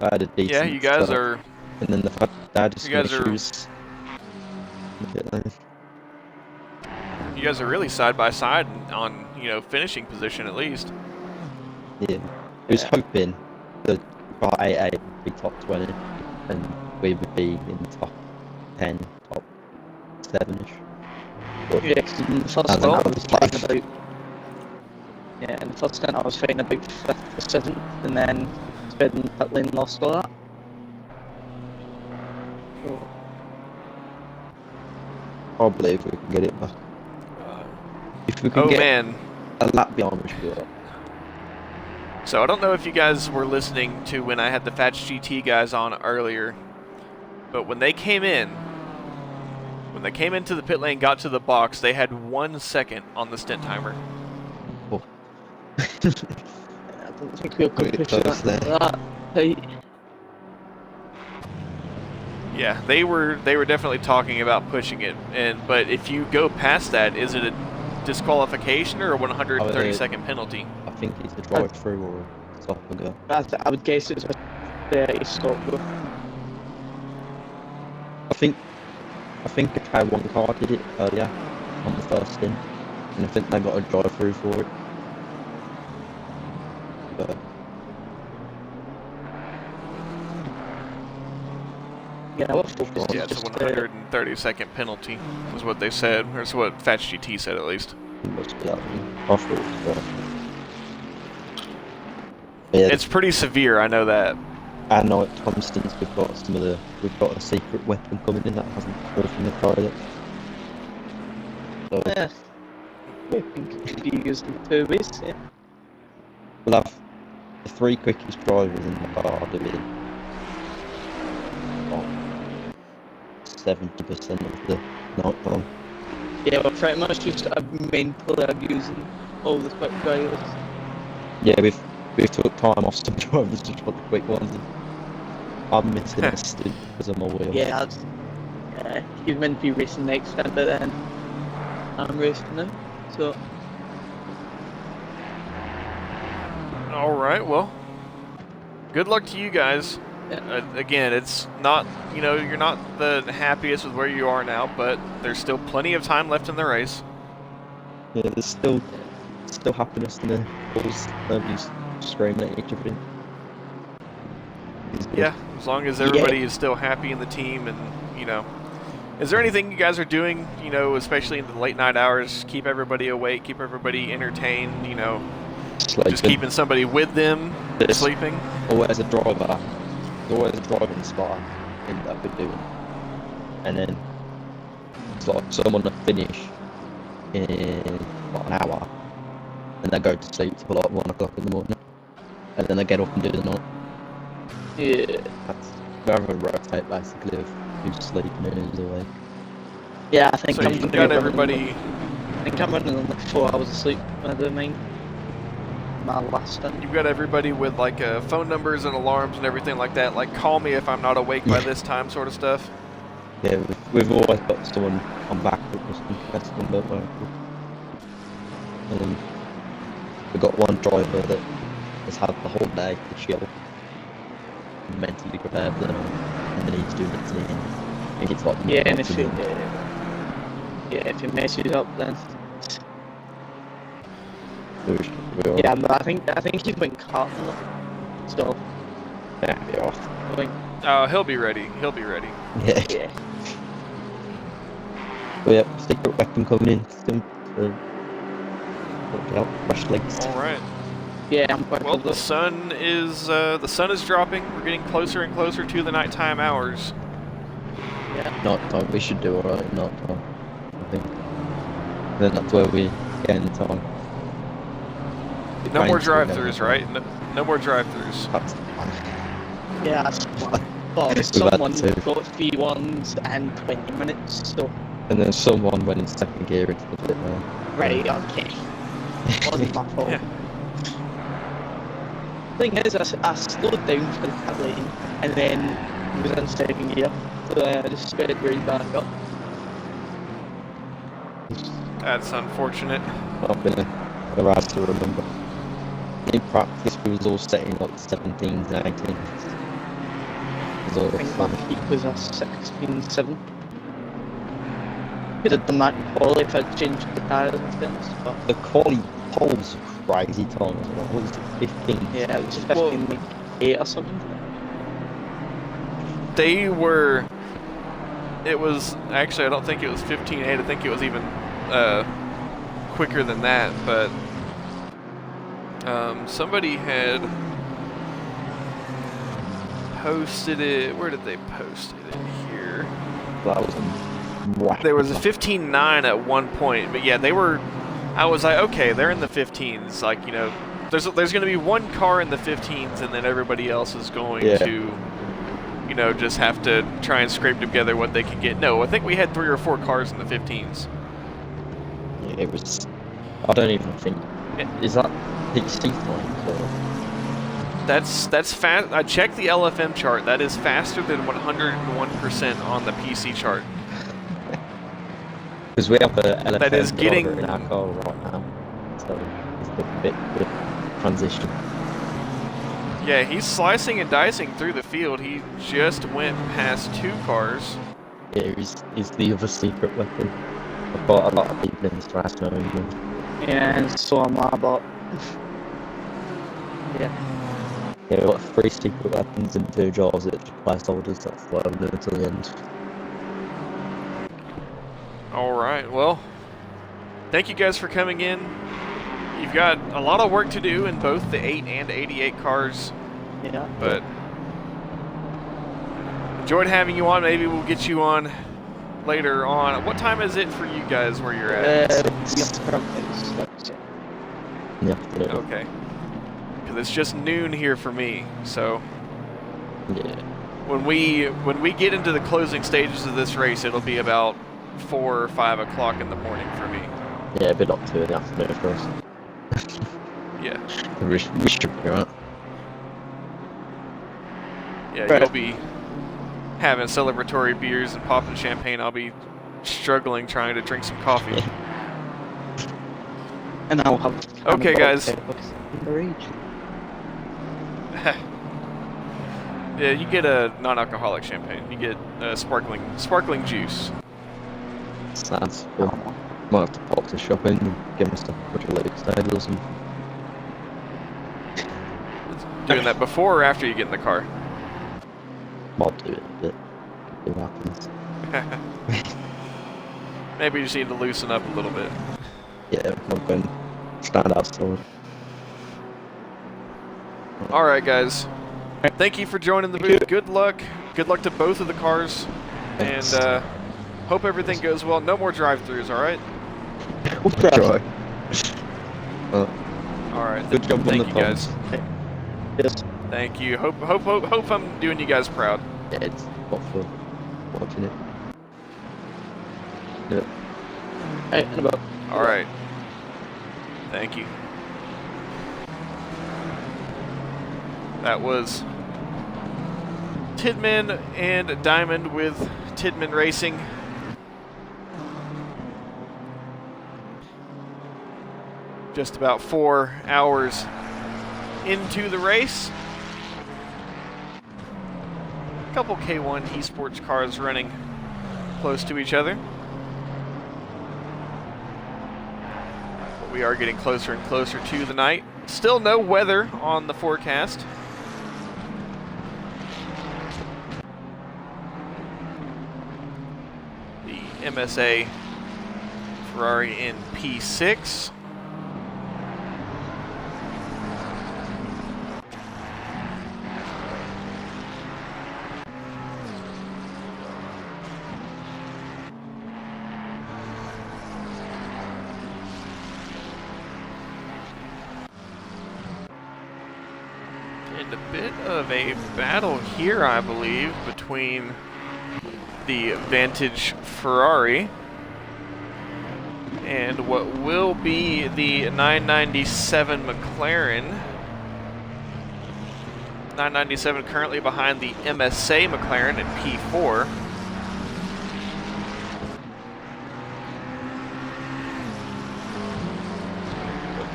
I had a decent Yeah, you guys start, are. and then the fact that I just You guys are- issues. You guys are really side by side on, finishing position at least. Yeah, I was hoping that car 8 would be top 20, and we would be in top 10, top 7ish. But Yeah, 'cause in the first And stint I then was got fighting about. Yeah, in the first stint I was fighting about 5th or 7th, and then spin pit lane lost all that. So, I believe we can get it back. If we can Oh get man. a lap beyond, we should be alright. So I don't know if you guys were listening to when I had the Fats GT guys on earlier, but when they came into the pit lane, got to the box, they had 1 second on the stint timer. I don't think we're going to Wait, push close that. there. Hey, Yeah, they were definitely talking about pushing it, but if you go past that, is it a disqualification or a 130-second penalty? I think it's a drive through or a stop and go. I would guess it's a 30 stop though. I think a K1 car did it earlier on the first stint, and I think they got a drive through for it. But Yeah, what focus Yeah, is it's a just 130-second penalty, is what they said, or it's what Fats GT said at least. it must be that one. I thought it was yeah, It's pretty severe, I know that. I know at Constance we've got we've got a secret weapon coming in that hasn't heard from the car yet. So yeah. Weapon could be used in 2 ways, yeah. we'll have the 3 quickest drivers in the car doing 70% of the night time. Yeah, we're pretty much just mentally using all the quick drivers. Yeah, we've took time off some drivers to try the quick ones. I'm missing a stint because of my wheel. Yeah, you're meant to be racing next time, but then I'm racing now, so. Alright, well, good luck to you guys. Again, it's not, you're not the happiest with where you are now, but there's still plenty of time left in the race. Yeah, there's still happiness in the balls. Nobody's screaming at each other. It's good. Yeah, as long as everybody is still happy in the team and, is there anything you guys are doing, especially in the late night hours, keep everybody awake, keep everybody entertained, just keeping somebody with them, This- sleeping? Always a driver. There's always a driving spot in that we're doing. And then it's like someone to finish in like an hour. And they go to sleep till like 1 o'clock in the morning. And then they get up and do the night. Yeah. That's rather rotate basically of who's sleeping and who's awake. Yeah, I think So I'm you've gonna got be everybody, I think I'm running on like 4 hours of sleep when I do mine. My last stint. you've got everybody with like phone numbers and alarms and everything like that, like call me if I'm not awake by this time sort of stuff. Yeah, we've always got someone on backup just in case one don't work. And we've got one driver that has had the whole day to chill and mentally prepare for the night, and then he's doing it to the end. I think it's like Yeah, and if you, midnight. if you mess it up, then We're yeah. But I think he's been caught. So yeah, we're off. I think He'll be ready. He'll be ready. Yeah. yeah. But yeah, secret weapon coming in soon. So watch out, fresh legs. All right. Yeah, I'm quite Well, close. the sun is dropping. We're getting closer and closer to the nighttime hours. Yeah. Not time. We should do alright. Not time. I think. Then that's where we get in time. No more Rain's still going drive-throughs, on. right? No more drive-throughs. That's fine. Yeah, that's fine. Oh, We've had someone two. got 3-1s and 20 minutes, so... And then someone went in second gear into the pit lane. Right, okay. Wasn't my fault. Yeah. Thing is, I slowed down for the pit lane, and then was in second gear, so I just sped right back up. That's unfortunate. I've been a ride to remember. In practice, we was all setting like 17s and 18s. It was all I think my fun. peak was a 16.7. Could have done that in quali if I'd changed the tyres and things, but The quali poles were crazy times. What was it, 15? yeah, it was Well- 15.8 or something. They were. It was actually. I don't think it was 15.8. I think it was even quicker than that. But somebody had posted it. Where did they post it? In here. That was whack. There was a 15.9 at one point, but yeah, they were. I was like, okay, they're in the 15s. Like, you know, there's going to be one car in the 15s, and then everybody else is going Yeah. to, you know, just have to try and scrape together what they can get. No, I think we had 3 or 4 cars in the 15s. Yeah, it was. I don't even think. Is that PC times or? That's fast. I checked the LFM chart. That is faster than 101% on the PC chart. Because we have a LFM That is driver getting- in our car right now, so it's a bit of a transition. Yeah, he's slicing and dicing through the field. He just went past 2 cars. Yeah, he's the other secret weapon. I've got a lot of people in this class knowing him. Yeah, and so am I, but... yeah. Yeah, we've got 3 secret weapons and 2 jars at placeholders. That's what I'm doing until the end. All right, well, thank you guys for coming in. You've got a lot of work to do in both the 8 and 88 cars, Yeah. but enjoyed having you on. Maybe we'll get you on later on. What time is it for you guys where you're at? Yes, currently it's like, Yeah, Okay. Because it's just noon here for me, so yeah. when we get into the closing stages of this race, it'll be about 4 or 5 o'clock in the morning for me. Yeah, a bit up to the afternoon for us. Yeah. We should be right. Yeah, Right. you'll be having celebratory beers and popping champagne. I'll be struggling trying to drink some coffee. Yeah. and I'll have... Okay, guys. Underage. Yeah, you get a non-alcoholic champagne. You get sparkling juice. Sounds cool. Might have to pop to shopping and get myself a bunch of late stages or something. Doing that before or after you get in the car? Might do it a bit. See what happens. Maybe you just need to loosen up a little bit. Yeah, I'm going to stand outside. All right, guys. Thank you for joining the booth. Good luck. Good luck to both of the cars. Thanks. And hope everything goes well. No more drive-throus, all right? Try. All right. Good job on Thank the you, guys. Yes. Thank you. Hope I'm doing you guys proud. Yeah, it's not fun watching it. Yeah. Right, and about... All right. Thank you. That was Tidman and Diamond with Tidman Racing. Just about 4 hours into the race. A couple K1 esports cars running close to each other. But we are getting closer and closer to the night. Still no weather on the forecast. The MSA Ferrari in P6. And a bit of a battle here, I believe, between the Vantage Ferrari and what will be the 997 McLaren. 997 currently behind the MSA McLaren at P4.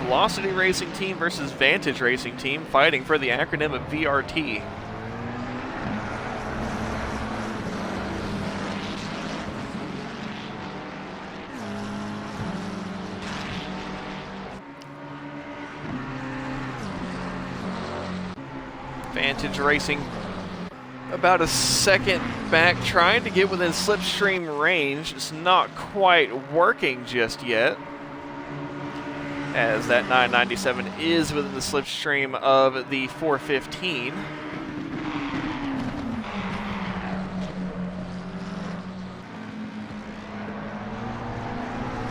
Velocity Racing Team versus Vantage Racing Team fighting for the acronym of VRT. Vantage Racing about a second back, trying to get within slipstream range. It's not quite working just yet, as that 997 is within the slipstream of the 415.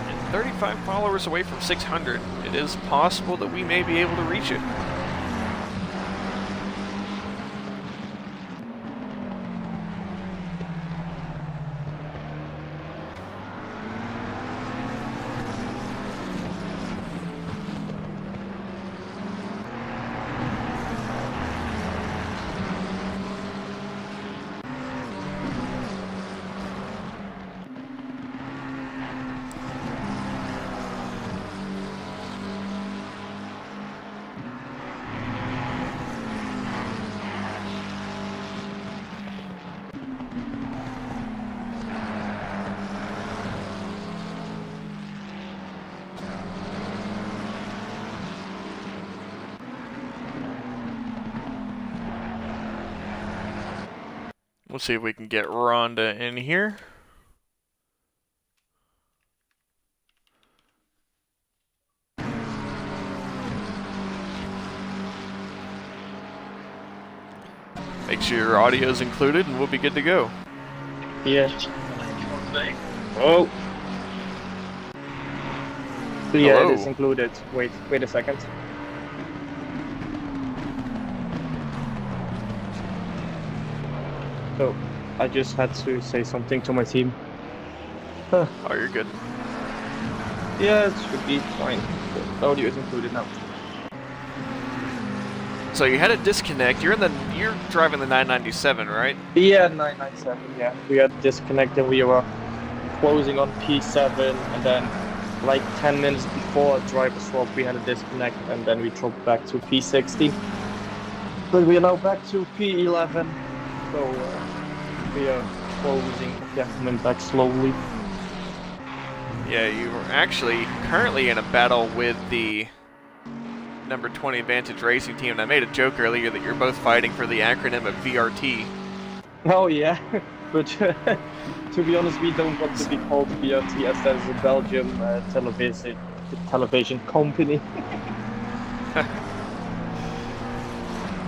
And 35 followers away from 600. It is possible that we may be able to reach it. We'll see if we can get Rhonda in here. Make sure your audio is included and we'll be good to go. Yeah. Oh. So yeah, Hello. it is included. Wait a second. So, I just had to say something to my team. Oh, you're good. Yeah, it should be fine. The audio is included now. So you had a disconnect. You're driving the 997, right? Yeah, 997, yeah. We had disconnect and we were closing on P7 and then like 10 minutes before driver swap we had a disconnect and then we dropped back to P16. But we are now back to P11, so we are closing, yeah, coming back slowly. Yeah, you were actually currently in a battle with the number 20 Vantage Racing Team, and I made a joke earlier that you're both fighting for the acronym of VRT. Oh yeah, but to be honest, we don't want to be called VRT as that is a Belgium television company.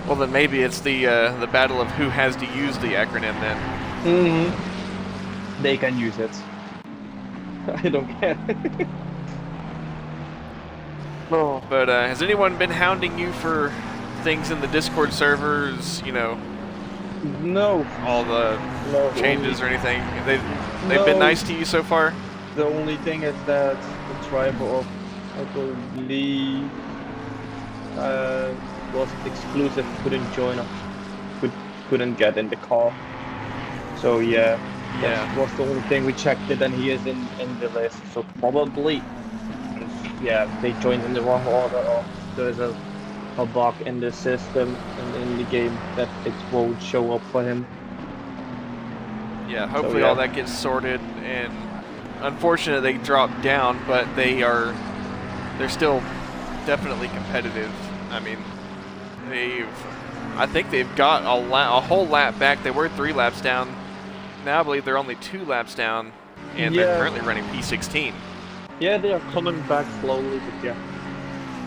Well, then maybe it's the battle of who has to use the acronym then. Mm-hmm. They can use it. I don't care. Oh. But has anyone been hounding you for things in the Discord servers? You know, No. all the changes or anything? They've No. been nice to you so far? The only thing is that the driver of, I believe, was exclusive, couldn't join us, couldn't get in the car. So yeah, that was the only thing we checked it, and he is in the list. So probably, yeah, they joined in the wrong order, or there's a bug in the system and in the game that it won't show up for him. Yeah, hopefully So, yeah. all that gets sorted, and unfortunately they dropped down, but they're still definitely competitive. I mean, I think they've got a whole lap back. They were 3 laps down. Now I believe they're only 2 laps down, and they're currently running P16. Yeah, they are coming back slowly, but yeah,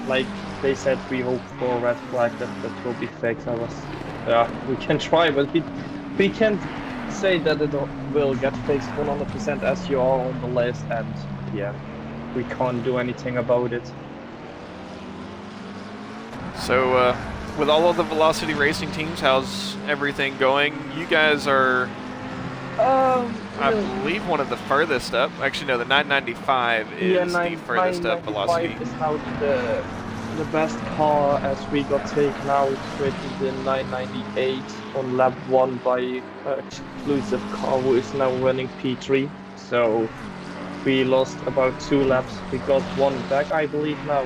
like they said, we hope for a red flag that will be fixed. We can try, but we can't say that it will get fixed 100% as you are on the list, and yeah, we can't do anything about it. So with all of the Velocity racing teams, how's everything going? You guys are, I believe, one of the furthest up. Actually, no, the 995 is the furthest up Velocity. Is now the best car, as we got taken out with the 998 on lap 1 by exclusive car who is now running P3. So we lost about 2 laps. We got 1 back, I believe, now.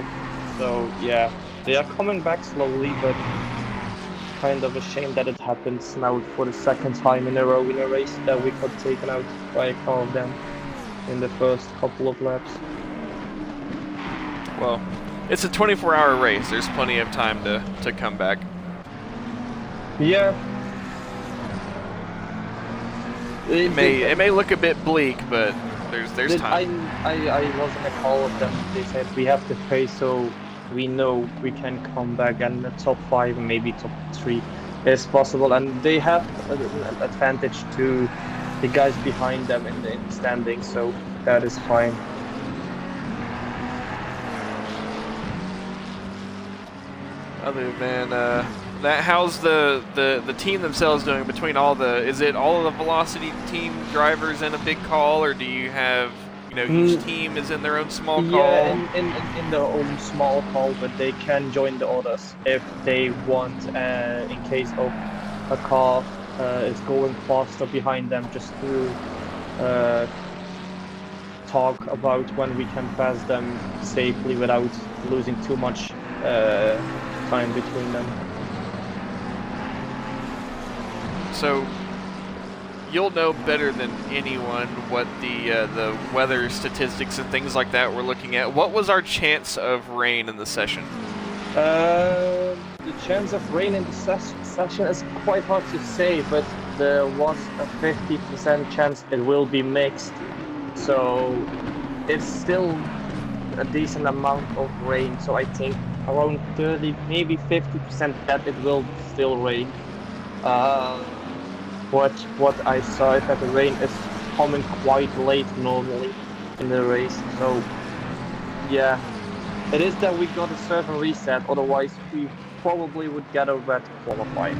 So yeah, they are coming back slowly, but kind of a shame that it happens now for the 2nd time in a row in a race that we got taken out by a car of them in the first couple of laps. Well, it's a 24-hour race. There's plenty of time to come back. Yeah. It may look a bit bleak, but there's time. I was in a call with them. They said we have to pay so we know we can come back, and the top 5 and maybe top 3 is possible, and they have an advantage to the guys behind them in the standings, so that is fine. Other than that, how's the team themselves doing? Between all is it all of the Velocity team drivers in a big call, or do you have, each team is in their own small call? Yeah, in their own small call, but they can join the others if they want, in case of a car is going faster behind them, just to talk about when we can pass them safely without losing too much time between them. So you'll know better than anyone what the weather statistics and things like that we're looking at. What was our chance of rain in the session? The chance of rain in the session is quite hard to say, but there was a 50% chance it will be mixed. So it's still a decent amount of rain. So I think around 30, maybe 50% that it will still rain. What I saw is that the rain is coming quite late normally in the race. So yeah, it is that we got a certain reset, otherwise we probably would get a red qualifying.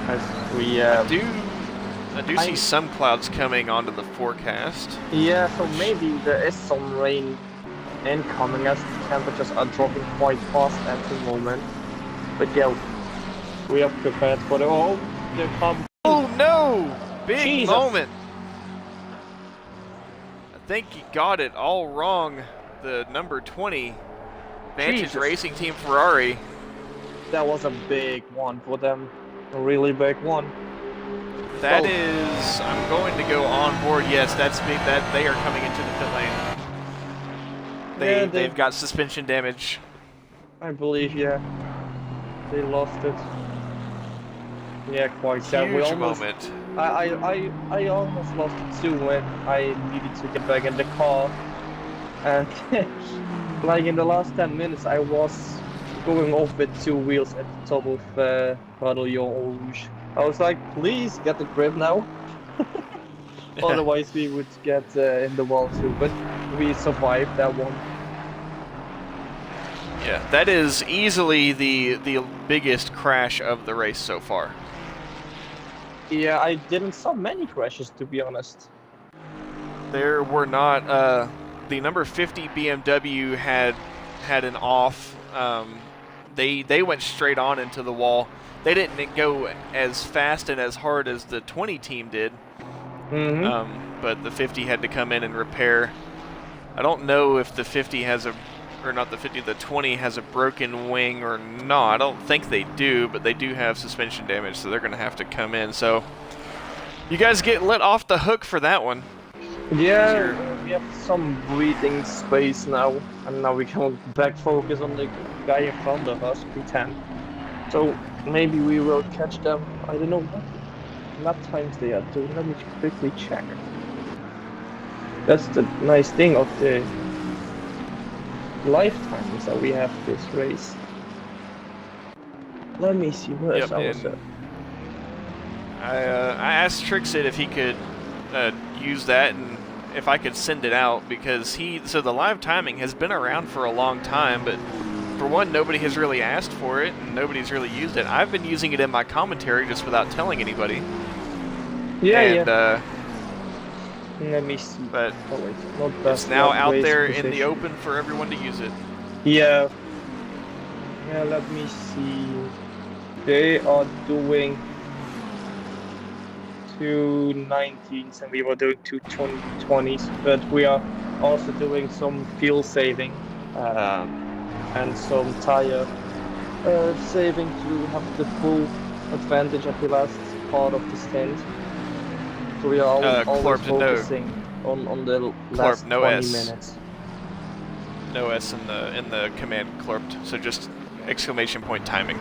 As we I do see some clouds coming onto the forecast. Yeah, so maybe there is some rain incoming as the temperatures are dropping quite fast at the moment. But yeah, we are prepared for the Oh no! Big Jesus. moment. I think he got it all wrong. The number 20 Vantage Jesus. Racing Team Ferrari. That was a big one for them. A really big one. That is, I'm going to go on board. Yes, that's big. That they are coming into the pit lane. They've got suspension damage. I believe, yeah. They lost it. Yeah, quite sad. Huge moment. I almost lost it too when I needed to get back in the car. And like in the last 10 minutes, I was going off with 2 wheels at the top of Radillon Rouge. I was like, please get the grip now. Otherwise we would get in the wall too. But we survived that one. Yeah, that is easily the biggest crash of the race so far. Yeah, I didn't saw many crashes, to be honest. There were not. The number 50 BMW had an off. They went straight on into the wall. They didn't go as fast and as hard as the 20 team did. Mm-hmm. But the 50 had to come in and repair. I don't know if the 50 has a, or not the 50, the 20 has a broken wing or not. I don't think they do, but they do have suspension damage, so they're going to have to come in. So you guys get let off the hook for that one. Yeah, we have some breathing space now, and now we can back focus on the guy in front of us, P10. So maybe we will catch them. I don't know what lap times they are doing. Let me quickly check. That's the nice thing of the lifetimes that we have this race. Let me see, where is our set? I asked Trixit if he could use that and if I could send it out, because so the live timing has been around for a long time, but for one, nobody has really asked for it, and nobody's really used it. I've been using it in my commentary just without telling anybody. Yeah, And, yeah. Let me see. but Oh, wait, not it's best now lap out race there in position. the open for everyone to use it. Yeah. Yeah, let me see. They are doing 219s and we were doing 220s, but we are also doing some fuel saving and some tire saving to have the full advantage at the last part of the stint. So we are always Clarp, no. focusing on the last no 20 S. minutes. No S in the command clerked, so just exclamation point timing.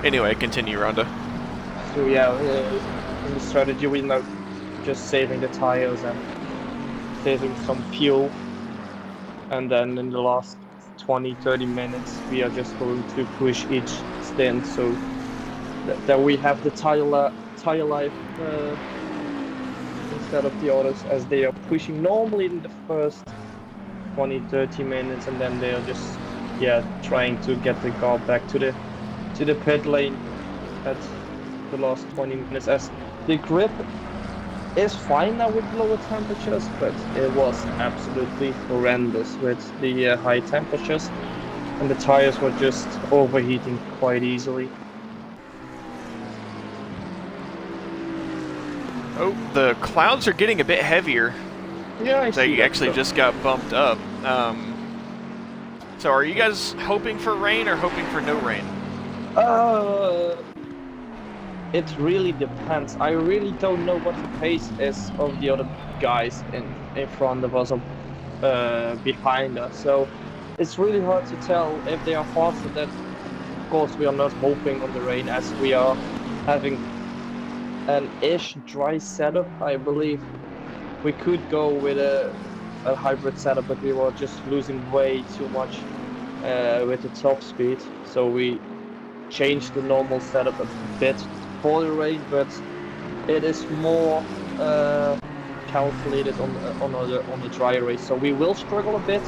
Anyway, continue, Rhonda. So yeah, in the strategy we're now just saving the tires and saving some fuel, and then in the last 20-30 minutes we are just going to push each stint so that we have the tire life instead of the others, as they are pushing normally in the first 20-30 minutes, and then they are just trying to get the car back to the pit lane at the last 20 minutes, as the grip is fine now with lower temperatures, but it was absolutely horrendous with the high temperatures, and the tires were just overheating quite easily. Oh, the clouds are getting a bit heavier. Yeah, I see They that, actually so- just got bumped up. So are you guys hoping for rain or hoping for no rain? It really depends. I really don't know what the pace is of the other guys in front of us or behind us. So it's really hard to tell if they are faster. Then of course we are not hoping on the rain, as we are having an ish dry setup. I believe we could go with a hybrid setup, but we were just losing way too much with the top speed. So we changed the normal setup a bit for the rain, but it is more calculated on the dry race. So we will struggle a bit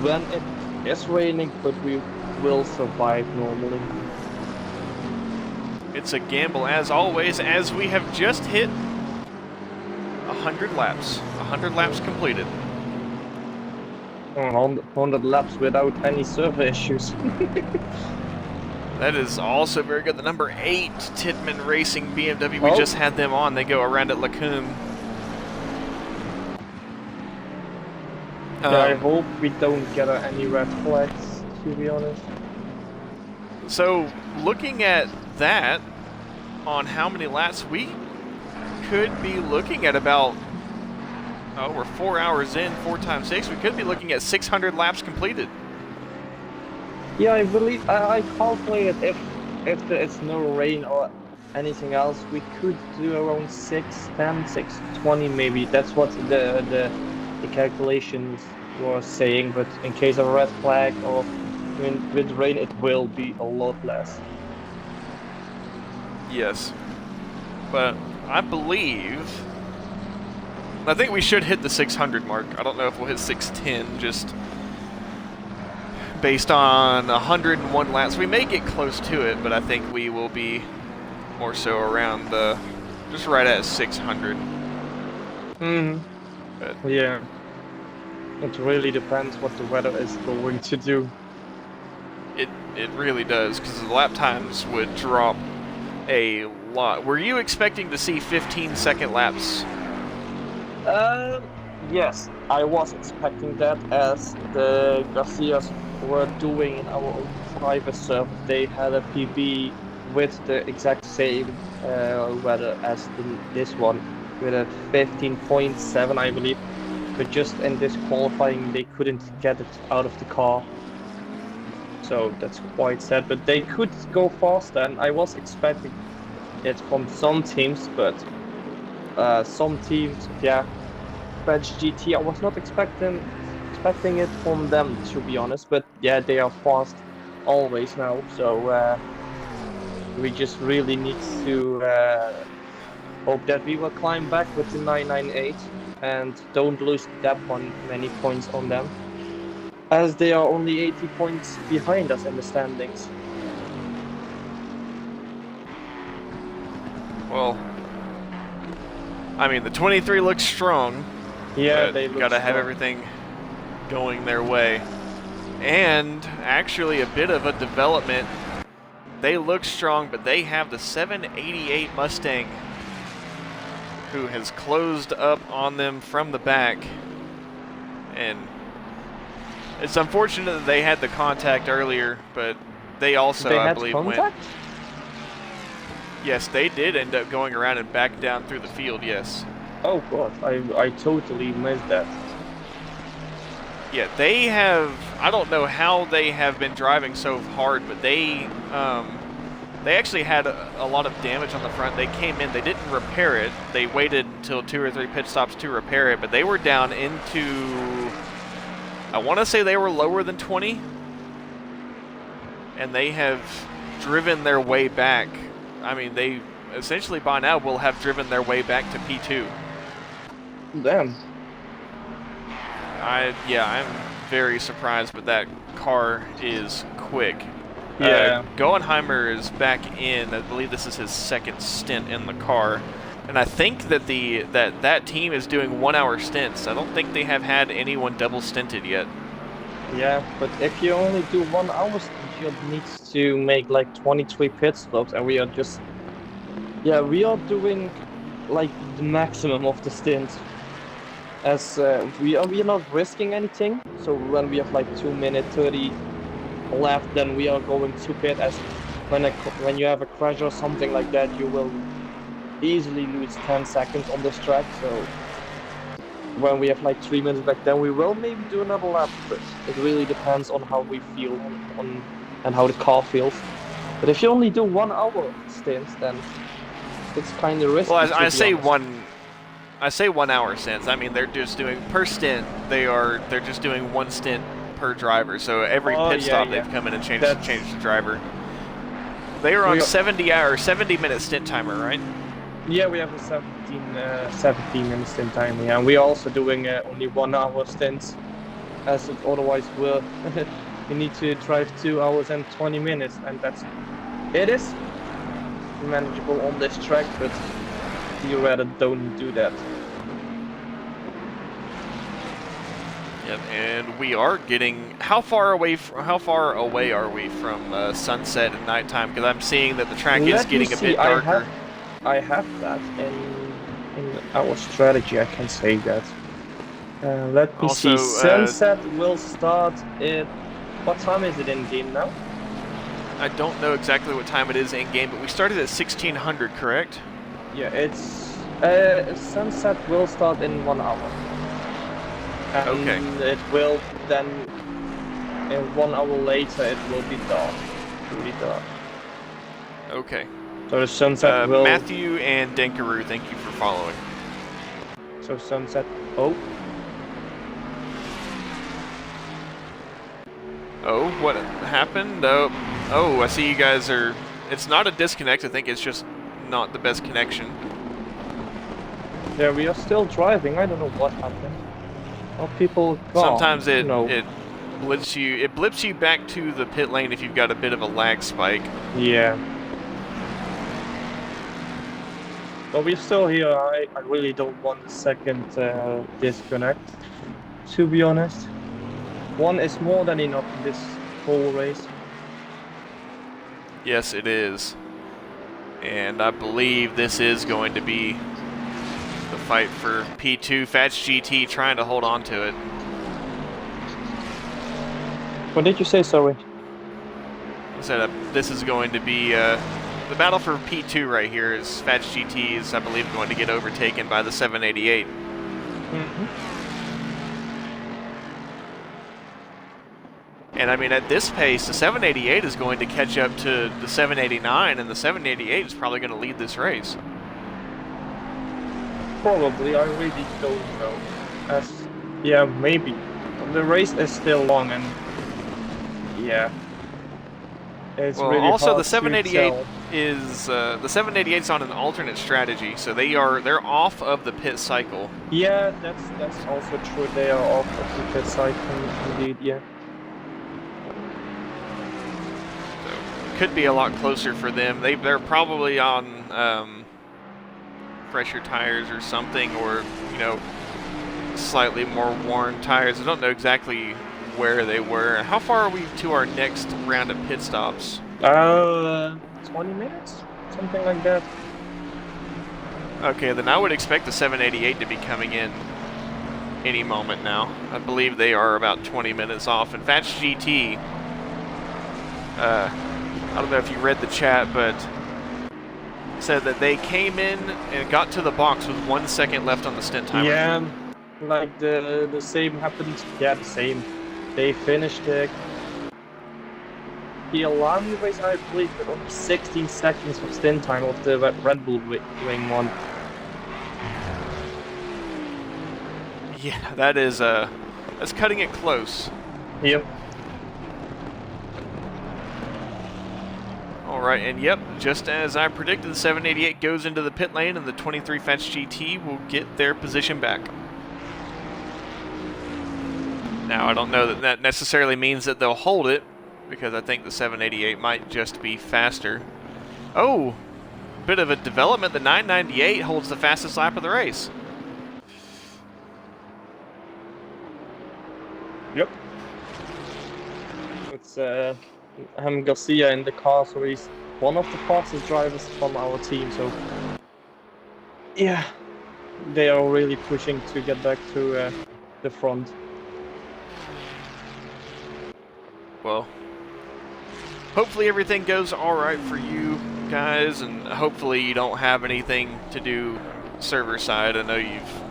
when it is raining, but we will survive normally. It's a gamble as always, as we have just hit 100 laps. 100 laps completed. 100 laps without any server issues. That is also very good. The number 8 Titman Racing BMW, we Oh. just had them on. They go around at Lacombe. I hope we don't get any red flags, to be honest. So, looking at that, on how many laps, we could be looking at about, we're 4 hours in, 4 times 6, we could be looking at 600 laps completed. Yeah, I believe I calculated if there is no rain or anything else, we could do around 610, 620 maybe. That's what the calculations were saying. But in case of a red flag or with rain, it will be a lot less. Yes. But I think we should hit the 600 mark. I don't know if we'll hit 610, just based on 101 laps. We may get close to it, but I think we will be more so around just right at 600. But Yeah. It really depends what the weather is going to do. it really does, because the lap times would drop a lot. Were you expecting to see 15-second laps? Yes, I was expecting that, as the Garcias were doing in our own private server. They had a PB with the exact same weather as this one, with a 15.7, I believe. But just in this qualifying, they couldn't get it out of the car. So that's quite sad. But they could go faster, and I was expecting it from some teams, but some teams, Bench GT, I was not expecting it from them, to be honest. But yeah, they are fast always now. So we just really need to hope that we will climb back with the 998 and don't lose that many points on them. as they are only 80 points behind us in the standings. Well, I mean, the 23 looks strong. Yeah, but they look gotta have strong. everything going their way. And actually a bit of a development. They look strong, but they have the 788 Mustang who has closed up on them from the back. And it's unfortunate that they had the contact earlier, but they also, They I had believe, contact? Yes, they did end up going around and back down through the field, yes. Oh god, I totally missed that. Yeah, they have, I don't know how they have been driving so hard, but they actually had a lot of damage on the front. They came in, they didn't repair it. They waited until 2 or 3 pit stops to repair it, but they were down into, I want to say they were lower than 20. And they have driven their way back. I mean, they essentially by now will have driven their way back to P2. Damn. I'm very surprised, but that car is quick. Yeah. Goenheimer is back in. I believe this is his second stint in the car, and I think that that team is doing 1 hour stints. I don't think they have had anyone double stinted yet. Yeah, but if you only do 1 hour, you need to make like 23 pit stops, and we are just, we are doing like the maximum of the stint. As we are not risking anything, so when we have like 2 minutes 30 left, then we are going to pit. As when you have a crash or something like that, you will easily lose 10 seconds on this track. So when we have like 3 minutes back, then we will maybe do another lap, but it really depends on how we feel and how the car feels. But if you only do 1 hour stints, then it's kind of risky. Well, I say 1 hour stints. I mean, they're just doing per stint. They're just doing 1 stint per driver. So every pit stop they've come in and changed the driver. They are on 70-minute stint timer, right? Yeah, we have a 17-minute stint timer. Yeah, and we are also doing only 1 hour stints, as otherwise we need to drive 2 hours and 20 minutes, and it is manageable on this track, but you rather don't do that. Yep, and we are getting. How far away are we from sunset and nighttime? Because I'm seeing that the track is getting a bit darker. I have that in our strategy. I can say that. Let me Also, see. Sunset will start at. What time is it in game now? I don't know exactly what time it is in game, but we started at 1600, correct? Yeah, it's sunset will start in 1 hour. And Okay. it will then, 1 hour later, it will be dark, really dark. Okay. So the sunset will. Matthew and Denkaroo, thank you for following. So sunset. Oh. Oh, what happened? Oh, I see you guys are. It's not a disconnect. I think it's just not the best connection. Yeah, we are still driving. I don't know what happened. Oh, people gone. Sometimes it blips you. It blips you back to the pit lane if you've got a bit of a lag spike. Yeah. But we're still here. I really don't want a second disconnect, to be honest. 1 is more than enough in this whole race. Yes, it is. And I believe this is going to be the fight for P2. Fats GT trying to hold on to it. What did you say, sorry? I said this is going to be the battle for P2 right here. Is Fats GT is, I believe, going to get overtaken by the 788. Mm-hmm. And I mean, at this pace, the 788 is going to catch up to the 789, and the 788 is probably going to lead this race. Probably, I really don't know. Yeah, maybe. The race is still long, and yeah, it's Well, really also hard the 788 to tell. is the 788's on an alternate strategy, so they're off of the pit cycle. Yeah, that's also true. They are off of the pit cycle, indeed. Yeah. could be a lot closer for them. They're probably on fresher tires or something, or you know, slightly more worn tires. I don't know exactly where they were. How far are we to our next round of pit stops? 20 minutes, something like that. Okay, then I would expect the 788 to be coming in any moment now. I believe they are about 20 minutes off. And Fats GT, I don't know if you read the chat, but said that they came in and got to the box with 1 second left on the stint timer. Yeah, like the same happened. Yeah, the same. They finished the alarm race, I believe, with only 16 seconds of stint time of the Red Bull Wing one. Yeah, that's cutting it close. Yep. All right, and yep, just as I predicted, the 788 goes into the pit lane, and the 23 Fats GT will get their position back. Now, I don't know that that necessarily means that they'll hold it, because I think the 788 might just be faster. Oh, bit of a development. The 998 holds the fastest lap of the race. Yep. It's Garcia in the car, so he's one of the fastest drivers from our team. So yeah, they are really pushing to get back to the front. Well, hopefully everything goes all right for you guys, and hopefully you don't have anything to do server side. I know you've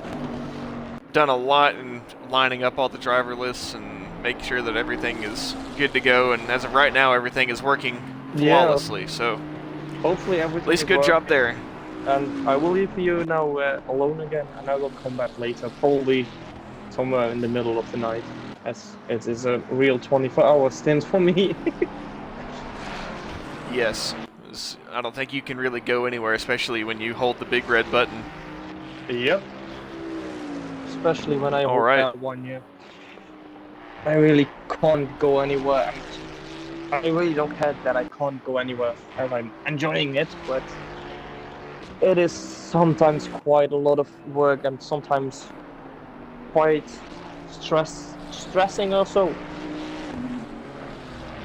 done a lot in lining up all the driver lists and make sure that everything is good to go, and as of right now everything is working flawlessly. So hopefully everything at least good job there. And I will leave you now alone again, and I will come back later, probably somewhere in the middle of the night, as it is a real 24-hour stint for me. Yes, I don't think you can really go anywhere, especially when you hold the big red button. Yep. Especially when I All hold right. that one, yeah. I really can't go anywhere. I really don't care that I can't go anywhere as I'm enjoying it, but it is sometimes quite a lot of work and sometimes quite stressing also.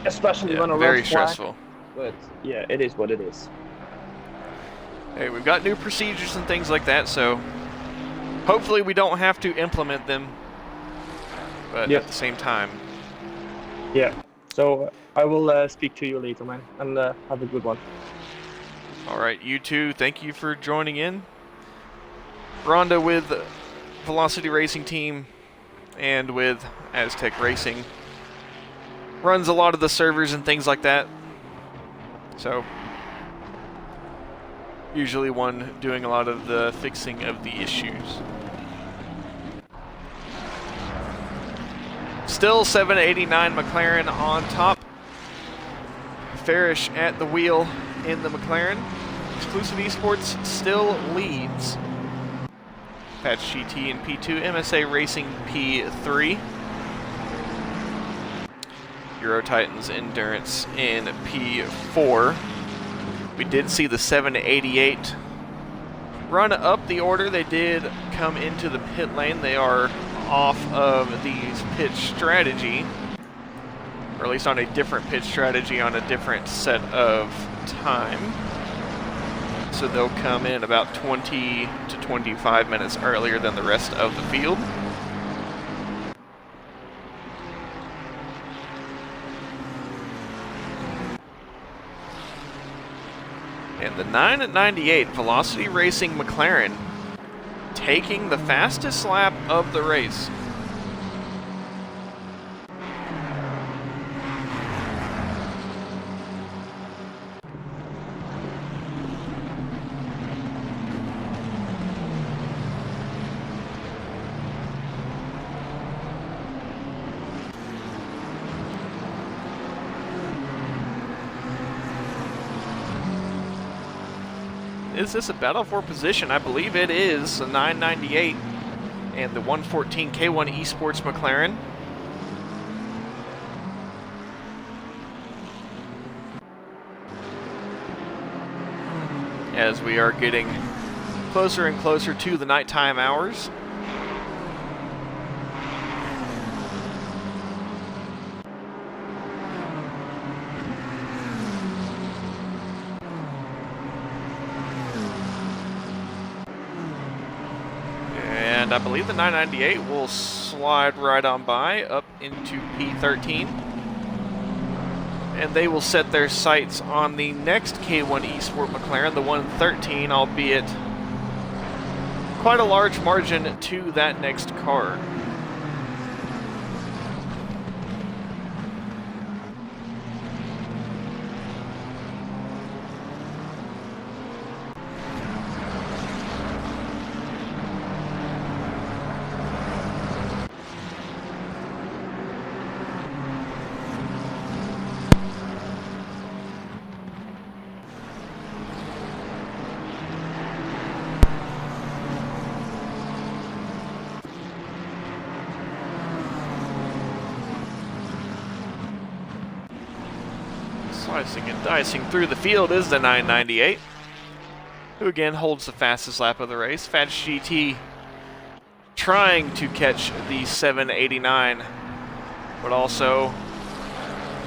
Especially when a very red flag. stressful. But yeah, it is what it is. Hey, we've got new procedures and things like that, so hopefully we don't have to implement them, but Yep. at the same time. Yeah. So I will speak to you later, man, and have a good one. All right, you two, thank you for joining in. Rhonda with Velocity Racing Team and with Aztec Racing runs a lot of the servers and things like that. So, usually one doing a lot of the fixing of the issues. Still 789 McLaren on top. Farish at the wheel in the McLaren. Exclusive Esports still leads. Patch GT in P2, MSA Racing P3. Euro Titans Endurance in P4. We did see the 788 run up the order. They did come into the pit lane. They are off of the pit strategy, or at least on a different pit strategy on a different set of time. So they'll come in about 20 to 25 minutes earlier than the rest of the field. And the 9 at 98 Velocity Racing McLaren taking the fastest lap of the race. Is this a battle for position? I believe it is. The 998 and the 114 K1 Esports McLaren. as we are getting closer and closer to the nighttime hours. And I believe the 998 will slide right on by up into P13. And they will set their sights on the next K1 Esport McLaren, the 113, albeit quite a large margin to that next car. Slicing and dicing through the field is the 998, who again holds the fastest lap of the race. Fats GT trying to catch the 789, but also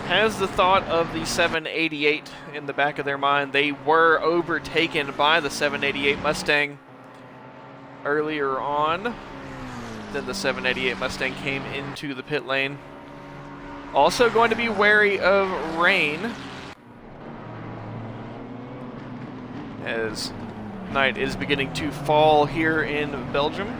has the thought of the 788 in the back of their mind. They were overtaken by the 788 Mustang earlier on. Then the 788 Mustang came into the pit lane. Also going to be wary of rain, as night is beginning to fall here in Belgium.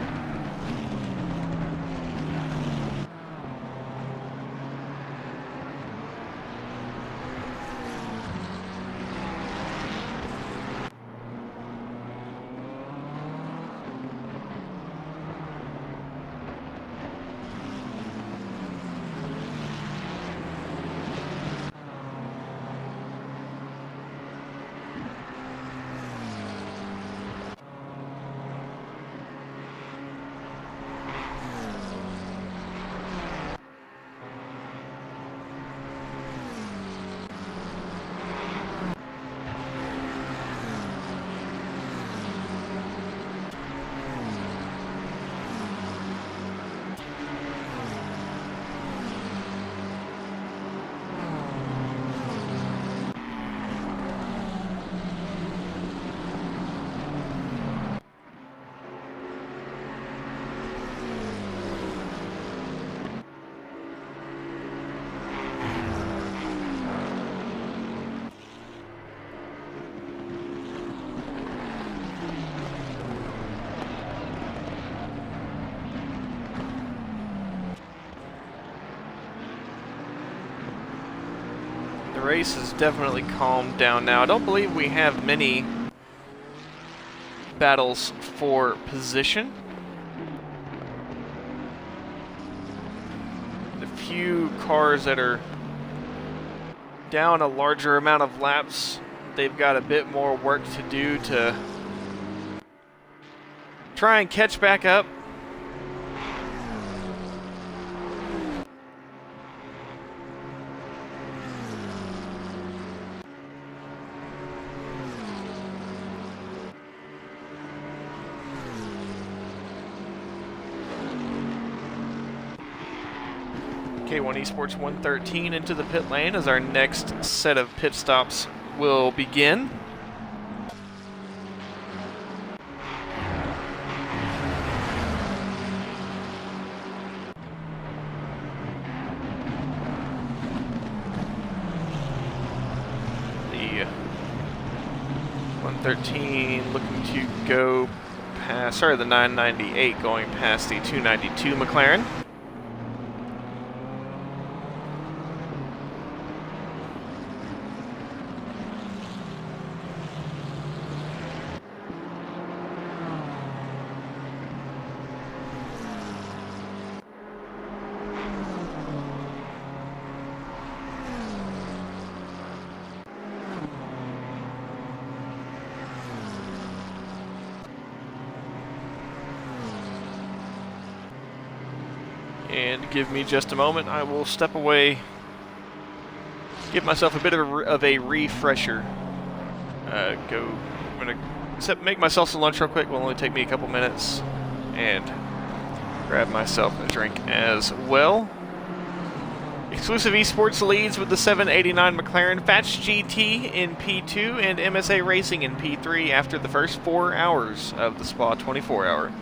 The race has definitely calmed down now. I don't believe we have many battles for position. The few cars that are down a larger amount of laps, they've got a bit more work to do to try and catch back up. K1 Esports 113 into the pit lane as our next set of pit stops will begin. The 113 looking to go past, sorry, the 998 going past the 292 McLaren. And give me just a moment, I will step away, give myself a bit of a refresher. Go I'm gonna make myself some lunch real quick. Will only take me a couple minutes, and grab myself a drink as well. Exclusive Esports leads with the 789 McLaren Fetch GT in P2 and MSA Racing in P3 after the first 4 hours of the Spa 24 hour.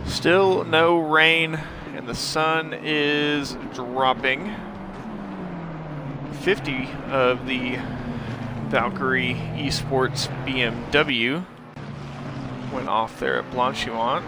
Still no rain, and the sun is dropping. 50 of the Valkyrie Esports BMW went off there at Blanchimont.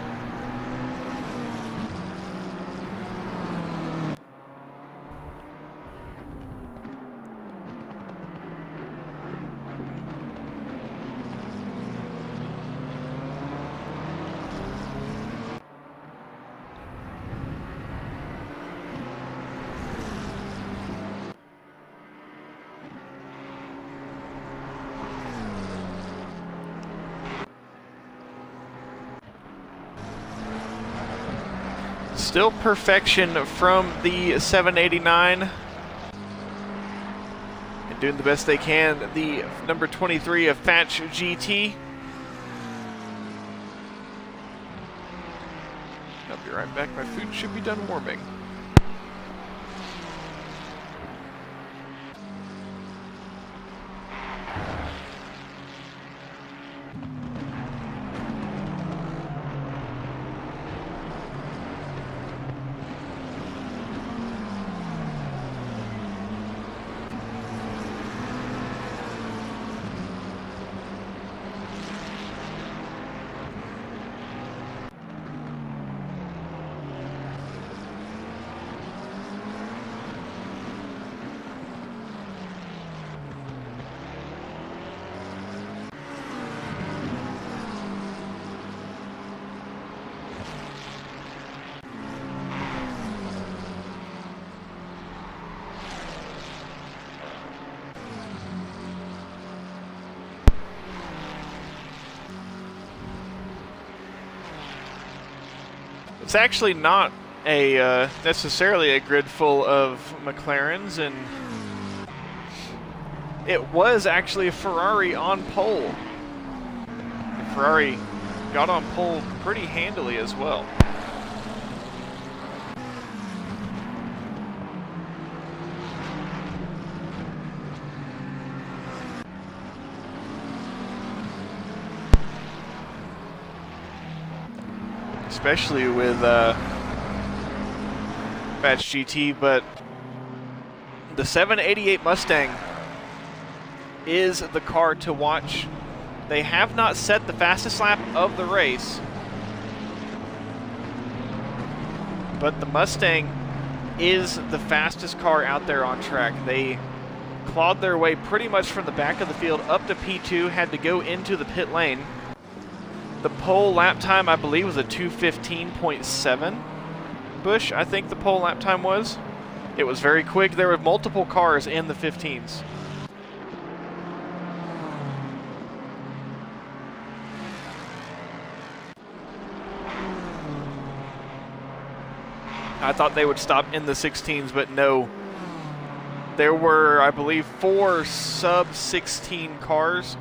Still perfection from the 789. And doing the best they can. The number 23 of Fatch GT. I'll be right back. My food should be done warming. it's actually not a necessarily a grid full of McLarens, and it was actually a Ferrari on pole. And Ferrari got on pole pretty handily as well. Especially with Batch GT, but the 788 Mustang is the car to watch. They have not set the fastest lap of the race, but the Mustang is the fastest car out there on track. They clawed their way pretty much from the back of the field up to P2, had to go into the pit lane. The pole lap time, I believe, was a 2:15.7. Bush, I think the pole lap time was. It was very quick. There were multiple cars in the 15s. I thought they would stop in the 16s, but no. There were, I believe, 4 sub-16 cars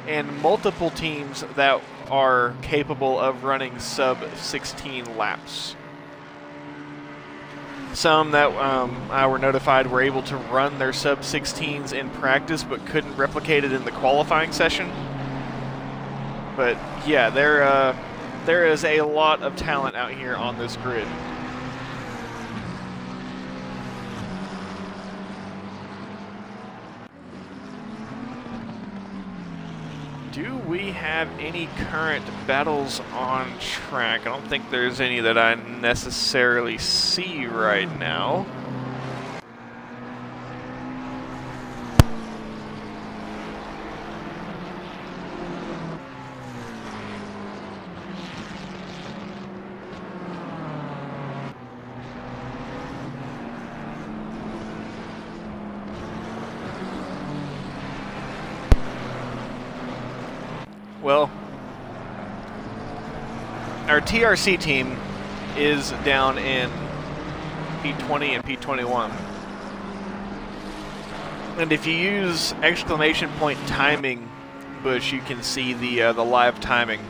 and multiple teams that are capable of running sub-16 laps. Some that I were notified were able to run their sub-16s in practice but couldn't replicate it in the qualifying session. But yeah, there is a lot of talent out here on this grid. Do we have any current battles on track? I don't think there's any that I necessarily see right now. Well, our TRC team is down in P20 and P21. And if you use exclamation point timing, Bush, you can see the live timing.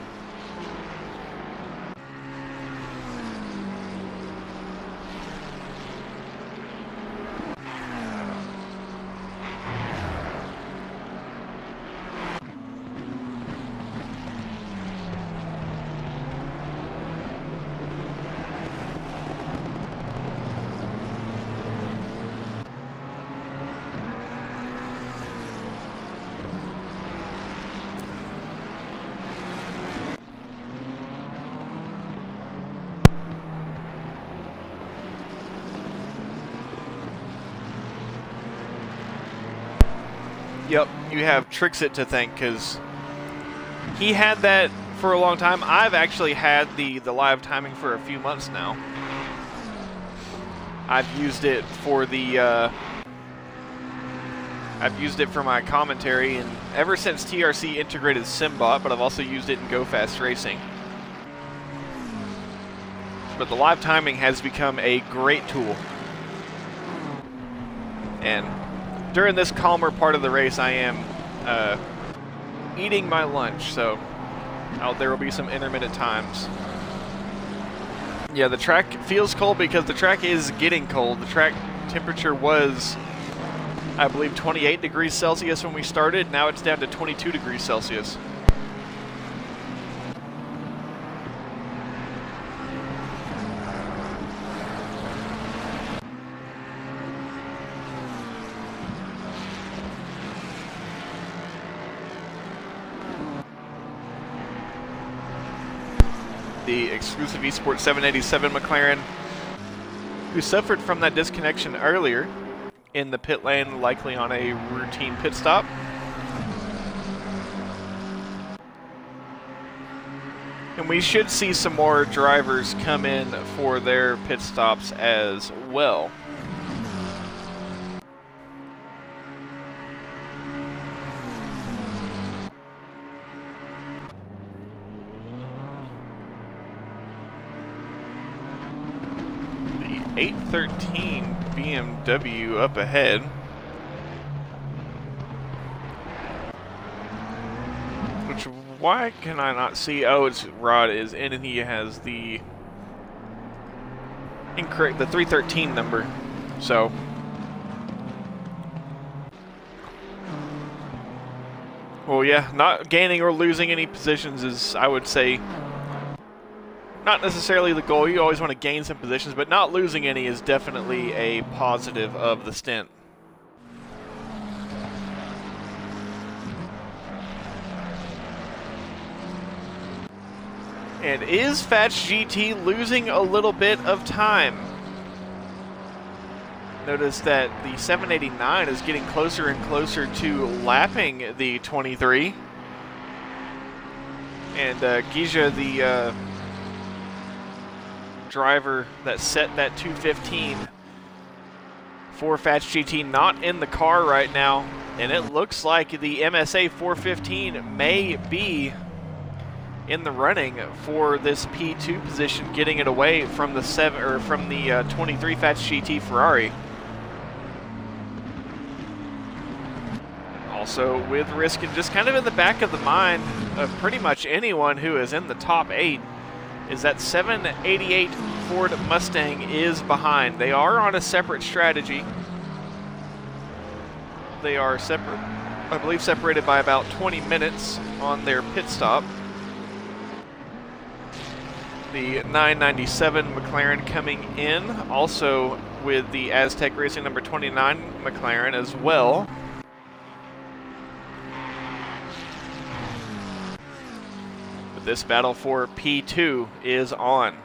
Yep, you have Trixit to thank, because he had that for a long time. I've actually had the live timing for a few months now. I've used it for the I've used it for my commentary, and ever since TRC integrated SimBot, but I've also used it in Go Fast Racing. But the live timing has become a great tool. And during this calmer part of the race, I am eating my lunch, so there will be some intermittent times. Yeah, the track feels cold because the track is getting cold. The track temperature was, I believe, 28 degrees Celsius when we started. Now it's down to 22 degrees Celsius. The exclusive eSport 787 McLaren, who suffered from that disconnection earlier in the pit lane, likely on a routine pit stop. And we should see some more drivers come in for their pit stops as well. 813 BMW up ahead. Which, why can I not see? Oh, it's Rod is in and he has the incorrect, the 313 number. So, well, yeah, not gaining or losing any positions is, I would say, not necessarily the goal. You always want to gain some positions, but not losing any is definitely a positive of the stint. And is Fats GT losing a little bit of time? Notice that the 789 is getting closer and closer to lapping the 23. And Gija, the driver that set that 215 for Fats GT, not in the car right now. And it looks like the MSA 415 may be in the running for this P2 position, getting it away from the 23 Fats GT Ferrari. Also, with risk and just kind of in the back of the mind of pretty much anyone who is in the top 8, is that 788 Ford Mustang is behind. They are on a separate strategy. They are separate, I believe, separated by about 20 minutes on their pit stop. The 997 McLaren coming in, also with the Aztec Racing number 29 McLaren as well. But this battle for P2 is on.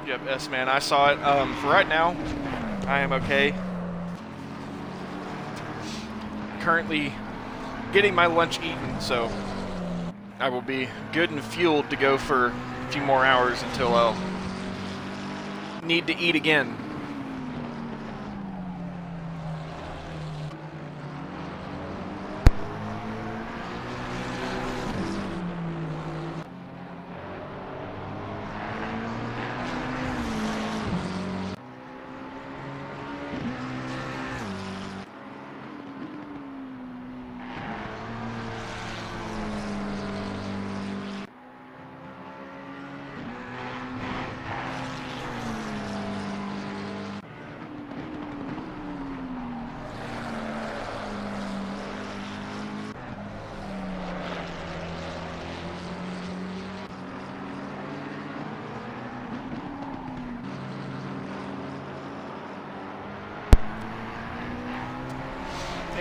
Yep, S-Man, I saw it. For right now, I am okay. Currently getting my lunch eaten, so I will be good and fueled to go for a few more hours until I'll need to eat again.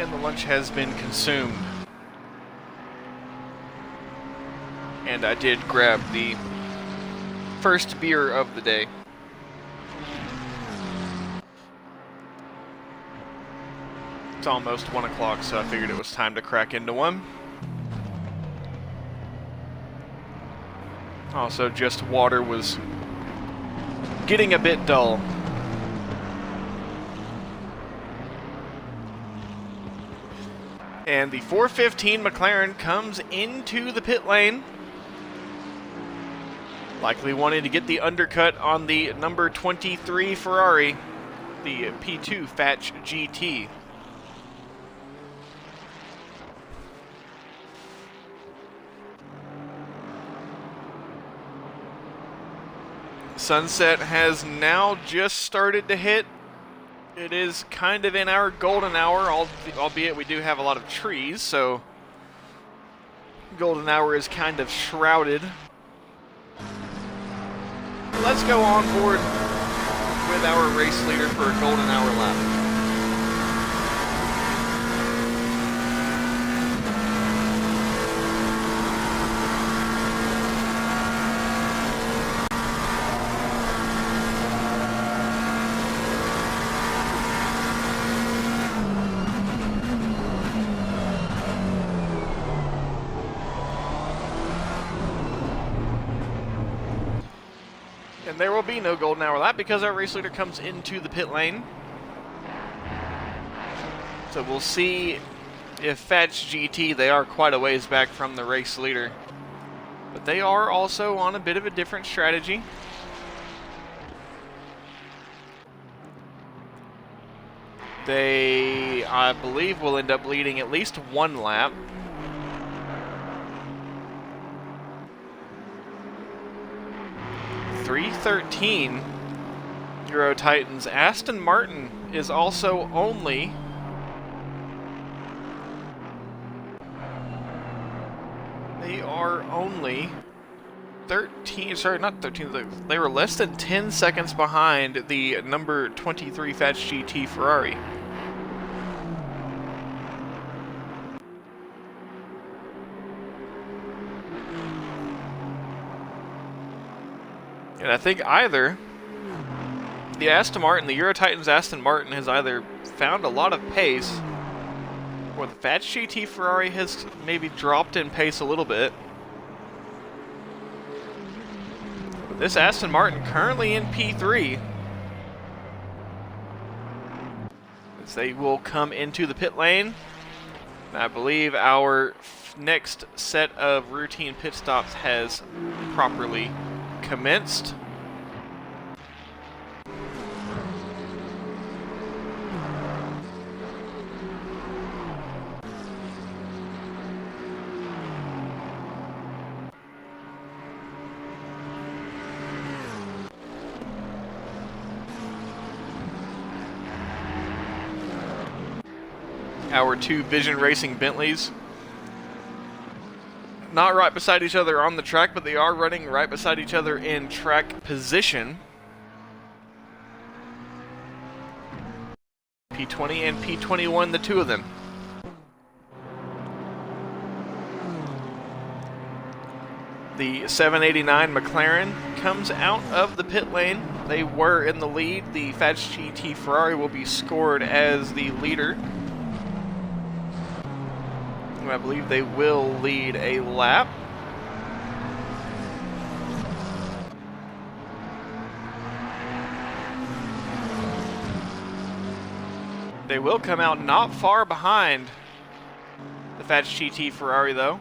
And the lunch has been consumed. And I did grab the first beer of the day. It's almost 1 o'clock, so I figured it was time to crack into one. Also, just water was getting a bit dull. And the 415 McLaren comes into the pit lane. Likely wanting to get the undercut on the number 23 Ferrari, the P2 Fatch GT. Sunset has now just started to hit. It is kind of in our golden hour, albeit we do have a lot of trees, so golden hour is kind of shrouded. Let's go on board with our race leader for a golden hour lap. And there will be no golden hour lap because our race leader comes into the pit lane. So we'll see if Fatch GT, they are quite a ways back from the race leader. But they are also on a bit of a different strategy. They, I believe, will end up leading at least one lap. .313 Euro Titans. Aston Martin is also only they are only 13, sorry, not 13, they were less than 10 seconds behind the number 23 Fatch GT Ferrari. And I think either the Aston Martin, the Euro Titans Aston Martin, has either found a lot of pace, or the Fatch GT Ferrari has maybe dropped in pace a little bit. But this Aston Martin currently in P3, as they will come into the pit lane. And I believe our next set of routine pit stops has properly commenced. Our two Vision Racing Bentleys, not right beside each other on the track, but they are running right beside each other in track position. P20 and P21, the two of them. The 789 McLaren comes out of the pit lane. They were in the lead. The Fatch GT Ferrari will be scored as the leader. I believe they will lead a lap. They will come out not far behind the Fatch GT Ferrari, though.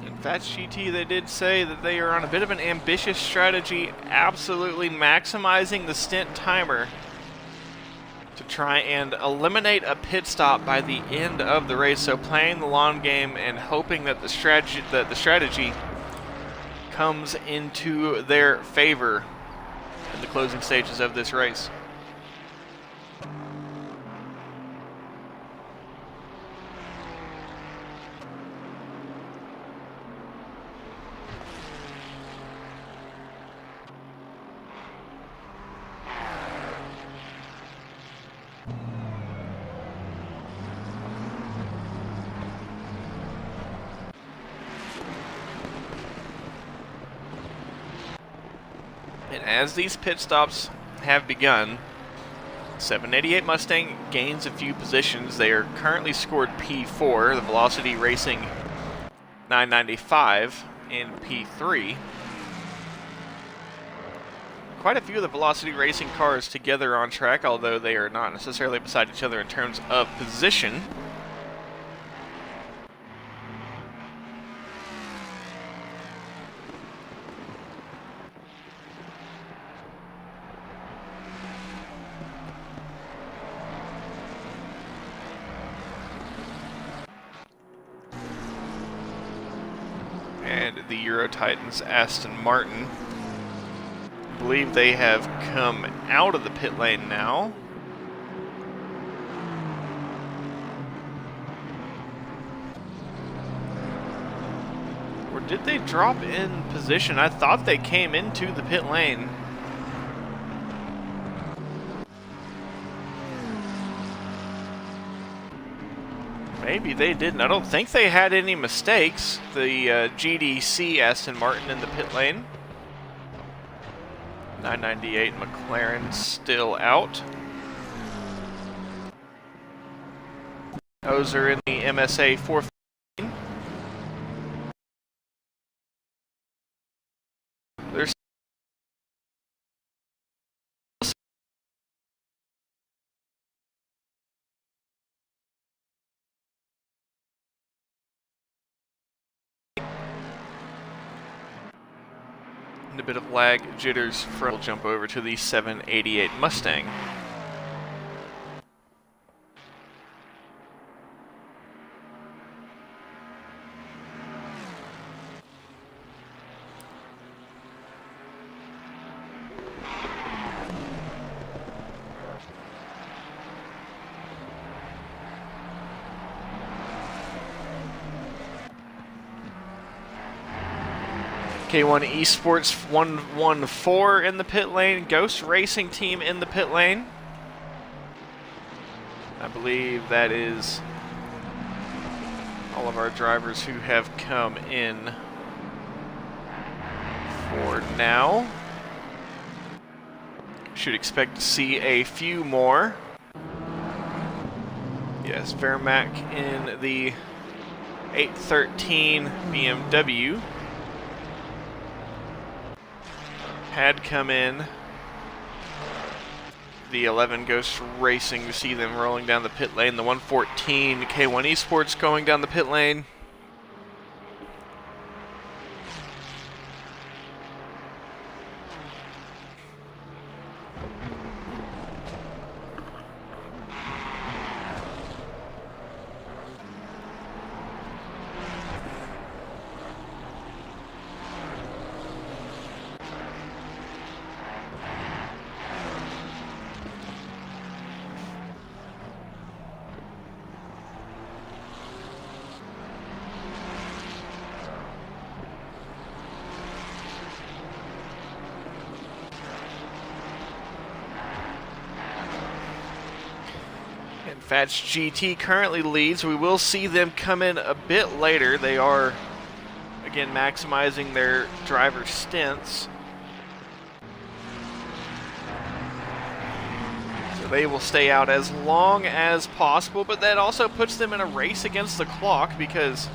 In Fatch GT, they did say that they are on a bit of an ambitious strategy, absolutely maximizing the stint timer to try and eliminate a pit stop by the end of the race. So playing the long game and hoping that the strategy comes into their favor in the closing stages of this race. as these pit stops have begun, 788 Mustang gains a few positions. They are currently scored P4, the Velocity Racing 995 in P3. Quite a few of the Velocity Racing cars together on track, although they are not necessarily beside each other in terms of position. And the Euro Titans Aston Martin, I believe they have come out of the pit lane now. Or did they drop in position? I thought they came into the pit lane. Maybe they didn't. I don't think they had any mistakes. The GDC Aston Martin in the pit lane. 998 McLaren still out. Those are in the MSA 415. There's a bit of lag jitters. We'll jump over to the 788 Mustang. K1 Esports 114 in the pit lane. Ghost Racing Team in the pit lane. I believe that is all of our drivers who have come in for now. Should expect to see a few more. Yes, Vermac in the 813 BMW had come in. The 11 Ghost Racing, you see them rolling down the pit lane. The 114 K1 Esports going down the pit lane. Fats GT currently leads. We will see them come in a bit later. They are, again, maximizing their driver stints. So they will stay out as long as possible, but that also puts them in a race against the clock because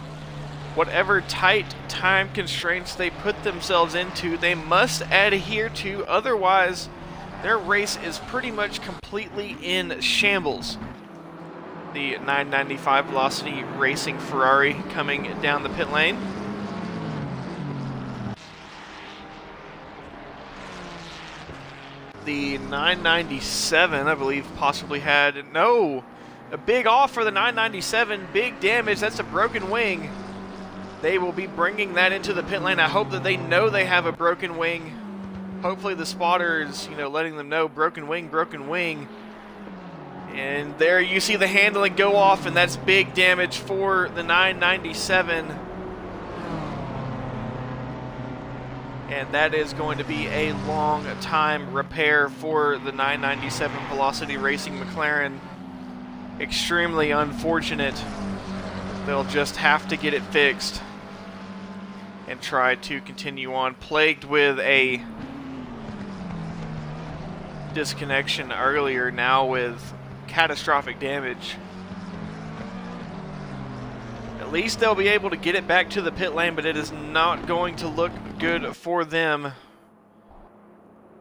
whatever tight time constraints they put themselves into, they must adhere to. Otherwise, their race is pretty much completely in shambles. The 995 Velocity Racing Ferrari coming down the pit lane. The 997, I believe, possibly had, no, a big off for the 997, big damage, that's a broken wing. They will be bringing that into the pit lane. I hope that they know they have a broken wing. Hopefully the spotter is, letting them know, broken wing, broken wing. And there you see the handling go off, and that's big damage for the 997. And that is going to be a long time repair for the 997 Velocity Racing McLaren. Extremely unfortunate. They'll just have to get it fixed and try to continue on. Plagued with a disconnection earlier, now with catastrophic damage. At least they'll be able to get it back to the pit lane, but it is not going to look good for them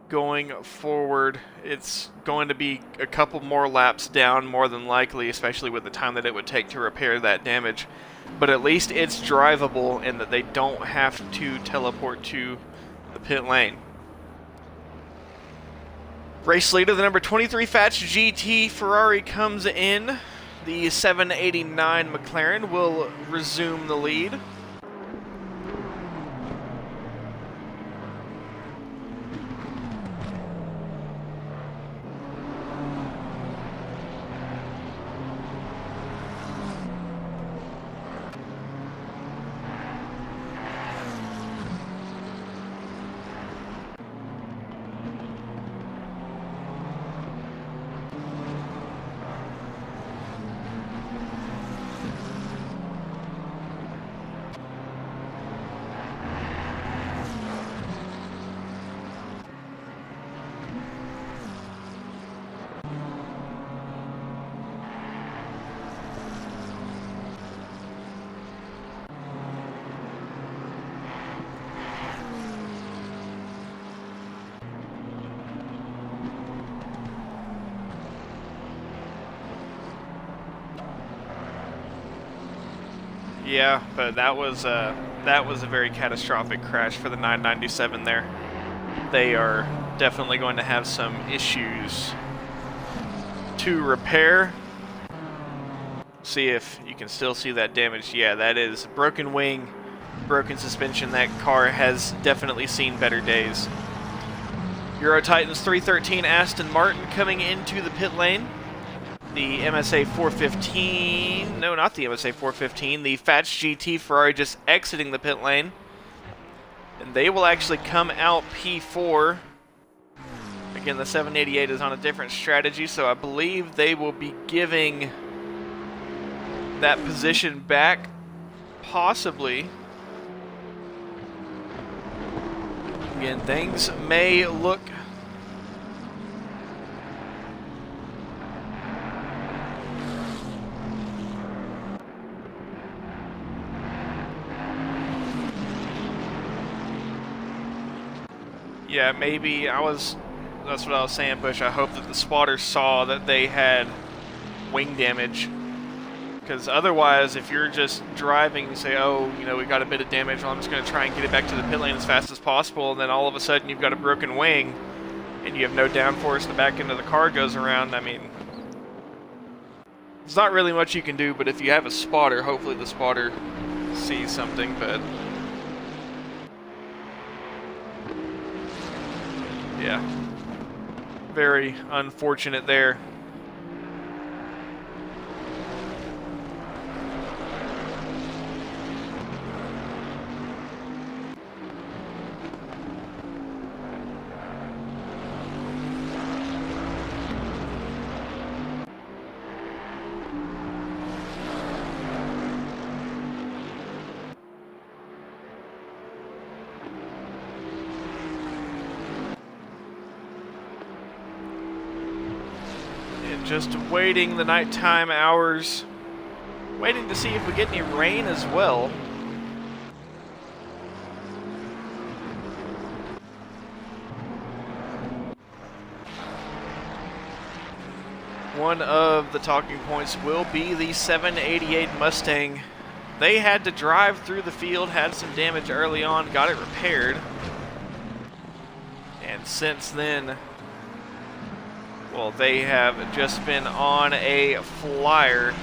going forward. It's going to be a couple more laps down, more than likely, especially with the time that it would take to repair that damage. But at least it's drivable in that they don't have to teleport to the pit lane. Race leader, the number 23 Fats GT Ferrari comes in. The 789 McLaren will resume the lead. Yeah, but that was a very catastrophic crash for the 997 there. They are definitely going to have some issues to repair. See if you can still see that damage. Yeah, that is broken wing, broken suspension. That car has definitely seen better days. Euro Titans 313 Aston Martin coming into the pit lane. The MSA 415, no, not the MSA 415, the Fats GT Ferrari just exiting the pit lane. And they will actually come out P4. Again, the 788 is on a different strategy, so I believe they will be giving that position back, possibly. Again, things may look yeah, maybe that's what I was saying, Bush. I hope that the spotter saw that they had wing damage. Because otherwise, if you're just driving and say, oh, you know, we got a bit of damage, well, I'm just going to try and get it back to the pit lane as fast as possible, and then all of a sudden you've got a broken wing, and you have no downforce, the back end of the car goes around, I mean, there's not really much you can do, but if you have a spotter, hopefully the spotter sees something, but yeah, very unfortunate there. Just waiting the nighttime hours, waiting to see if we get any rain as well. One of the talking points will be the 788 Mustang. They had to drive through the field, had some damage early on, got it repaired. And since then, well, they have just been on a flyer.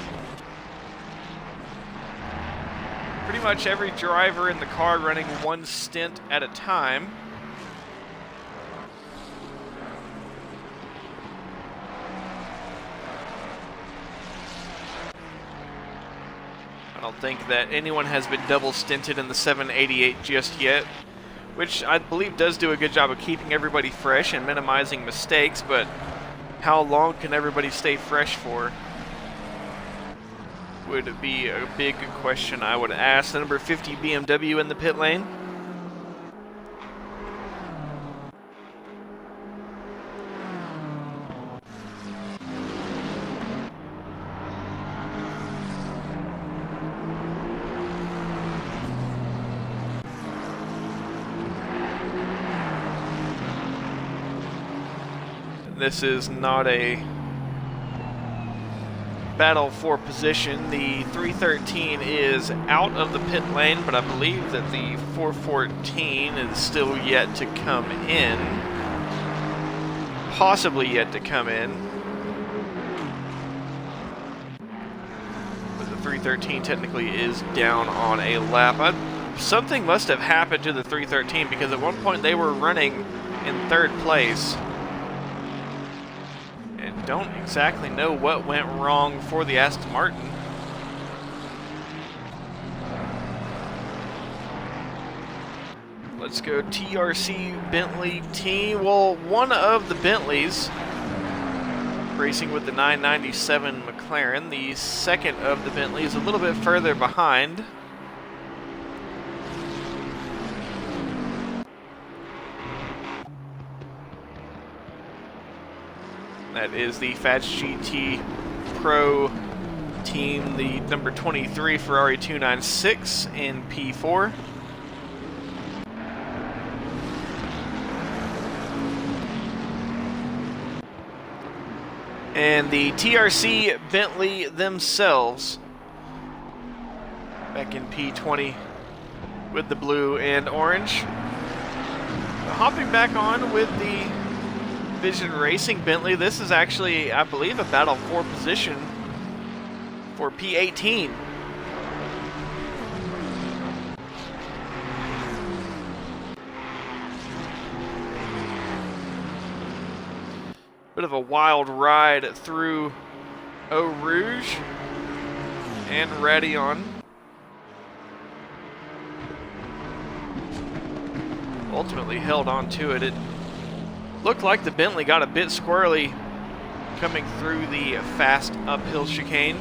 Pretty much every driver in the car running one stint at a time. I don't think that anyone has been double stinted in the 788 just yet, which I believe does do a good job of keeping everybody fresh and minimizing mistakes, but how long can everybody stay fresh for would be a big question I would ask. The number 50 BMW in the pit lane. This is not a battle for position. The 313 is out of the pit lane, but I believe that the 414 is still yet to come in. Possibly yet to come in. But the 313 technically is down on a lap. Something must have happened to the 313 because at one point they were running in 3rd place. And don't exactly know what went wrong for the Aston Martin. Let's go TRC Bentley team. Well, one of the Bentleys racing with the 997 McLaren. The second of the Bentleys a little bit further behind. That is the Fats GT Pro team, the number 23 Ferrari 296 in P4. And the TRC Bentley themselves back in P20 with the blue and orange. Hopping back on with the Vision Racing Bentley. This is actually, I believe, a battle for position for P18. Bit of a wild ride through Eau Rouge and Raidillon. Ultimately held on to it. It looked like the Bentley got a bit squirrely coming through the fast uphill chicane.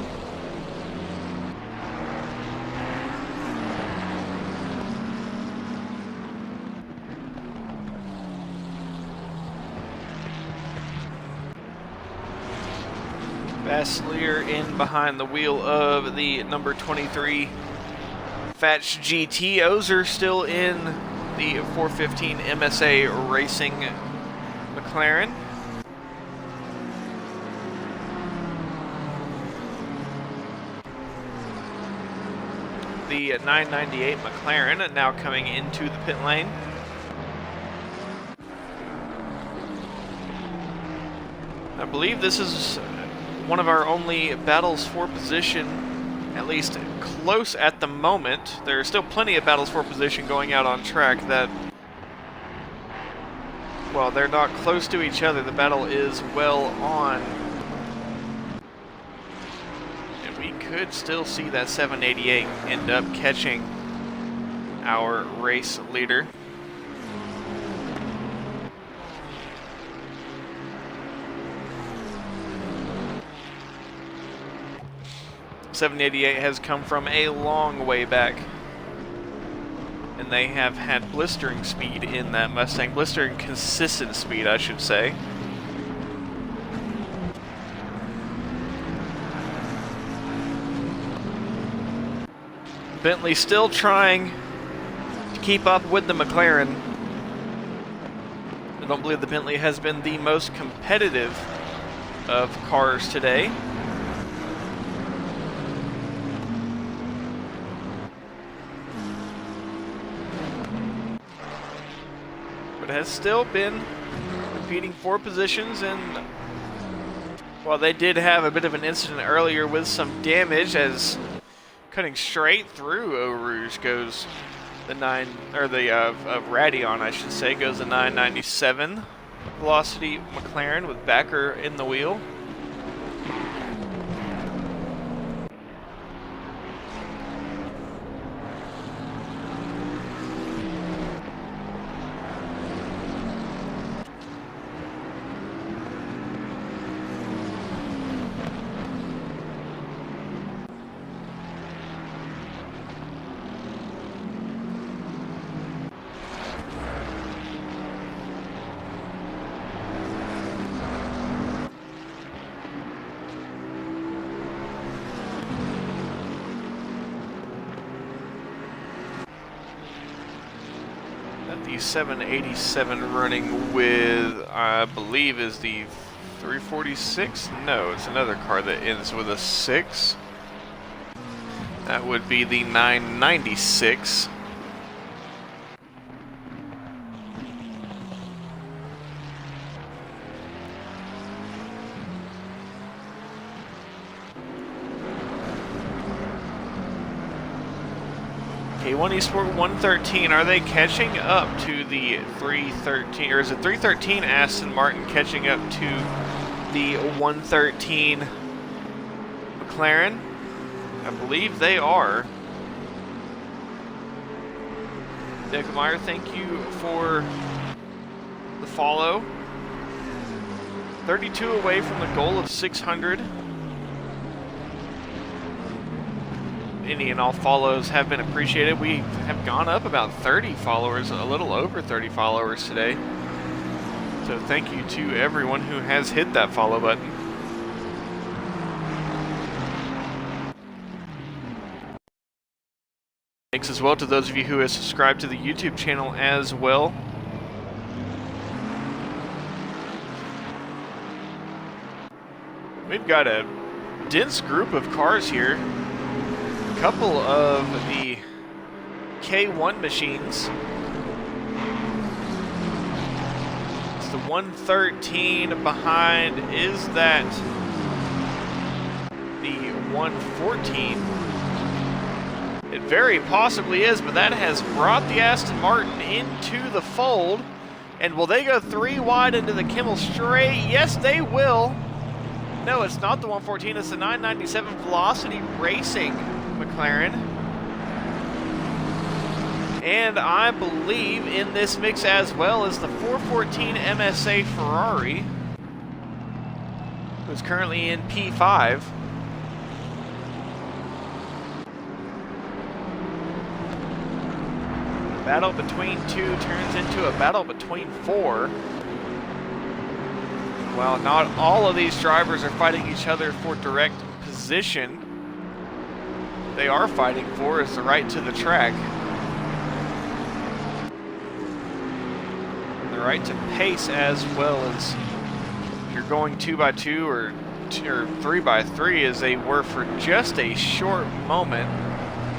Vaslier in behind the wheel of the number 23 Fats GT. Ozer still in the 415 MSA Racing McLaren. The 998 McLaren now coming into the pit lane. I believe this is one of our only battles for position, at least close at the moment. There are still plenty of battles for position going out on track that, well, they're not close to each other. The battle is well on. And we could still see that 788 end up catching our race leader. .788 has come from a long way back, and they have had blistering speed in that Mustang. Blistering consistent speed, I should say. Bentley still trying to keep up with the McLaren. I don't believe the Bentley has been the most competitive of cars today. Has still been competing for positions, and while they did have a bit of an incident earlier with some damage, as cutting straight through Eau Rouge goes the Raidillon, I should say, goes the 997 Velocity McLaren with Backer in the wheel. The 787 running with, I believe, is the 346? No, it's another car that ends with a 6. That would be the 996. K1 Esport 113, are they catching up to the 313, or is it 313 Aston Martin catching up to the 113 McLaren? I believe they are. Declamire, thank you for the follow. 32 away from the goal of 600. Any and all follows have been appreciated. We have gone up about 30 followers, a little over 30 followers today. So thank you to everyone who has hit that follow button. Thanks as well to those of you who have subscribed to the YouTube channel as well. We've got a dense group of cars here. A couple of the K1 machines. It's the 113 behind. Is that the 114? It very possibly is, but that has brought the Aston Martin into the fold. And will they go 3 wide into the Kimmel Straight? Yes, they will. No, it's not the 114, it's the 997 Velocity Racing McLaren. And I believe in this mix as well is the 414 MSA Ferrari, who's currently in P5. The battle between two turns into a battle between 4. While not all of these drivers are fighting each other for direct position, they are fighting for is the right to the track. And the right to pace, as well as if you're going 2x2 or 3x3, as they were for just a short moment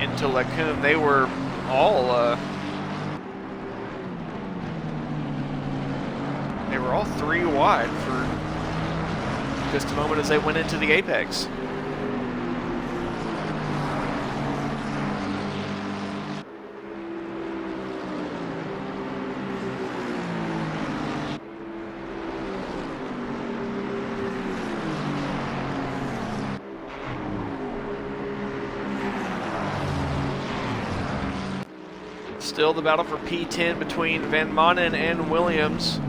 into Lacombe. They were all 3 wide for just a moment as they went into the apex. Still the battle for P10 between Van Manen and Williams.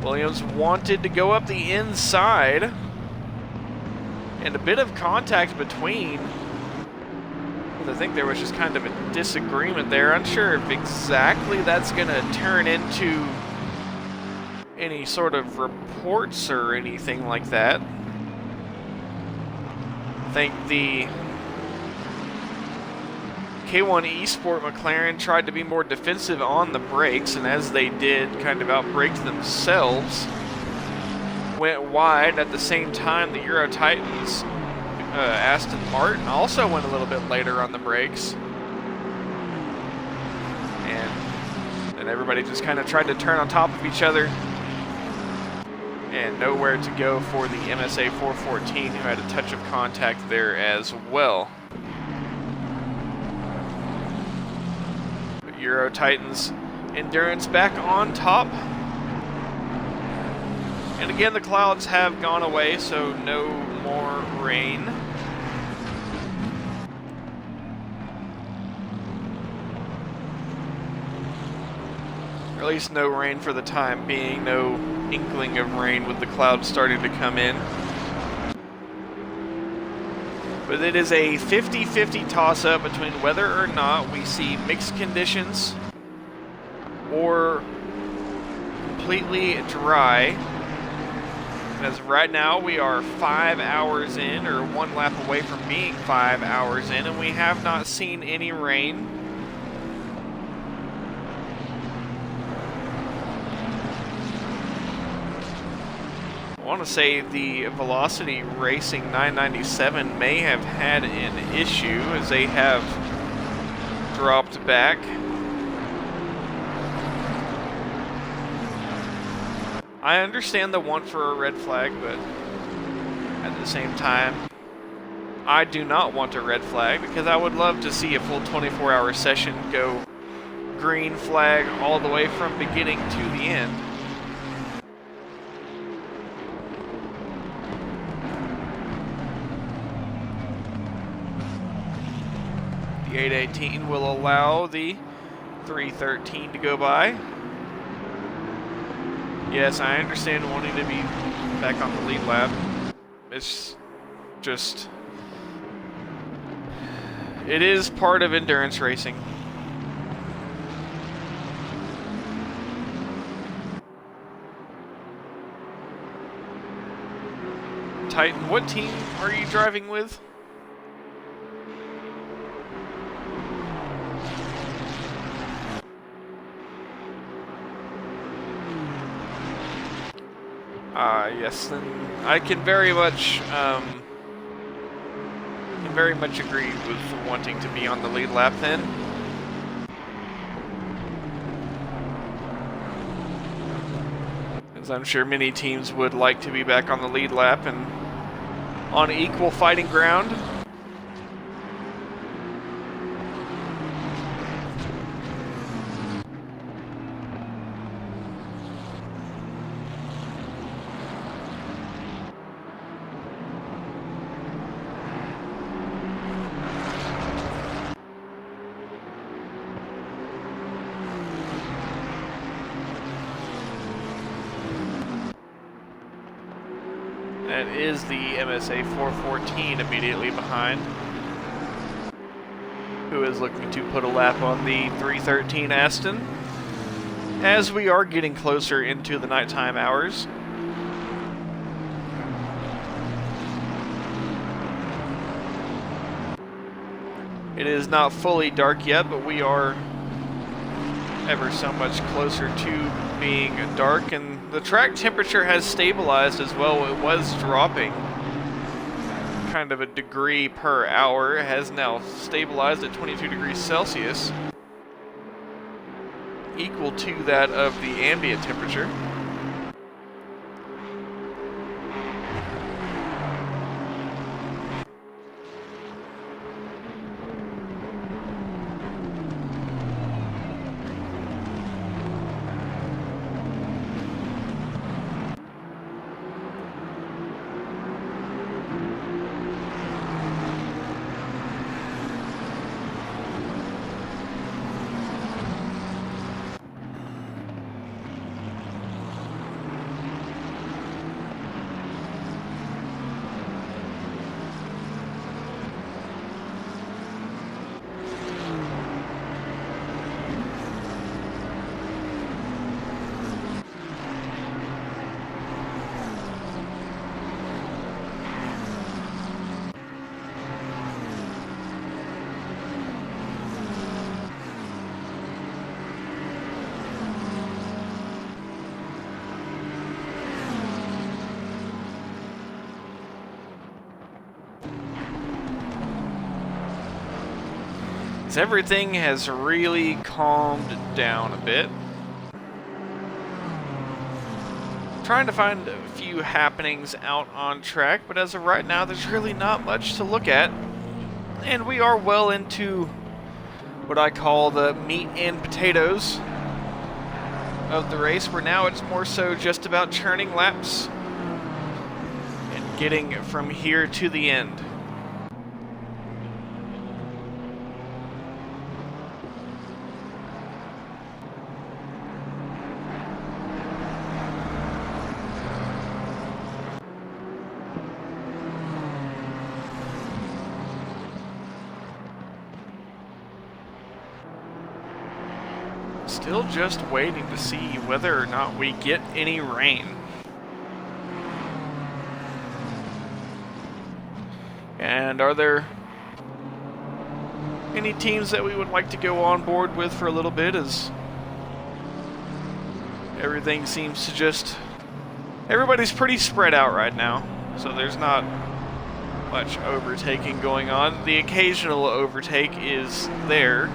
Williams wanted to go up the inside, and a bit of contact between. I think there was just kind of a disagreement there. Unsure if exactly that's going to turn into any sort of reports or anything like that. I think the K1 Esport McLaren tried to be more defensive on the brakes, and as they did, kind of outbraked themselves. Went wide at the same time. The Euro Titans, Aston Martin, also went a little bit later on the brakes. And everybody just kind of tried to turn on top of each other. And nowhere to go for the MSA 414, who had a touch of contact there as well. Euro Titans Endurance back on top. And again, the clouds have gone away, so no more rain. Or at least no rain for the time being, no inkling of rain with the clouds starting to come in. But it is a 50-50 toss-up between whether or not we see mixed conditions or completely dry. As of right now, we are 5 hours in, or one lap away from being 5 hours in, and we have not seen any rain. want to say the Velocity Racing 997 may have had an issue as they have dropped back. I understand the want for a red flag, but at the same time, I do not want a red flag because I would love to see a full 24-hour session go green flag all the way from beginning to the end. The 818 will allow the 313 to go by. Yes, I understand wanting to be back on the lead lap. It's just... it is part of endurance racing. Titan, what team are you driving with? Yes, then I can very much agree with wanting to be on the lead lap then. As I'm sure many teams would like to be back on the lead lap and on equal fighting ground. That is the MSA 414 immediately behind, who is looking to put a lap on the 313 Aston as we are getting closer into the nighttime hours. It is not fully dark yet, but we are ever so much closer to being dark, and the track temperature has stabilized as well. It was dropping kind of a degree per hour. It has now stabilized at 22 degrees Celsius, equal to that of the ambient temperature. Everything has really calmed down a bit. Trying to find a few happenings out on track, but as of right now, there's really not much to look at. And we are well into what I call the meat and potatoes of the race, where now it's more so just about churning laps and getting from here to the end. Still just waiting to see whether or not we get any rain. And are there any teams that we would like to go on board with for a little bit, as everything seems to just Everybody's pretty spread out right now, so there's not much overtaking going on. The occasional overtake is there.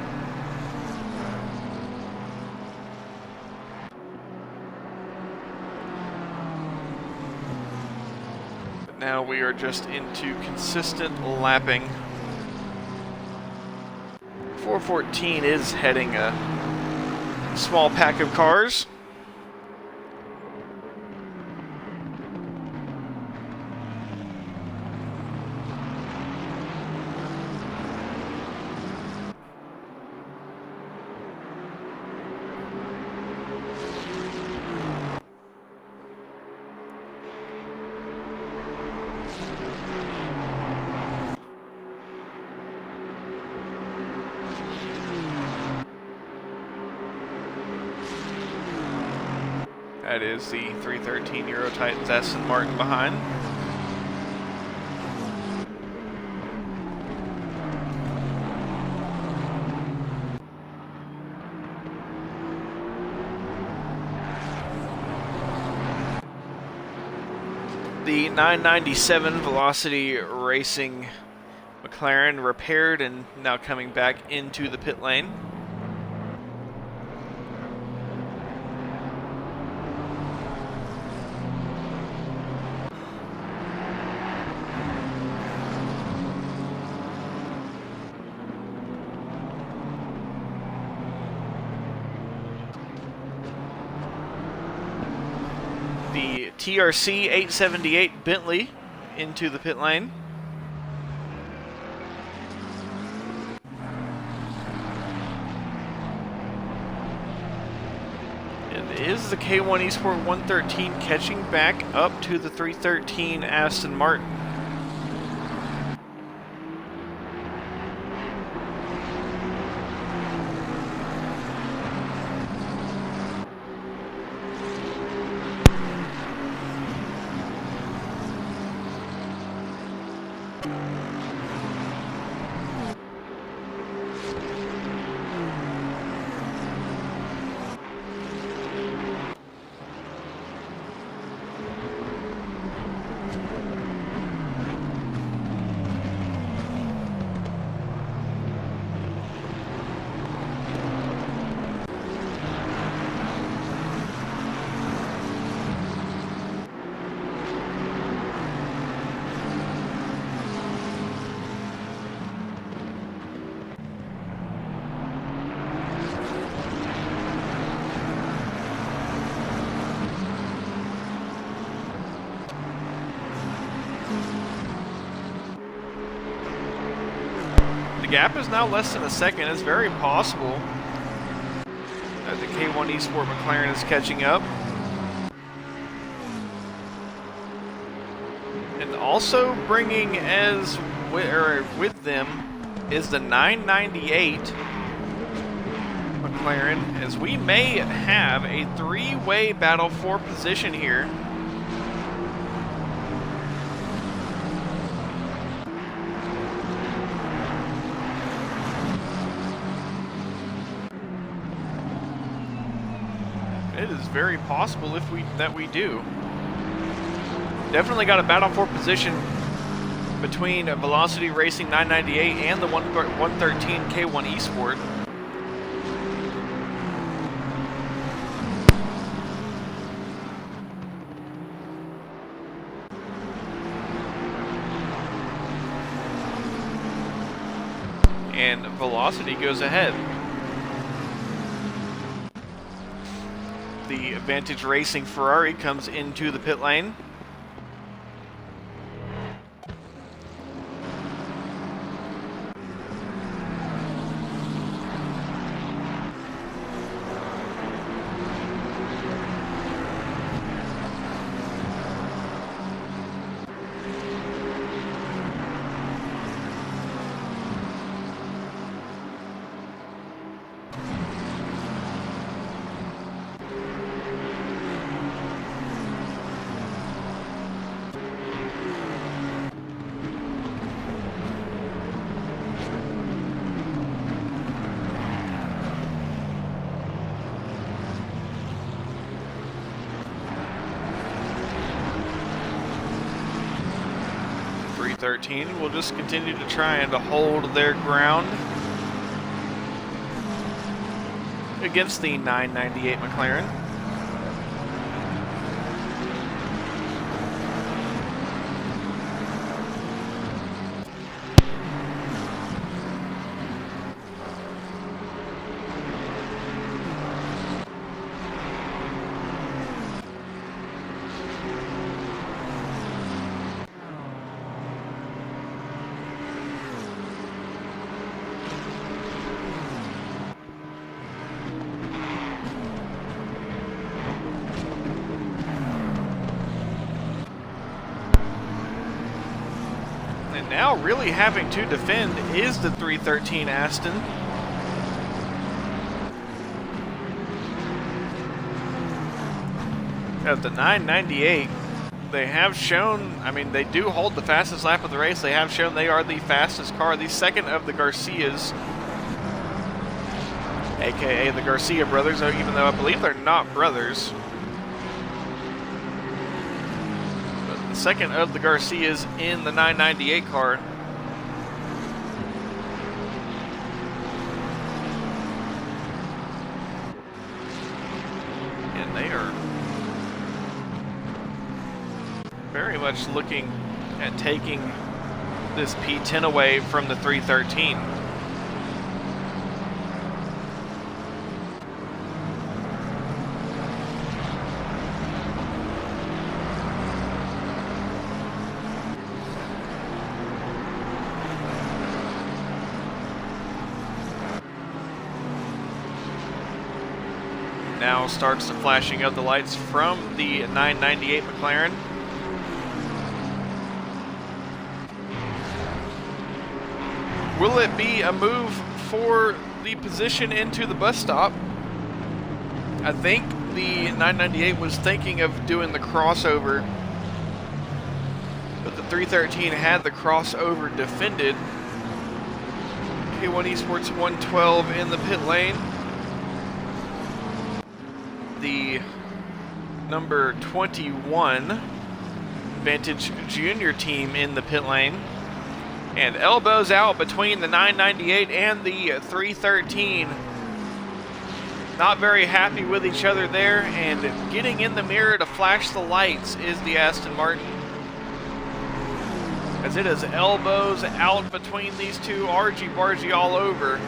But now we are just into consistent lapping. 414 is heading a small pack of cars. That is the 313 Euro Titans Aston Martin behind. The 997 Velocity Racing McLaren repaired and now coming back into the pit lane. The TRC 878 Bentley into the pit lane. And is the K1 Esport 113 catching back up to the 313 Aston Martin? The gap is now less than a second. It's very possible that the K1 Esport McLaren is catching up. And also bringing as with them is the 998 McLaren, as we may have a three-way battle for position here. It is very possible that we do. Definitely got a battle for position between Velocity Racing 998 and the 113 K1 Esport. And Velocity goes ahead. The Vantage Racing Ferrari comes into the pit lane. 313 will just continue to try and to hold their ground against the 998 McLaren. And now really having to defend is the 313 Aston. At the 998, they have shown, I mean, they do hold the fastest lap of the race. They have shown they are the fastest car, the second of the Garcias, aka the Garcia brothers, even though I believe they're not brothers. The second of the Garcias in the 998 car. And they are very much looking at taking this P10 away from the 313. Now starts the flashing of the lights from the 998 McLaren. Will it be a move for the position into the bus stop? I think the 998 was thinking of doing the crossover, but the 313 had the crossover defended. K1 Esports 112 in the pit lane. The number 21 Vantage Junior team in the pit lane. And elbows out between the 998 and the 313. Not very happy with each other there, and getting in the mirror to flash the lights is the Aston Martin. As it is elbows out between these two, argy-bargy all over.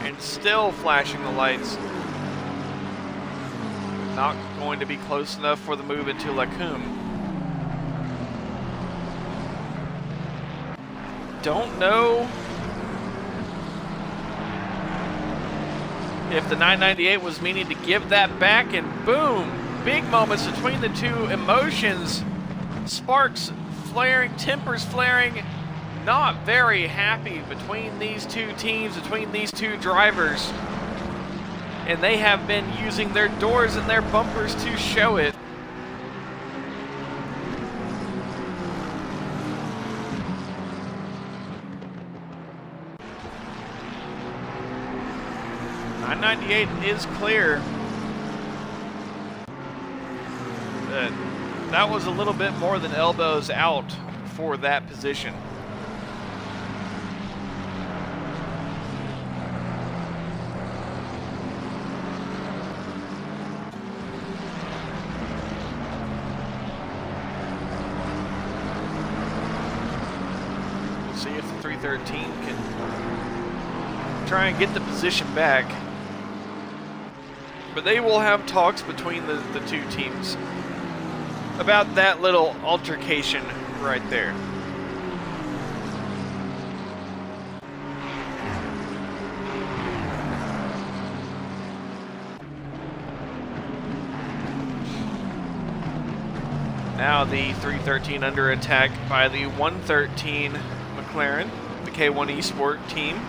And still flashing the lights. Not going to be close enough for the move into Lacombe. Don't know if the 998 was meaning to give that back, and boom, big moments between the two, emotions, sparks flaring, tempers flaring, not very happy between these two teams, between these two drivers. And they have been using their doors and their bumpers to show it. .998 is clear. That was a little bit more than elbows out for that position. See if the 313 can try and get the position back. But they will have talks between the two teams about that little altercation right there. Now the 313 under attack by the 113 McLaren, the K1 Esport team.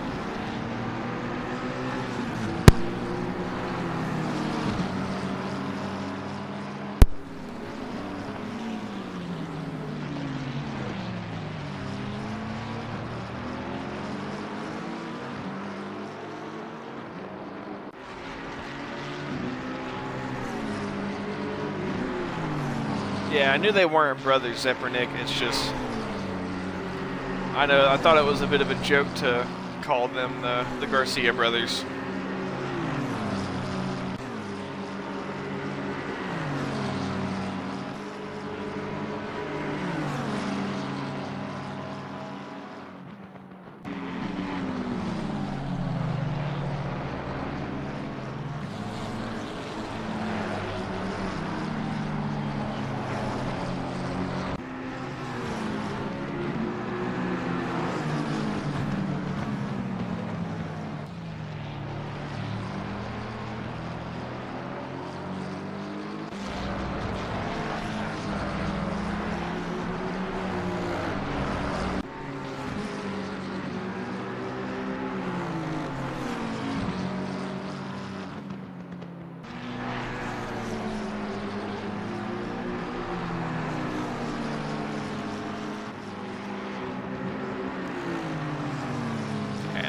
Yeah, I knew they weren't brothers, Zepernick. It's just, I thought it was a bit of a joke to call them the Garcia brothers.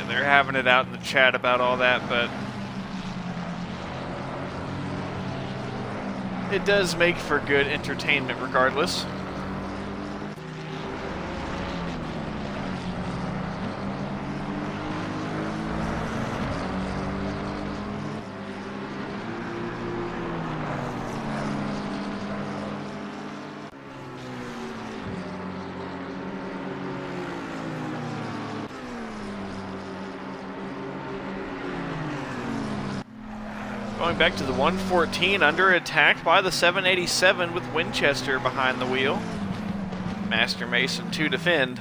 They're having it out in the chat about all that, but it does make for good entertainment regardless. Going back to the 114, under attack by the 787 with Winchester behind the wheel. Master Mason to defend.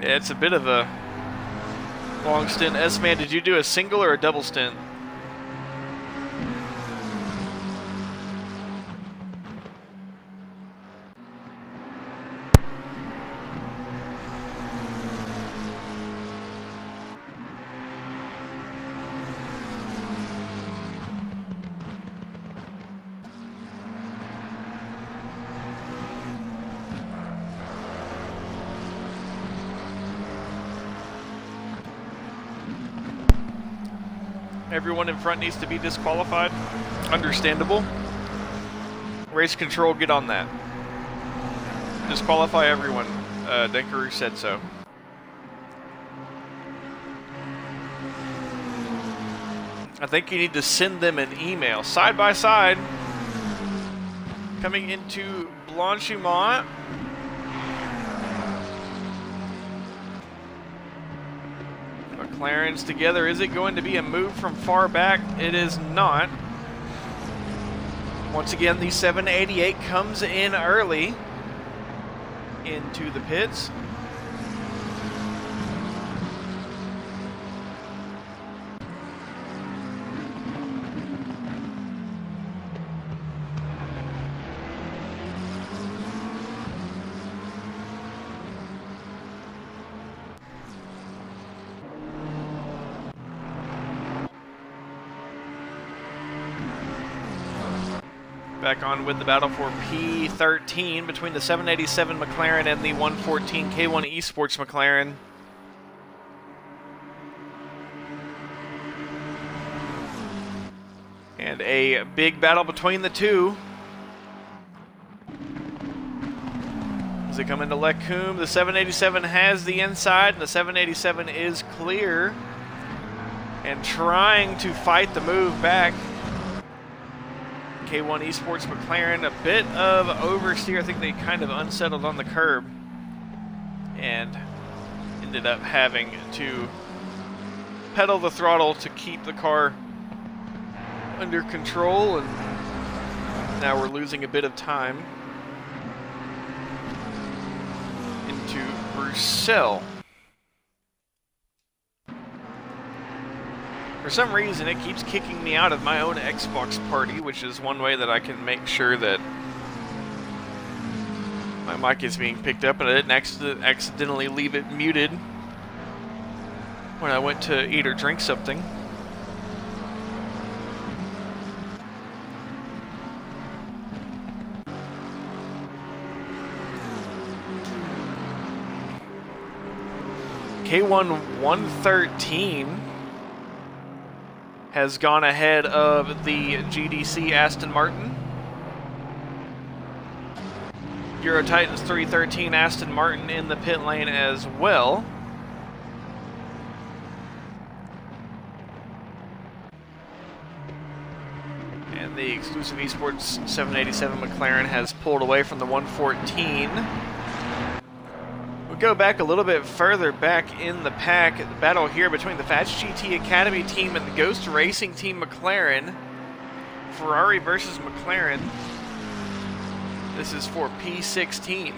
Yeah, it's a bit of a long stint. S-Man, did you do a single or a double stint? Everyone in front needs to be disqualified. Understandable. Race control, get on that. Disqualify everyone. Denkaroo said so. I think you need to send them an email. Side by side. Coming into Blanchimont. McLaren's together. Is it going to be a move from far back? It is not. Once again, the 788 comes in early into the pits. Back on with the battle for P13 between the 787 McLaren and the 114 K1 Esports McLaren. And a big battle between the two. As they come into Lecumbe, the 787 has the inside, and the 787 is clear. And trying to fight the move back. K1 Esports McLaren, a bit of oversteer. I think they kind of unsettled on the curb and ended up having to pedal the throttle to keep the car under control, and now we're losing a bit of time into Bruxelles. For some reason, it keeps kicking me out of my own Xbox party, which is one way that I can make sure that my mic is being picked up, and I didn't accidentally leave it muted when I went to eat or drink something. K1 113 has gone ahead of the GDC Aston Martin. Euro Titans 313 Aston Martin in the pit lane as well. And the exclusive esports 787 McLaren has pulled away from the 114. We'll go back a little bit further back in the pack. The battle here between the Fats GT Academy team and the Ghost Racing Team McLaren. Ferrari versus McLaren. This is for P16.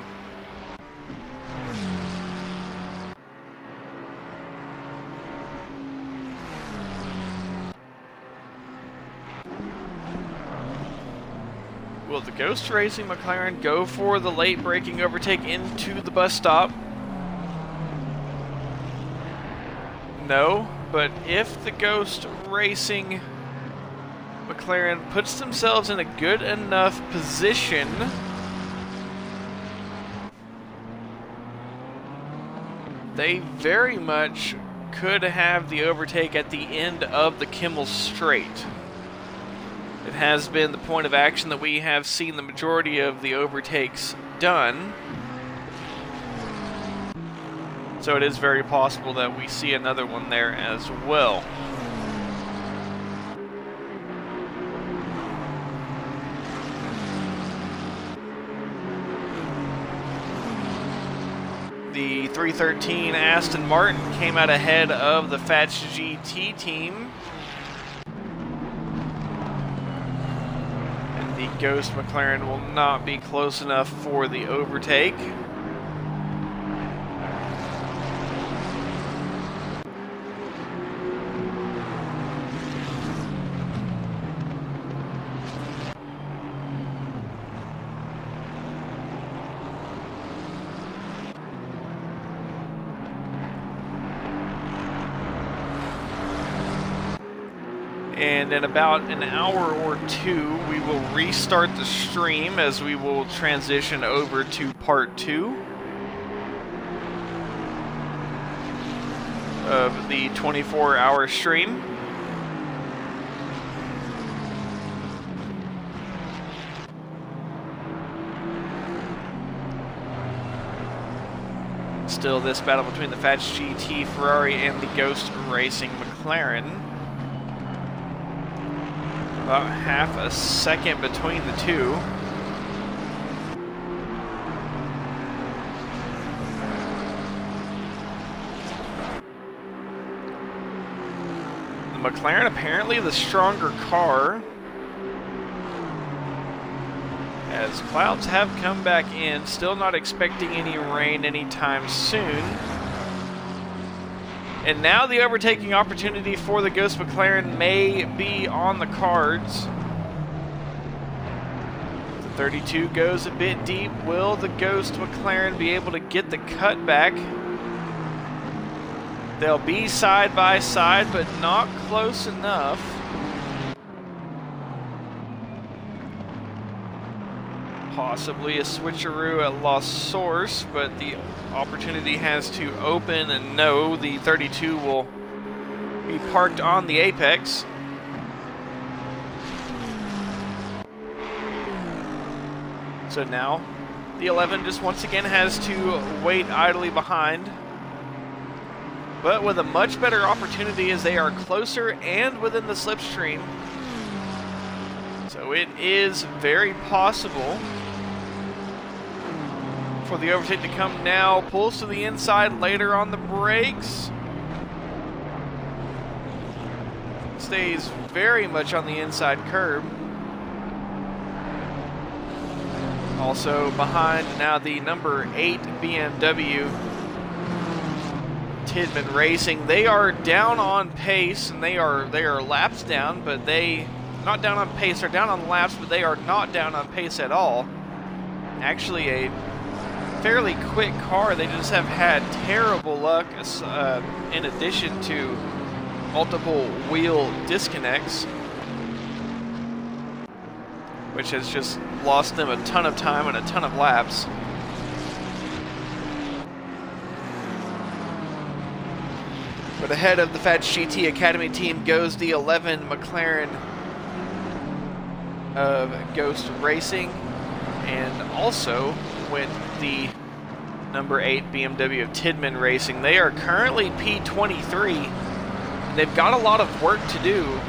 Will the Ghost Racing McLaren go for the late braking overtake into the bus stop? No, but if the Ghost Racing McLaren puts themselves in a good enough position, they very much could have the overtake at the end of the Kimmel Straight. It has been the point of action that we have seen the majority of the overtakes done. So it is very possible that we see another one there as well. The 313 Aston Martin came out ahead of the Fats GT team. The Ghost McLaren will not be close enough for the overtake. And in about an hour or two, we will restart the stream as we will transition over to part 2 of the 24-hour stream. Still this battle between the Fats GT Ferrari and the Ghost Racing McLaren. About half a second between the two. The McLaren apparently the stronger car, as clouds have come back in, still not expecting any rain anytime soon. And now the overtaking opportunity for the Ghost McLaren may be on the cards. The 32 goes a bit deep. Will the Ghost McLaren be able to get the cutback? They'll be side by side, but not close enough. Possibly a switcheroo at Lost Source, but the opportunity has to open, and no, the 32 will be parked on the apex. So now the 11 just once again has to wait idly behind, but with a much better opportunity as they are closer and within the slipstream. So it is very possible for the overtake to come now. Pulls to the inside later on the brakes. Stays very much on the inside curb. Also behind now the number 8 BMW Tidman Racing. They are down on pace, and they are laps down, but they not down on pace. They're down on laps, but they are not down on pace at all. Actually, a fairly quick car. They just have had terrible luck in addition to multiple wheel disconnects, which has just lost them a ton of time and a ton of laps. But the head of the Fats GT Academy team goes the 11 McLaren of Ghost Racing, and also with the number 8 BMW of Tidman Racing. They are currently P23. They've got a lot of work to do,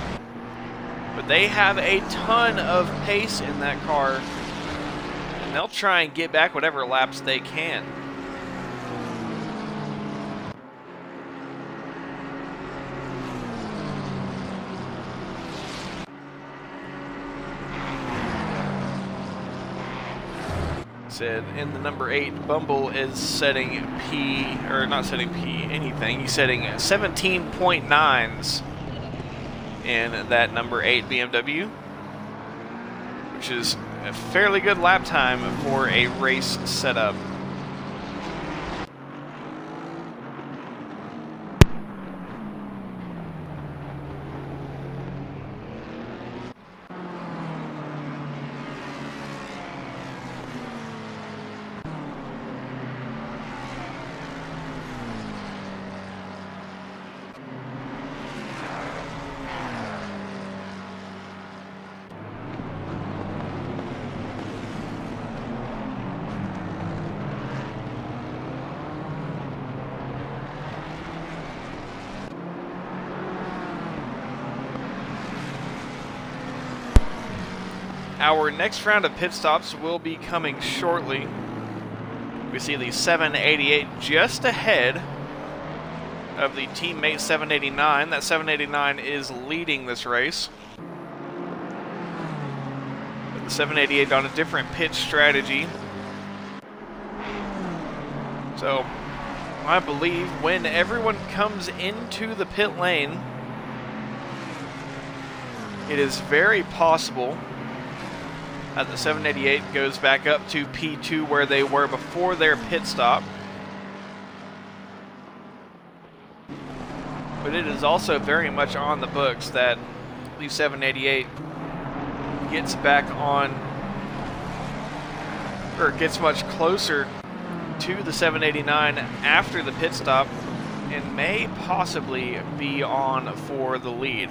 but they have a ton of pace in that car, and they'll try and get back whatever laps they can. Said in the number 8, Bumble is setting not setting P anything. He's setting 17.9s in that number 8 BMW, which is a fairly good lap time for a race setup. Our next round of pit stops will be coming shortly. We see the 788 just ahead of the teammate 789. That 789 is leading this race. But the 788 on a different pit strategy. So, I believe when everyone comes into the pit lane, it is very possible that the 788 goes back up to P2 where they were before their pit stop. But it is also very much on the books that the 788 gets back on, or gets much closer to the 789 after the pit stop, and may possibly be on for the lead.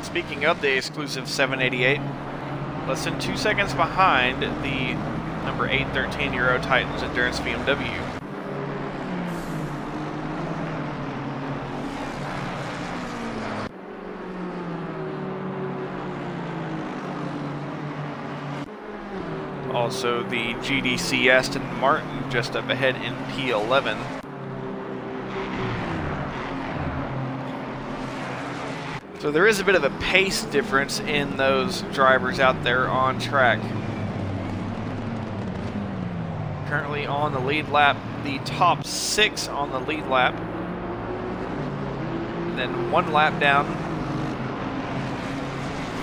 Speaking of the exclusive 788, less than 2 seconds behind the number 813 Euro Titans Endurance BMW. Also the GDC Aston Martin just up ahead in P11. So there is a bit of a pace difference in those drivers out there on track. Currently on the lead lap, the top 6 on the lead lap. And then 1 lap down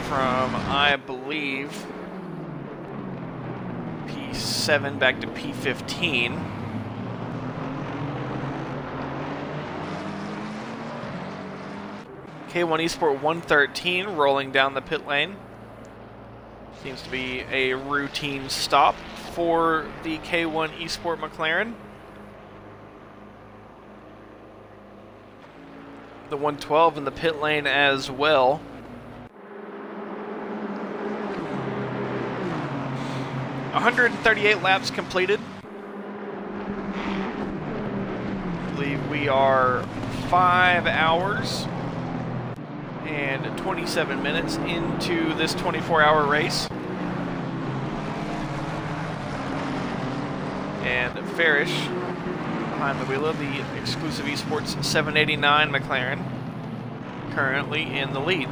from, I believe, P7 back to P15. K1 Esport 113 rolling down the pit lane. Seems to be a routine stop for the K1 Esport McLaren. The 112 in the pit lane as well. $138 laps completed. I believe we are 5 hours and 27 minutes into this 24-hour race. And Farish behind the wheel of the exclusive esports 789 McLaren, currently in the lead.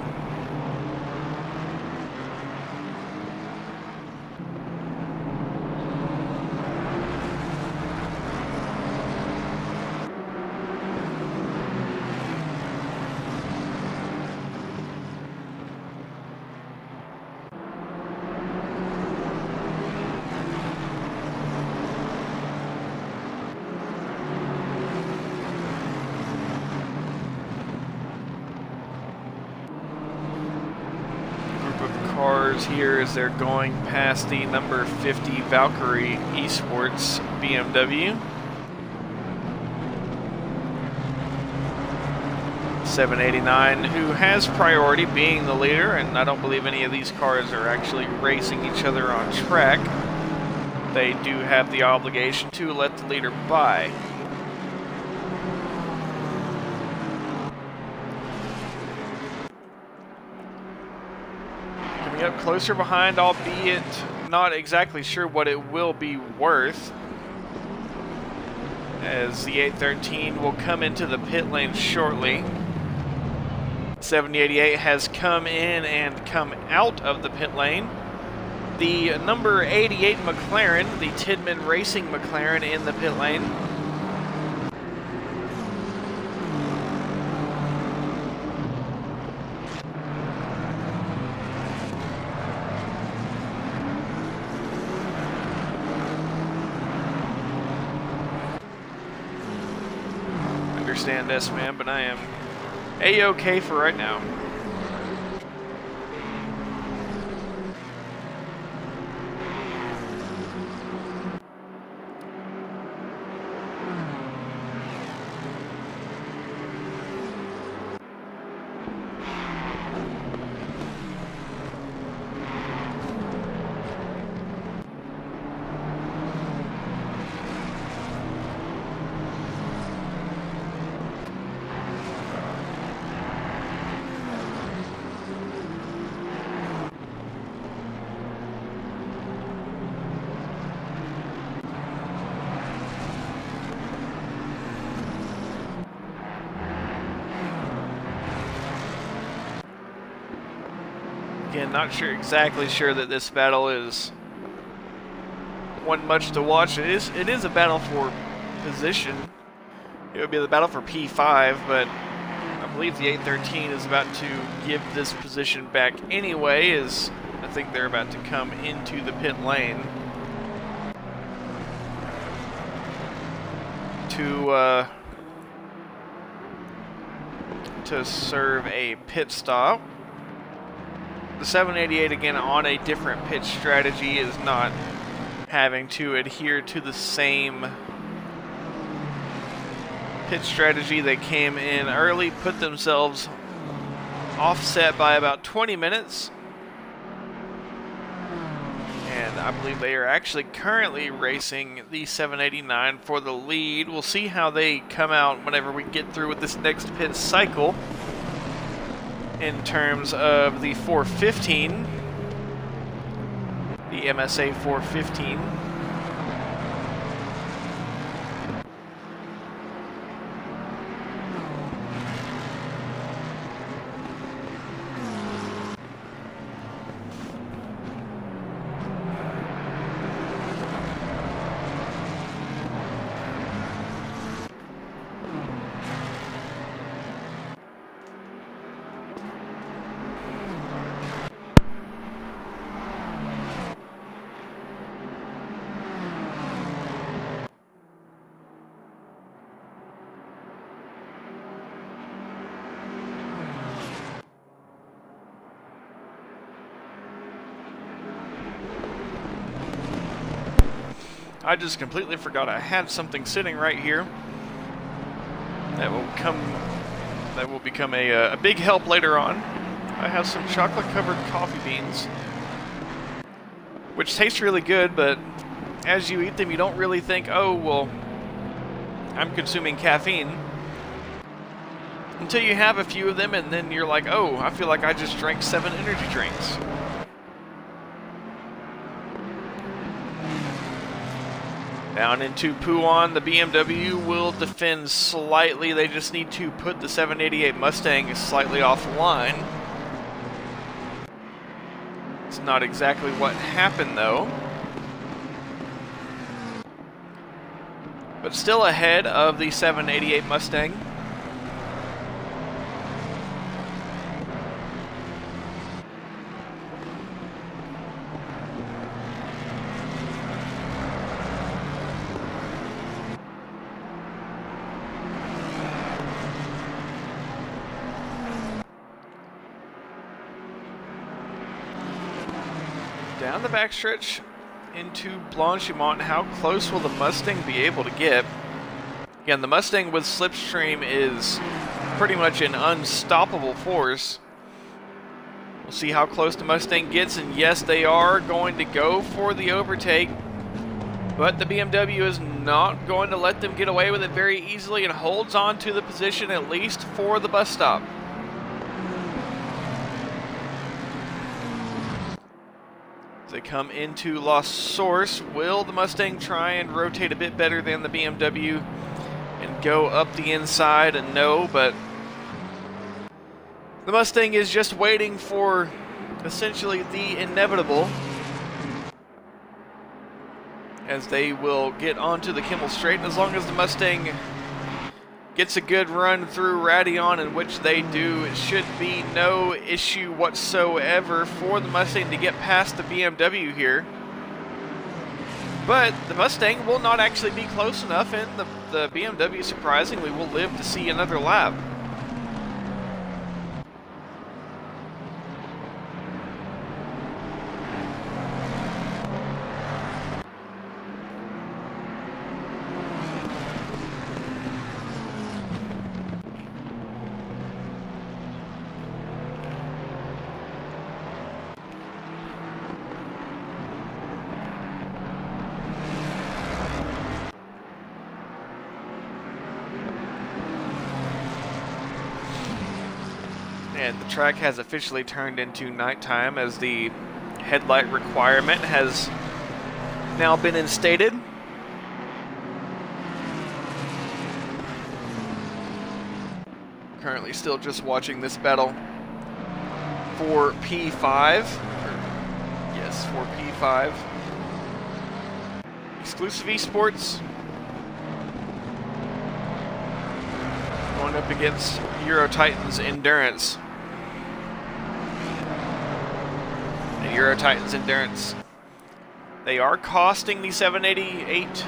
cars here as they're going past the number 50 Valkyrie Esports BMW. 789, who has priority being the leader, and I don't believe any of these cars are actually racing each other on track. They do have the obligation to let the leader by. Coming up closer behind, albeit not exactly sure what it will be worth, as the 813 will come into the pit lane shortly. 7088 has come in and come out of the pit lane. The number 88 McLaren, the Tidman Racing McLaren, in the pit lane. Understand this, man, but I am A-OK for right now. Again, not exactly sure that this battle is one much to watch. It is a battle for position. It would be the battle for P5, but I believe the 813 is about to give this position back anyway, as I think they're about to come into the pit lane to serve a pit stop. The 788, again, on a different pit strategy, is not having to adhere to the same pit strategy. They came in early, put themselves offset by about 20 minutes. And I believe they are actually currently racing the 789 for the lead. We'll see how they come out whenever we get through with this next pit cycle. In terms of the 415, the MSA 415. I just completely forgot I had something sitting right here that will become a big help later on. I have some chocolate-covered coffee beans, which taste really good, but as you eat them, you don't really think, oh, well, I'm consuming caffeine, until you have a few of them, and then you're like, oh, I feel like I just drank 7 energy drinks. Down into Puan, the BMW will defend slightly. They just need to put the 788 Mustang slightly offline. It's not exactly what happened, though. But still ahead of the 788 Mustang. down the backstretch into Blanchimont. How close will the Mustang be able to get? Again, the Mustang with slipstream is pretty much an unstoppable force. We'll see how close the Mustang gets, and yes, they are going to go for the overtake, but the BMW is not going to let them get away with it very easily and holds on to the position at least for the bus stop. As they come into La Source, will the Mustang try and rotate a bit better than the BMW and go up the inside? And no, but the Mustang is just waiting for essentially the inevitable, as they will get onto the Kimmel Straight. And as long as the Mustang gets a good run through Radion, in which they do, it should be no issue whatsoever for the Mustang to get past the BMW here. But the Mustang will not actually be close enough, and the BMW surprisingly will live to see another lap. And the track has officially turned into nighttime, as the headlight requirement has now been instated. Currently still just watching this battle for P5. Yes, for P5. Exclusive Esports going up against Euro Titans Endurance. Euro Titans Endurance, they are costing the 788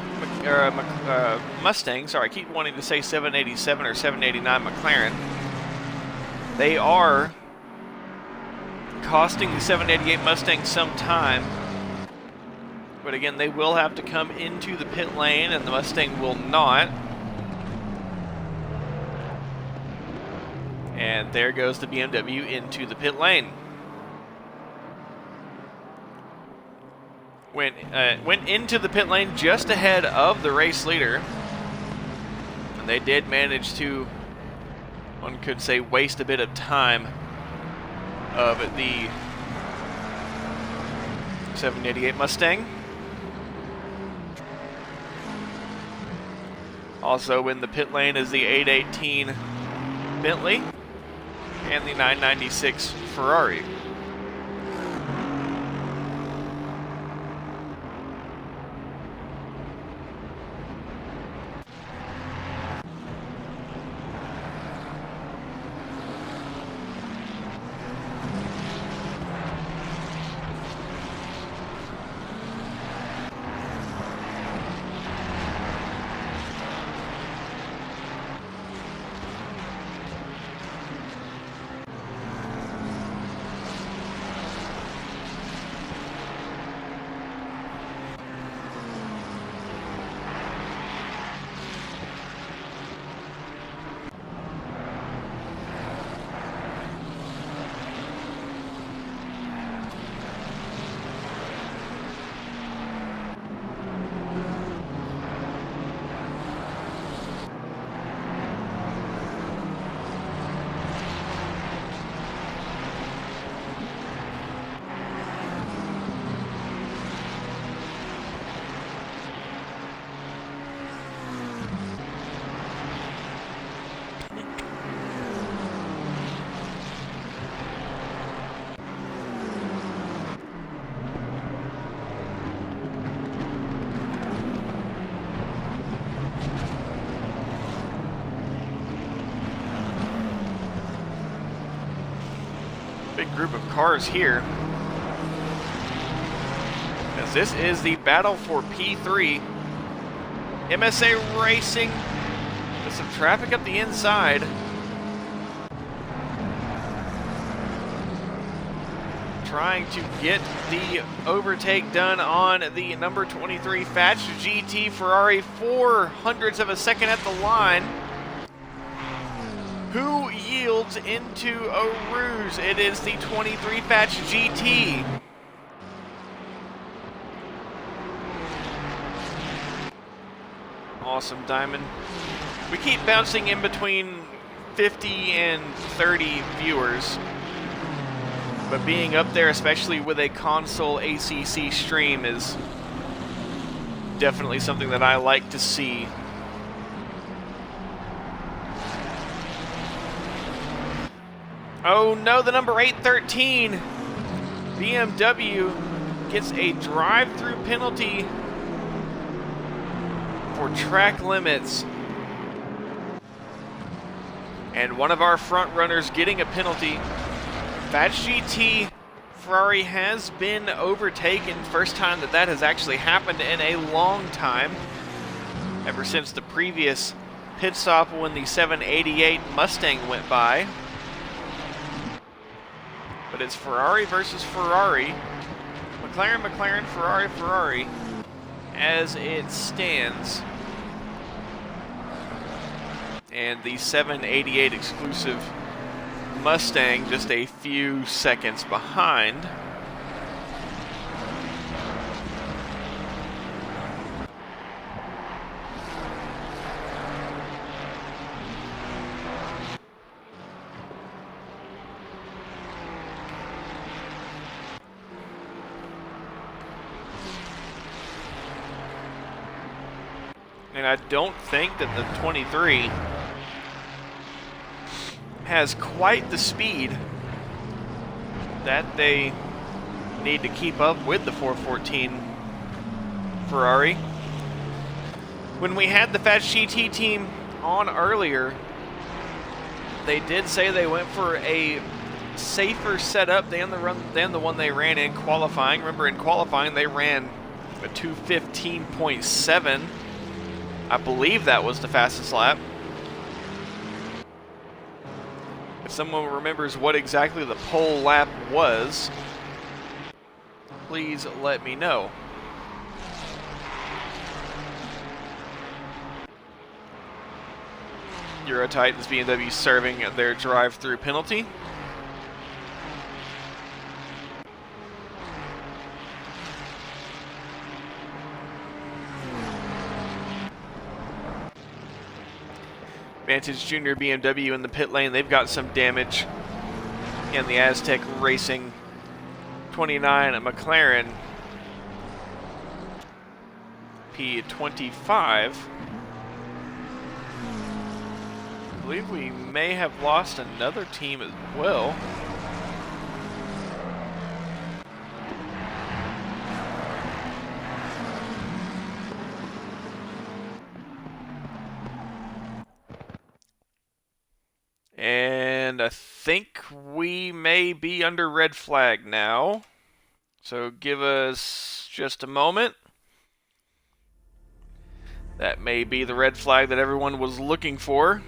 Mustang. Sorry, I keep wanting to say 787 or 789 McLaren. They are costing the 788 Mustang some time. But again, they will have to come into the pit lane, and the Mustang will not. And there goes the BMW into the pit lane. Went into the pit lane just ahead of the race leader. And they did manage to, one could say, waste a bit of time of the 788 Mustang. Also in the pit lane is the 818 Bentley and the 996 Ferrari. Big group of cars here, as this is the battle for P3. MSA Racing with some traffic up the inside. trying to get the overtake done on the number 23 Fatch GT Ferrari, 400ths of a second at the line. Who yields into a ruse? It is the 23 Fatch GT. Awesome, Diamond. We keep bouncing in between 50 and 30 viewers, but being up there, especially with a console ACC stream, is definitely something that I like to see. Oh no, the number 813 BMW gets a drive-through penalty for track limits. And one of our front runners getting a penalty. Fatch GT Ferrari has been overtaken. First time that that has actually happened in a long time. Ever since the previous pit stop when the 788 Mustang went by. But it's Ferrari versus Ferrari. McLaren, McLaren, Ferrari, Ferrari. As it stands. And the 788 exclusive Mustang just a few seconds behind. And I don't think that the 23 has quite the speed that they need to keep up with the 414 Ferrari. When we had the Fatch GT team on earlier, they did say they went for a safer setup than the one they ran in qualifying. Remember, in qualifying they ran a 2:15.7. I believe that was the fastest lap. If someone remembers what exactly the pole lap was, please let me know. Euro Titans BMW serving their drive-through penalty. Vantage Junior BMW in the pit lane, they've got some damage. And the Aztec Racing 29 McLaren P25. I believe we may have lost another team as well. And I think we may be under red flag now. So give us just a moment. That may be the red flag that everyone was looking for.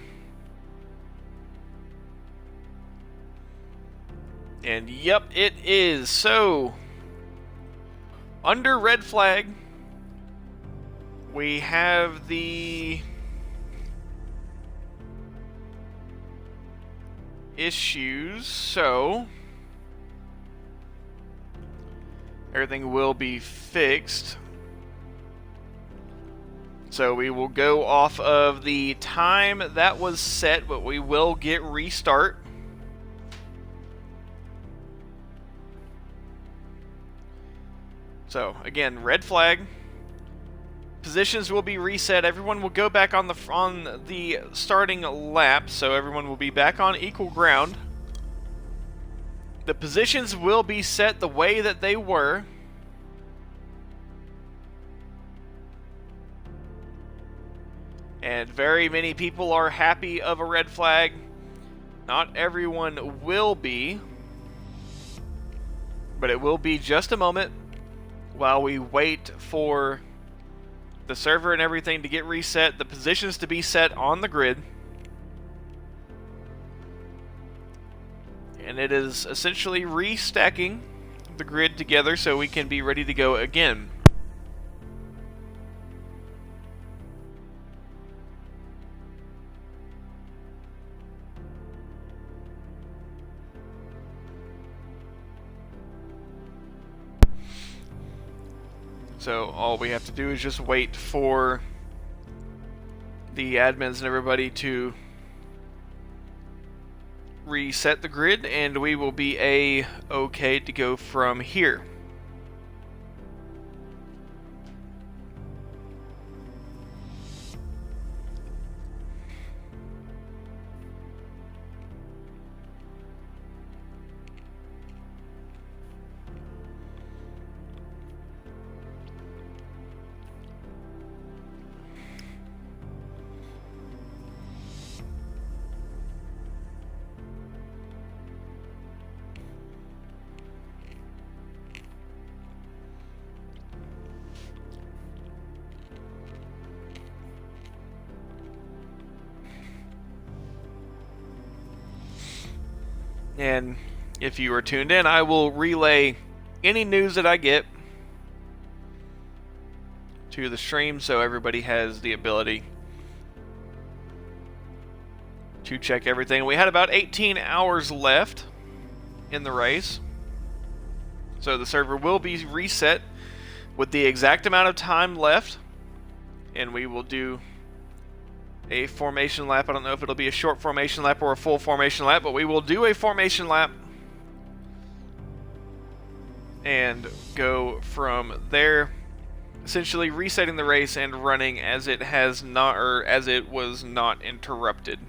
And yep, it is. So, under red flag, we have the issues, so everything will be fixed. So we will go off of the time that was set, but we will get restart. So again, red flag. Positions will be reset. Everyone will go back on the starting lap, so everyone will be back on equal ground. The positions will be set the way that they were. And very many people are happy of a red flag. Not everyone will be. But it will be just a moment while we wait for the server and everything to get reset, the positions to be set on the grid. And it is essentially restacking the grid together so we can be ready to go again. So all we have to do is just wait for the admins and everybody to reset the grid, and we will be okay to go from here. And if you are tuned in, I will relay any news that I get to the stream so everybody has the ability to check everything. We had about 18 hours left in the race, so the server will be reset with the exact amount of time left, and we will do a formation lap. I don't know if it'll be a short formation lap or a full formation lap, but we will do a formation lap and go from there, essentially resetting the race and running as it has not, or as it was not interrupted.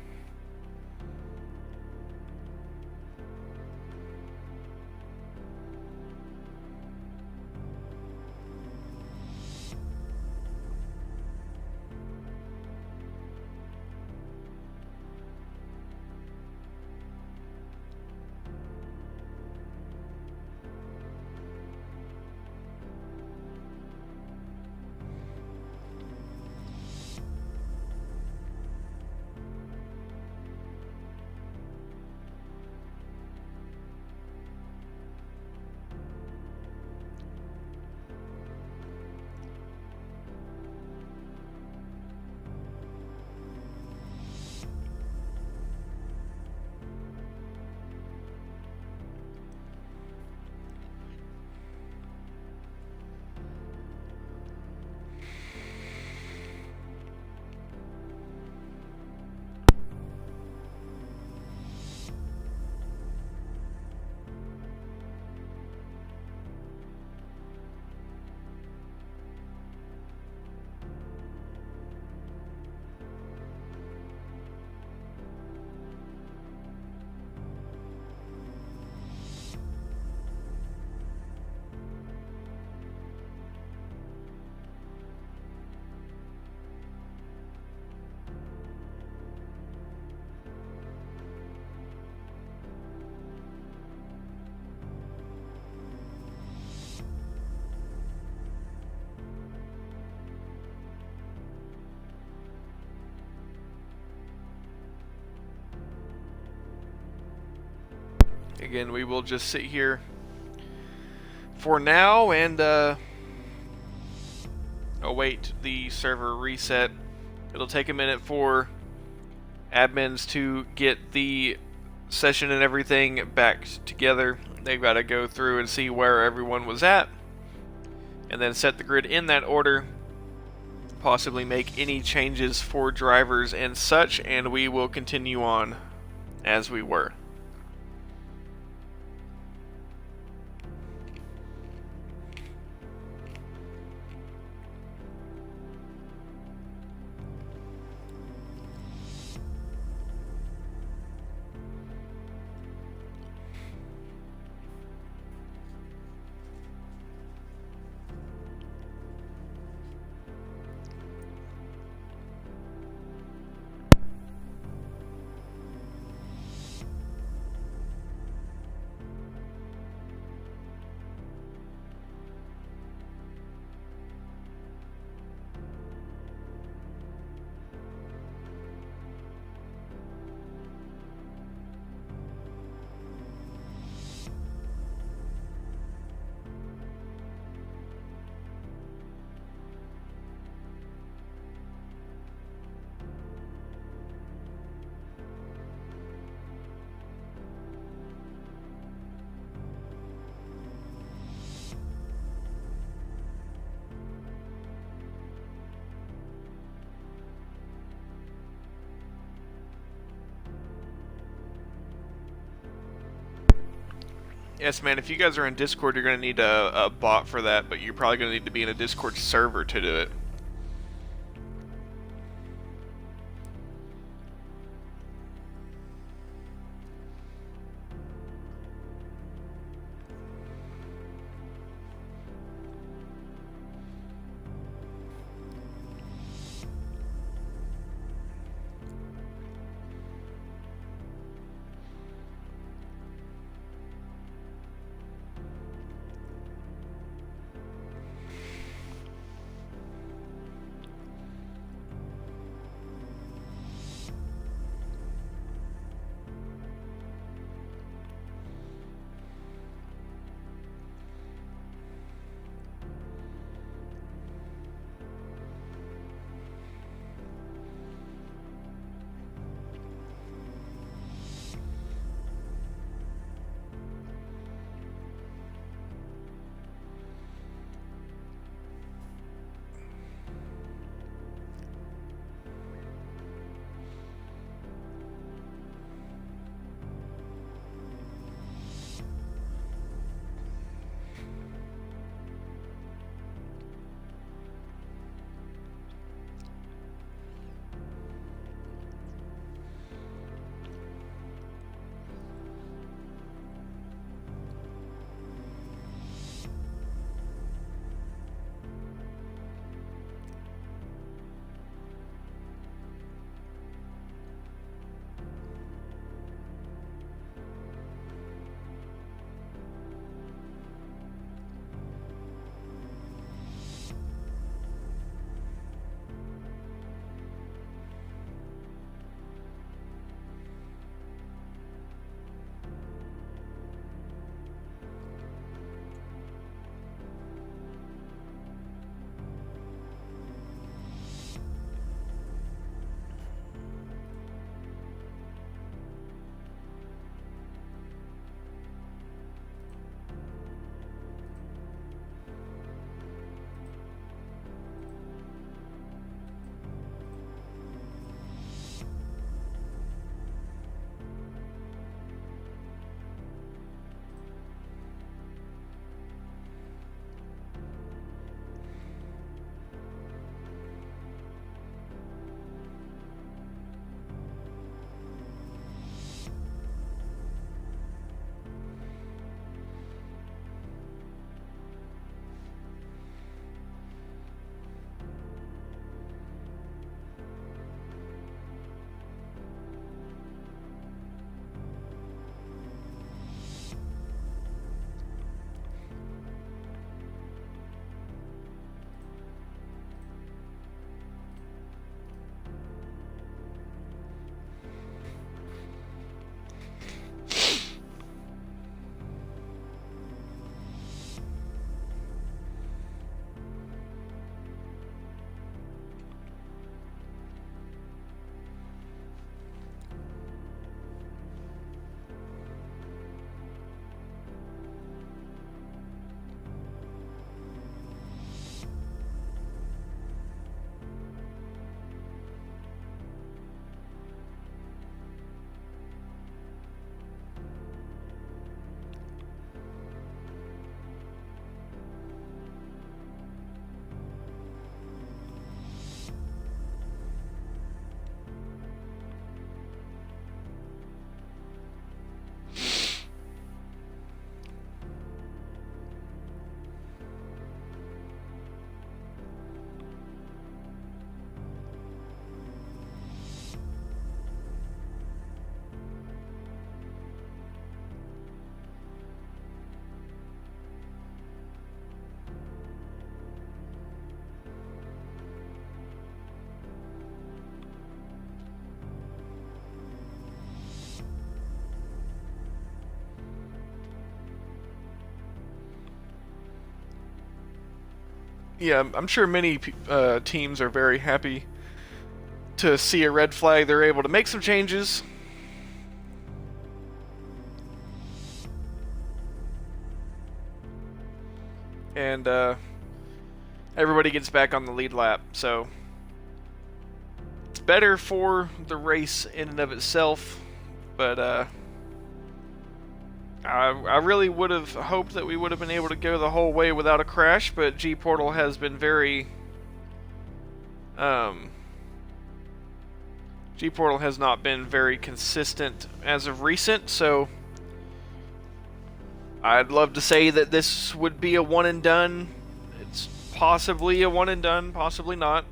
Again, we will just sit here for now and await the server reset. It'll take a minute for admins to get the session and everything back together. They've got to go through and see where everyone was at, and then set the grid in that order, possibly make any changes for drivers and such, and we will continue on as we were. Yes, man, if you guys are in Discord, you're going to need a bot for that, but you're probably going to need to be in a Discord server to do it. Yeah, I'm sure many teams are very happy to see a red flag. They're able to make some changes. And everybody gets back on the lead lap. So it's better for the race in and of itself. But I really would have hoped that we would have been able to go the whole way without a crash, but G-Portal has been very... G-Portal has not been very consistent as of recent, so... I'd love to say that this would be a one and done. It's possibly a one and done, possibly not.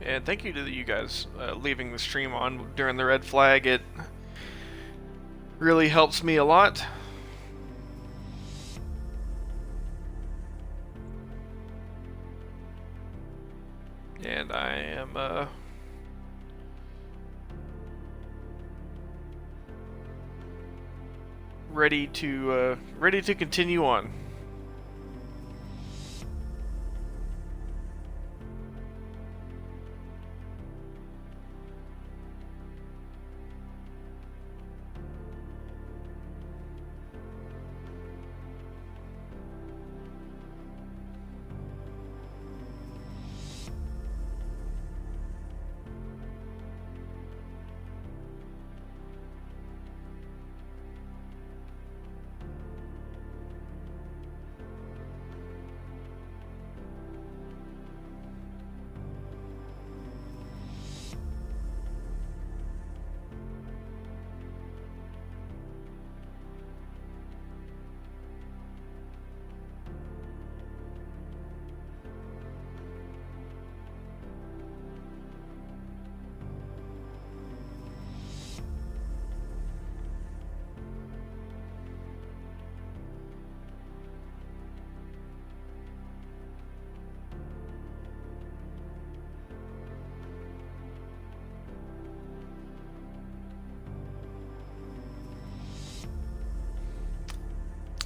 And thank you to you guys leaving the stream on during the red flag. It really helps me a lot. And I am ready to continue on.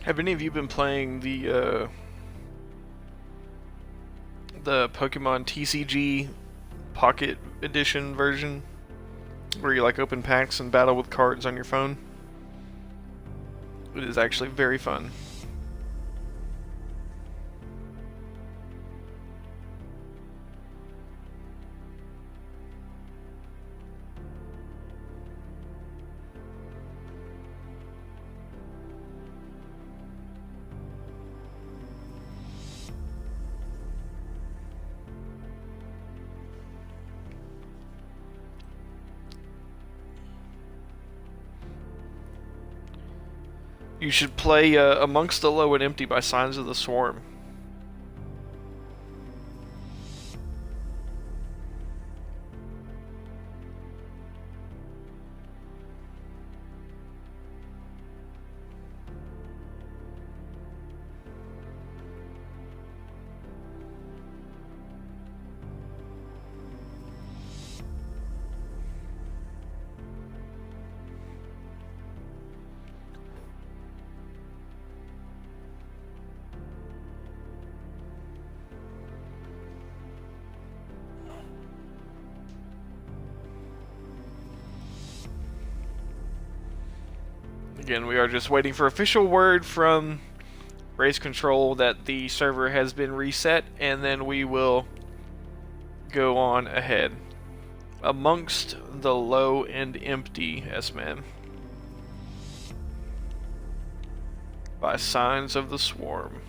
Have any of you been playing the Pokemon TCG Pocket Edition version, where you like open packs and battle with cards on your phone? It is actually very fun. You should play Amongst the Low and Empty by Signs of the Swarm. Again, we are just waiting for official word from Race Control that the server has been reset, and then we will go on ahead. Amongst the Low and Empty, S-Man. By Signs of the Swarm.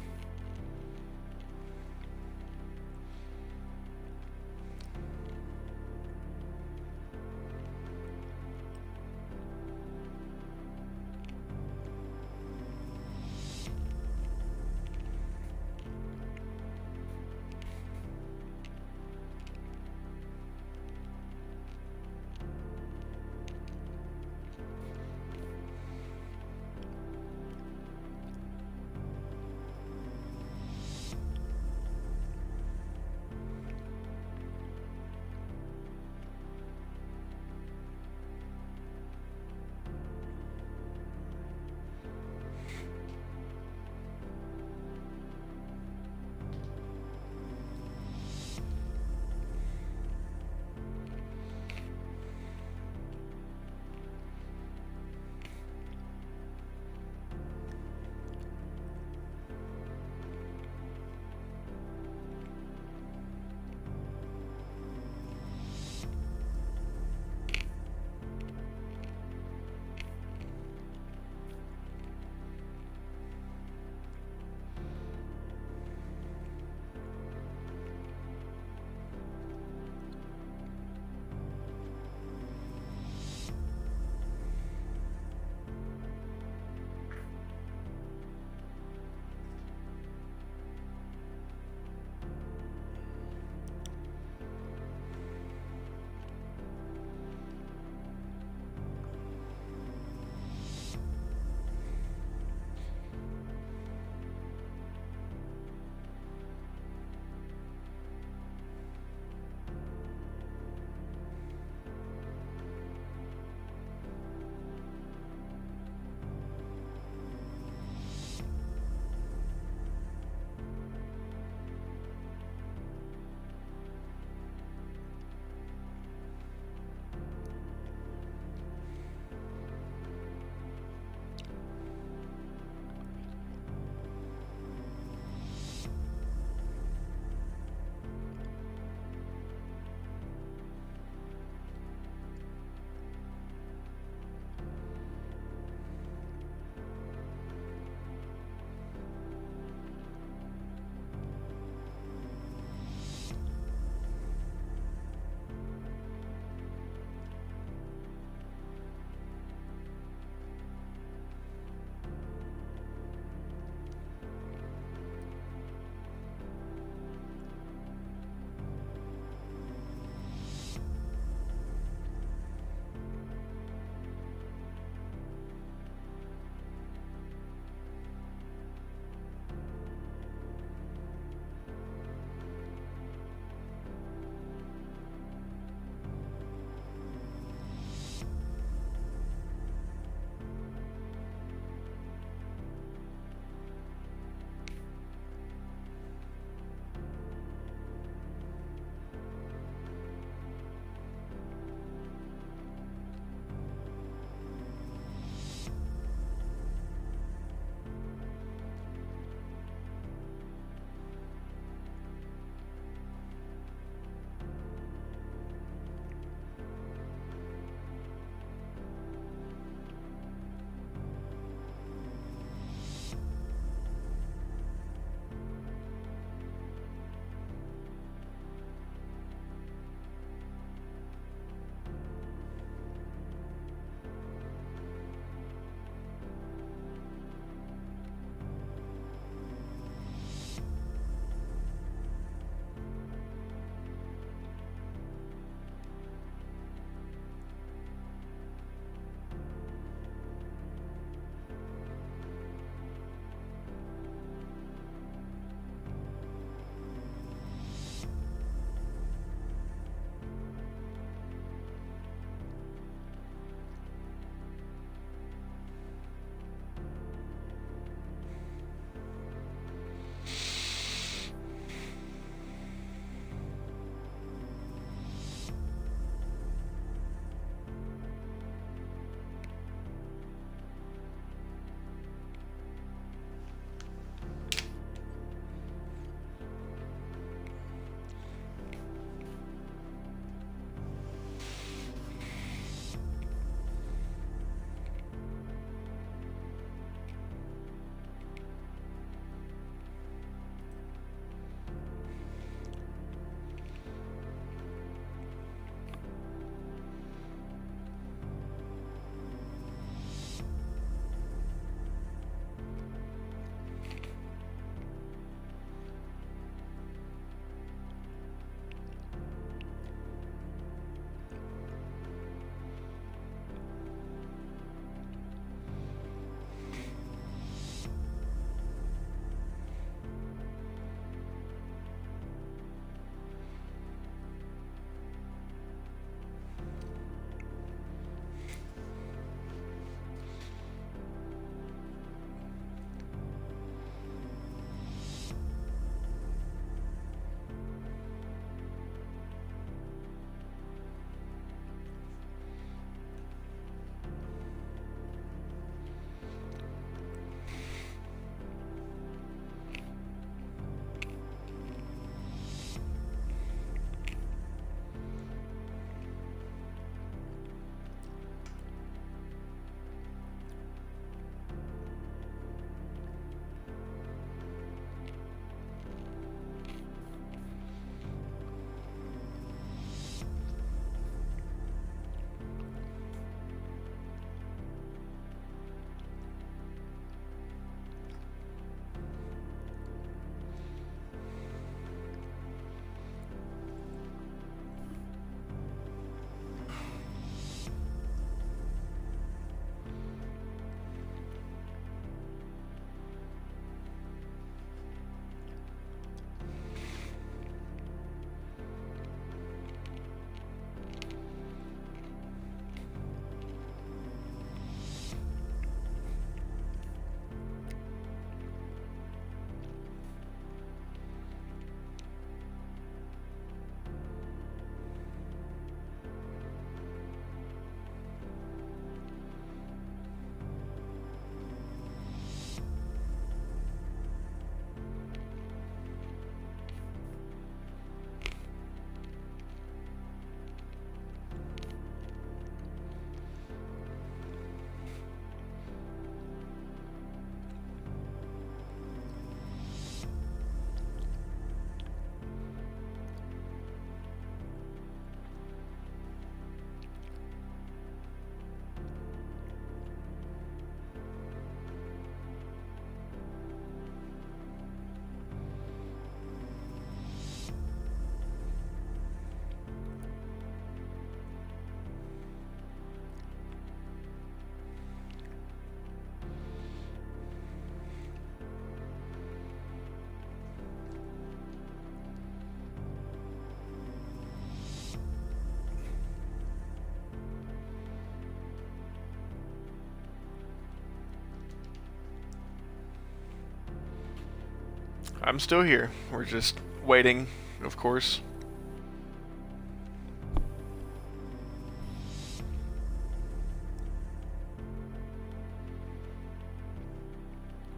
I'm still here. We're just waiting, of course.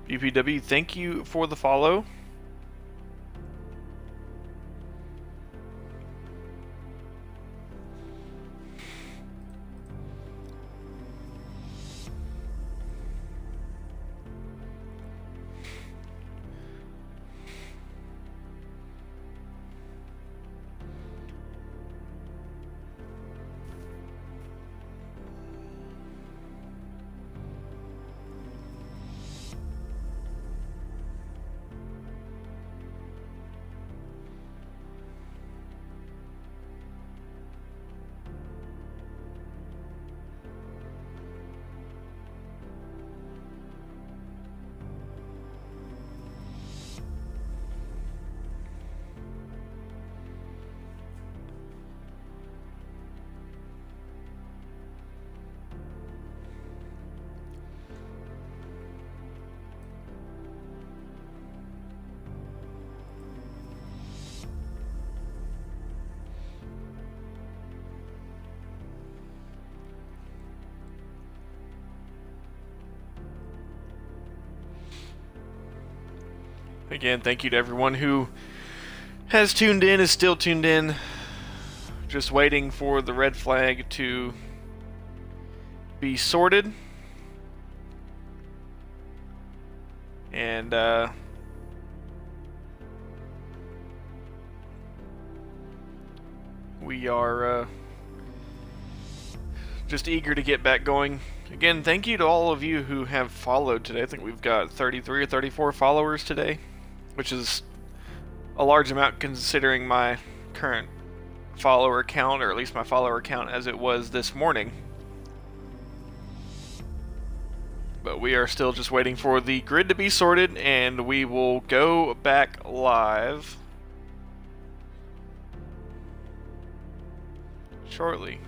BPW, thank you for the follow. Again, thank you to everyone who has tuned in, is still tuned in. Just waiting for the red flag to be sorted. And, we are, just eager to get back going. Again, thank you to all of you who have followed today. I think we've got 33 or 34 followers today, which is a large amount considering my current follower count, or at least my follower count as it was this morning. But we are still just waiting for the grid to be sorted, and we will go back live shortly.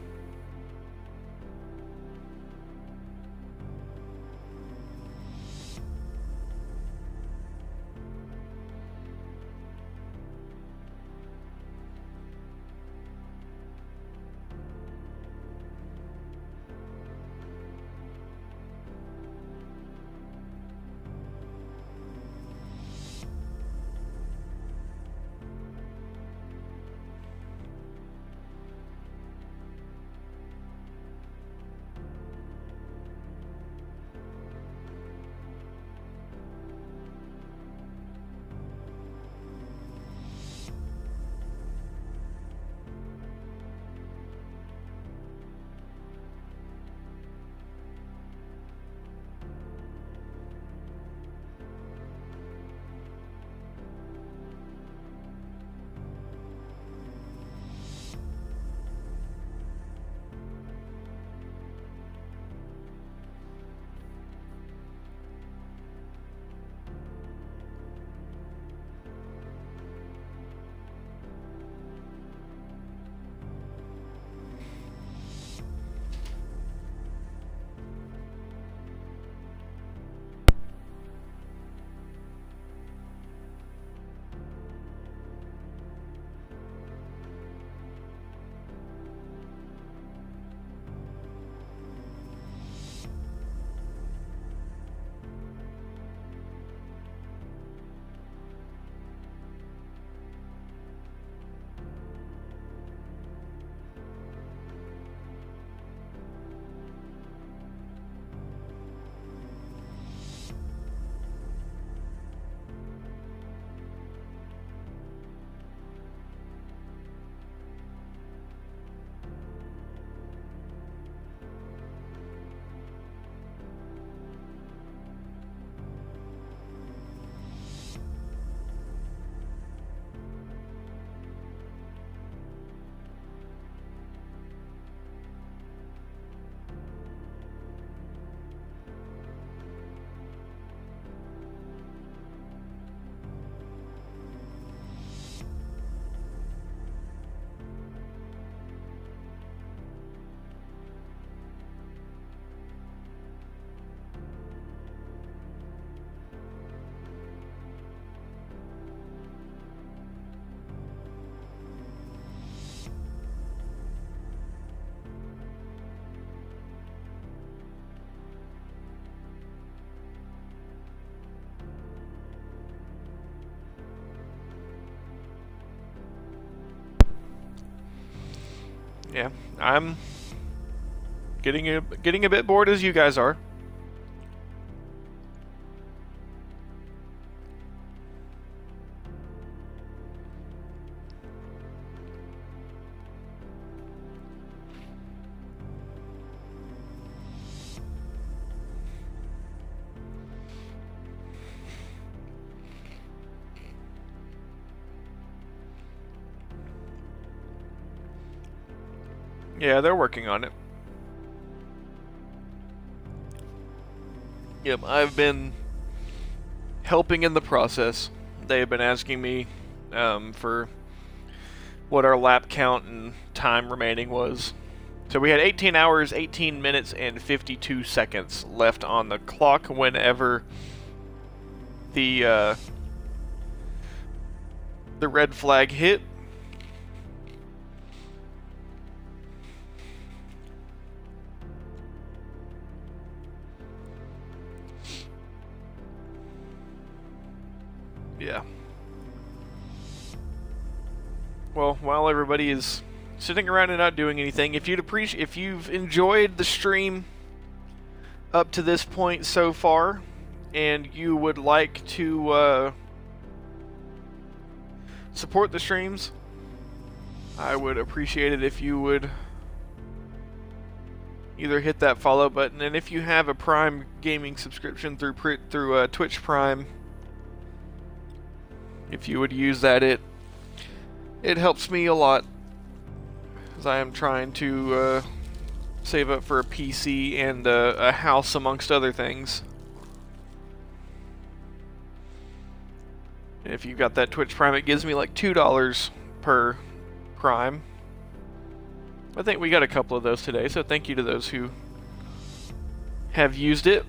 Yeah, I'm getting a bit bored as you guys are. Yeah, they're working on it. Yep, I've been helping in the process. They have been asking me for what our lap count and time remaining was. So we had 18 hours, 18 minutes, and 52 seconds left on the clock whenever the red flag hit. Yeah. Well, while everybody is sitting around and not doing anything, if you've enjoyed the stream up to this point so far, and you would like to support the streams, I would appreciate it if you would either hit that follow button, and if you have a Prime gaming subscription through Twitch Prime, if you would use that, it helps me a lot, as I am trying to save up for a PC and a house, amongst other things. And if you've got that Twitch Prime, it gives me like $2 per Prime. I think we got a couple of those today, so thank you to those who have used it.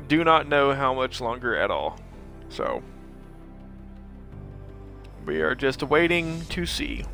Do not know how much longer at all. So, we are just waiting to see.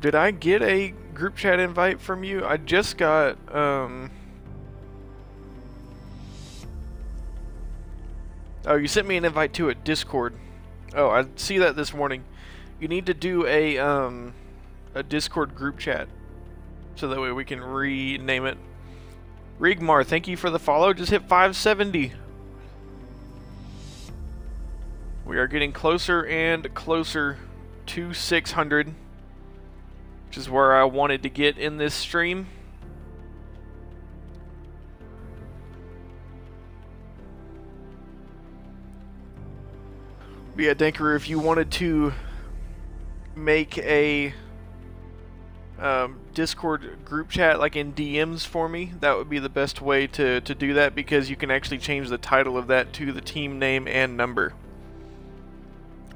Did I get a group chat invite from you? I just got, Oh, you sent me an invite to a Discord. Oh, I see that this morning. You need to do a Discord group chat. So that way we can rename it. Rigmar, thank you for the follow. Just hit 570. We are getting closer and closer to 600. Which is where I wanted to get in this stream. But yeah, Dankaroo, if you wanted to make a Discord group chat like in DMs for me, that would be the best way to do that, because you can actually change the title of that to the team name and number.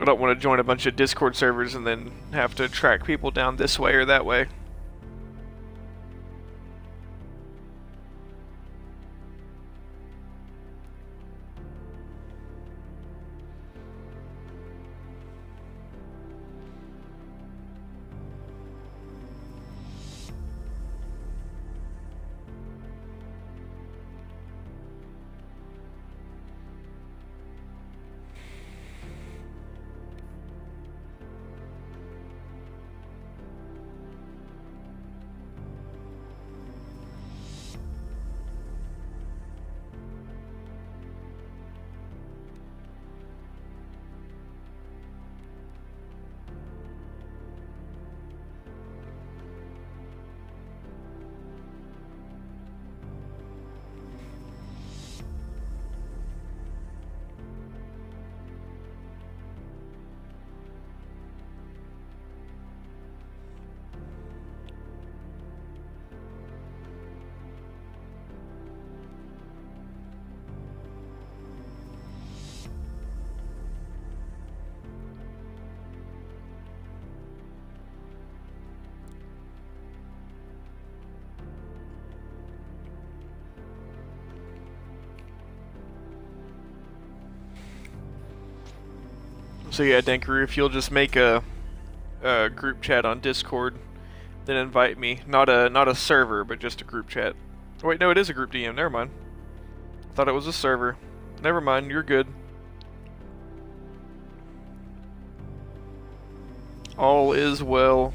I don't want to join a bunch of Discord servers and then have to track people down this way or that way. So yeah, Dankaroo, if you'll just make a group chat on Discord, then invite me. Not a server, but just a group chat. Oh, wait, no, it is a group DM. Never mind. Thought it was a server. Never mind, you're good. All is well.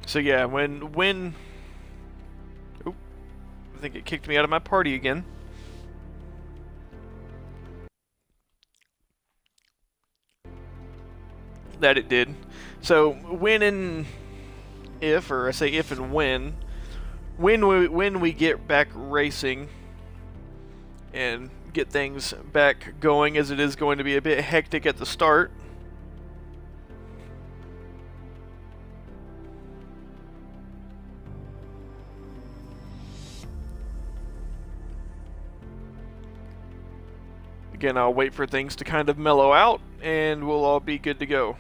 So yeah, when oh, I think it kicked me out of my party again. That it did. So when and if, or I say if and when we get back racing and get things back going, as it is going to be a bit hectic at the start. Again, I'll wait for things to kind of mellow out, and we'll all be good to go.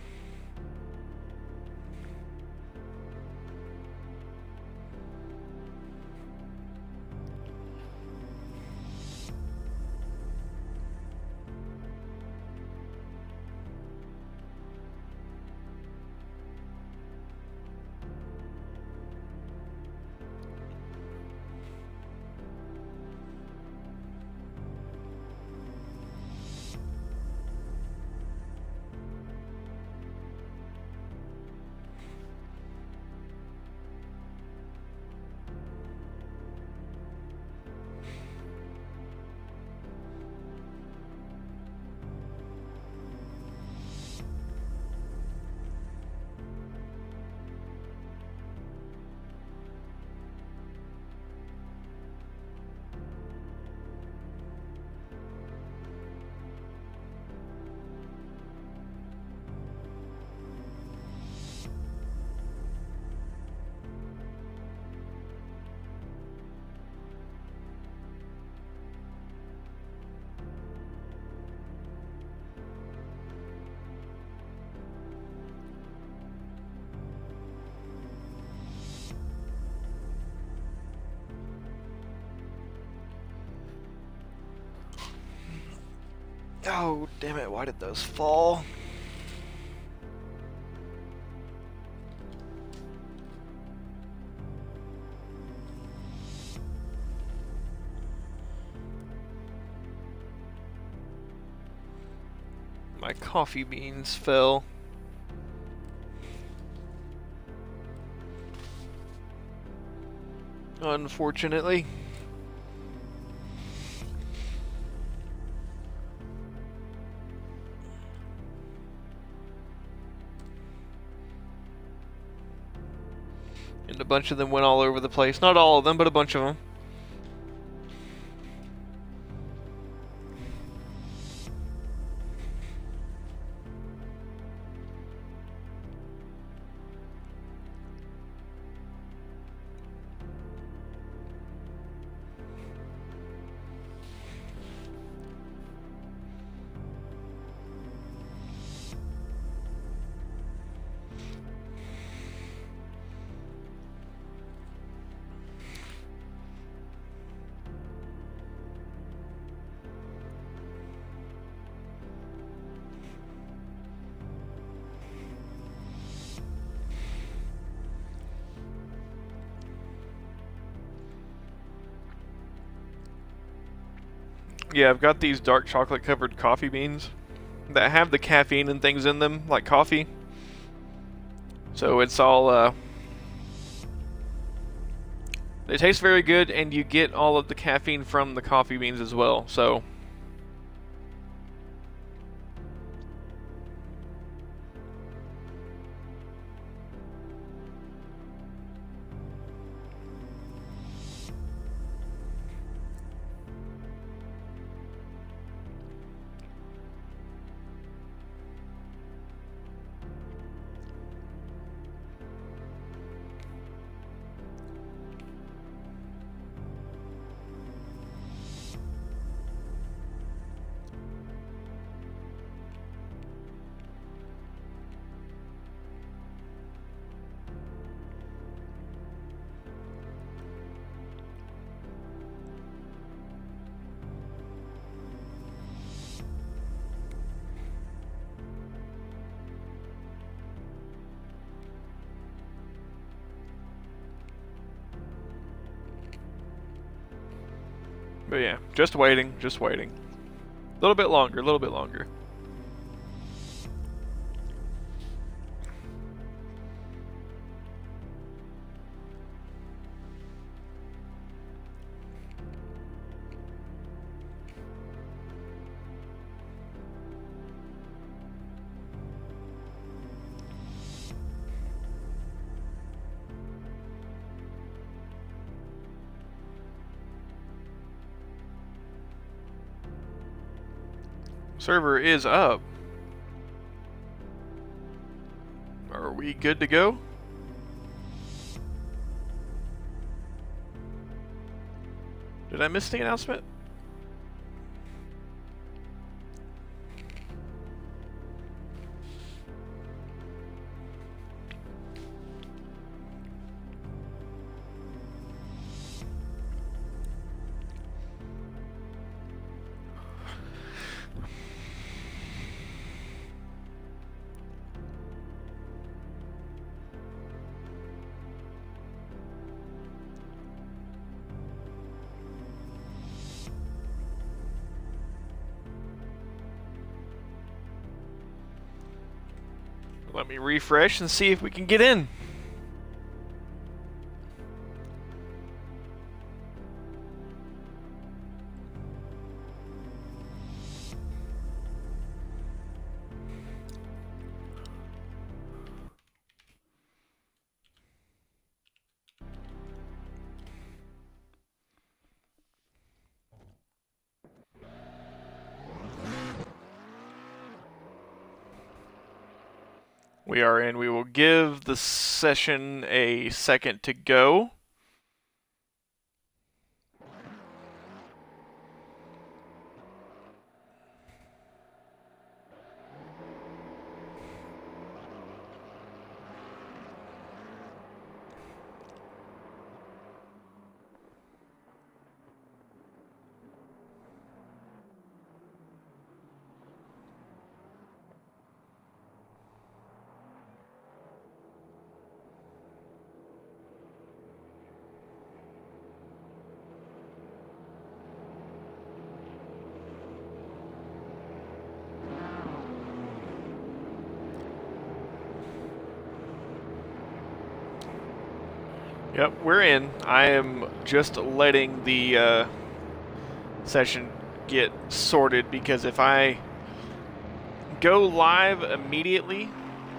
Oh, damn it, why did those fall? My coffee beans fell. Unfortunately. And a bunch of them went all over the place. Not all of them, but a bunch of them. Yeah, I've got these dark chocolate covered coffee beans that have the caffeine and things in them, like coffee. So it's all, they taste very good, and you get all of the caffeine from the coffee beans as well, so... But yeah, just waiting, just waiting. A little bit longer, a little bit longer. Server is up. Are we good to go? Did I miss the announcement? Let me refresh and see if we can get in. We are in. We will give the session a second to go. Yep, we're in. I am just letting the session get sorted because if I go live immediately,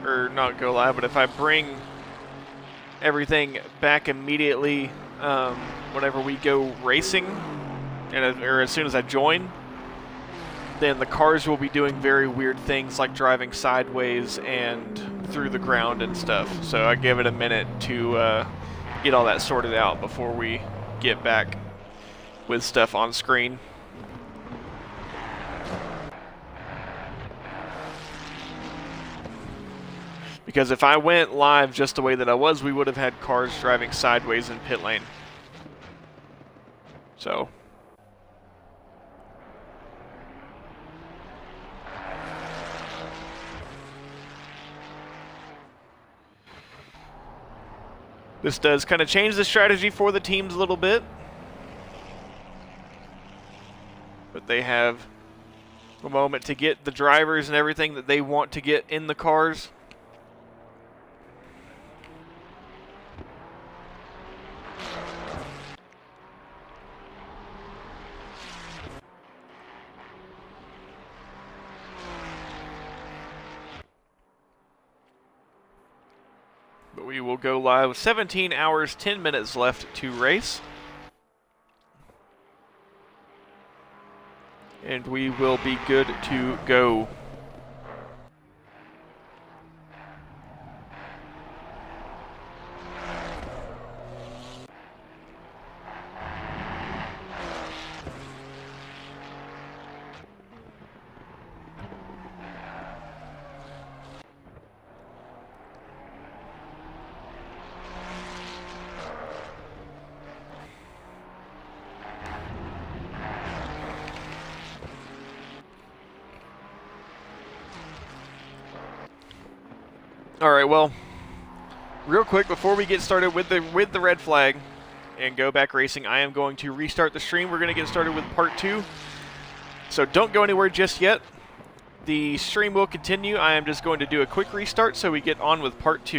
or not go live, but if I bring everything back immediately whenever we go racing, or as soon as I join, then the cars will be doing very weird things like driving sideways and through the ground and stuff. So I give it a minute to get all that sorted out before we get back with stuff on screen. Because if I went live just the way that I was, we would have had cars driving sideways in pit lane. So this does kind of change the strategy for the teams a little bit. But they have a moment to get the drivers and everything that they want to get in the cars. But we will go live with 17 hours, 10 minutes left to race. And we will be good to go. All right, well, real quick before we get started with the red flag and go back racing, I am going to restart the stream. We're going to get started with part 2. So don't go anywhere just yet. The stream will continue. I am just going to do a quick restart so we get on with part 2.